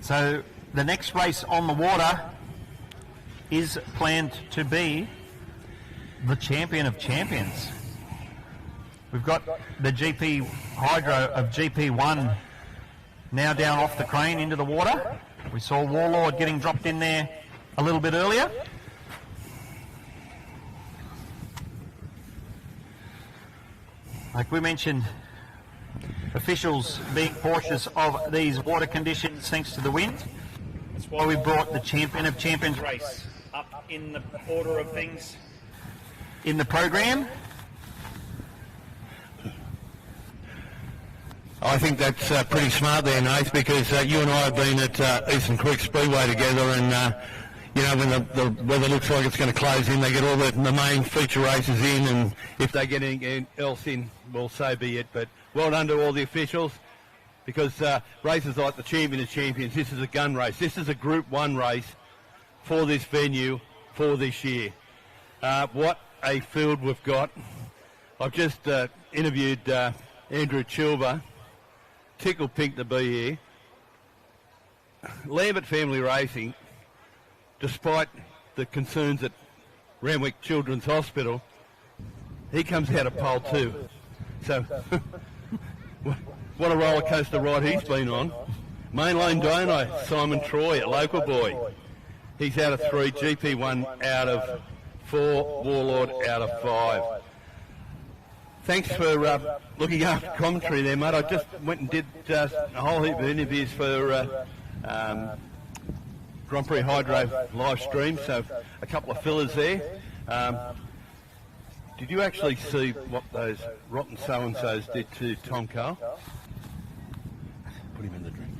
So the next race on the water is planned to be the Champion of Champions. We've got the GP Hydro of GP1 now down off the crane into the water. We saw Warlord getting dropped in there a little bit earlier. Like we mentioned, officials being cautious of these water conditions thanks to the wind. That's why we brought the Champion of Champions race up in the order of things in the program. I think that's pretty smart there, Nath, because you and I have been at Eastern Creek Speedway together, and you know, when the weather looks like it's going to close in, they get all the main feature races in, and if they get anything else in, well, so be it. But well done to all the officials, because races like the Champion of Champions, this is a gun race. This is a Group 1 race for this venue for this year. What a field we've got. I've just interviewed Andrew Chilber. Tickled pink to be here. Lambert Family Racing, despite the concerns at Randwick Children's Hospital, he comes out of pole 2. So, what a roller coaster ride he's been on. Mainlane Dono, Simon Troy, a local boy. He's out of 3, GP1 out of 4, Warlord out of 5. Thanks for looking after commentary there, mate. I just went and did a whole heap of interviews for Grand Prix Hydro live stream, so a couple of fillers there. Did you actually see what those rotten so-and-sos did to Tom Cole? Put him in the drink.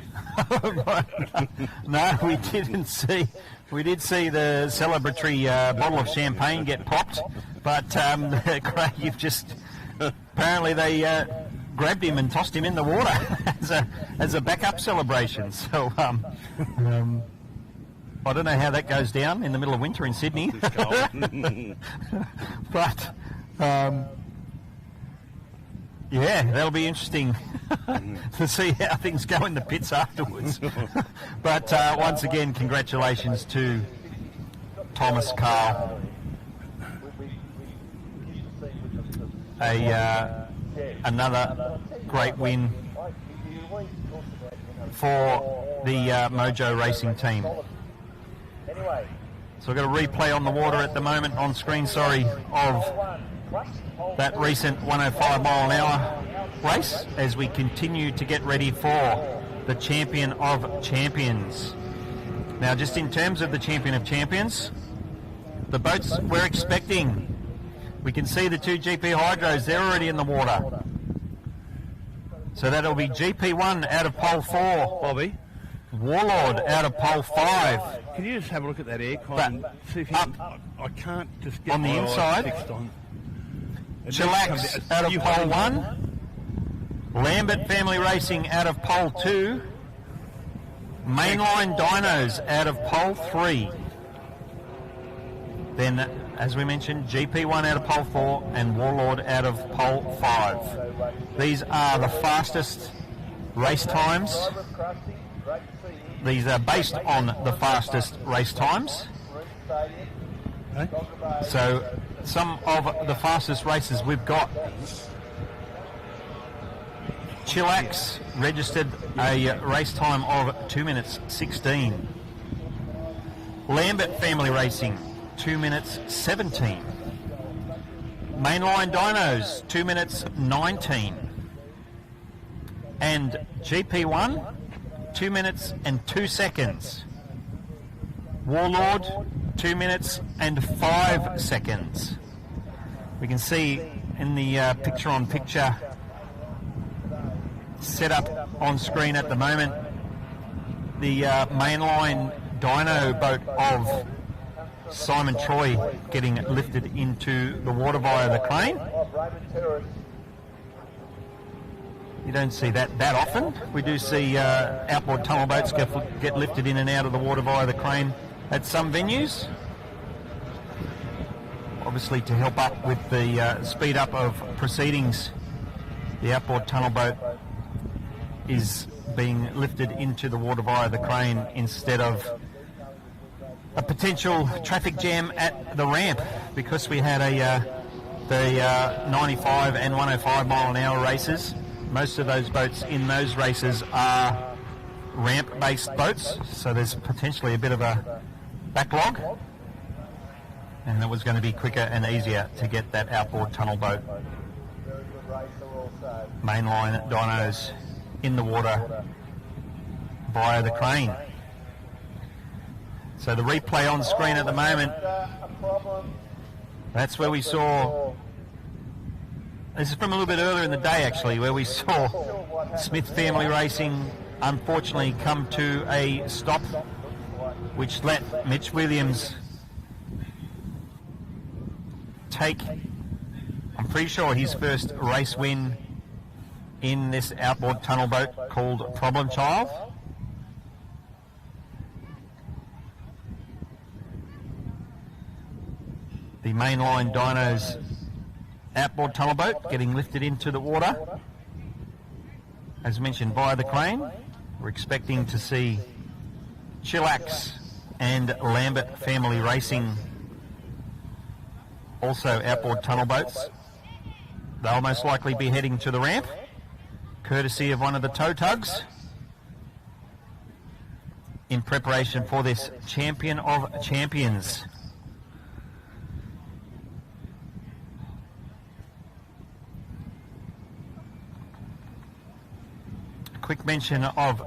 No, we didn't see. We did see the celebratory bottle of champagne get popped, but Craig, you've just... Apparently they grabbed him and tossed him in the water as a backup celebration. So I don't know how that goes down in the middle of winter in Sydney. But yeah, that'll be interesting to see how things go in the pits afterwards. But once again, congratulations to Thomas Carl. Another great win for the Mojo Racing team. So we've got a replay on the water at the moment, on screen, of that recent 105 mile an hour race as we continue to get ready for the Champion of Champions. Now, just in terms of the Champion of Champions, the boats we're expecting, we can see the 2 GP Hydros, they're already in the water. So that'll be GP1 out of pole 4, Bobby. Warlord out of pole 5. Can you just have a look at that aircon? See if you can, I can't just get on the inside. Fixed on. Chillax out of pole 1. Lambert Family Racing out of pole 2. Mainline Dinos out of pole 3. Then, as we mentioned, GP1 out of pole 4 and Warlord out of pole 5. These are the fastest race times. These are based on the fastest race times. So some of the fastest races we've got. Chillax registered a race time of 2 minutes 16. Lambert Family Racing, 2 minutes 17. Mainline Dynos, 2 minutes 19. And GP1, 2 minutes and 2 seconds. Warlord, 2 minutes and 5 seconds. We can see in the picture-on-picture set up on screen at the moment the mainline dyno boat of Simon Troy getting lifted into the water via the crane. You don't see that often. We do see outboard tunnel boats get lifted in and out of the water via the crane at some venues. Obviously, to help up with the speed up of proceedings, the outboard tunnel boat is being lifted into the water via the crane instead of a potential traffic jam at the ramp, because we had the 95 and 105 mile an hour races. Most of those boats in those races are ramp-based boats, so there's potentially a bit of a backlog, and it was going to be quicker and easier to get that outboard tunnel boat mainline dynos in the water via the crane. So the replay on screen at the moment, that's where we saw, this is from a little bit earlier in the day actually, where we saw Smith Family Racing unfortunately come to a stop, which let Mitch Williams take, I'm pretty sure, his first race win in this outboard tunnel boat called Problem Child. The mainline dynos outboard tunnel boat getting lifted into the water, as mentioned, via the crane. We're expecting to see Chillax and Lambert Family Racing, also outboard tunnel boats. They'll most likely be heading to the ramp, courtesy of one of the tow tugs, in preparation for this Champion of Champions. A quick mention of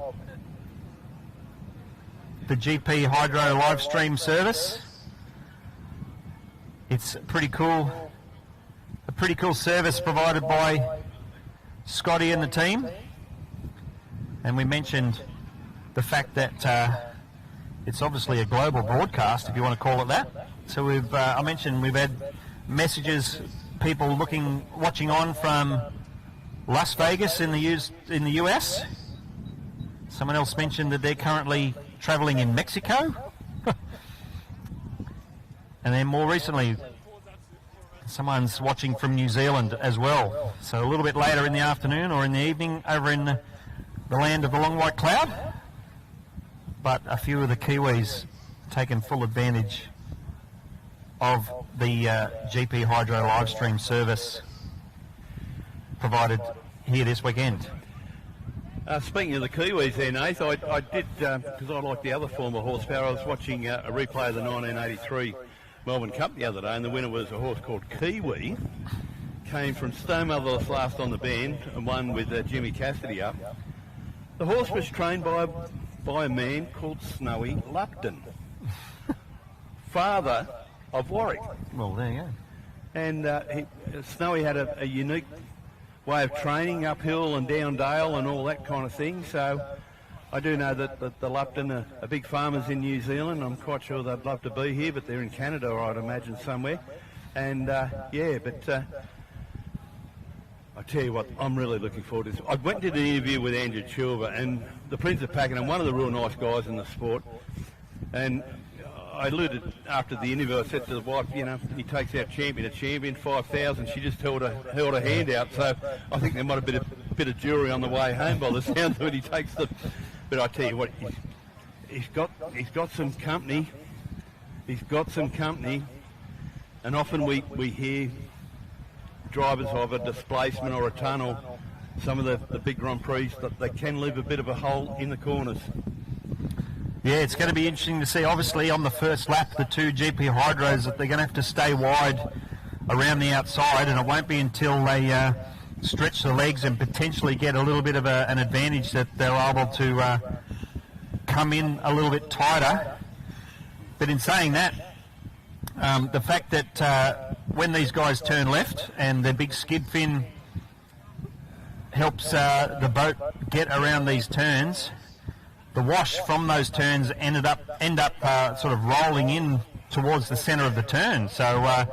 the GP Hydro live stream service. It's pretty cool. A pretty cool service provided by Scotty and the team. And we mentioned the fact that it's obviously a global broadcast, if you want to call it that. So I mentioned we've had messages, people watching on from Las Vegas in the US. Someone else mentioned that they're currently travelling in Mexico. And then more recently, someone's watching from New Zealand as well. So a little bit later in the afternoon or in the evening over in the land of the long white cloud. But a few of the Kiwis taking full advantage of the GP Hydro live stream service provided here this weekend. Speaking of the Kiwis there, Nath, I did, because I like the other form of horsepower, I was watching a replay of the 1983 Melbourne Cup the other day, and the winner was a horse called Kiwi. Came from Stowmother's last on the band and won with Jimmy Cassidy up. The horse was trained by a man called Snowy Lupton, father of Warwick. Well, there you go. And Snowy had a unique way of training uphill and down dale and all that kind of thing. So I do know that the Lupton are big farmers in New Zealand. I'm quite sure they'd love to be here, but they're in Canada, or I'd imagine somewhere. And I tell you what, I'm really looking forward to this. I went to the interview with Andrew Chilver and the Prince of Pakenham, one of the real nice guys in the sport. And I alluded after the interview, I said to the wife, you know, he takes our champion to champion, 5,000. She just held a hand out. So I think there might have been a bit of jewellery on the way home by the sound of it. He takes the... But I tell you what, he's got some company. He's got some company. And often we hear drivers of a displacement or a tunnel, some of the big Grand Prix, that they can leave a bit of a hole in the corners. Yeah, it's going to be interesting to see. Obviously, on the first lap, the two GP Hydros, they're going to have to stay wide around the outside, and it won't be until they stretch the legs and potentially get a little bit of an advantage that they're able to come in a little bit tighter. But in saying that, the fact that when these guys turn left and the big skid fin helps the boat get around these turns, the wash from those turns end up sort of rolling in towards the centre of the turn. So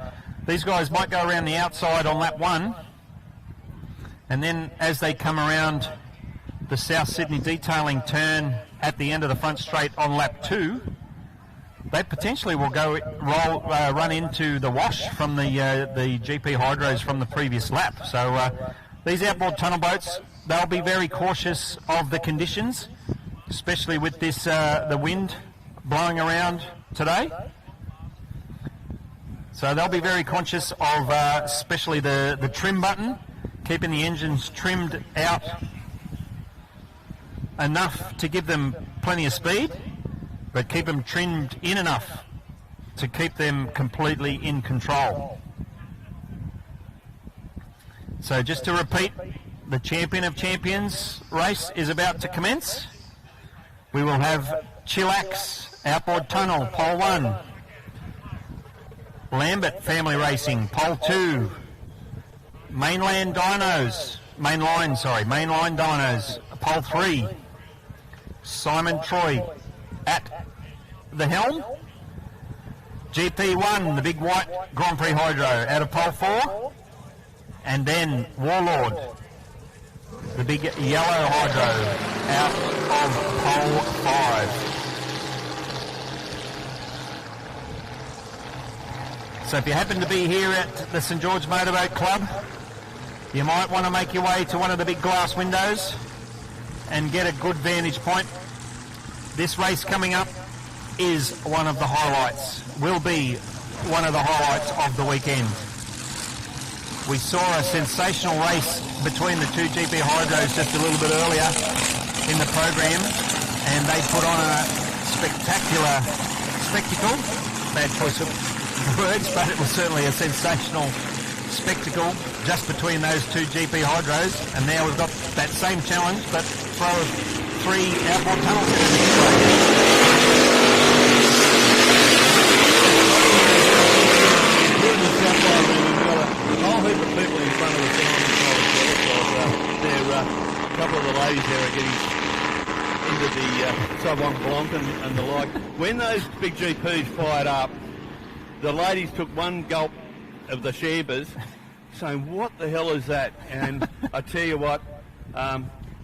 these guys might go around the outside on lap 1, and then as they come around the South Sydney detailing turn at the end of the front straight on lap 2, they potentially will run into the wash from the GP Hydros from the previous lap. So these outboard tunnel boats, they'll be very cautious of the conditions, especially with this the wind blowing around today. So they'll be very conscious of especially the trim button, keeping the engines trimmed out enough to give them plenty of speed, but keep them trimmed in enough to keep them completely in control. So just to repeat, the Champion of Champions race is about to commence. We will have Chillax Outboard Tunnel, pole 1. Lambert Family Racing, pole 2. Mainline Dinos, pole 3. Simon Troy at the helm. GP1, the big white Grand Prix Hydro, out of pole 4. And then Warlord, the big yellow Hydro, out of pole 5. So if you happen to be here at the St George Motorboat Club, you might want to make your way to one of the big glass windows and get a good vantage point. This race coming up is one of the highlights, will be one of the highlights of the weekend. We saw a sensational race between the two GP Hydros just a little bit earlier in the program, and they put on a spectacular spectacle. Bad choice of words, but it was certainly a sensational spectacle just between those two GP Hydros. And now we've got that same challenge, but throw 3 outboard tunnels in the whole heap of people in front of us a couple of the ladies there are getting into the Sauvignon Blanc and the like. When those big GPs fired up, the ladies took one gulp of the Shambers, saying, "What the hell is that?" And I tell you what,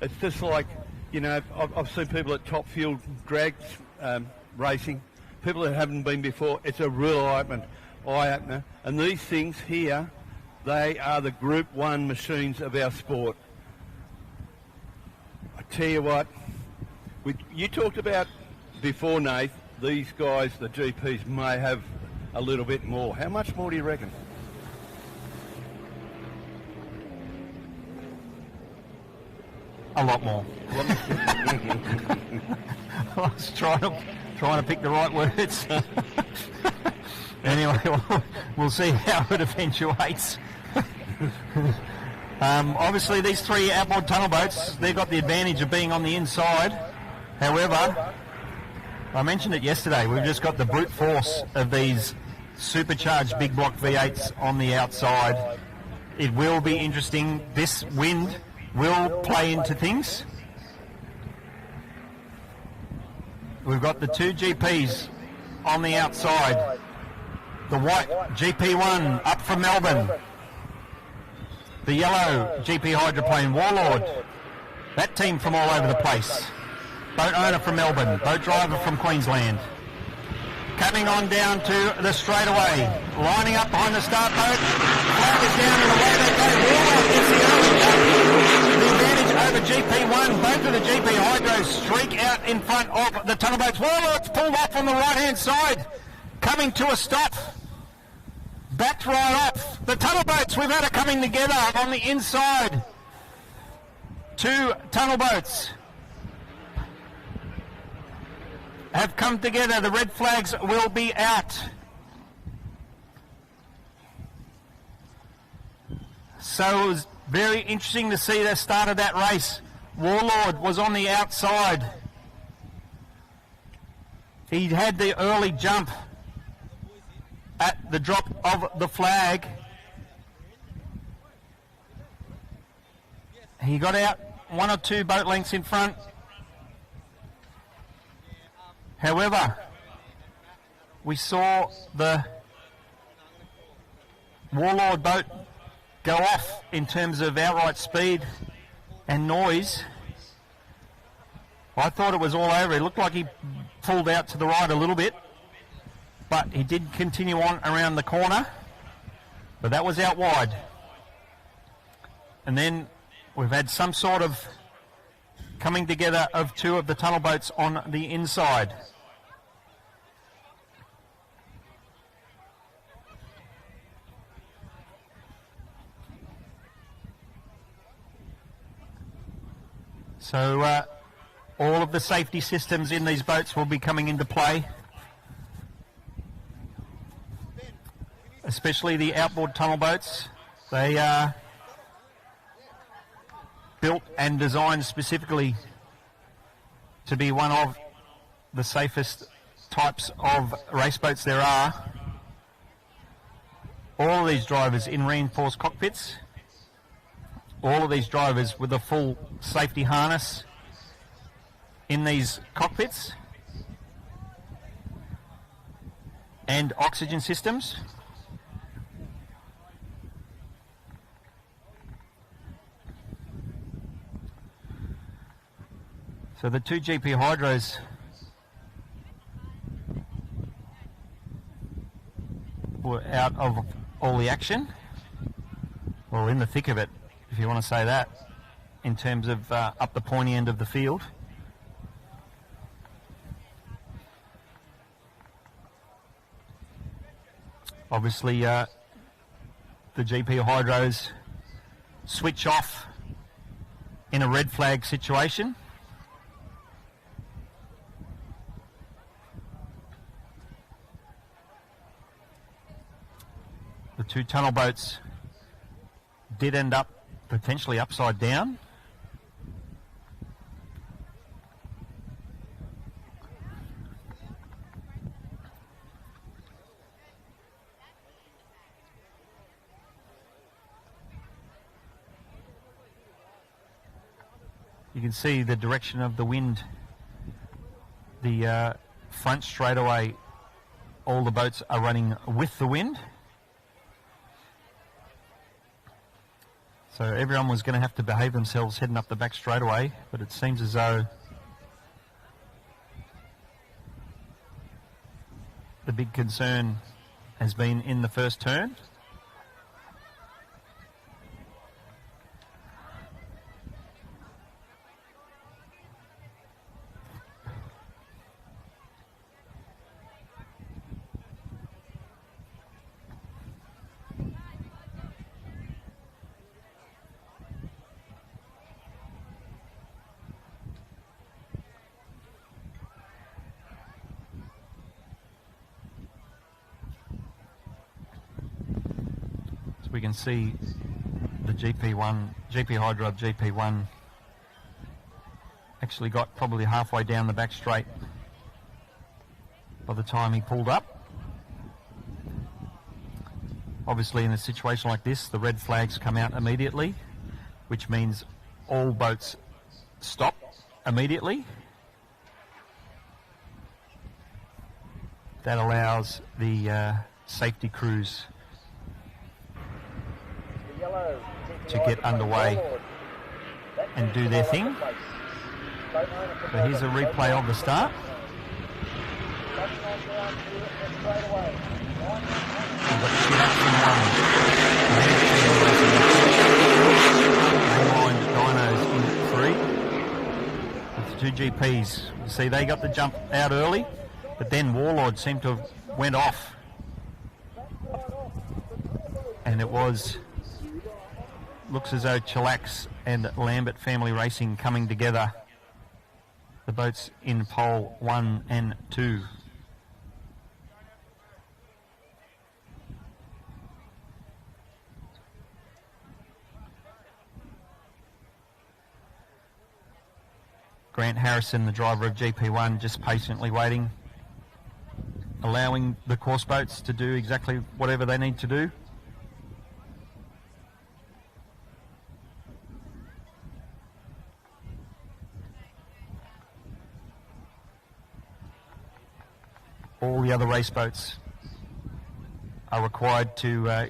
it's just like, you know, I've seen people at Top Fuel drag racing, people that haven't been before. It's a real eye-opener. And these things here, they are the Group 1 machines of our sport. I tell you what, you talked about before, Nath, these guys, the GPs, may have a little bit more. How much more do you reckon? A lot more. I was trying to pick the right words. Anyway, we'll see how it eventuates. Obviously, these 3 outboard tunnel boats, they've got the advantage of being on the inside. However, I mentioned it yesterday, we've just got the brute force of these supercharged big block V8s on the outside. It will be interesting. This wind will play into things. We've got the 2 GPs on the outside. The white GP1 up from Melbourne. The yellow GP Hydroplane Warlord. That team from all over the place. Boat owner from Melbourne. Boat driver from Queensland. Coming on down to the straightaway. Lining up behind the start boat. Flag is down and away they go. Warlord gets the advantage over GP1. Both of the GP Hydros streak out in front of the tunnel boats. Warlord's pulled off on the right-hand side. Coming to a stop. Backed right up. The tunnel boats, we've had it coming together on the inside. 2 tunnel boats. have come together. The red flags will be out. So it was very interesting to see the start of that race. Warlord was on the outside. He had the early jump at the drop of the flag. He got out 1 or 2 boat lengths in front. However, we saw the Warlord boat go off in terms of outright speed and noise. I thought it was all over. It looked like he pulled out to the right a little bit, but he did continue on around the corner, but that was out wide. And then we've had some sort of coming together of 2 of the tunnel boats on the inside. So all of the safety systems in these boats will be coming into play, especially the outboard tunnel boats. They are built and designed specifically to be one of the safest types of race boats there are. All of these drivers in reinforced cockpits, all of these drivers with a full safety harness in these cockpits and oxygen systems. So the 2 GP Hydros were out of all the action, or in the thick of it, if you want to say that, in terms of up the pointy end of the field. Obviously, the GP Hydros switch off in a red flag situation. The 2 tunnel boats did end up potentially upside down. You can see the direction of the wind. The front straightaway, all the boats are running with the wind. So everyone was going to have to behave themselves heading up the back straightaway, but it seems as though the big concern has been in the first turn. We can see the GP Hydro of GP1 actually got probably halfway down the back straight by the time he pulled up. Obviously in a situation like this, the red flags come out immediately, which means all boats stop immediately. That allows the safety crews to get underway and do their thing. So here's a replay of the start. Mainline dynos in 3 with the 2 GPs. You see they got the jump out early, but then Warlord seemed to have went off, and it was, looks as though Chillax and Lambert Family Racing coming together the boats in pole 1 and 2. Grant Harrison, the driver of GP1, just patiently waiting, allowing the course boats to do exactly whatever they need to do. All the other race boats are required to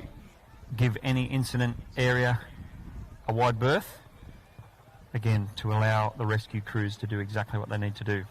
give any incident area a wide berth, again to allow the rescue crews to do exactly what they need to do.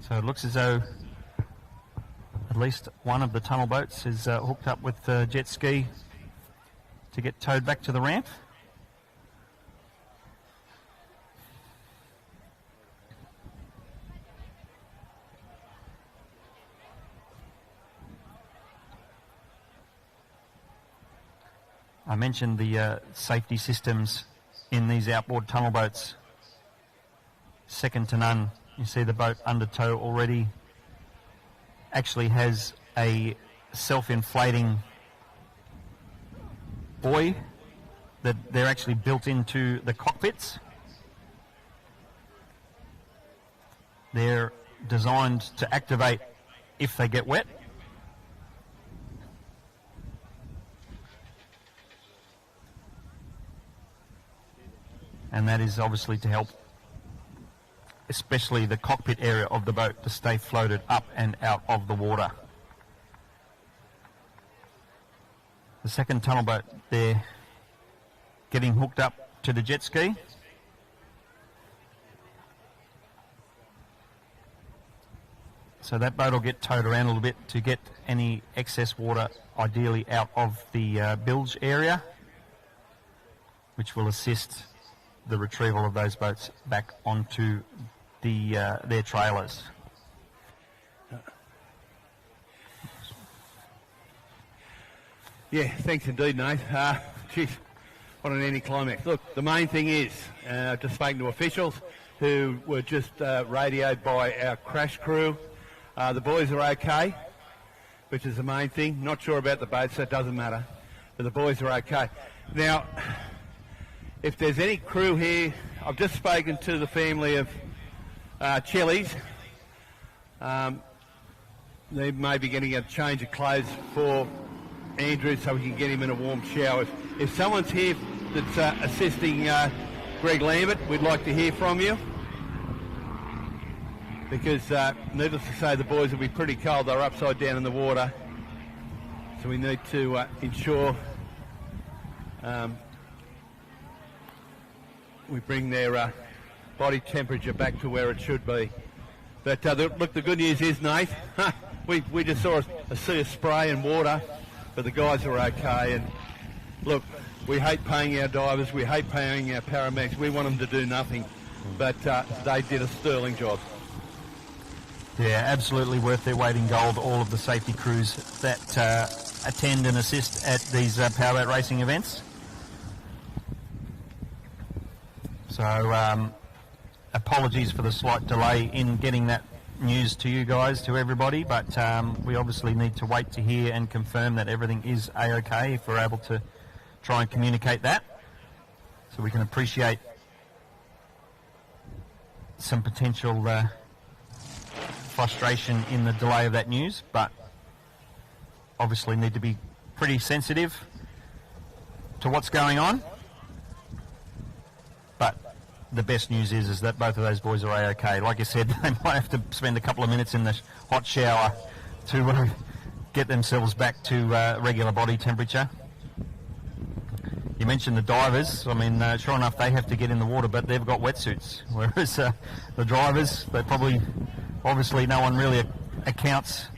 So it looks as though at least one of the tunnel boats is hooked up with the jet ski to get towed back to the ramp. I mentioned the safety systems in these outboard tunnel boats, second to none. You see the boat under tow already actually has a self-inflating buoy that they're actually built into the cockpits. They're designed to activate if they get wet. And that is obviously to help especially the cockpit area of the boat to stay floated up and out of the water. The second tunnel boat there getting hooked up to the jet ski. So that boat will get towed around a little bit to get any excess water ideally out of the bilge area, which will assist the retrieval of those boats back onto their trailers. Yeah, thanks indeed, Nate. Geez, what an anticlimax. Look, the main thing is, I've just spoken to officials who were just radioed by our crash crew. The boys are okay, which is the main thing. Not sure about the boats, so it doesn't matter. But the boys are okay. Now, if there's any crew here, I've just spoken to the family of Chili's. They may be getting a change of clothes for Andrew so we can get him in a warm shower. If someone's here that's assisting Greg Lambert, we'd like to hear from you. Because needless to say, the boys will be pretty cold. They're upside down in the water. So we need to ensure we bring their body temperature back to where it should be. But look, the good news is, Nate, we just saw a sea of spray and water, but the guys are okay. And look, we hate paying our divers, we hate paying our paramedics. We want them to do nothing. but they did a sterling job. Yeah, absolutely worth their weight in gold, all of the safety crews that attend and assist at these powerboat racing events. So apologies for the slight delay in getting that news to you guys, to everybody, but we obviously need to wait to hear and confirm that everything is A-OK if we're able to try and communicate that, so we can appreciate some potential frustration in the delay of that news, but obviously need to be pretty sensitive to what's going on. But the best news is that both of those boys are A-OK. Like I said, they might have to spend a couple of minutes in the hot shower to get themselves back to regular body temperature. You mentioned the divers. I mean, sure enough, they have to get in the water, but they've got wetsuits. Whereas the drivers, they probably, obviously no one really accounts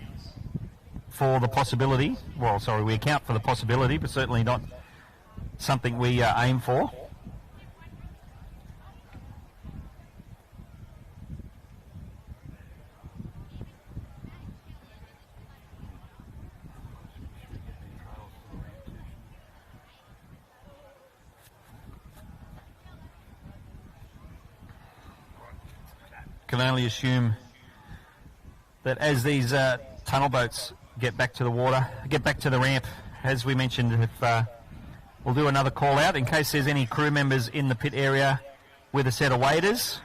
for the possibility. Well, sorry, we account for the possibility, but certainly not something we aim for. Can only assume that as these tunnel boats get back to the water, get back to the ramp, as we mentioned, if we'll do another call out in case there's any crew members in the pit area with a set of waders.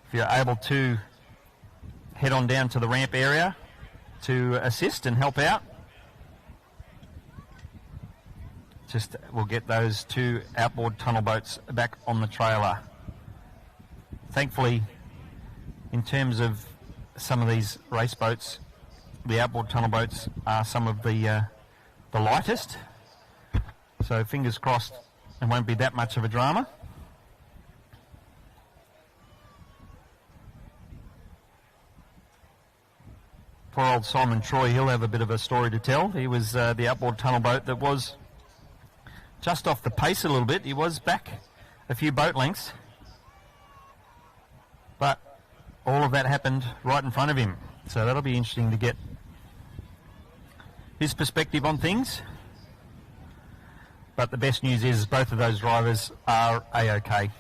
If you're able to head on down to the ramp area to assist and help out, just we'll get those two outboard tunnel boats back on the trailer. Thankfully, in terms of some of these race boats, the outboard tunnel boats are some of the lightest. So fingers crossed it won't be that much of a drama. Poor old Simon Troy, he'll have a bit of a story to tell. He was the outboard tunnel boat that was just off the pace a little bit. He was back a few boat lengths. But all of that happened right in front of him. So that'll be interesting to get his perspective on things. But the best news is both of those drivers are A-OK.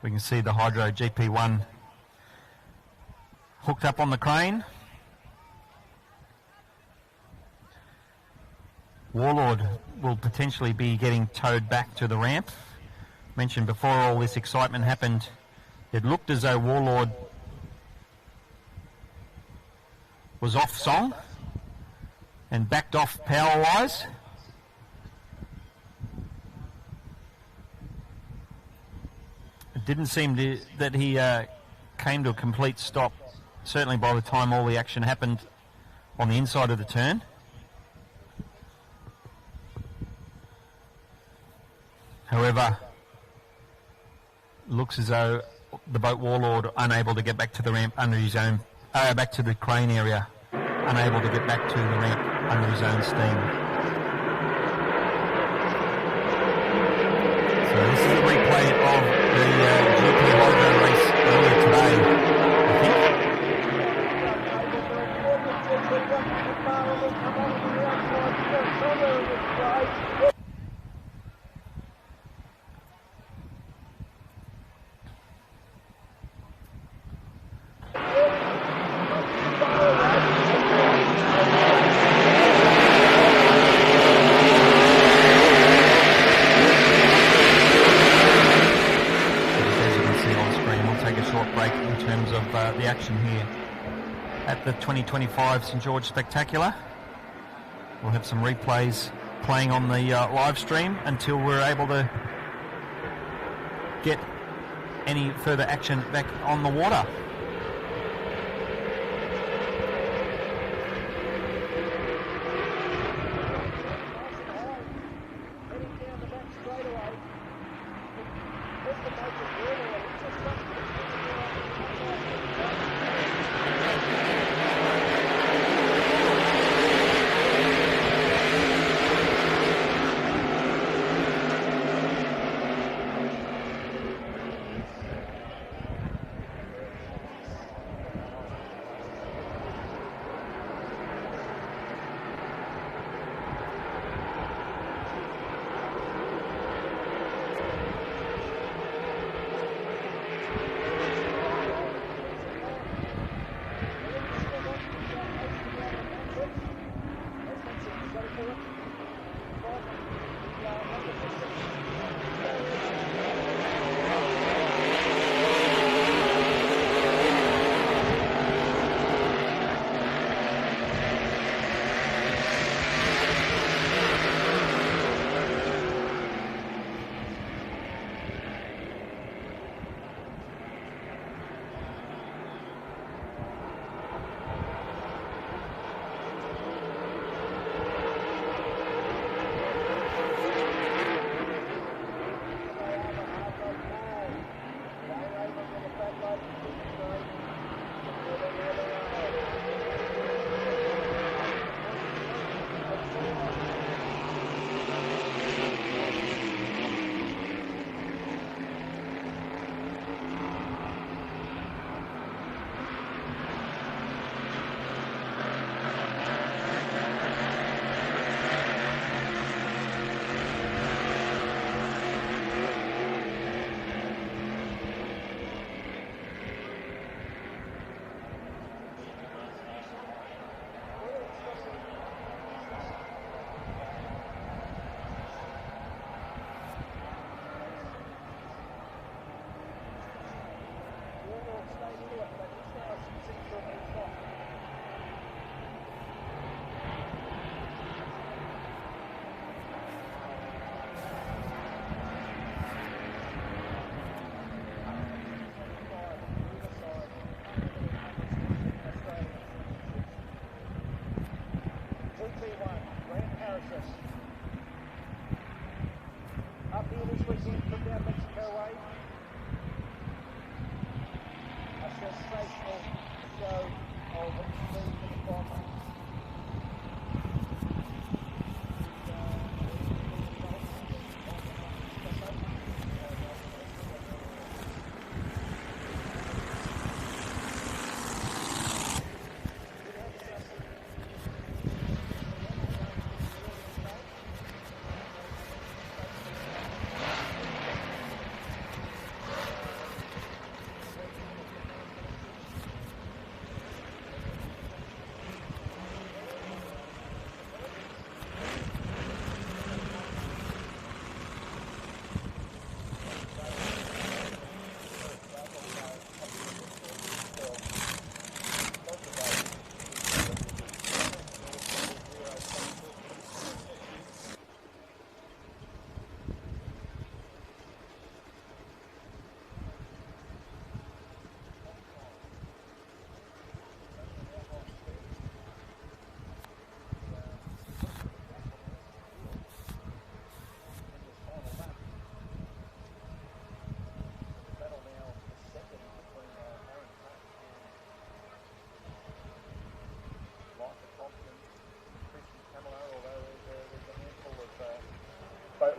We can see the Hydro GP1 hooked up on the crane. Warlord will potentially be getting towed back to the ramp. Mentioned before all this excitement happened, it looked as though Warlord was off song and backed off power-wise. It didn't seem that he came to a complete stop, certainly by the time all the action happened on the inside of the turn. However, looks as though the boat Warlord unable to get back to the ramp under his own, back to the crane area, unable to get back to the ramp under his own steam. So this is a replay of the GP Hydro race earlier today, I think. The action here at the 2025 St George Spectacular. We'll have some replays playing on the live stream until we're able to get any further action back on the water.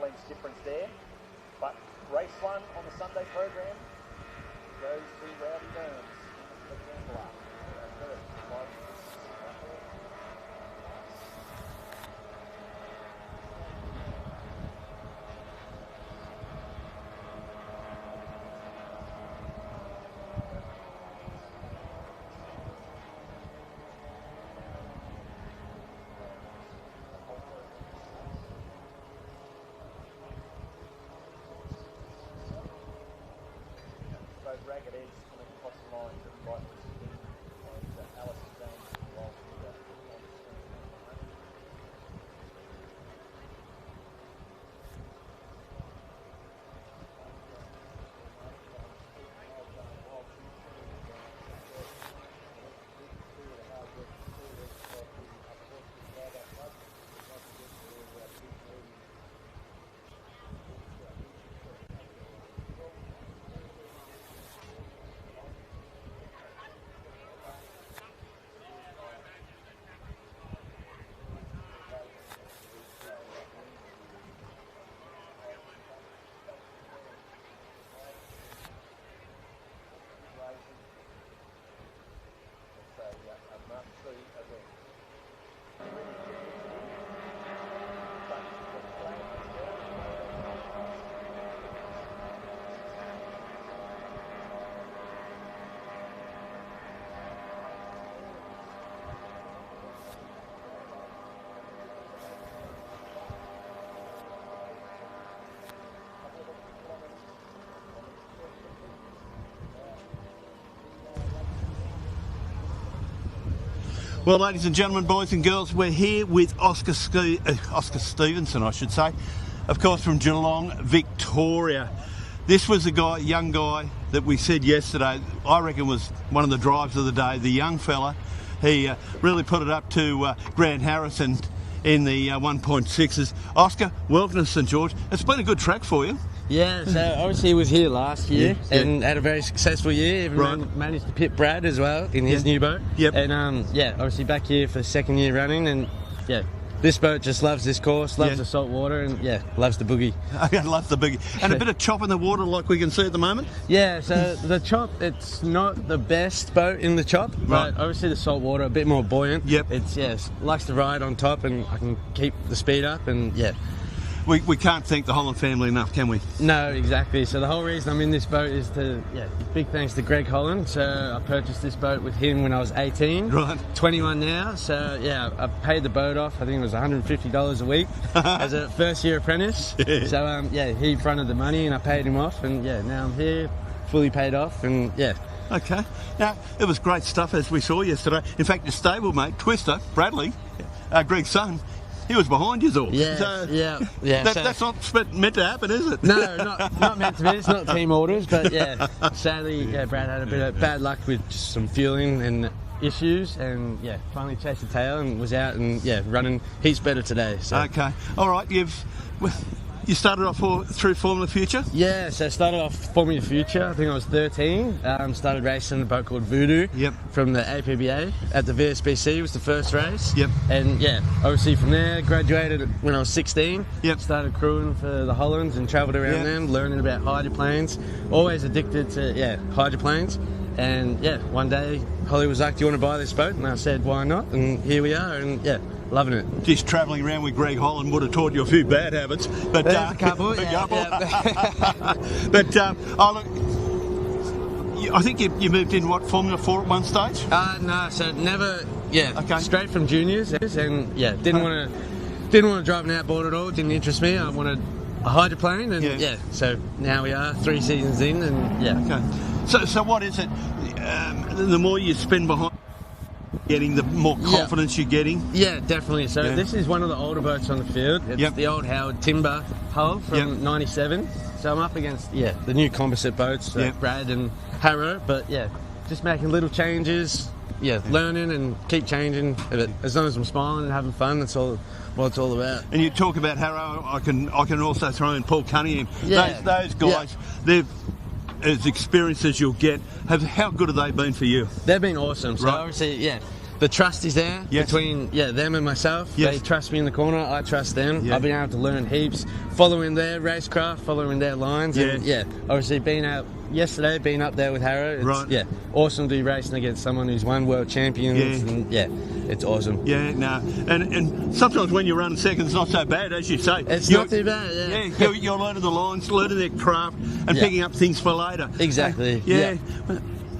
lengths difference there. But race one on the Sunday program goes to Rowdy Burns in the Gambler. Ragged edge coming across the line to the right and Alice James while Well, ladies and gentlemen, boys and girls, we're here with Oscar Stevenson, I should say, of course, from Geelong, Victoria. This was a guy, young guy, that we said yesterday, I reckon was one of the drives of the day, the young fella. He really put it up to Grant Harrison in the 1.6s. Oscar, welcome to St George. It's been a good track for you. Yeah, so obviously he was here last year and had a very successful year. Even managed to pit Brad as well in his new boat. Yep. And obviously back here for the second year running, and this boat just loves this course, loves the salt water, and loves the boogie. Okay, loves the boogie. And a bit of chop in the water like we can see at the moment? Yeah, so the chop, it's not the best boat in the chop, but obviously the salt water a bit more buoyant. Yep. It's likes to ride on top, and I can keep the speed up, and We can't thank the Holland family enough, can we? No, exactly. So the whole reason I'm in this boat is to, big thanks to Greg Holland. So I purchased this boat with him when I was 18. Right. 21 now. So, I paid the boat off. I think it was $150 a week as a first-year apprentice. So, he fronted the money and I paid him off. And, now I'm here, fully paid off, and, Okay. Now, it was great stuff, as we saw yesterday. In fact, your stablemate, Twister, Bradley, Greg's son, he was behind you all. That's not meant to happen, is it? No, not meant to be. It's not team orders, but sadly, Brad had a bit of bad luck with just some fueling and issues, and finally chased the tail and was out and running heaps better today. So. Okay, all right. You started off through Formula Future? Yeah, so I started off Formula Future. I think I was 13. Started racing a boat called Voodoo from the APBA at the VSBC was the first race. Yep. And obviously from there, graduated when I was 16. Yep. Started crewing for the Hollands and travelled around them, learning about hydroplanes. Always addicted to hydroplanes. And one day Holly was like, "Do you want to buy this boat?" And I said, "Why not?" And here we are, and loving it. Just travelling around with Greg Holland would have taught you a few bad habits, but a couple. But look, I think you moved in Formula 4 at one stage. No, so never. Okay. Straight from juniors, and didn't want to drive an outboard at all. Didn't interest me. I wanted a hydroplane, and so now we are 3 seasons in, and Okay. So what is it? The more you spend behind getting, the more confidence you're getting? Yeah, definitely. So this is one of the older boats on the field. It's the old Howard Timber hull from 97. So I'm up against the new composite boats, Brad and Harrow, but just making little changes, learning and keep changing. But as long as I'm smiling and having fun, that's all what it's all about. And you talk about Harrow, I can also throw in Paul Cunningham. Those guys, they've, as experienced as you'll get, how good have they been for you? They've been awesome. So obviously, the trust is there between them and myself. They trust me in the corner, I trust them. I've been able to learn heaps, following their racecraft, following their lines, and obviously being up there with Harrow, it's awesome to be racing against someone who's won world champions, and it's awesome. And sometimes when you run second, it's not so bad, as you say. It's not too bad, you're learning the lines, learning their craft, and picking up things for later. Exactly.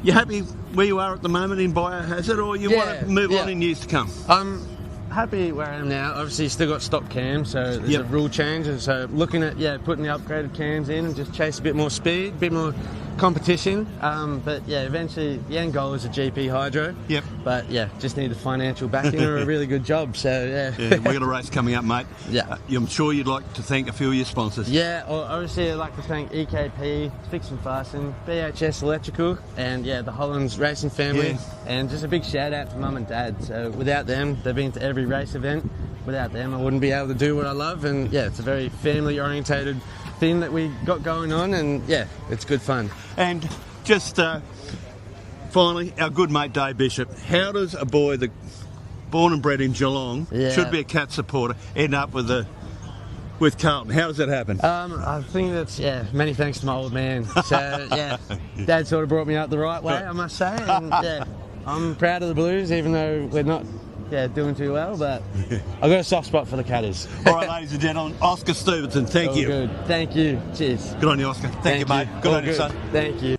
You happy where you are at the moment in Biohazard, or you want to move on in years to come? I'm happy where I am now. Obviously, still got stock cams, so there's a rule change. And so looking at putting the upgraded cams in and just chase a bit more speed, a bit more competition. But eventually the end goal is a GP Hydro. But just need the financial backing or a really good job. So we've got a race coming up, mate. I'm sure you'd like to thank a few of your sponsors. Obviously I'd like to thank EKP, Fix and Fasten, BHS Electrical, and the Hollands Racing family. And just a big shout out to Mum and Dad. So without them, they've been to every race event. Without them, I wouldn't be able to do what I love. And it's a very family orientated thing that we got going on, and it's good fun. And just finally, our good mate Dave Bishop, how does a boy that born and bred in Geelong, should be a Cat supporter, end up with Carlton? How does that happen? I think that's many thanks to my old man. So Dad sort of brought me up the right way, I must say, and I'm proud of the Blues, even though we're not doing too well, but I've got a soft spot for the Catters. All right, ladies and gentlemen, Oscar Stevenson, thank you. Good. Thank you. Cheers. Good on you, Oscar. Thank you, mate. Good on you, son. Thank you.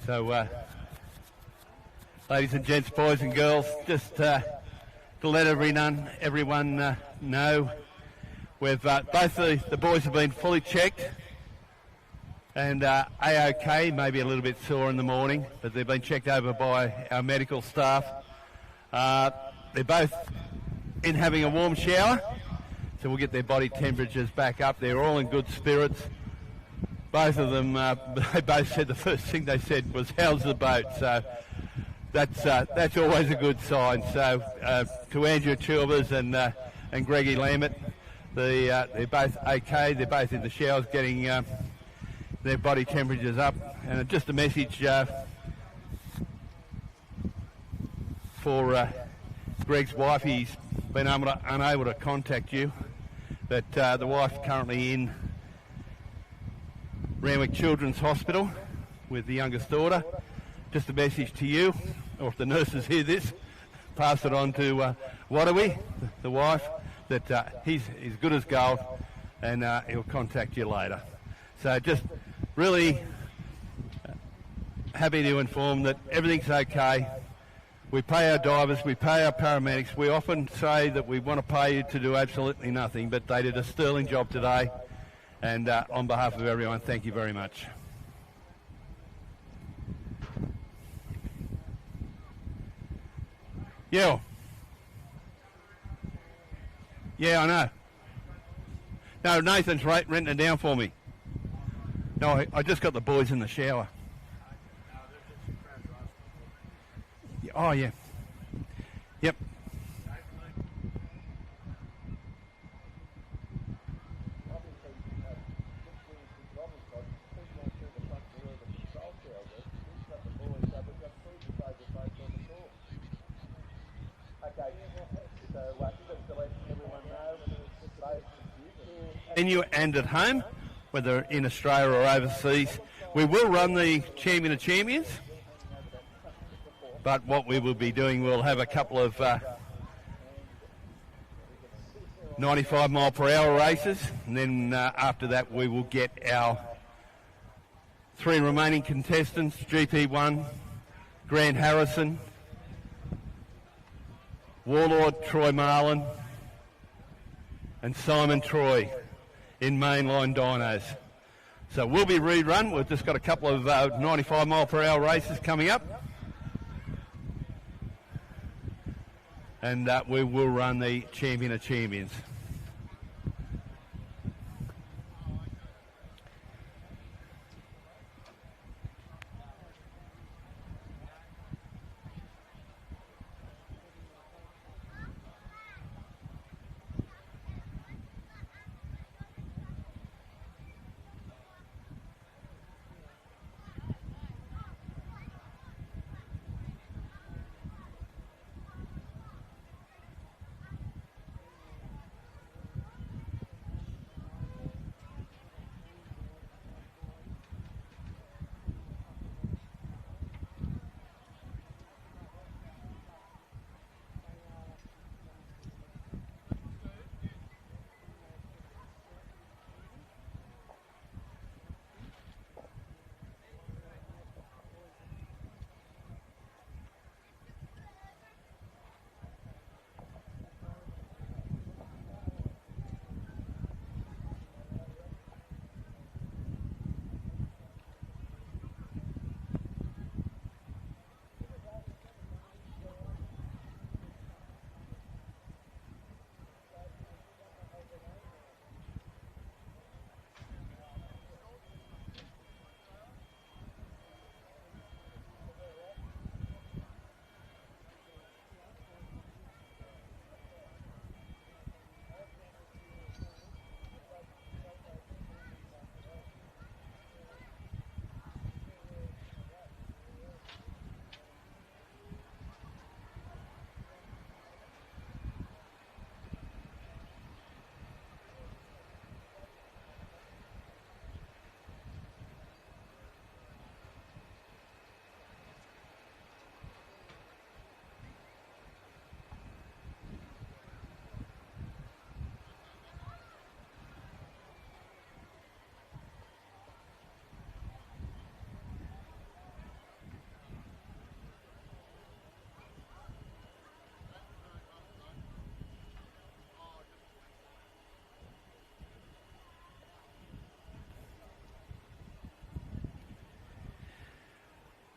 So, ladies and gents, boys and girls, just to let everyone know, we've both the boys have been fully checked and A-OK, maybe a little bit sore in the morning, but they've been checked over by our medical staff. They're both in having a warm shower, so we'll get their body temperatures back up. They're all in good spirits. Both of them, they both said the first thing they said was, "How's the boat?" So that's always a good sign. So to Andrew Chilvers and Greggy Lambert, they're both okay. They're both in the showers getting their body temperatures up. And just a message for Greg's wife. He's been unable to contact you, but the wife's currently in Randwick Children's Hospital with the youngest daughter. Just a message to you, or if the nurses hear this, pass it on to Wadawi, the wife, that he's good as gold, and he'll contact you later. So just really happy to inform that everything's okay. We pay our divers, we pay our paramedics. We often say that we want to pay you to do absolutely nothing, but they did a sterling job today. And on behalf of everyone, thank you very much. Yeah. Yeah, I know. No, Nathan's renting it down for me. No, I just got the boys in the shower. Oh, yeah. Yep. Venue and at home, whether in Australia or overseas. We will run the Champion of Champions, but what we will be doing, we'll have a couple of 95 mile per hour races, and then after that we will get our 3 remaining contestants, GP1, Grant Harrison, Warlord Troy Marlin, and Simon Troy in mainline dynos. So we'll be rerun. We've just got a couple of 95 mile per hour races coming up. And we will run the Champion of Champions.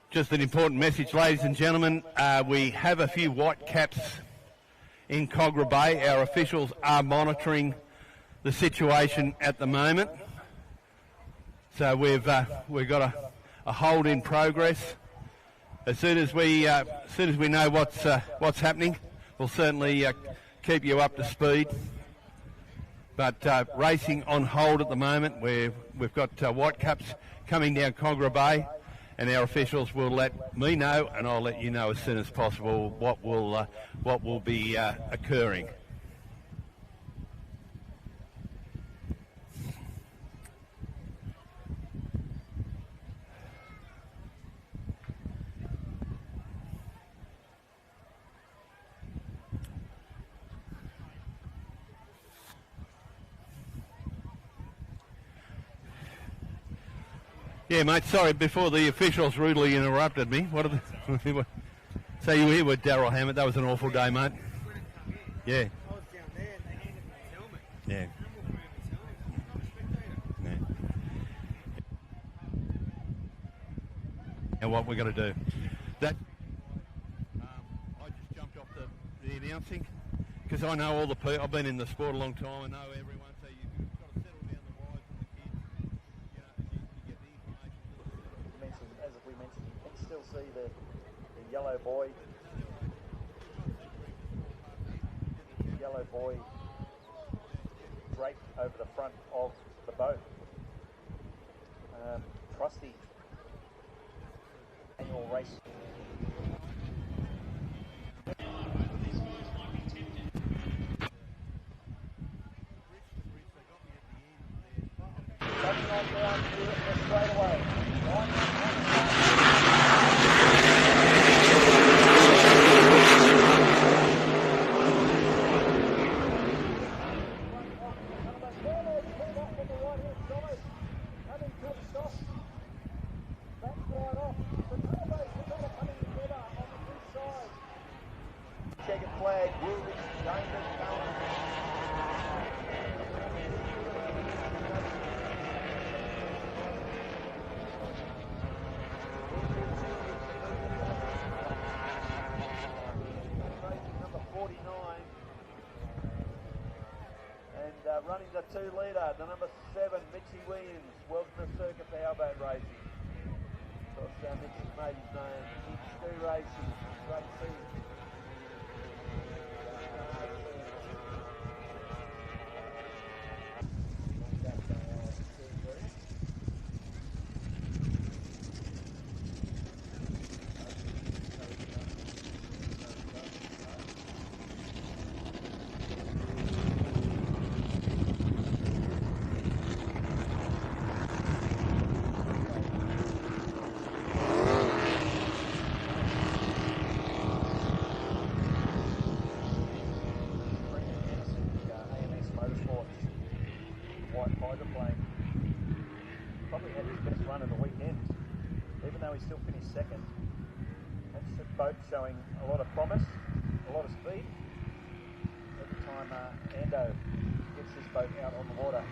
Just an important message, ladies and gentlemen. We have a few white caps in Cogra Bay. Our officials are monitoring the situation at the moment. So we've got a hold in progress. As soon as we know what's happening, we'll certainly keep you up to speed. But racing on hold at the moment. We've got white caps coming down Cogra Bay, and our officials will let me know, and I'll let you know as soon as possible what will be occurring. Yeah, mate, sorry, before the officials rudely interrupted me. What are the... So you were here with Daryl Hammett. That was an awful day, mate. Yeah. Yeah. Yeah. And what we're going to do. That I just jumped off the announcing because I know all the people. I've been in the sport a long time. I know everyone. So you've got to settle down the wives and the kids. You know, and you get the information. As we mentioned, you can still see the yellow buoy. Yellow buoy draped over the front of the boat. Trusty annual race. Coming on down here straight away. Checkered flag, Woolwich, dangerous balance. Number 49. And running the 2 litre, the number 7, Mitchie Williams, Wellsborough Circuit Powerboat Racing. Of course, Mitchie's made his name. Stu Racing, great to see him. Hydroplane. Probably had his best run of the weekend, even though he still finished second. That's a boat showing a lot of promise, a lot of speed. Every time Ando gets this boat out on the water,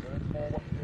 there's more what to do.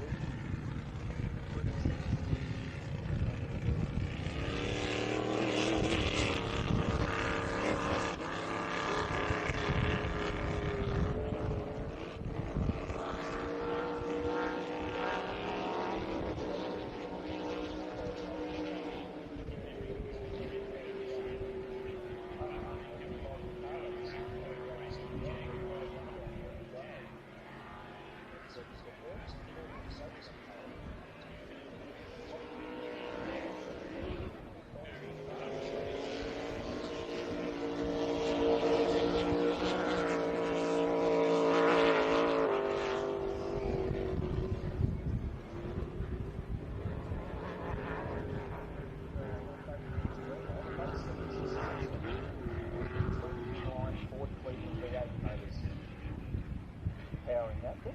Powering that bit.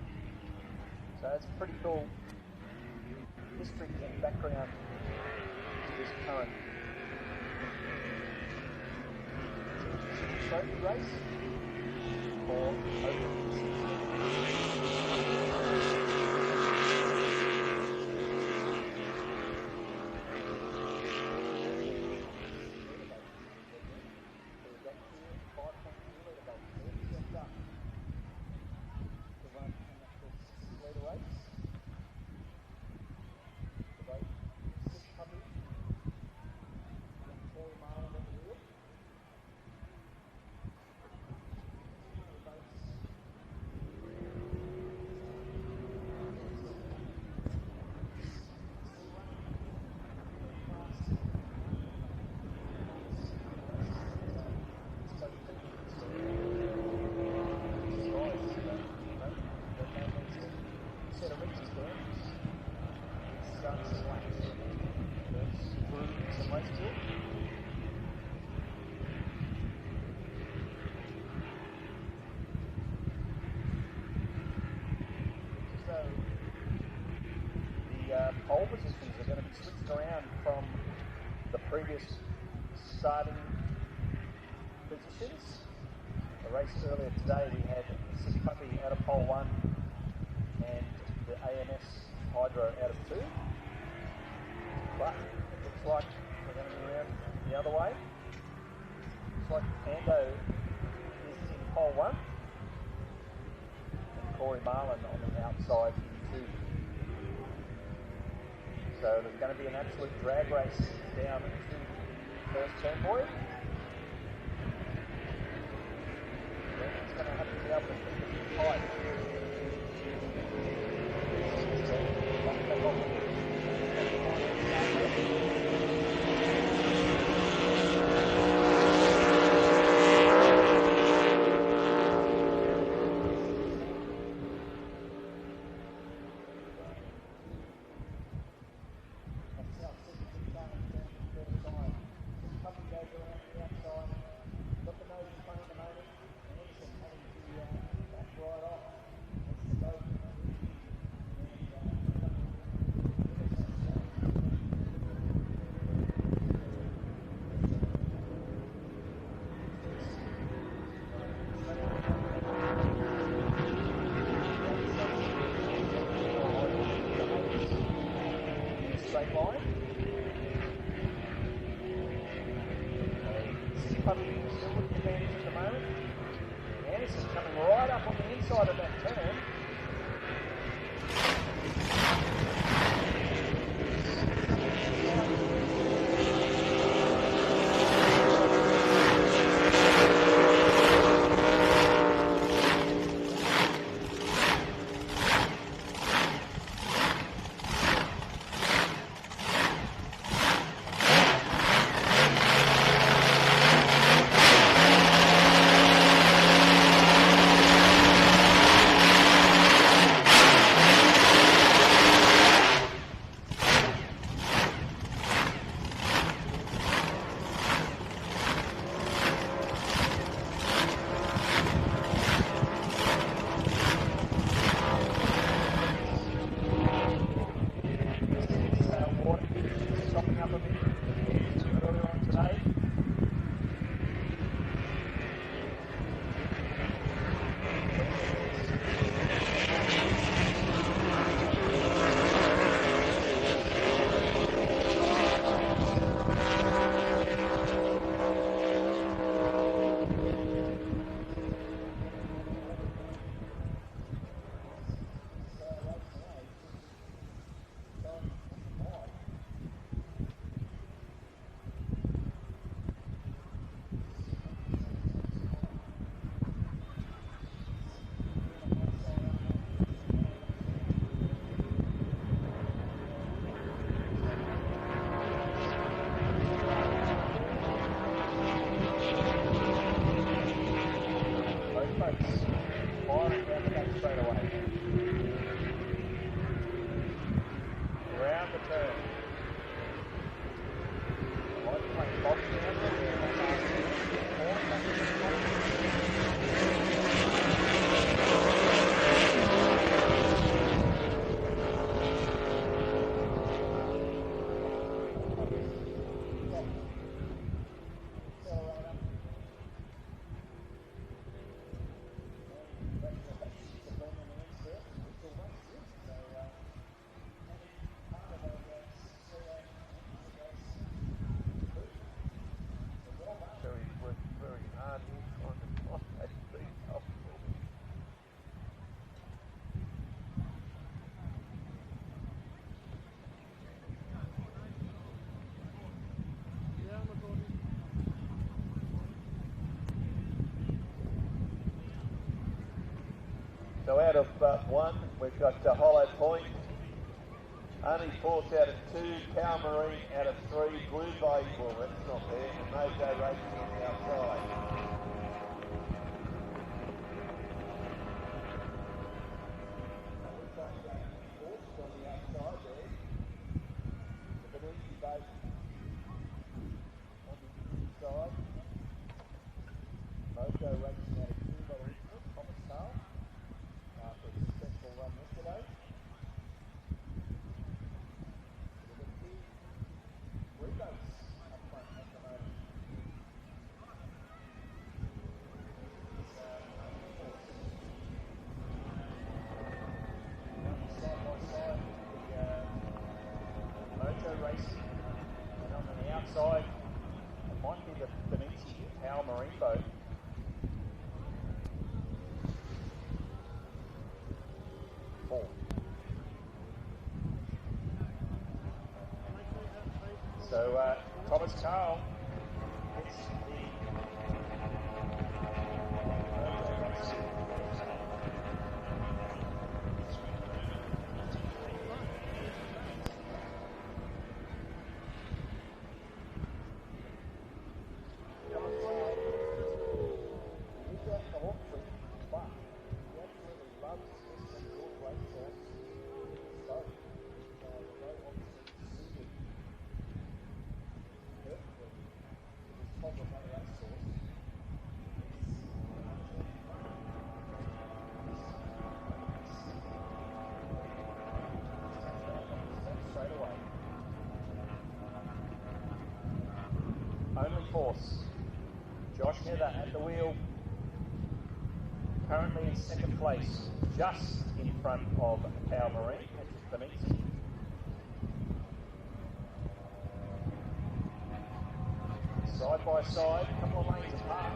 So it's pretty cool history and background to this current trophy race for over switched around from the previous starting positions. The race earlier today we had Sick Puppy out of pole 1 and the AMS Hydro out of 2. But it looks like we're going to be around the other way. Looks like Ando is in pole 1 and Corey Marlin on the outside in 2. So there's going to be an absolute drag race down to the first turn point. It's going to have to be able to keep it tight. So out of 1, we've got Hollow Point, only Force out of 2, Power Marine out of 3, Blue Bay, well that's not there, and Mojo Racing on the outside. tail. It's only force. Josh Heather at the wheel, currently in second place, just in front of Power Marine, beneath. Side by side, a couple of lanes apart.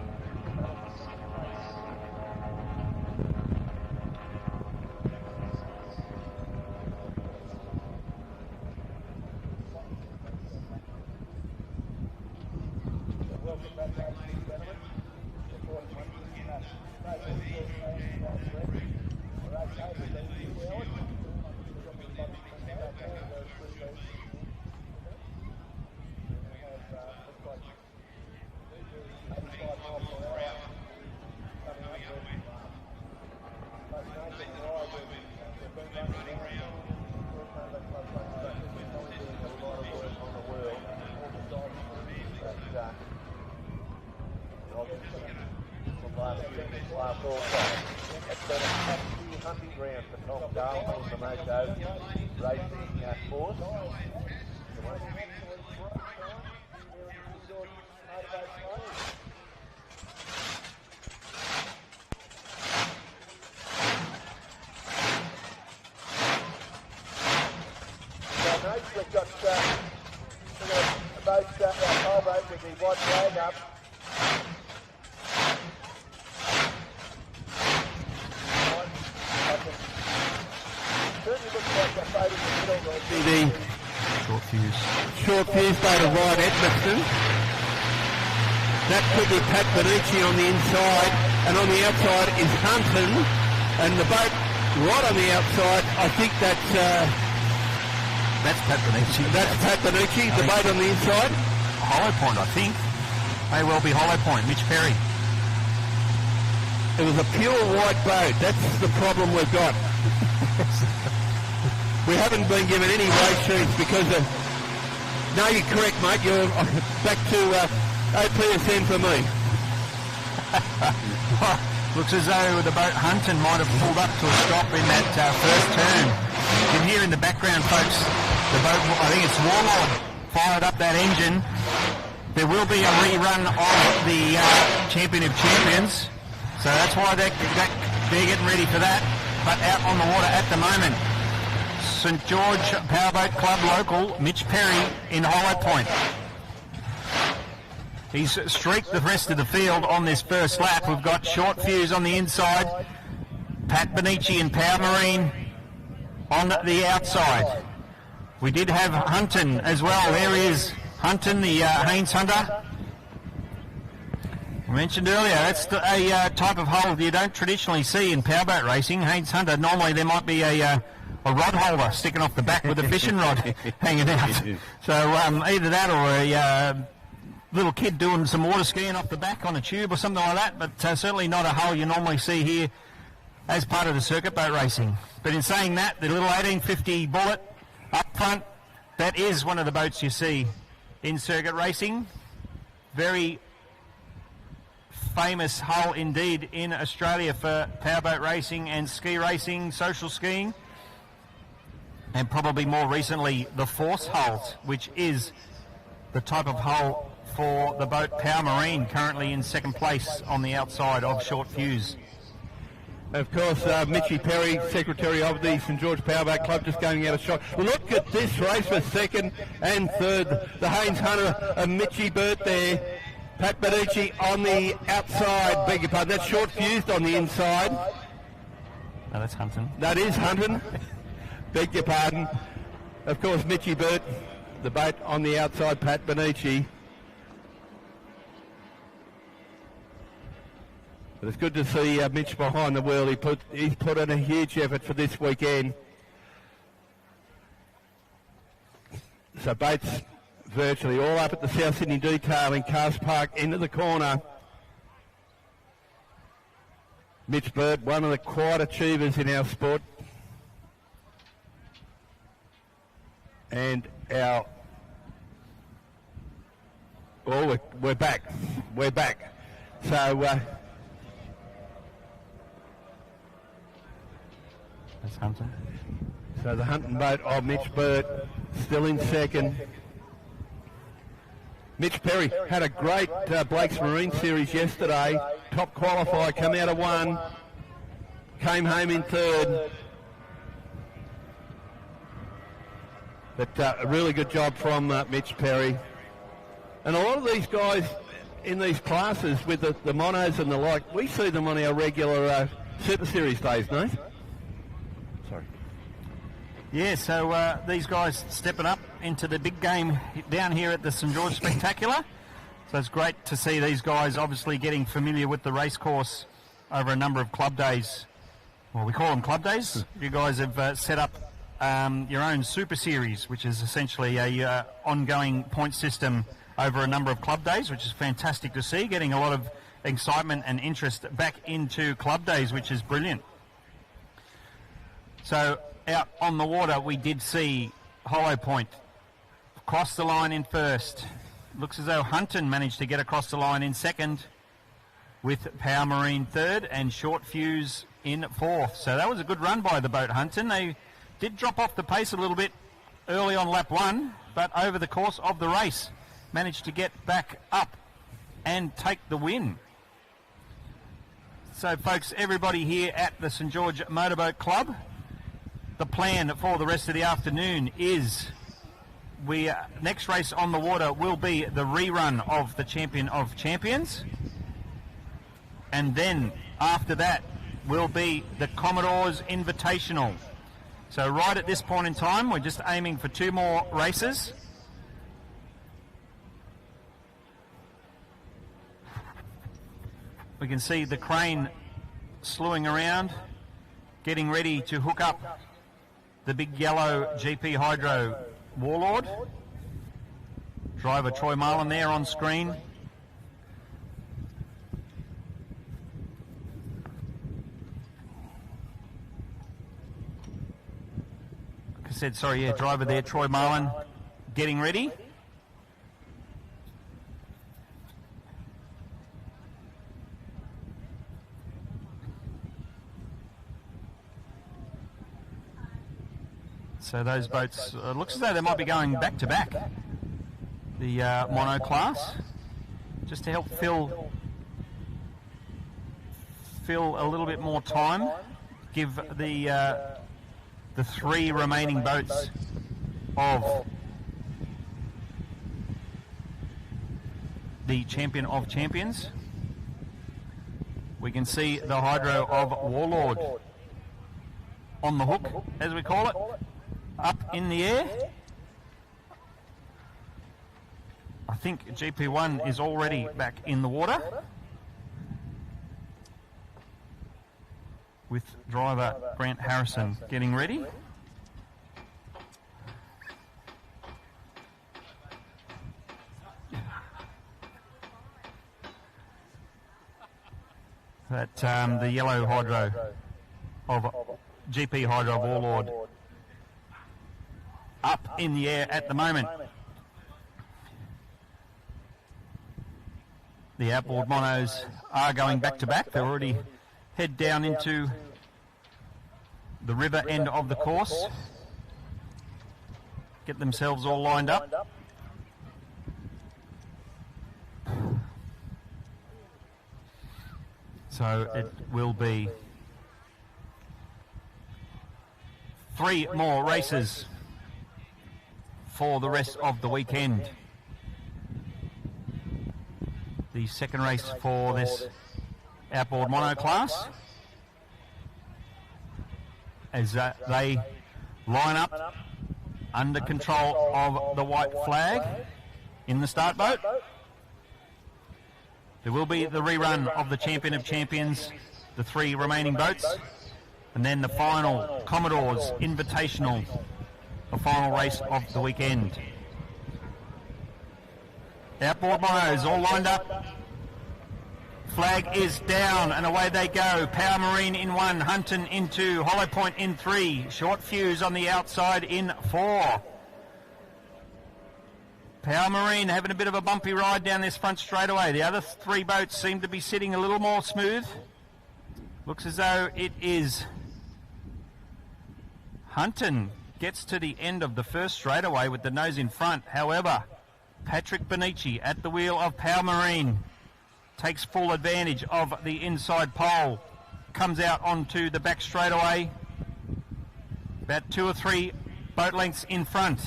It's been a happy hunting ground for Tom Darwin and the Moto racing force. So note we've got a boat, our pole boat with the white flag up. The short fuse boat of Ryan Edmiston. That could be Pat Benucci on the inside, and on the outside is Hunton, and the boat right on the outside, I think that's Pat Benucci. That's Pat Benucci, the boat on the inside. Hollow Point, I think. May well be Hollow Point, Mitch Perry. It was a pure white boat. That's the problem we've got. We haven't been given any race sheets because of... No, you're correct, mate. You're back to OPSN for me. Looks as though the boat Hunton might have pulled up to a stop in that first turn. You can hear in the background, folks, the boat, I think it's Warlord, fired up that engine. There will be a rerun of the Champion of Champions, so that's why they're getting ready for that. But out on the water at the moment, St George Powerboat Club local, Mitch Perry in Hollow Point. He's streaked the rest of the field on this first lap. We've got Short Fuse on the inside, Pat Benucci and Power Marine on the outside. We did have Hunton as well. There he is, Hunton, the Haynes Hunter. I mentioned earlier, that's a type of hull you don't traditionally see in powerboat racing. Haynes Hunter, normally there might be a rod holder sticking off the back with a fishing rod hanging out. So either that or a little kid doing some water skiing off the back on a tube or something like that, but certainly not a hull you normally see here as part of the circuit boat racing. But in saying that, the little 1850 Bullet up front, that is one of the boats you see in circuit racing. Very famous hull indeed in Australia for powerboat racing and ski racing, social skiing, and probably more recently the Force hulls, which is the type of hull for the boat Power Marine, currently in second place on the outside of Short Fuse. Of course, Mitchy Perry, secretary of the St George Powerboat Club, just going out of shot. Look at this race for second and third. The Haynes Hunter and Mitchy Burt there. Pat Benucci on the outside, beg your pardon. That's Short Fused on the inside. No, that's Hunton. That is Hunton. Beg your pardon. Of course, Mitchy Burt, the boat on the outside, Pat Benucci. But it's good to see Mitch behind the wheel. He's put in a huge effort for this weekend. So boats virtually all up at the South Sydney Detailing, Cars Park into the corner. Mitch Bird, one of the quiet achievers in our sport. And our... Oh, we're back. We're back. So... That's Hunter. So the hunting boat of Mitch Bird still in second. Mitch Perry had a great Blake's Marine Series yesterday. Top qualifier, come out of 1. Came home in 3rd. But a really good job from Mitch Perry. And a lot of these guys in these classes with the monos and the like, we see them on our regular Super Series days, no? Sorry. Yeah, so these guys stepping up into the big game down here at the St George Spectacular. So it's great to see these guys obviously getting familiar with the race course over a number of club days. Well, we call them club days. You guys have set up your own Super Series, which is essentially a ongoing point system over a number of club days, which is fantastic to see, getting a lot of excitement and interest back into club days, which is brilliant. So out on the water, we did see Hollow Point cross the line in first. Looks as though Hunton managed to get across the line in second, with Power Marine third and Short Fuse in fourth. So that was a good run by the boat Hunton. They did drop off the pace a little bit early on lap 1, but over the course of the race managed to get back up and take the win. So folks, everybody here at the St George Motorboat Club, the plan for the rest of the afternoon is next race on the water will be the rerun of the Champion of Champions, and then after that will be the Commodore's Invitational. So right at this point in time, we're just aiming for 2 more races. We can see the crane slewing around, getting ready to hook up the big yellow GP Hydro Warlord. Driver Troy Marlin there on screen. Like I said, sorry, yeah, driver there, Troy Marlin, getting ready. So those boats, looks as though they might be going back to back, the mono class, just to help fill a little bit more time, give the 3 remaining boats of the Champion of Champions. We can see the Hydro of Warlord on the hook, as we call it, up in the air. I think GP1 is already back in the water, with driver Grant Harrison getting ready. That the yellow Hydro of GP Hydro of Warlord up in the air at the moment. The outboard monos are going back to back. They're already head down into the river end of the course. Get themselves all lined up. So it will be 3 more races for the rest of the weekend. The second race for this outboard mono class, as they line up under control of the white flag in the start boat. There will be the rerun of the Champion of Champions, the 3 remaining boats, and then the final Commodore's Invitational, the final race of the weekend. Outboard monos all lined up. Flag is down and away they go. Power Marine in 1, Hunton in 2, Hollow Point in 3, Short Fuse on the outside in 4. Power Marine having a bit of a bumpy ride down this front straightaway. The other 3 boats seem to be sitting a little more smooth. Looks as though it is Hunton gets to the end of the first straightaway with the nose in front. However, Patrick Benici at the wheel of Power Marine takes full advantage of the inside pole, comes out onto the back straightaway, about 2 or 3 boat lengths in front.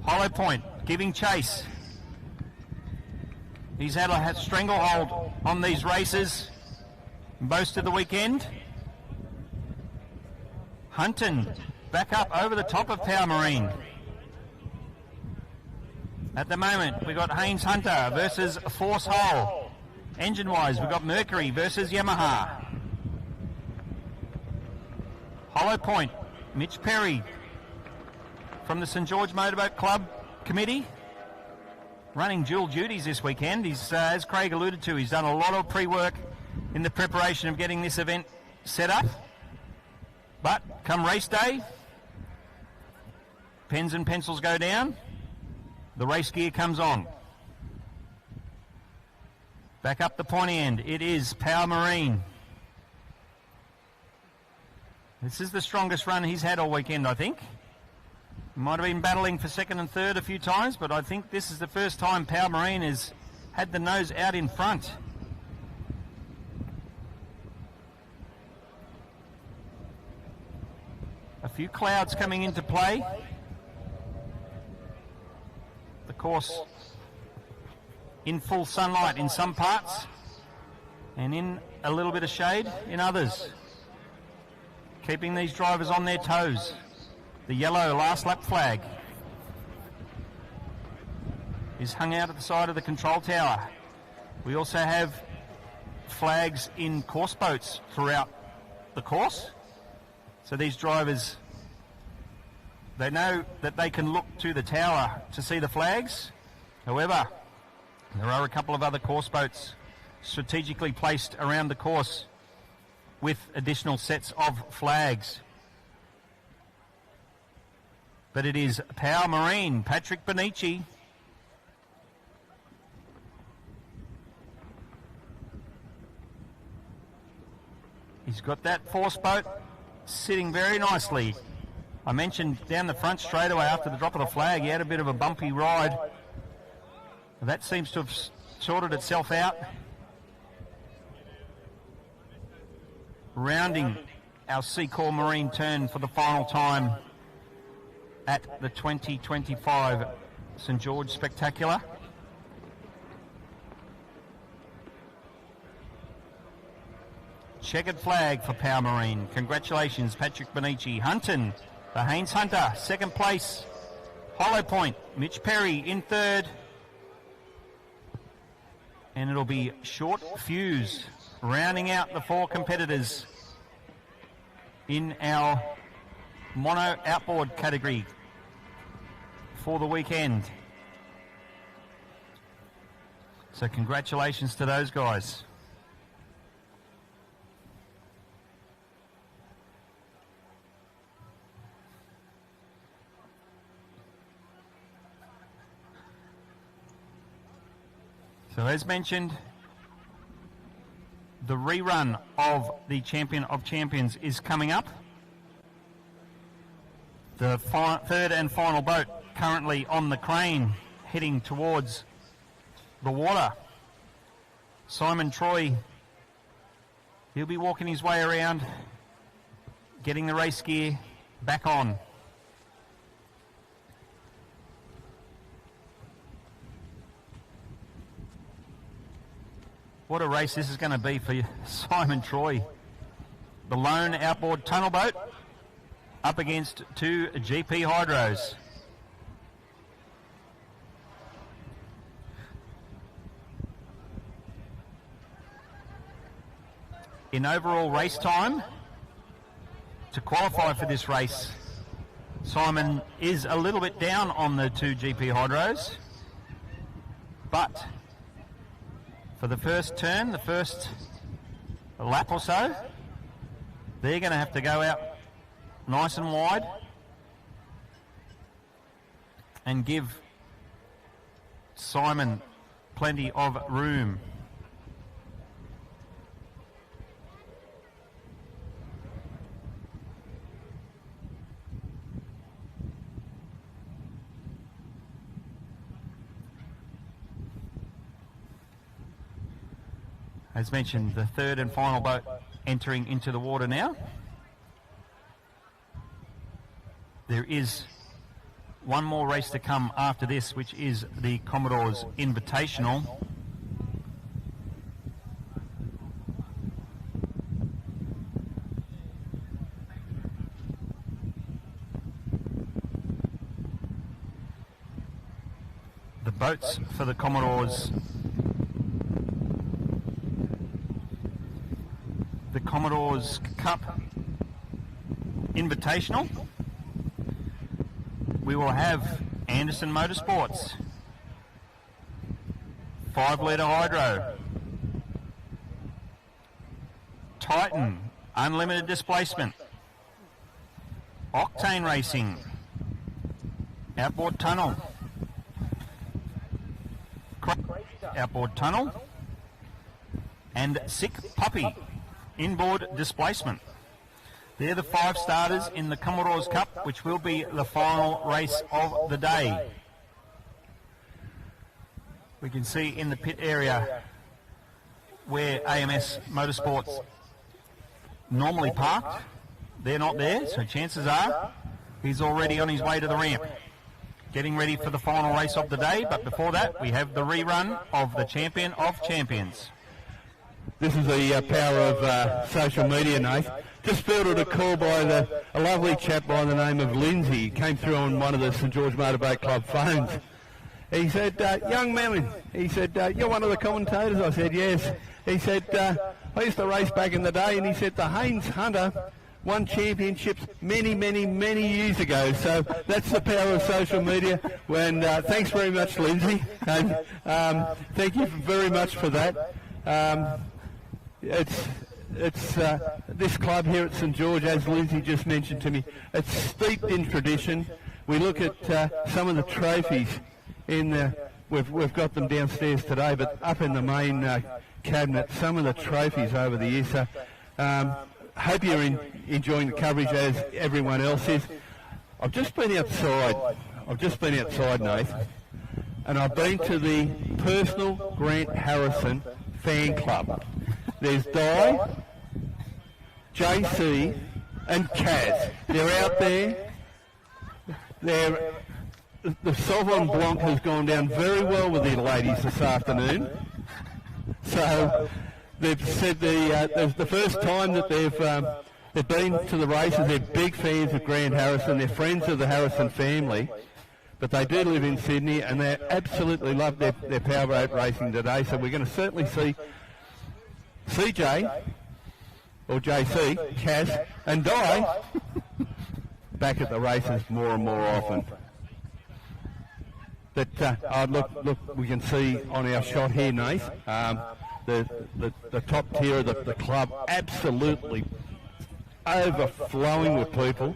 Hollow Point giving chase. He's had a stranglehold on these races most of the weekend. Hunton back up over the top of Power Marine. At the moment, we've got Haynes Hunter versus Force Hull. Engine-wise, we've got Mercury versus Yamaha. Hollow Point, Mitch Perry from the St George Motorboat Club Committee, running dual duties this weekend. He's, as Craig alluded to, he's done a lot of pre-work in the preparation of getting this event set up. But come race day, pens and pencils go down. The race gear comes on. Back up the pointy end. It is Power Marine. This is the strongest run he's had all weekend, I think. Might have been battling for second and third a few times, but I think this is the first time Power Marine has had the nose out in front. A few clouds coming into play. The course in full sunlight in some parts and in a little bit of shade in others, keeping these drivers on their toes. The yellow last lap flag is hung out at the side of the control tower. We also have flags in course boats throughout the course, so these drivers, they know that they can look to the tower to see the flags. However, there are a couple of other course boats strategically placed around the course with additional sets of flags. But it is Power Marine, Patrick Benici. He's got that force boat sitting very nicely. I mentioned down the front straightaway after the drop of the flag, he had a bit of a bumpy ride. That seems to have sorted itself out. Rounding our Seacor Marine turn for the final time at the 2025 St George Spectacular. Checkered flag for Power Marine. Congratulations, Patrick Benici. Hunton, the Haynes Hunter, second place. Hollow Point, Mitch Perry in third. And it'll be Short Fuse rounding out the 4 competitors in our mono outboard category for the weekend. So congratulations to those guys. So as mentioned, the rerun of the Champion of Champions is coming up. The third and final boat currently on the crane heading towards the water. Simon Troy, he'll be walking his way around, getting the race gear back on. What a race this is going to be for Simon Troy. The lone outboard tunnel boat up against 2 GP Hydros. in overall race time to qualify for this race. Simon is a little bit down on the 2 GP Hydros, but for the first turn, the first lap or so, they're going to have to go out nice and wide and give Simon plenty of room. As mentioned, the third and final boat entering into the water now. There is one more race to come after this, which is the Commodore's Invitational. The boats for the Commodore's Cup Invitational. We will have Anderson Motorsports, 5 litre hydro, Titan unlimited displacement, Octane Racing, Outboard Tunnel, Outboard Tunnel, and Sick Puppy inboard displacement. They're the 5 starters in the Commodore's Cup, which will be the final race of the day. We can see in the pit area where AMS Motorsports normally parked. They're not there, so chances are he's already on his way to the ramp, getting ready for the final race of the day. But before that, we have the rerun of the Champion of Champions. This is the power of social media, Nate. Just fielded a call by a lovely chap by the name of Lindsay. He came through on one of the St George Motorboat Club phones. He said, young man, he said, you're one of the commentators? I said, yes. He said, I used to race back in the day, and he said, the Haynes Hunter won championships many, many, many years ago. So that's the power of social media. And thanks very much, Lindsay. And thank you very much for that. It's this club here at St George, as Lindsay just mentioned to me, it's steeped in tradition. We look at some of the trophies in the, we've got them downstairs today, but up in the main cabinet, some of the trophies over the years. So hope you're enjoying the coverage as everyone else is. I've just been outside, Nath, and I've been to the personal Grant Harrison fan club. There's Di, JC and Kaz. They're out there. The Sauvignon Blanc has gone down very well with the ladies this afternoon. So they've said the first time that they've been to the races. They're big fans of Grant Harrison. They're friends of the Harrison family. But they do live in Sydney, and they absolutely love their powerboat racing today. So we're going to certainly see CJ, or JC, Kaz, and Di back at the races more and more often. But look, we can see on our shot here, Nate, the top tier of the club absolutely overflowing with people.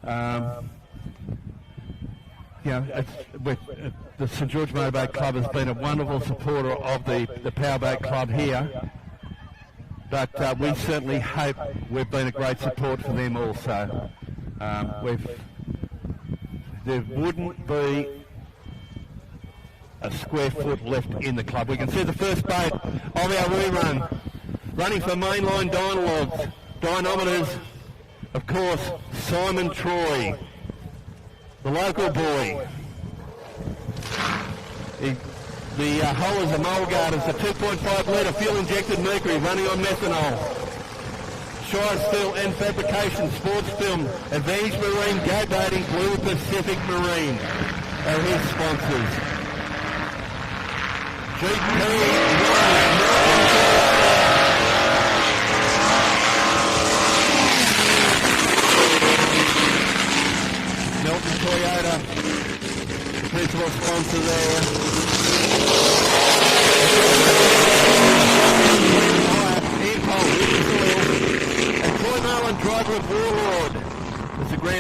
The St George Motorboat Club has been a wonderful supporter of the Powerboat Club here, but we certainly hope we've been a great support for them also. There wouldn't be a square foot left in the club. We can see the first boat of our rerun running for mainline dynometers, of course, Simon Troy, the local boy. The hull is a Mulgard, it's a 2.5 litre fuel-injected Mercury running on methanol. Shire Steel and Fabrication, Sports Film, Advantage Marine, Go Boating, Blue Pacific Marine are his sponsors. GP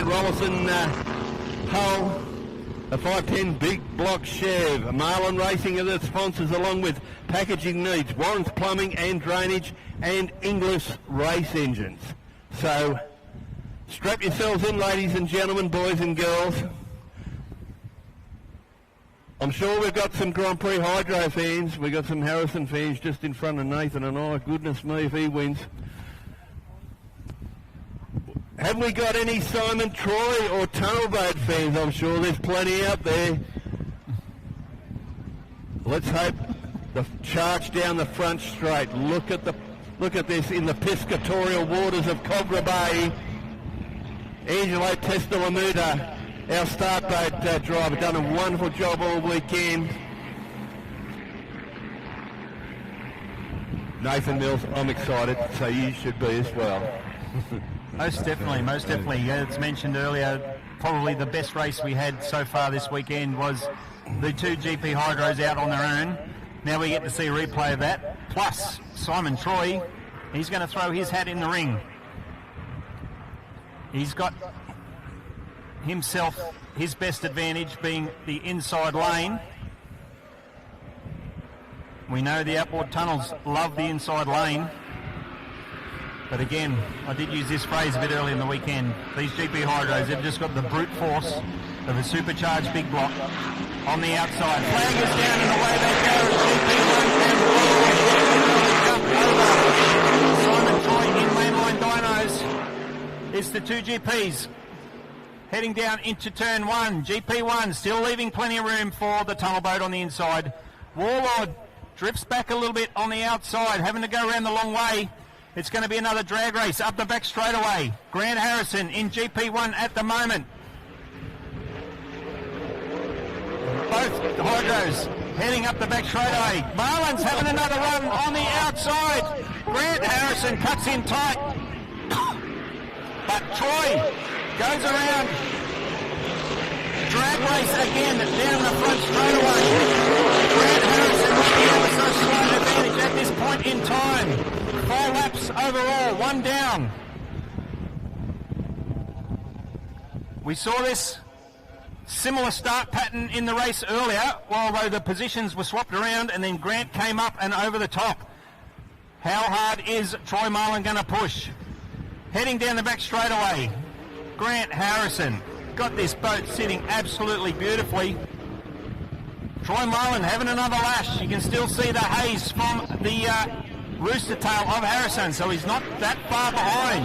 Grant Rollison hull. A 510 big block Chev. Marlin Racing are the sponsors, along with Packaging Needs, Warren's Plumbing and Drainage, and Inglis Race Engines. So strap yourselves in, ladies and gentlemen, boys and girls. I'm sure we've got some Grand Prix Hydro fans. We've got some Harrison fans just in front of Nathan and I. Goodness me, if he wins. Have we got any Simon Troy or Tunnelboat fans? I'm sure there's plenty out there. Let's hope the charge down the front straight. Look at this in the piscatorial waters of Cogra Bay. Angelo Testalamuta, our start boat driver, done a wonderful job all weekend. Nathan Mills, I'm excited, so you should be as well. Most definitely. As mentioned earlier, probably the best race we had so far this weekend was the two GP Hydros out on their own. Now we get to see a replay of that. Plus, Simon Troy, he's going to throw his hat in the ring. He's got himself his best advantage being the inside lane. We know the outboard tunnels love the inside lane. But again, I did use this phrase a bit early in the weekend. These GP Hydros, they've just got the brute force of a supercharged big block on the outside. Flag is down and away they go. GP1 and Simon Troy in mainline dynos. It's the two GPs heading down into turn one. GP1 still leaving plenty of room for the tunnel boat on the inside. Warlord drifts back a little bit on the outside, having to go around the long way. It's going to be another drag race up the back straightaway. Grant Harrison in GP1 at the moment. Both Hydros heading up the back straightaway. Marlin's having another run on the outside. Grant Harrison cuts in tight. But Troy goes around. Drag race again down the front straightaway. Grant Harrison with the ever so slight advantage at this point in time. 4 laps overall, 1 down. We saw this similar start pattern in the race earlier, although the positions were swapped around and then Grant came up and over the top. How hard is Troy Marlin going to push? Heading down the back straightaway, Grant Harrison got this boat sitting absolutely beautifully. Troy Marlin having another lash. You can still see the haze from the rooster tail of Harrison, so he's not that far behind.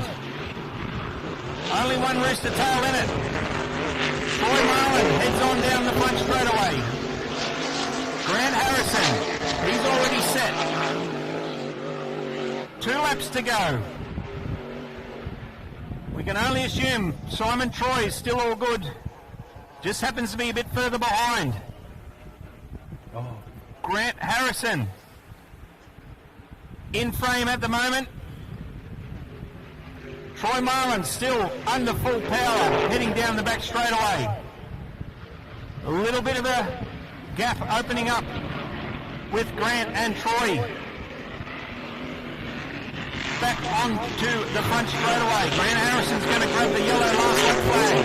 Only one rooster tail in it. Troy Marlin heads on down the front straightaway. Grant Harrison, he's already set. 2 laps to go. We can only assume Simon Troy is still all good. Just happens to be a bit further behind. Grant Harrison in frame at the moment. Troy Marlin still under full power, heading down the back straightaway. A little bit of a gap opening up with Grant and Troy. Back onto the front straightaway. Grant Harrison's going to grab the yellow last lap flag.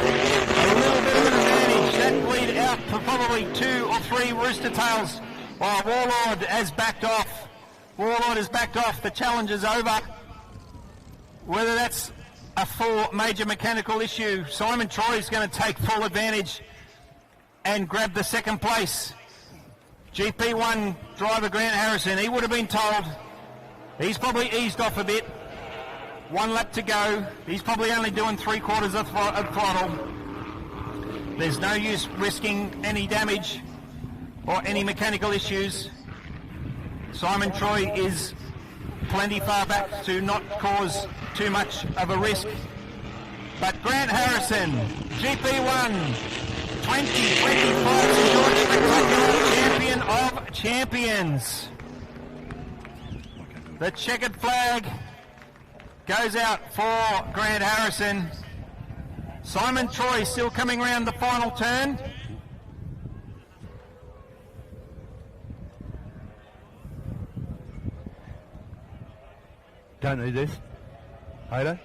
A little bit of an advantage. That lead out for probably 2 or 3 rooster tails. While Warlord has backed off. Warlord has backed off. The challenge is over. Whether that's a full major mechanical issue, Simon Troy is going to take full advantage and grab the second place. GP1 driver Grant Harrison, he would have been told. He's probably eased off a bit. 1 lap to go. He's probably only doing 3/4 of throttle. There's no use risking any damage or any mechanical issues. Simon Troy is plenty far back to not cause too much of a risk. But Grant Harrison, GP1, 2025 George Spectacular Champion of Champions. The checkered flag goes out for Grant Harrison. Simon Troy still coming around the final turn. Don't need this. Hydro?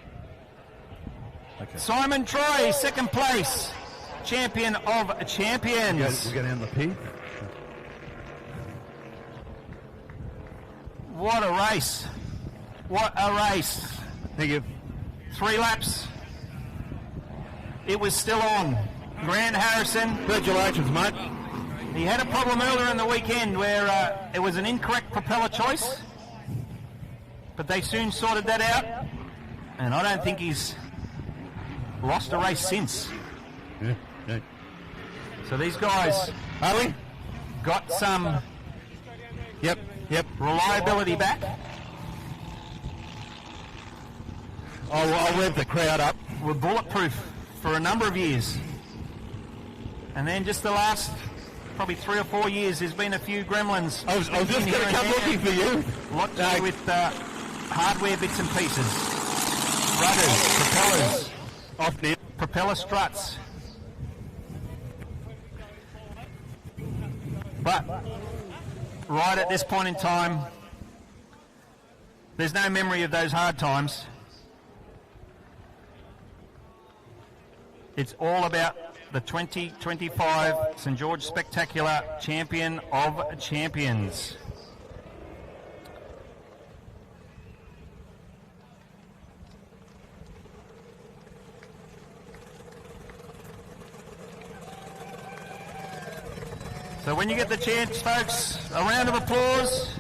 Simon Troy, second place. Champion of champions. We go down the P. What a race. What a race. Thank you. 3 laps. It was still on. Grant Harrison. Congratulations, mate. He had a problem earlier in the weekend where it was an incorrect propeller choice, but they soon sorted that out, and I don't think he's lost a race since. Yeah. So these guys got some reliability back. I'll rev the crowd up. We're bulletproof for a number of years. And then just the last probably 3 or 4 years, there's been a few gremlins. I was just going to come looking for you. A lot to do with hardware bits and pieces. Rudders, propellers, propeller struts. But right at this point in time, there's no memory of those hard times. It's all about the 2025 St George Spectacular Champion of Champions. So when you get the chance, folks, a round of applause.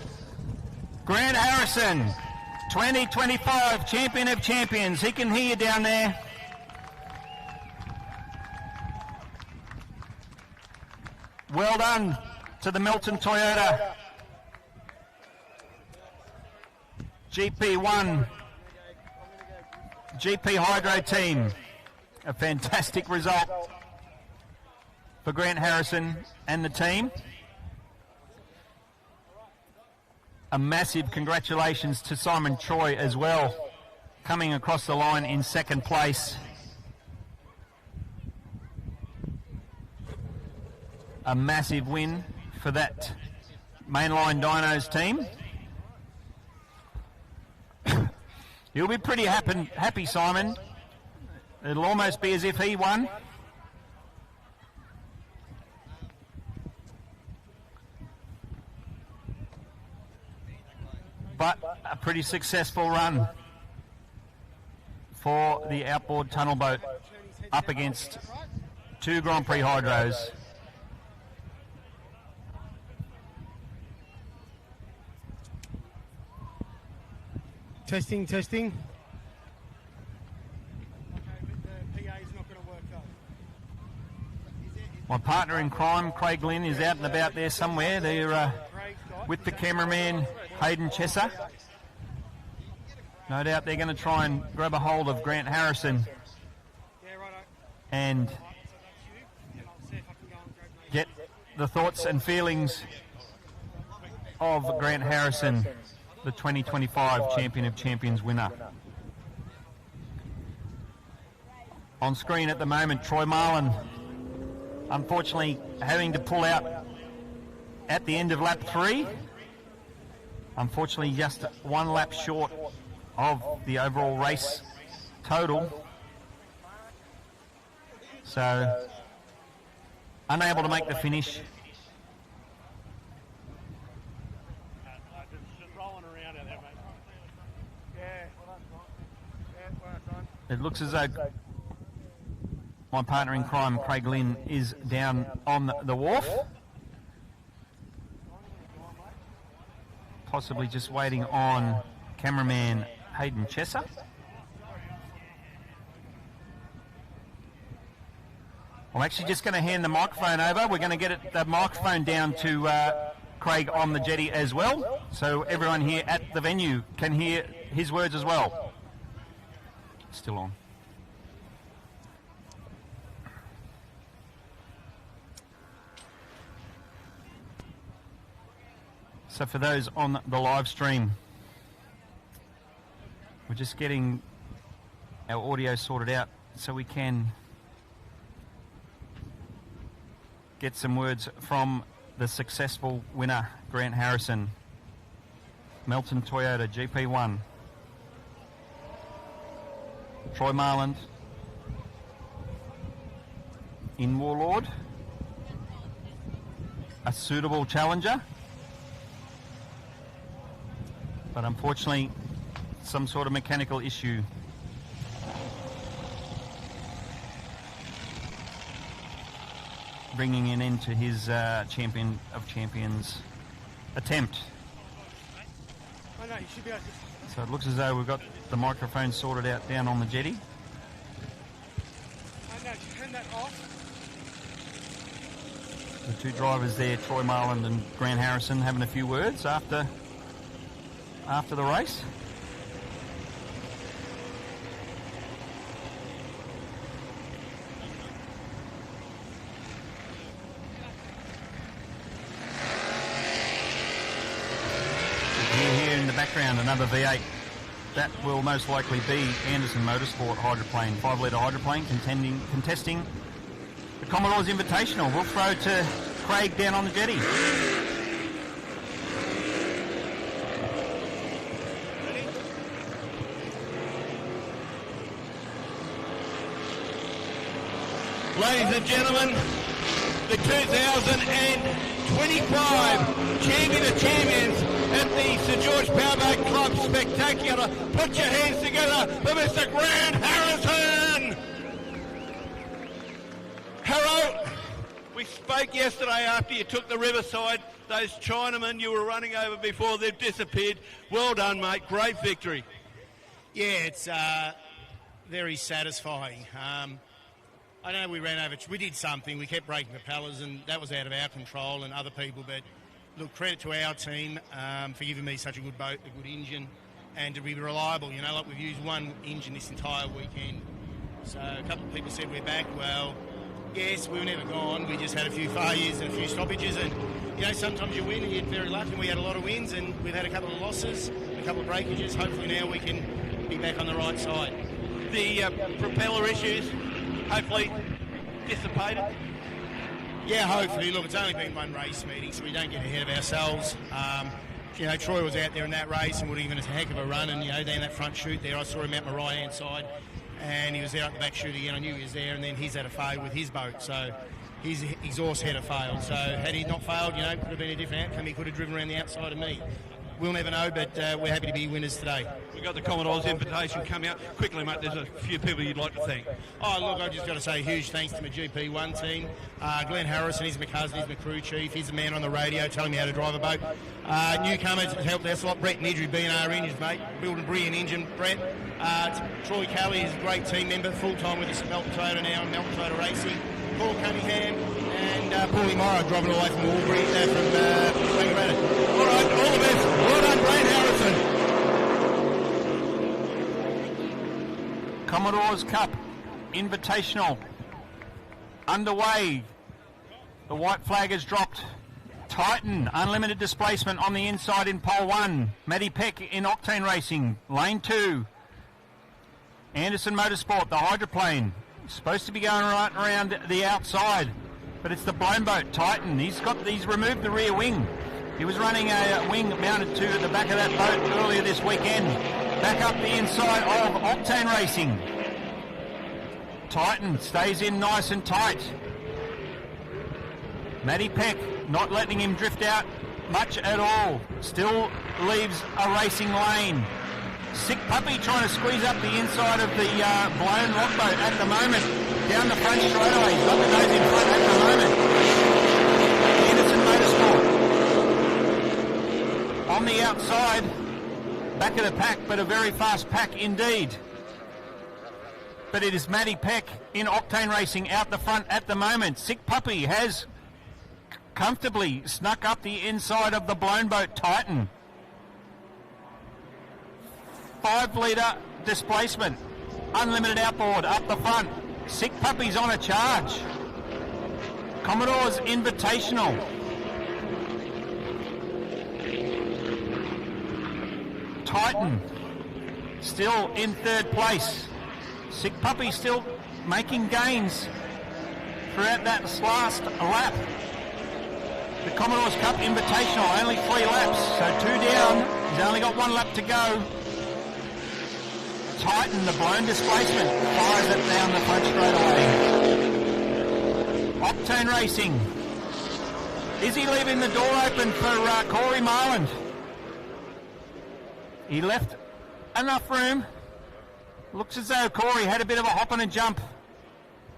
Grant Harrison, 2025 Champion of Champions. He can hear you down there. Well done to the Melton Toyota GP1 GP Hydro team. A fantastic result for Grant Harrison and the team. A massive congratulations to Simon Troy as well, coming across the line in second place. A massive win for that Mainline Dynos team. You'll be pretty happy, Simon. It'll almost be as if he won. But a pretty successful run for the Outboard tunnel boat up against 2 Grand Prix Hydros. Testing. My partner in crime, Craig Lynn, is out and about there somewhere. They're with the cameraman, Hayden Chesser. No doubt they're going to try and grab a hold of Grant Harrison and get the thoughts and feelings of Grant Harrison, the 2025 Champion of Champions winner. On screen at the moment, Troy Marlin, unfortunately having to pull out at the end of lap 3. Unfortunately just 1 lap short of the overall race total. So unable to make the finish. It looks as though my partner in crime, Craig Lynn, is down on the wharf. Possibly just waiting on cameraman Hayden Chesser. I'm actually just going to hand the microphone over. We're going to get the microphone down to Craig on the jetty as well, so everyone here at the venue can hear his words as well. Still on. So for those on the live stream, we're just getting our audio sorted out so we can get some words from the successful winner, Grant Harrison, Melton Toyota GP1. Troy Marland in Warlord. A suitable challenger. But unfortunately, some sort of mechanical issue. Bringing an end to his Champion of Champions attempt. I know, you should be able to... So it looks as though we've got the microphone sorted out down on the jetty. I know, turn that off. The two drivers there, Troy Marland and Grant Harrison, having a few words after the race. Here in the background, another V8. That will most likely be Anderson Motorsport Hydroplane, 5-litre hydroplane, contesting the Commodore's Invitational. We'll throw to Craig down on the jetty. Ladies and gentlemen, the 2025 Champion of Champions at the St George Powerboat Club Spectacular. Put your hands together for Mr. Grant Harrison. Hello. We spoke yesterday after you took the Riverside. Those Chinamen you were running over before, they've disappeared. Well done, mate. Great victory. Yeah, it's very satisfying. I know we ran over, we did something, we kept breaking propellers and that was out of our control and other people, but look, credit to our team for giving me such a good boat, a good engine, and to be reliable. You know, like we've used one engine this entire weekend. So a couple of people said we're back. Well, yes, we were never gone. We just had a few failures and a few stoppages, and you know, sometimes you win and you're very lucky, and we had a lot of wins and we've had a couple of losses, a couple of breakages. Hopefully now we can be back on the right side. The propeller issues hopefully dissipated. Yeah, hopefully. Look, it's only been one race meeting, so we don't get ahead of ourselves. You know, Troy was out there in that race and would have given us a heck of a run, and you know, down that front chute there, I saw him out my right-hand side, and he was there at the back chute again. I knew he was there, and then he's had a fail with his boat, so his exhaust head had failed. So had he not failed, you know, it could have been a different outcome. He could have driven around the outside of me. We'll never know, but we're happy to be winners today. We've got the Commodore's invitation coming out. Quickly, mate, there's a few people you'd like to thank. Oh, look, I've just got to say a huge thanks to my GP1 team. Glenn Harrison, he's my cousin, he's my crew chief. He's the man on the radio telling me how to drive a boat. Newcomers helped us a lot. Brett Nidry being our engines, mate. Building a brilliant engine, Brett. Troy Kelly is a great team member, full-time with us at Melton Toyota now, Melton Toyota Racing. Paul Cunningham and Paulie Morrow driving all the way from Albury, from Wangaratta. All right, all the best. Well done, Grant Harrison. Commodore's Cup Invitational underway. The white flag has dropped. Titan, unlimited displacement on the inside in pole 1. Matty Peck in Octane Racing, lane 2. Anderson Motorsport, the Hydroplane, supposed to be going right around the outside, but it's the blown boat Titan. He's removed the rear wing. He was running a wing mounted to the back of that boat earlier this weekend. Back up the inside of Octane Racing. Titan stays in nice and tight. Matty Peck not letting him drift out much at all. Still leaves a racing lane. Sick Puppy trying to squeeze up the inside of the blown rock boat at the moment. Down the front straightaway. He's got the nose in front at the moment. Anderson Motorsport on the outside. Back of the pack, but a very fast pack indeed. But it is Matty Peck in Octane Racing out the front at the moment. Sick Puppy has comfortably snuck up the inside of the blown boat Titan. 5-litre displacement, unlimited outboard up the front. Sick Puppy's on a charge. Commodore's Invitational. Titan still in 3rd place. Sick Puppy still making gains throughout that last lap. The Commodore's Cup Invitational, only 3 laps, so 2 down. He's only got 1 lap to go. Titan, the blown displacement, fires it down the front straight away. Octane Racing. Is he leaving the door open for Corey Marland? He left enough room. Looks as though Corey had a bit of a hop and a jump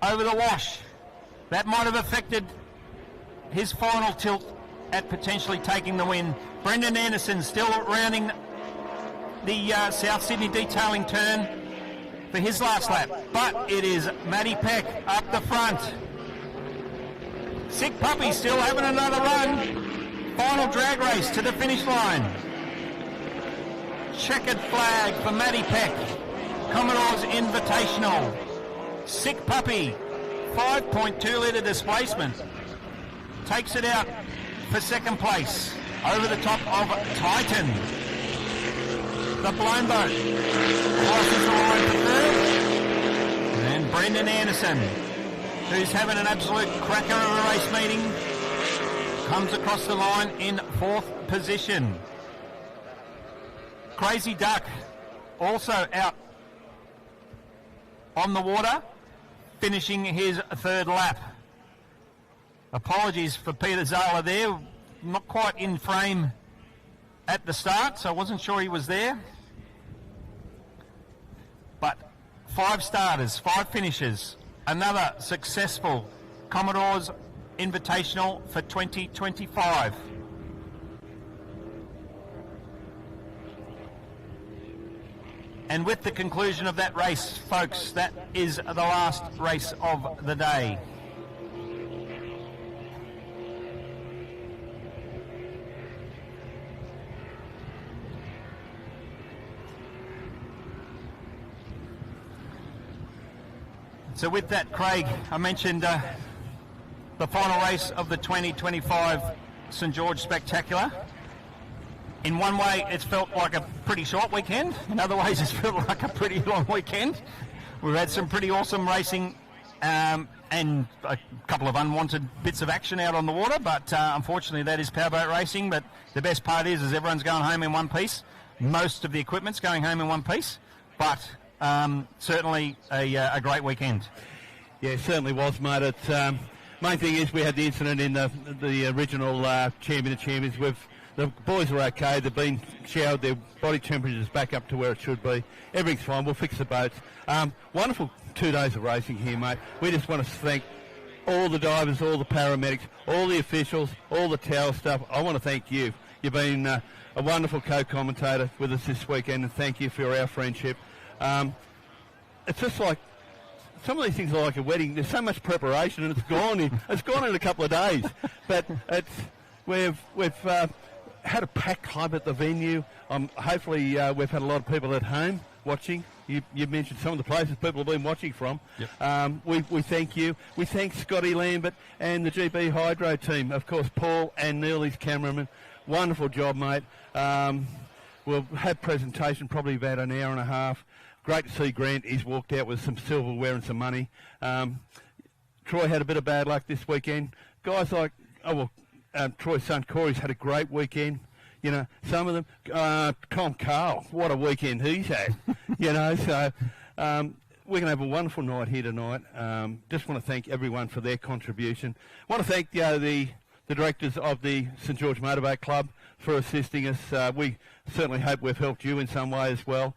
over the wash. That might have affected his final tilt at potentially taking the win. Brendan Anderson still rounding the South Sydney detailing turn for his last lap. But it is Matty Peck up the front. Sick Puppy still having another run. Final drag race to the finish line. Checkered flag for Matty Peck. Commodore's Invitational. Sick Puppy, 5.2 litre displacement. Takes it out for second place. Over the top of Titan. The Blown Boat crosses the line for third. And Brendan Anderson, who's having an absolute cracker of a race meeting, comes across the line in fourth position. Crazy Duck also out on the water, finishing his third lap. Apologies for Peter Zala there, not quite in frame at the start, so I wasn't sure he was there. But 5 starters, 5 finishes, another successful Commodore's Invitational for 2025. And with the conclusion of that race, folks, that is the last race of the day. So with that, Craig, I mentioned the final race of the 2025 St George Spectacular. In one way, it's felt like a pretty short weekend. In other ways, it's felt like a pretty long weekend. We've had some pretty awesome racing and a couple of unwanted bits of action out on the water, but unfortunately that is powerboat racing. But the best part is everyone's going home in one piece. Most of the equipment's going home in one piece, but certainly a great weekend. Yeah, it certainly was, mate. It's, main thing is we had the incident in the original Champion of Champions. The boys are okay. They've been showered. Their body temperature's back up to where it should be. Everything's fine. We'll fix the boats. Wonderful 2 days of racing here, mate. We just want to thank all the divers, all the paramedics, all the officials, all the tower stuff. I want to thank you. You've been a wonderful co-commentator with us this weekend, and thank you for our friendship. It's just like some of these things are like a wedding. There's so much preparation, and it's gone in a couple of days. But we've had a packed club at the venue. Hopefully we've had a lot of people at home watching. You mentioned some of the places people have been watching from. Yep. We thank you. We thank Scotty Lambert and the GP Hydro team. Of course, Paul and Neil, his cameraman. Wonderful job, mate. We'll have presentation probably about an hour and a half. Great to see Grant. He's walked out with some silverware and some money. Troy had a bit of bad luck this weekend. Guys like, Troy's son Corey's had a great weekend. You know, some of them, Tom Carl, what a weekend he's had. So we're going to have a wonderful night here tonight. Just want to thank everyone for their contribution. Want to thank the directors of the St George Motorboat Club for assisting us. We certainly hope we've helped you in some way as well.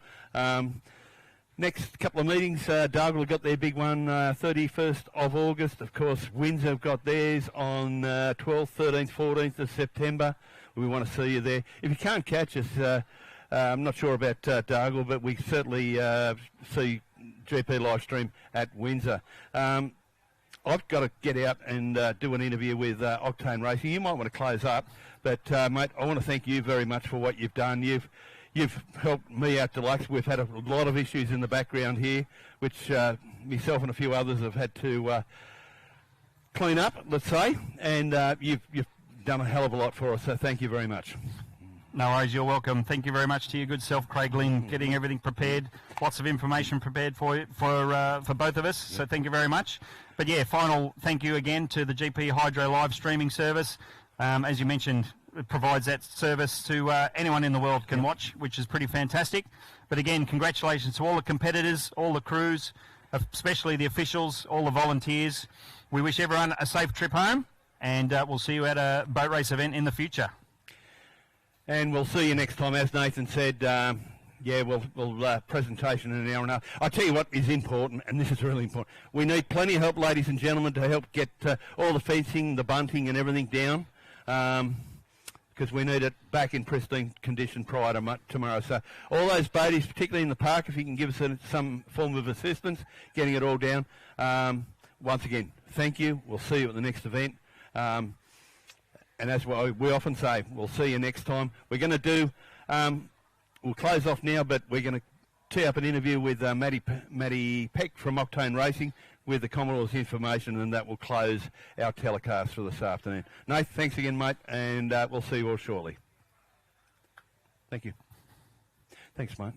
Next couple of meetings, Dargle have got their big one 31st of August. Of course, Windsor have got theirs on 12th, 13th, 14th of September. We want to see you there. If you can't catch us, I'm not sure about Dargle, but we certainly see GP live stream at Windsor. I've got to get out and do an interview with Octane Racing. You might want to close up, but mate, I want to thank you very much for what you've done. You've helped me out deluxe. We've had a lot of issues in the background here, which myself and a few others have had to clean up, let's say, and you've done a hell of a lot for us, so thank you very much. No worries, you're welcome. Thank you very much to your good self, Craig Lynn, getting everything prepared. Lots of information prepared for both of us, so thank you very much. But yeah, final thank you again to the GP Hydro live streaming service. As you mentioned, it provides that service to anyone in the world can watch, which is pretty fantastic. But again, congratulations to all the competitors, all the crews especially the officials, all the volunteers. We wish everyone a safe trip home, and we'll see you at a boat race event in the future. And we'll see you next time, as Nathan said. We'll presentation in an hour and a half. I tell you what is important, and this is really important. We need plenty of help, ladies and gentlemen, to help get all the fencing, the bunting, and everything down, because we need it back in pristine condition prior to tomorrow. So all those boaties, particularly in the park, if you can give us some form of assistance getting it all down. Once again, thank you. We'll see you at the next event. And as we often say, we'll see you next time. We're going to do, we'll close off now, but we're going to tee up an interview with Matty Peck from Octane Racing with the Commodore's information, and that will close our telecast for this afternoon. Nate, thanks again, mate, and we'll see you all shortly. Thank you. Thanks, mate.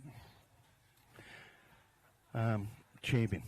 Champion.